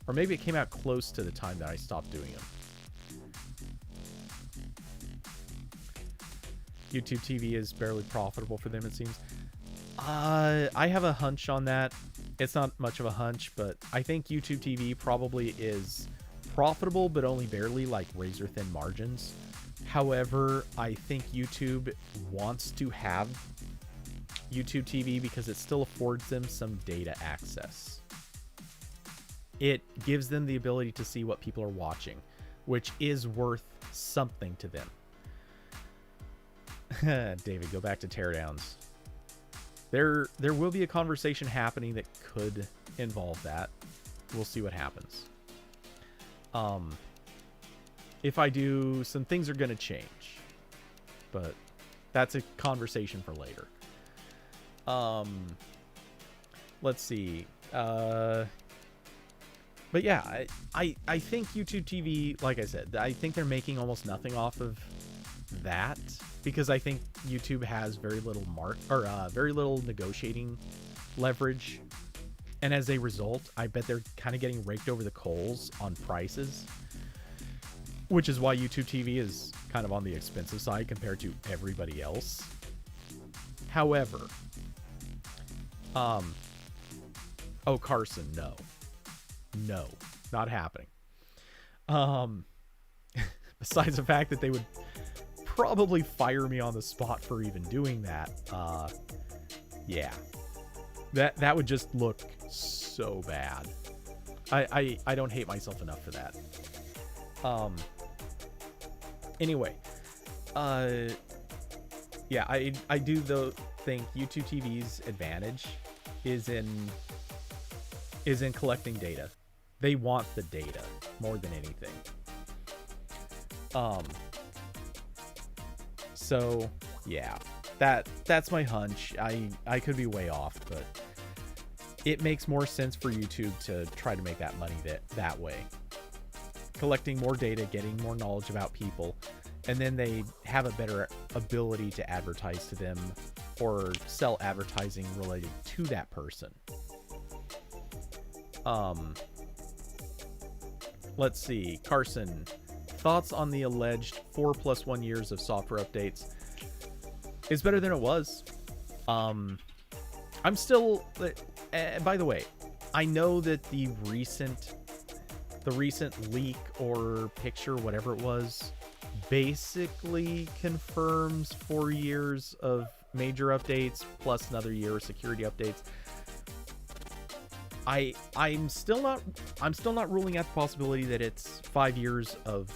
Or maybe it came out close to the time that I stopped doing them. YouTube TV is barely profitable for them, it seems. I have a hunch on that. It's not much of a hunch, but I think YouTube TV probably is profitable, but only barely, like razor thin margins. However, I think YouTube wants to have YouTube TV because it still affords them some data access. It gives them the ability to see what people are watching, which is worth something to them. David, go back to teardowns. There will be a conversation happening that could involve that. We'll see what happens. If I do, some things are going to change, but that's a conversation for later. Let's see. But yeah, I think YouTube TV, like I said, I think they're making almost nothing off of that because I think YouTube has very little very little negotiating leverage. And as a result, I bet they're kind of getting raked over the coals on prices, which is why YouTube TV is kind of on the expensive side compared to everybody else. However, oh, Carson, no, not happening. Besides the fact that they would probably fire me on the spot for even doing that. Yeah, that would just look so bad. I don't hate myself enough for that. Anyway, yeah, I do though think YouTube TV's advantage is in collecting data. They want the data more than anything. So yeah, that's my hunch. I could be way off, but it makes more sense for YouTube to try to make that money that way. Collecting more data, getting more knowledge about people, and then they have a better ability to advertise to them or sell advertising related to that person. Let's see. Carson, thoughts on the alleged 4+1 years of software updates? It's better than it was. I'm still... by the way, I know that the recent the recent leak or picture, whatever it was, basically confirms 4 years of major updates plus another year of security updates. I'm still not ruling out the possibility that it's 5 years of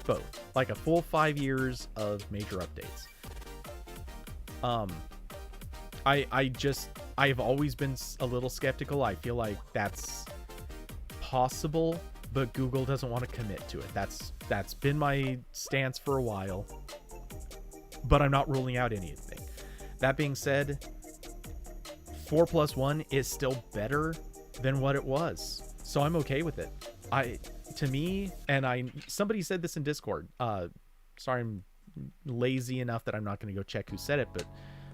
both, like a full 5 years of major updates. I've always been a little skeptical. I feel like that's possible, but Google doesn't want to commit to it. That's been my stance for a while, but I'm not ruling out anything. That being said, 4+1 is still better than what it was, so I'm okay with it. Somebody said this in Discord. Sorry, I'm lazy enough that I'm not going to go check who said it, but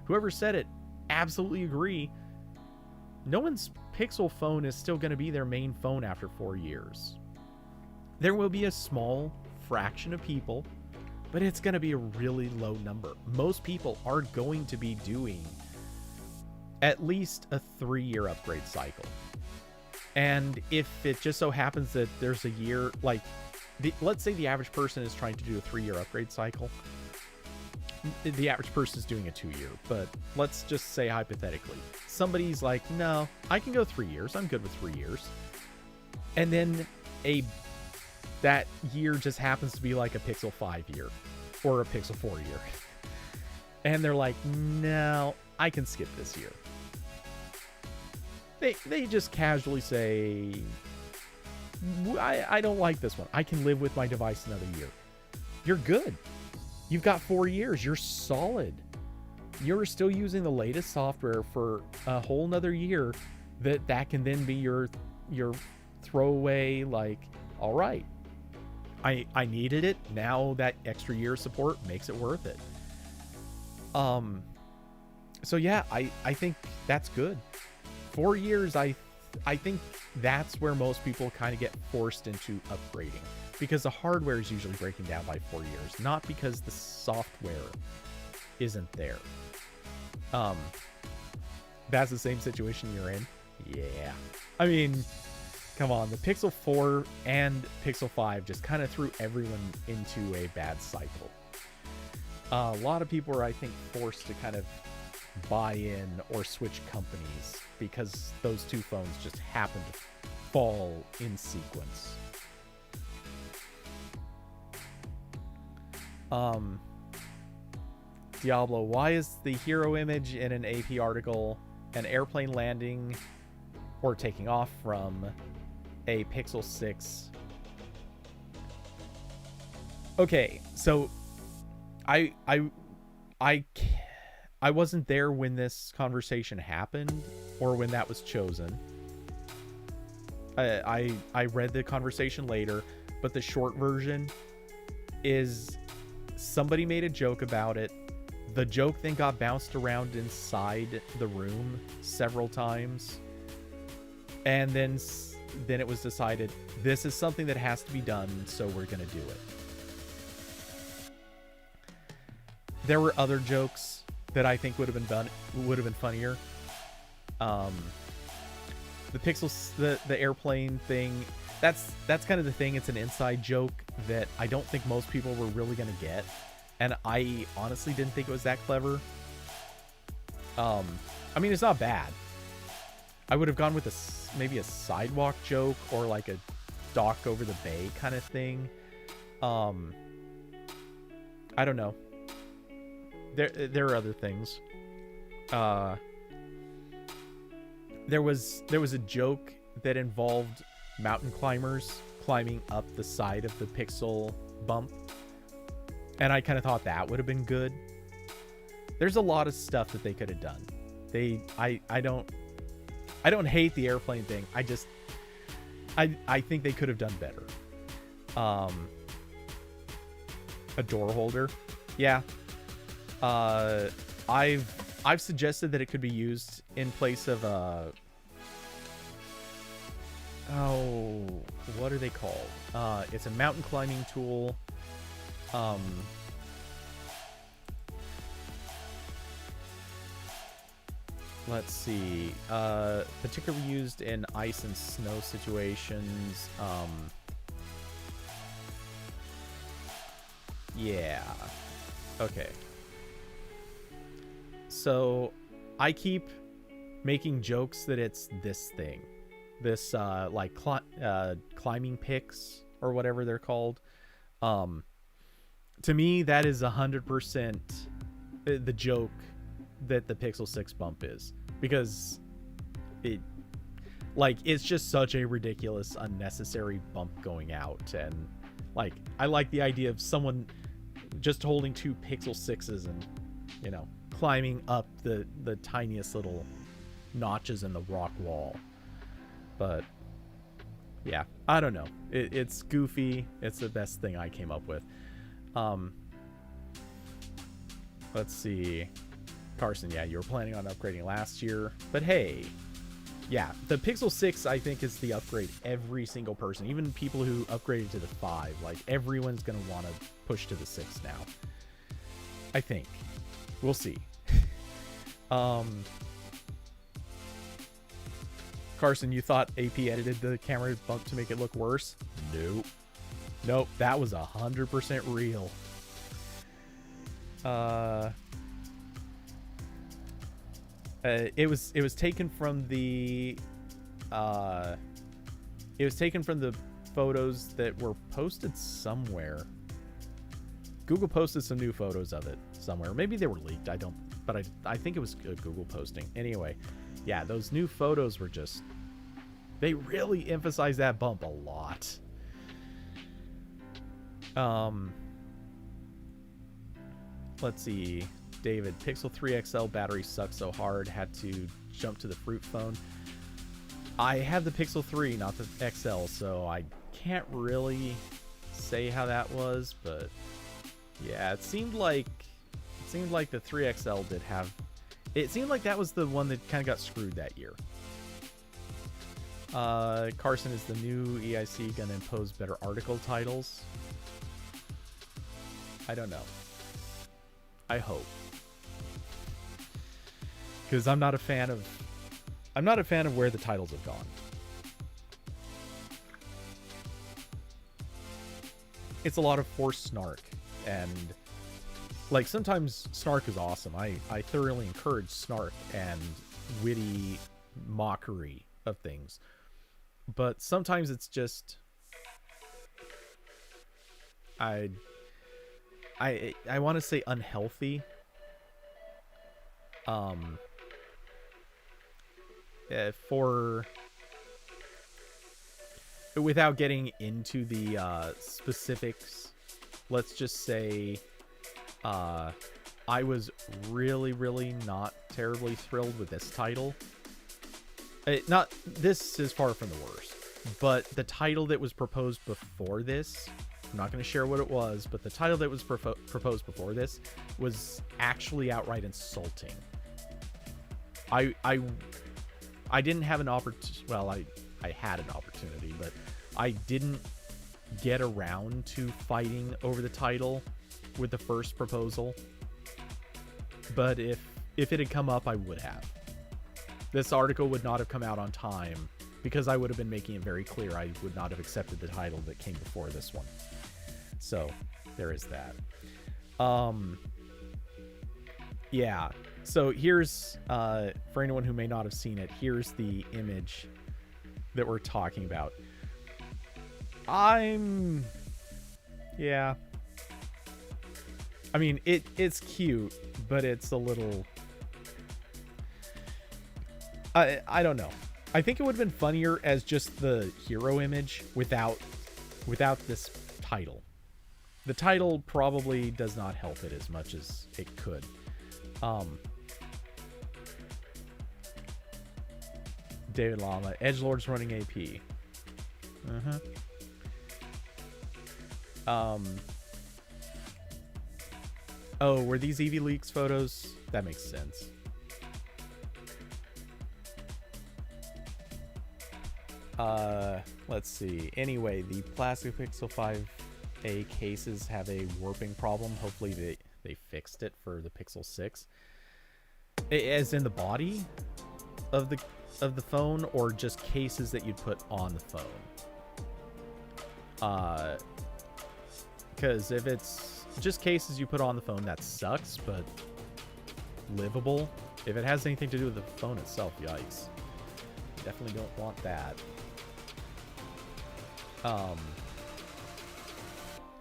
whoever said it, absolutely agree. No one's Pixel phone is still going to be their main phone after 4 years. There will be a small fraction of people, but it's going to be a really low number. Most people are going to be doing at least a 3-year upgrade cycle. And if it just so happens that there's a year, like, let's say the average person is trying to do a 3-year upgrade cycle. The average person is doing a 2-year, but let's just say hypothetically, somebody's like, no, I can go 3 years. I'm good with 3 years. And then that year just happens to be like a Pixel 5 year or a Pixel 4 year. And they're like, no, I can skip this year. They just casually say, I don't like this one. I can live with my device another year. You're good. You've got 4 years. You're solid. You're still using the latest software for a whole nother year. That can then be your throwaway, like, all right, I needed it. Now that extra year of support makes it worth it. So yeah, I think that's good. 4 years, I think that's where most people kind of get forced into upgrading, because the hardware is usually breaking down by 4 years, not because the software isn't there. That's the same situation you're in. Yeah. I mean, come on, the Pixel 4 and Pixel 5 just kind of threw everyone into a bad cycle. A lot of people were, I think, forced to kind of buy in or switch companies because those two phones just happened to fall in sequence. Diablo, why is the hero image in an AP article an airplane landing or taking off from a Pixel 6? Okay, so I wasn't there when this conversation happened or when that was chosen. I read the conversation later, but the short version is somebody made a joke about it. The joke then got bounced around inside the room several times. And then it was decided, this is something that has to be done, so we're going to do it. There were other jokes that I think would have been funnier. The Pixels, the airplane thing, that's kind of the thing. It's an inside joke that I don't think most people were really going to get. And I honestly didn't think it was that clever. I mean, it's not bad. I would have gone with maybe a sidewalk joke or like a dock over the bay kind of thing. I don't know. There are other things. There was a joke that involved mountain climbers climbing up the side of the Pixel bump. And I kind of thought that would have been good. There's a lot of stuff that they could have done. I don't hate the airplane thing. I think they could have done better. A door holder. Yeah. I've suggested that it could be used in place of what are they called? It's a mountain climbing tool. Let's see. Particularly used in ice and snow situations. Yeah. Okay. So I keep making jokes that it's this thing. This like climbing picks or whatever they're called. To me that is 100% the joke that the Pixel 6 bump is, because it like it's just such a ridiculous unnecessary bump going out. And like I like the idea of someone just holding two Pixel 6s and, you know, climbing up the tiniest little notches in the rock wall. But yeah, I don't know, it's goofy. It's the best thing I came up with. Let's see. Carson, yeah, you were planning on upgrading last year, but hey, yeah, the Pixel 6 I think is the upgrade every single person, even people who upgraded to the 5, like everyone's gonna want to push to the 6 now, I think. We'll see. Carson, you thought AP edited the camera bump to make it look worse? Nope, that was 100% real. It was taken from the photos that were posted somewhere. Google posted some new photos of it somewhere. Maybe they were leaked. I think it was a Google posting. Anyway, yeah, those new photos were just, they really emphasize that bump a lot. Let's see. David, Pixel 3 XL battery sucks so hard, had to jump to the Fruit phone. I have the Pixel 3, not the XL, so I can't really say how that was, but yeah, it seemed like the 3XL did have, it seemed like that was the one that kind of got screwed that year. Carson, is the new EIC gonna impose better article titles? I don't know. I hope. Because I'm not a fan of where the titles have gone. It's a lot of forced snark, and like sometimes snark is awesome. I thoroughly encourage snark and witty mockery of things. But sometimes it's just I want to say unhealthy. For without getting into the specifics, let's just say I was really not terribly thrilled with this title. Not this is far from the worst, but the title that was proposed before this, I'm not going to share what it was, but the title that was proposed before this was actually outright insulting. I didn't have an opportunity. Well, I had an opportunity, but I didn't get around to fighting over the title with the first proposal. But if it had come up, I would have. This article would not have come out on time because I would have been making it very clear I would not have accepted the title that came before this one. So there is that. Yeah. So here's, for anyone who may not have seen it, here's the image that we're talking about. Yeah. I mean, it's cute, but it's a little, I don't know. I think it would have been funnier as just the hero image without this title. The title probably does not help it as much as it could. David Lama, Edgelord's running AP. Oh, were these EV Leaks photos? That makes sense. Let's see. Anyway, the plastic Pixel 5a cases have a warping problem. Hopefully they fixed it for the Pixel 6. As in the body of the phone, or just cases that you'd put on the phone? Because if it's just cases you put on the phone, that sucks, but livable. If it has anything to do with the phone itself, yikes. Definitely don't want that.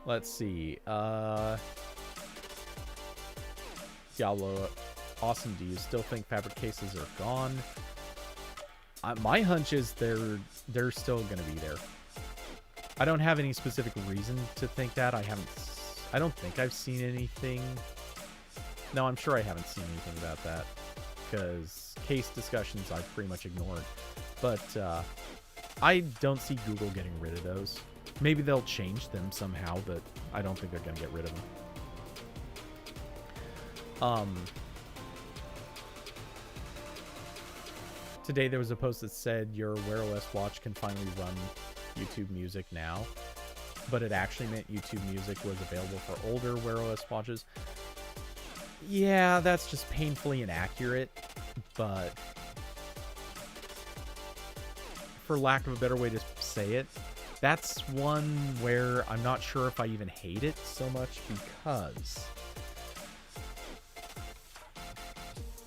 Let's see. Diablo, awesome. Do you still think fabric cases are gone? My hunch is they're still gonna be there. I don't have any specific reason to think that. I don't think I've seen anything. No, I'm sure I haven't seen anything about that, because case discussions I've pretty much ignored. But I don't see Google getting rid of those. Maybe they'll change them somehow, but I don't think they're going to get rid of them. Today there was a post that said your Wear OS watch can finally run YouTube Music now, but it actually meant YouTube Music was available for older Wear OS watches. Yeah, that's just painfully inaccurate, but for lack of a better way to say it, that's one where I'm not sure if I even hate it so much, because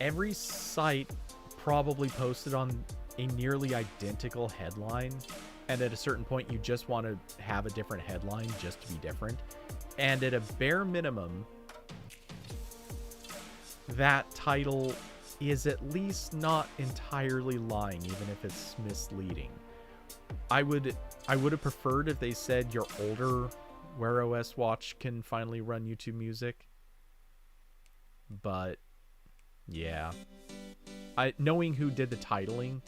every site probably posted on a nearly identical headline, and at a certain point you just want to have a different headline just to be different. And at a bare minimum, that title is at least not entirely lying, even if it's misleading. I would have preferred if they said your older Wear OS watch can finally run YouTube Music. But yeah, knowing who did the titling,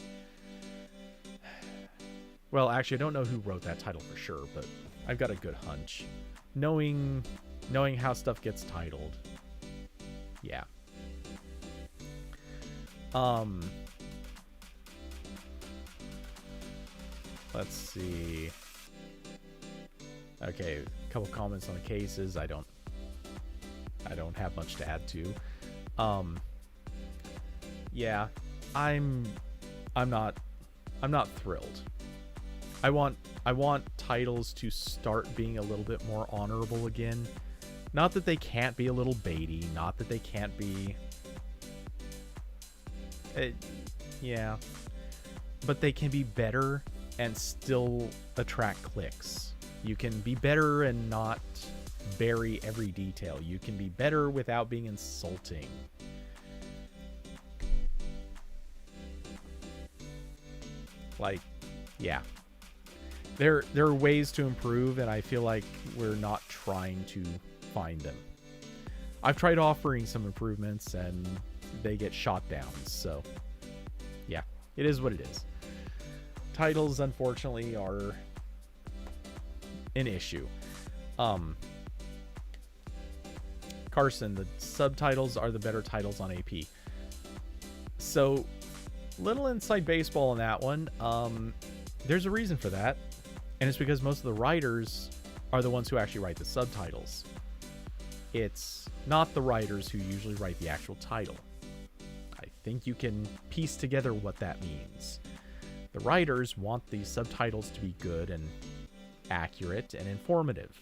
well, actually I don't know who wrote that title for sure, but I've got a good hunch. Knowing how stuff gets titled, yeah. Let's see. Okay, a couple comments on the cases. I don't have much to add to. Yeah, I'm not thrilled. I want titles to start being a little bit more honorable again. Not that they can't be a little baity, not that they can't be yeah, but they can be better and still attract clicks. You can be better and not bury every detail. You can be better without being insulting. Like, yeah. There are ways to improve, and I feel like we're not trying to find them. I've tried offering some improvements, and they get shot down. So, yeah, it is what it is. Titles, unfortunately, are an issue. Carson, the subtitles are the better titles on AP. So, little inside baseball on that one. There's a reason for that, and it's because most of the writers are the ones who actually write the subtitles. It's not the writers who usually write the actual title. I think you can piece together what that means. The writers want the subtitles to be good and accurate and informative.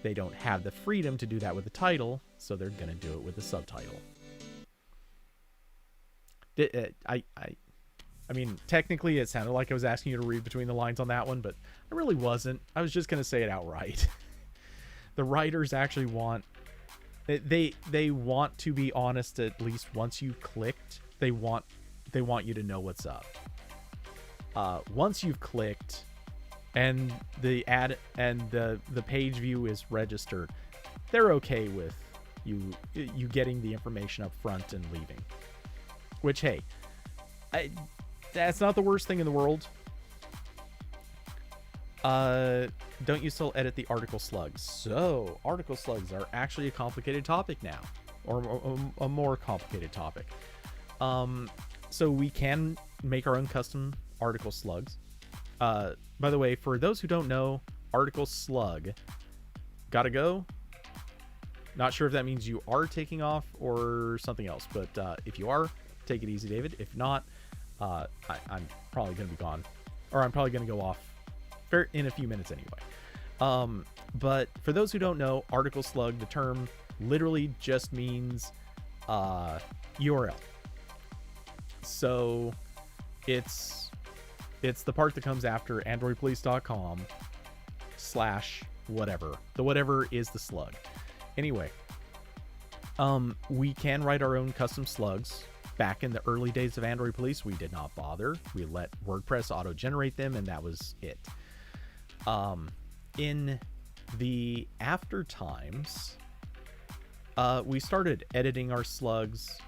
They don't have the freedom to do that with the title, so they're going to do it with the subtitle. I mean, technically it sounded like I was asking you to read between the lines on that one, but I really wasn't. I was just going to say it outright. The writers actually want... They want to be honest. At least once you've clicked, they want you to know what's up. Once you've clicked and the ad and the page view is registered, they're okay with you getting the information up front and leaving. Which, hey, that's not the worst thing in the world. Don't you still edit the article slugs? So, article slugs are actually a complicated topic now, or a more complicated topic. So we can make our own custom article slugs. By the way, for those who don't know, article slug, gotta go. Not sure if that means you are taking off or something else, but if you are, take it easy, David. If not, I'm probably going to be gone, or I'm probably going to go off in a few minutes anyway. But for those who don't know, article slug, the term literally just means URL. So it's the part that comes after androidpolice.com / whatever. The whatever is the slug. Anyway, we can write our own custom slugs. Back in the early days of Android Police, we did not bother. We let WordPress auto-generate them, and that was it. In the after times, we started editing our slugs,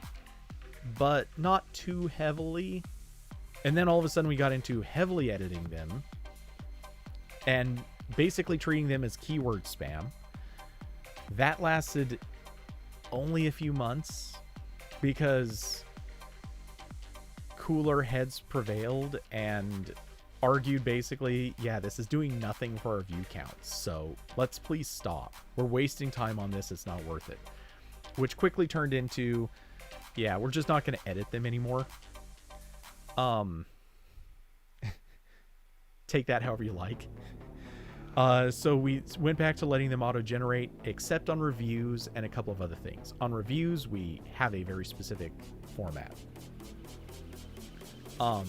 but not too heavily. And then all of a sudden we got into heavily editing them and basically treating them as keyword spam. That lasted only a few months because cooler heads prevailed and argued basically, yeah, this is doing nothing for our view counts, so let's please stop. We're wasting time on this, it's not worth it. Which quickly turned into, yeah, we're just not going to edit them anymore. Take that however you like. So we went back to letting them auto-generate, except on reviews and a couple of other things. On reviews, we have a very specific format. And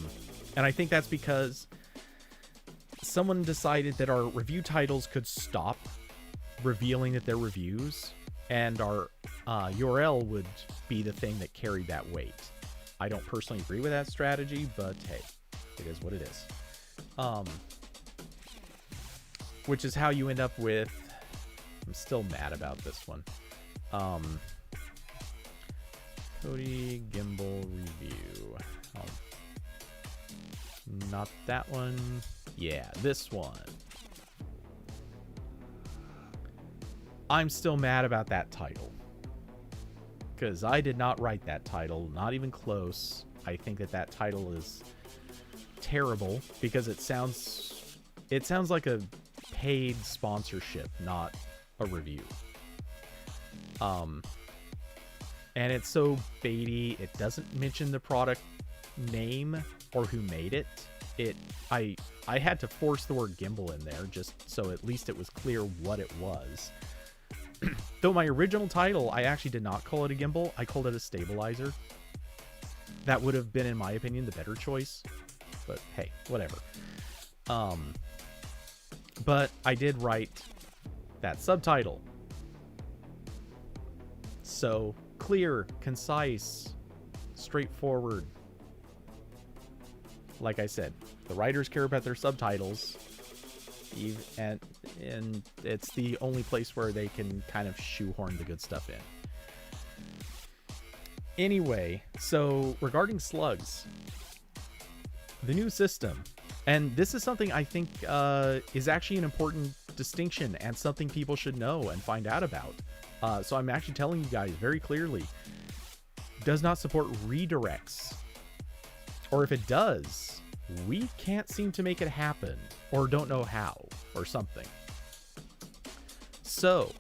I think that's because someone decided that our review titles could stop revealing that they're reviews, and our URL would be the thing that carried that weight. I don't personally agree with that strategy, but hey, it is what it is. Which is how you end up with, I'm still mad about this one. Cody Gimbal review. Not that one. Yeah, this one. I'm still mad about that title. Because I did not write that title, not even close. I think that title is terrible because it sounds like a paid sponsorship, not a review. And it's so baity. It doesn't mention the product name or who made it. I had to force the word gimbal in there just so at least it was clear what it was. Though my original title, I actually did not call it a gimbal. I called it a stabilizer. That would have been, in my opinion, the better choice. But hey, whatever. But I did write that subtitle. So clear, concise, straightforward. Like I said, the writers care about their subtitles, and it's the only place where they can kind of shoehorn the good stuff in. Anyway, so regarding slugs, the new system, and this is something I think is actually an important distinction and something people should know and find out about. So I'm actually telling you guys very clearly, does not support redirects. Or if it does, we can't seem to make it happen, or don't know how, or something. So,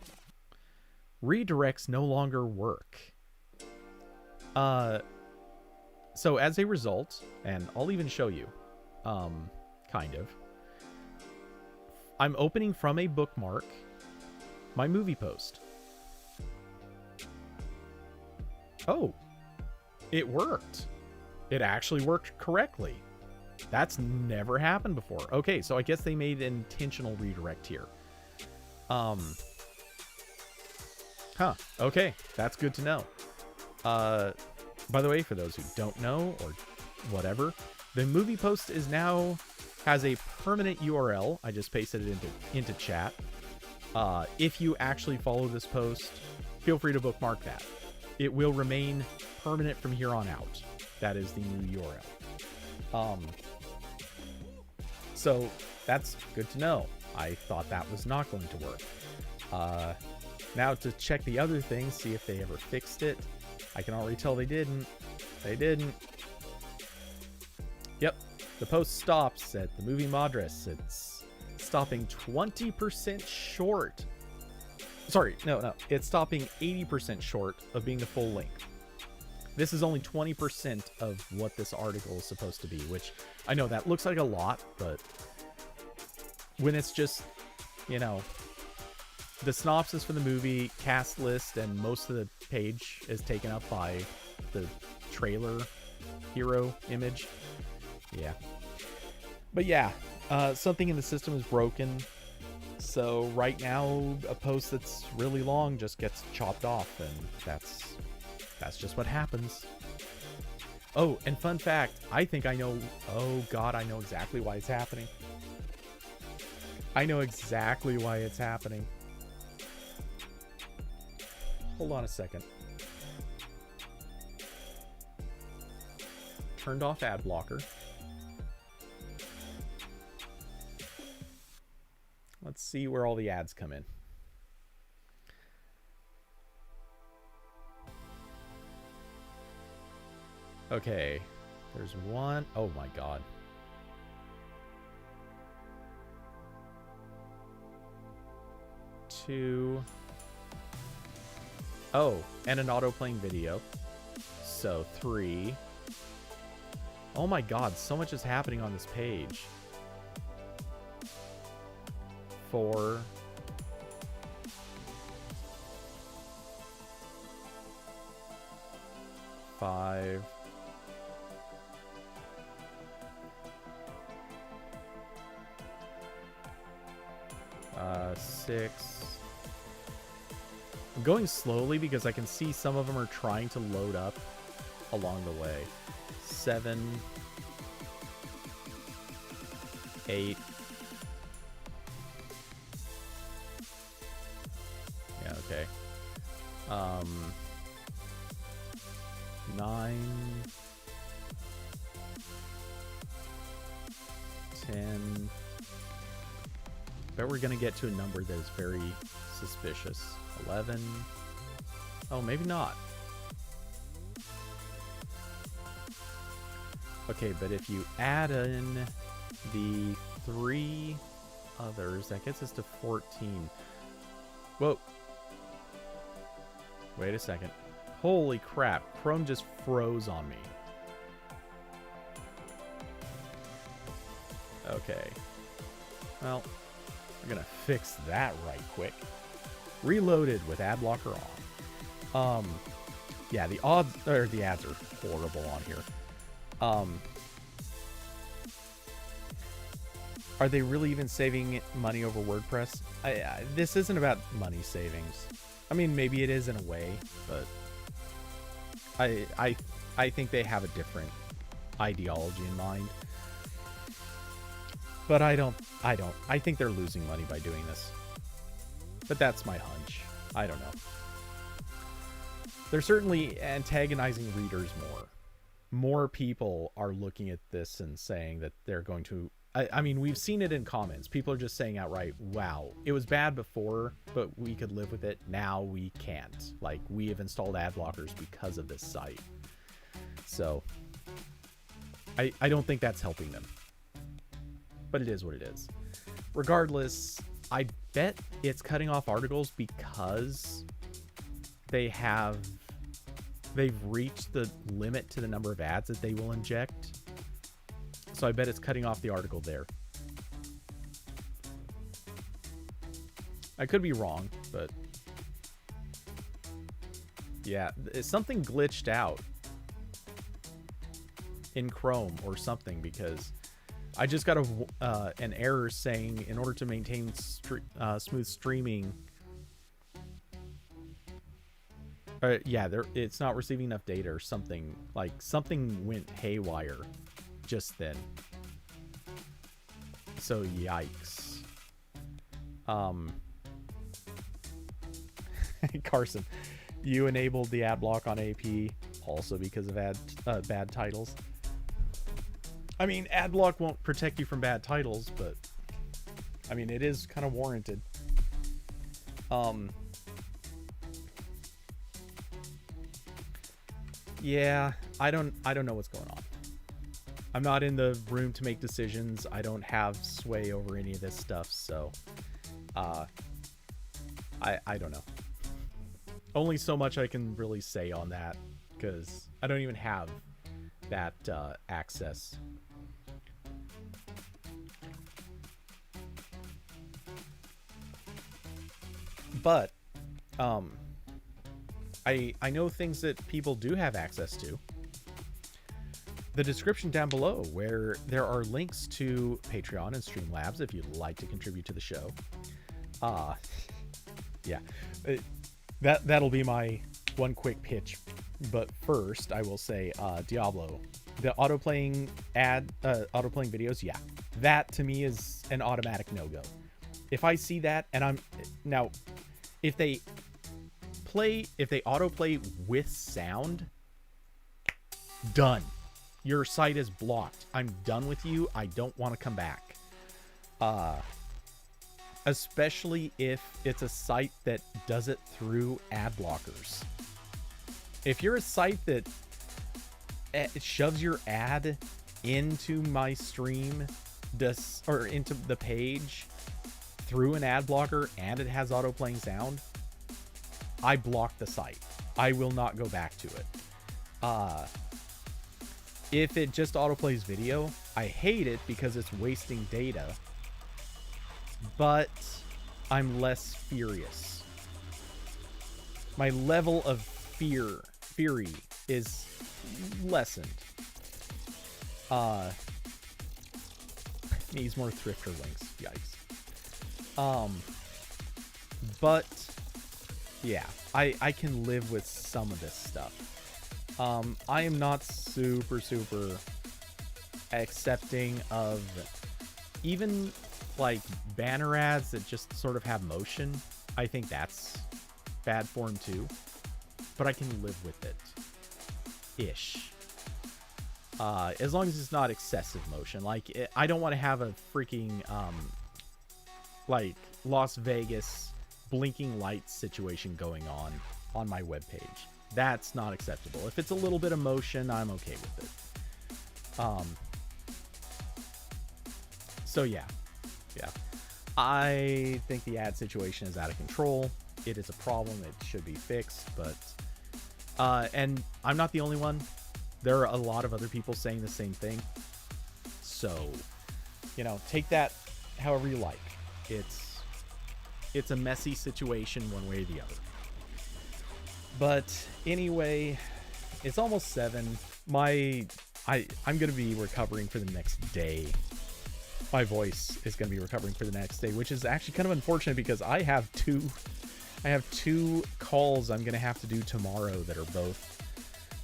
redirects no longer work. So as a result, and I'll even show you, kind of, I'm opening from a bookmark my movie post. Oh, it worked. It actually worked correctly. That's never happened before. Okay, so I guess they made an intentional redirect here. Okay, that's good to know. By the way, for those who don't know or whatever, the movie post has a permanent URL. I just pasted it into chat. If you actually follow this post, feel free to bookmark that. It will remain permanent from here on out. That is the new URL. So that's good to know. I thought that was not going to work. Now to check the other things, see if they ever fixed it. I can already tell they didn't. They didn't. Yep, the post stops at the movie Madras. It's stopping 20% short. Sorry, no. It's stopping 80% short of being the full length. This is only 20% of what this article is supposed to be, which I know that looks like a lot, but when it's just, you know, the synopsis for the movie, cast list, and most of the page is taken up by the trailer hero image. Yeah. But yeah, something in the system is broken. So right now, a post that's really long just gets chopped off, and that's just what happens. Oh, and fun fact, I think I know... Oh god, I know exactly why it's happening. I know exactly why it's happening. Hold on a second. Turned off ad blocker. Let's see where all the ads come in. Okay, there's one. Oh my god. Two. Oh, and an auto-playing video. So 3. Oh my god, so much is happening on this page. 4. 5. 6. I'm going slowly because I can see some of them are trying to load up along the way. 7. 8. Yeah, okay. 9. 10. Bet we're gonna get to a number that is very suspicious. 11. Oh, maybe not. Okay, but if you add in the 3 others, that gets us to 14. Whoa. Wait a second. Holy crap. Chrome just froze on me. Okay. Well, we're gonna fix that right quick. Reloaded with ad blocker on. Yeah, the odds or the ads are horrible on here. Are they really even saving money over WordPress? This isn't about money savings. I mean, maybe it is in a way, but I think they have a different ideology in mind. But I don't. I think they're losing money by doing this. But that's my hunch. I don't know. They're certainly antagonizing readers more. More people are looking at this and saying that they're going to... I mean, we've seen it in comments. People are just saying outright, wow, it was bad before, but we could live with it. Now we can't. Like, we have installed ad blockers because of this site. So, I don't think that's helping them. But it is what it is. Regardless, I bet it's cutting off articles because they've reached the limit to the number of ads that they will inject. So I bet it's cutting off the article there. I could be wrong, but yeah, something glitched out in Chrome or something, because I just got an error saying in order to maintain smooth streaming, yeah, it's not receiving enough data or something. Like, something went haywire just then. So yikes. Carson, you enabled the ad block on AP also because of bad titles. I mean, ad block won't protect you from bad titles, but I mean, it is kind of warranted. Yeah, I don't know what's going on. I'm not in the room to make decisions. I don't have sway over any of this stuff, so I don't know. Only so much I can really say on that, because I don't even have that access. But I know things that people do have access to. The description down below, where there are links to Patreon and Streamlabs if you'd like to contribute to the show. Yeah, that'll be my one quick pitch. But first, I will say, Diablo, the autoplaying videos, yeah, that to me is an automatic no-go. If I see that, and I'm now, if they autoplay with sound, done. Your site is blocked. I'm done with you. I don't want to come back. Especially if it's a site that does it through ad blockers. If you're a site that shoves your ad into my stream, or into the page through an ad blocker and it has auto playing sound, I block the site. I will not go back to it. If it just autoplays video, I hate it because it's wasting data, but I'm less furious. My level of fury is lessened. Needs more thrifter links. Yikes. But yeah, I can live with some of this stuff. I am not super accepting of even like banner ads that just sort of have motion. I think that's bad form too, but I can live with it ish. As long as it's not excessive motion. Like, I don't want to have a freaking like Las Vegas blinking lights situation going on my webpage. That's not acceptable. If it's a little bit of motion, I'm okay with it. So yeah. I think the ad situation is out of control. It is a problem. It should be fixed, but and I'm not the only one. There are a lot of other people saying the same thing. So, take that however you like. It's a messy situation one way or the other. But anyway, it's almost 7. I'm going to be recovering for the next day. My voice is going to be recovering for the next day, which is actually kind of unfortunate because I have two calls I'm going to have to do tomorrow that are both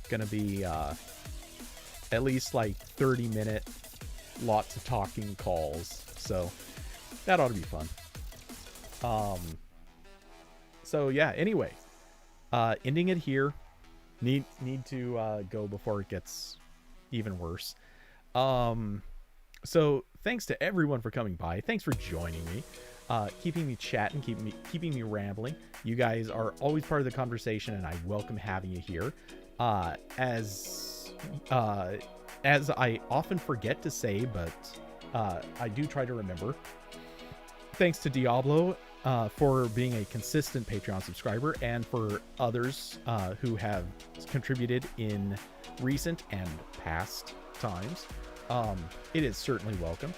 going to be at least like 30-minute lots of talking calls. So that ought to be fun. So yeah, anyway, ending it here. Need to go before it gets even worse. So thanks to everyone for coming by. Thanks for joining me, keeping me chatting, keeping me rambling. You guys are always part of the conversation, and I welcome having you here. As I often forget to say, but I do try to remember. Thanks to Diablo for being a consistent Patreon subscriber, and for others who have contributed in recent and past times. It is certainly welcome.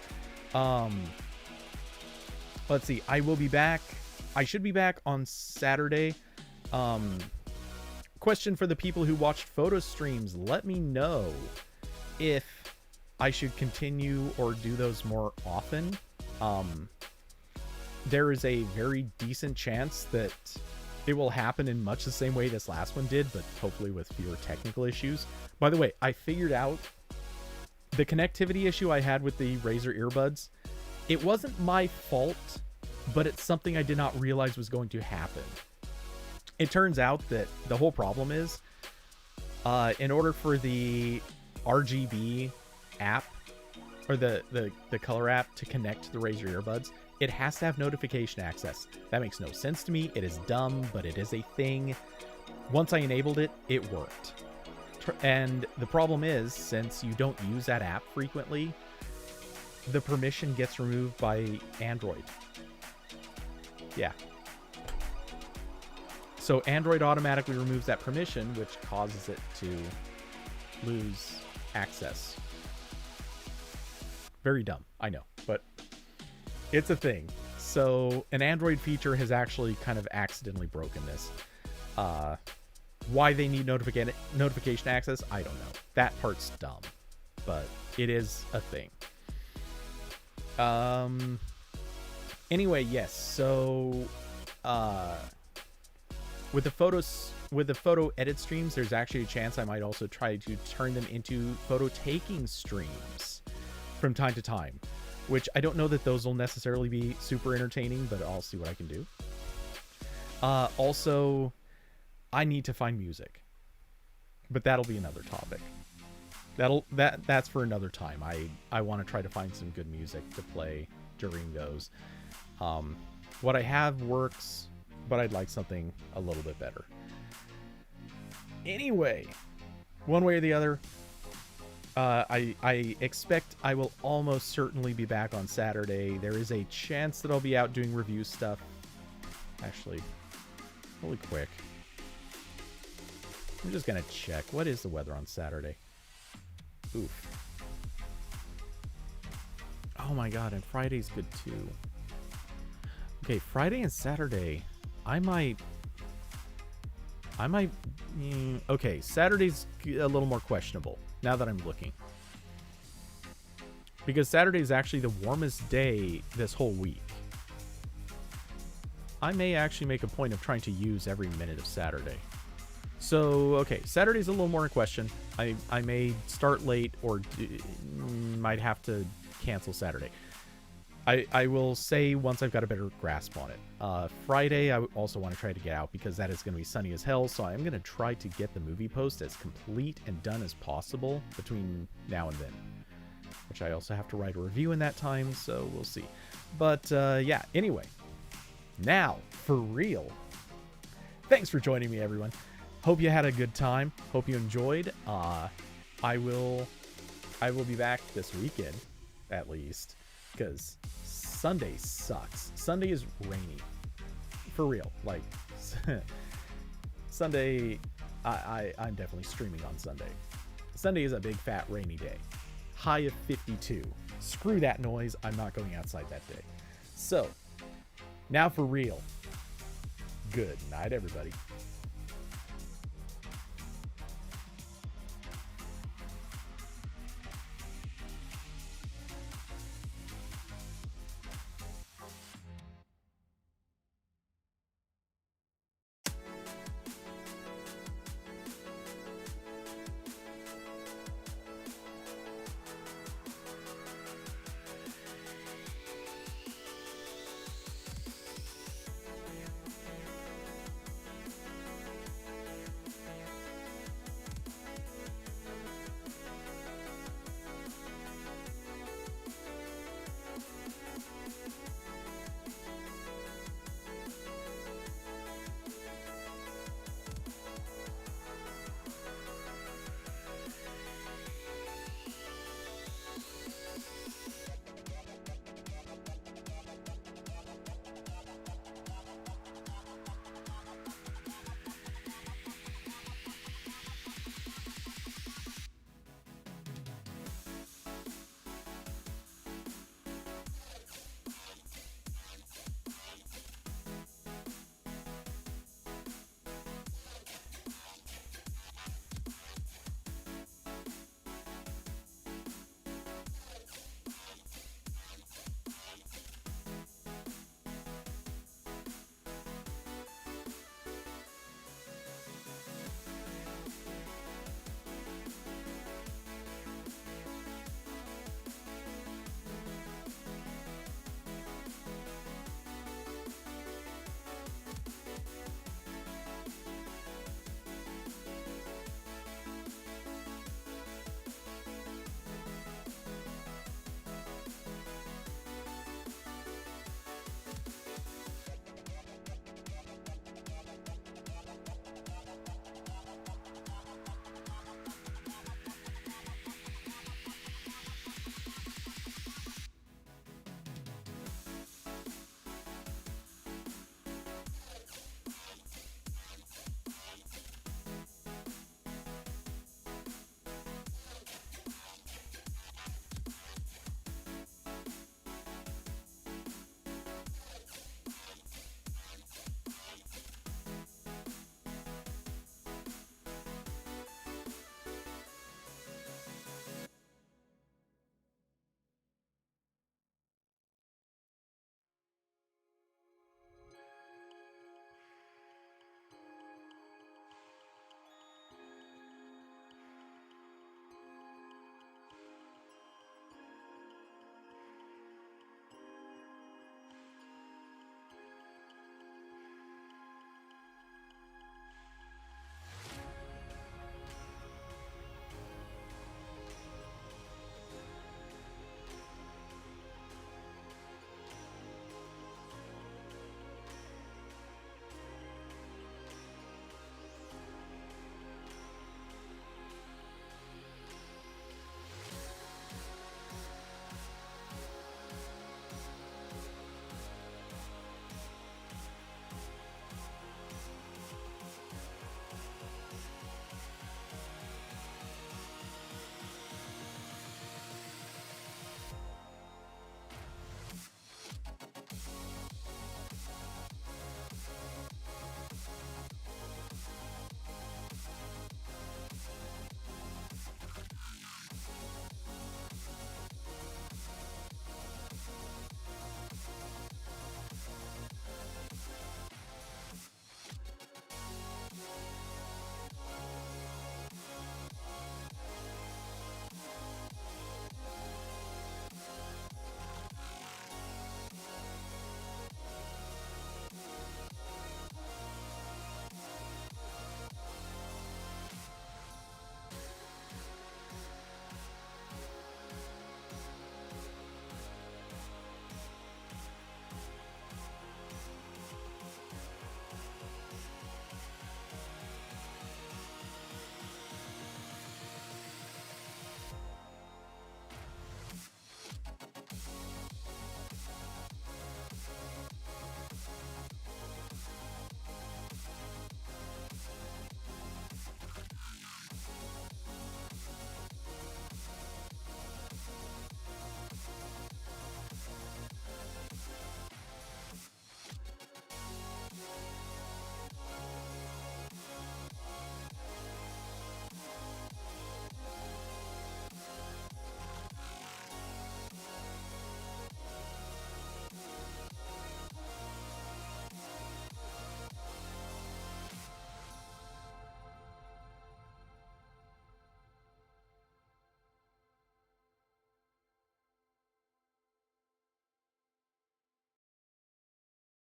Let's see. I will be back. I should be back on Saturday. Question for the people who watched photo streams. Let me know if I should continue or do those more often. There is a very decent chance that it will happen in much the same way this last one did, but hopefully with fewer technical issues. By the way, I figured out the connectivity issue I had with the Razer earbuds. It wasn't my fault, but it's something I did not realize was going to happen. It turns out that the whole problem is, in order for the RGB app, or the color app to connect to the Razer earbuds, it has to have notification access. That makes no sense to me. It is dumb, but it is a thing. Once I enabled it, it worked. And the problem is, since you don't use that app frequently, the permission gets removed by Android. Yeah. So Android automatically removes that permission, which causes it to lose access. Very dumb, I know, but it's a thing. So an Android feature has actually kind of accidentally broken this. Why they need notification access, I don't know. That part's dumb, but it is a thing. Anyway, yes. So with the photo edit streams, there's actually a chance I might also try to turn them into photo taking streams from time to time, which I don't know that those will necessarily be super entertaining, but I'll see what I can do. Also, I need to find music, but that'll be another topic. That's for another time. I want to try to find some good music to play during those. What I have works, but I'd like something a little bit better. Anyway, one way or the other, I expect I will almost certainly be back on Saturday. There is a chance that I'll be out doing review stuff. Actually, really quick, I'm just gonna check. What is the weather on Saturday? Oof. Oh my god, and Friday's good too. Okay, Friday and Saturday, I might... okay, Saturday's a little more questionable, now that I'm looking. Because Saturday is actually the warmest day this whole week. I may actually make a point of trying to use every minute of Saturday. So, okay, Saturday's a little more in question. I may start late or might have to cancel Saturday. I will say once I've got a better grasp on it. Friday, I also want to try to get out because that is going to be sunny as hell. So I'm going to try to get the movie post as complete and done as possible between now and then. Which I also have to write a review in that time, so we'll see. But yeah, anyway. Now, for real. Thanks for joining me, everyone. Hope you had a good time. Hope you enjoyed. I will be back this weekend, at least, because Sunday sucks. Sunday is rainy, for real. Like Sunday, I'm definitely streaming on Sunday. Sunday is a big fat rainy day. High of 52. Screw that noise. I'm not going outside that day. So now for real. Good night, everybody.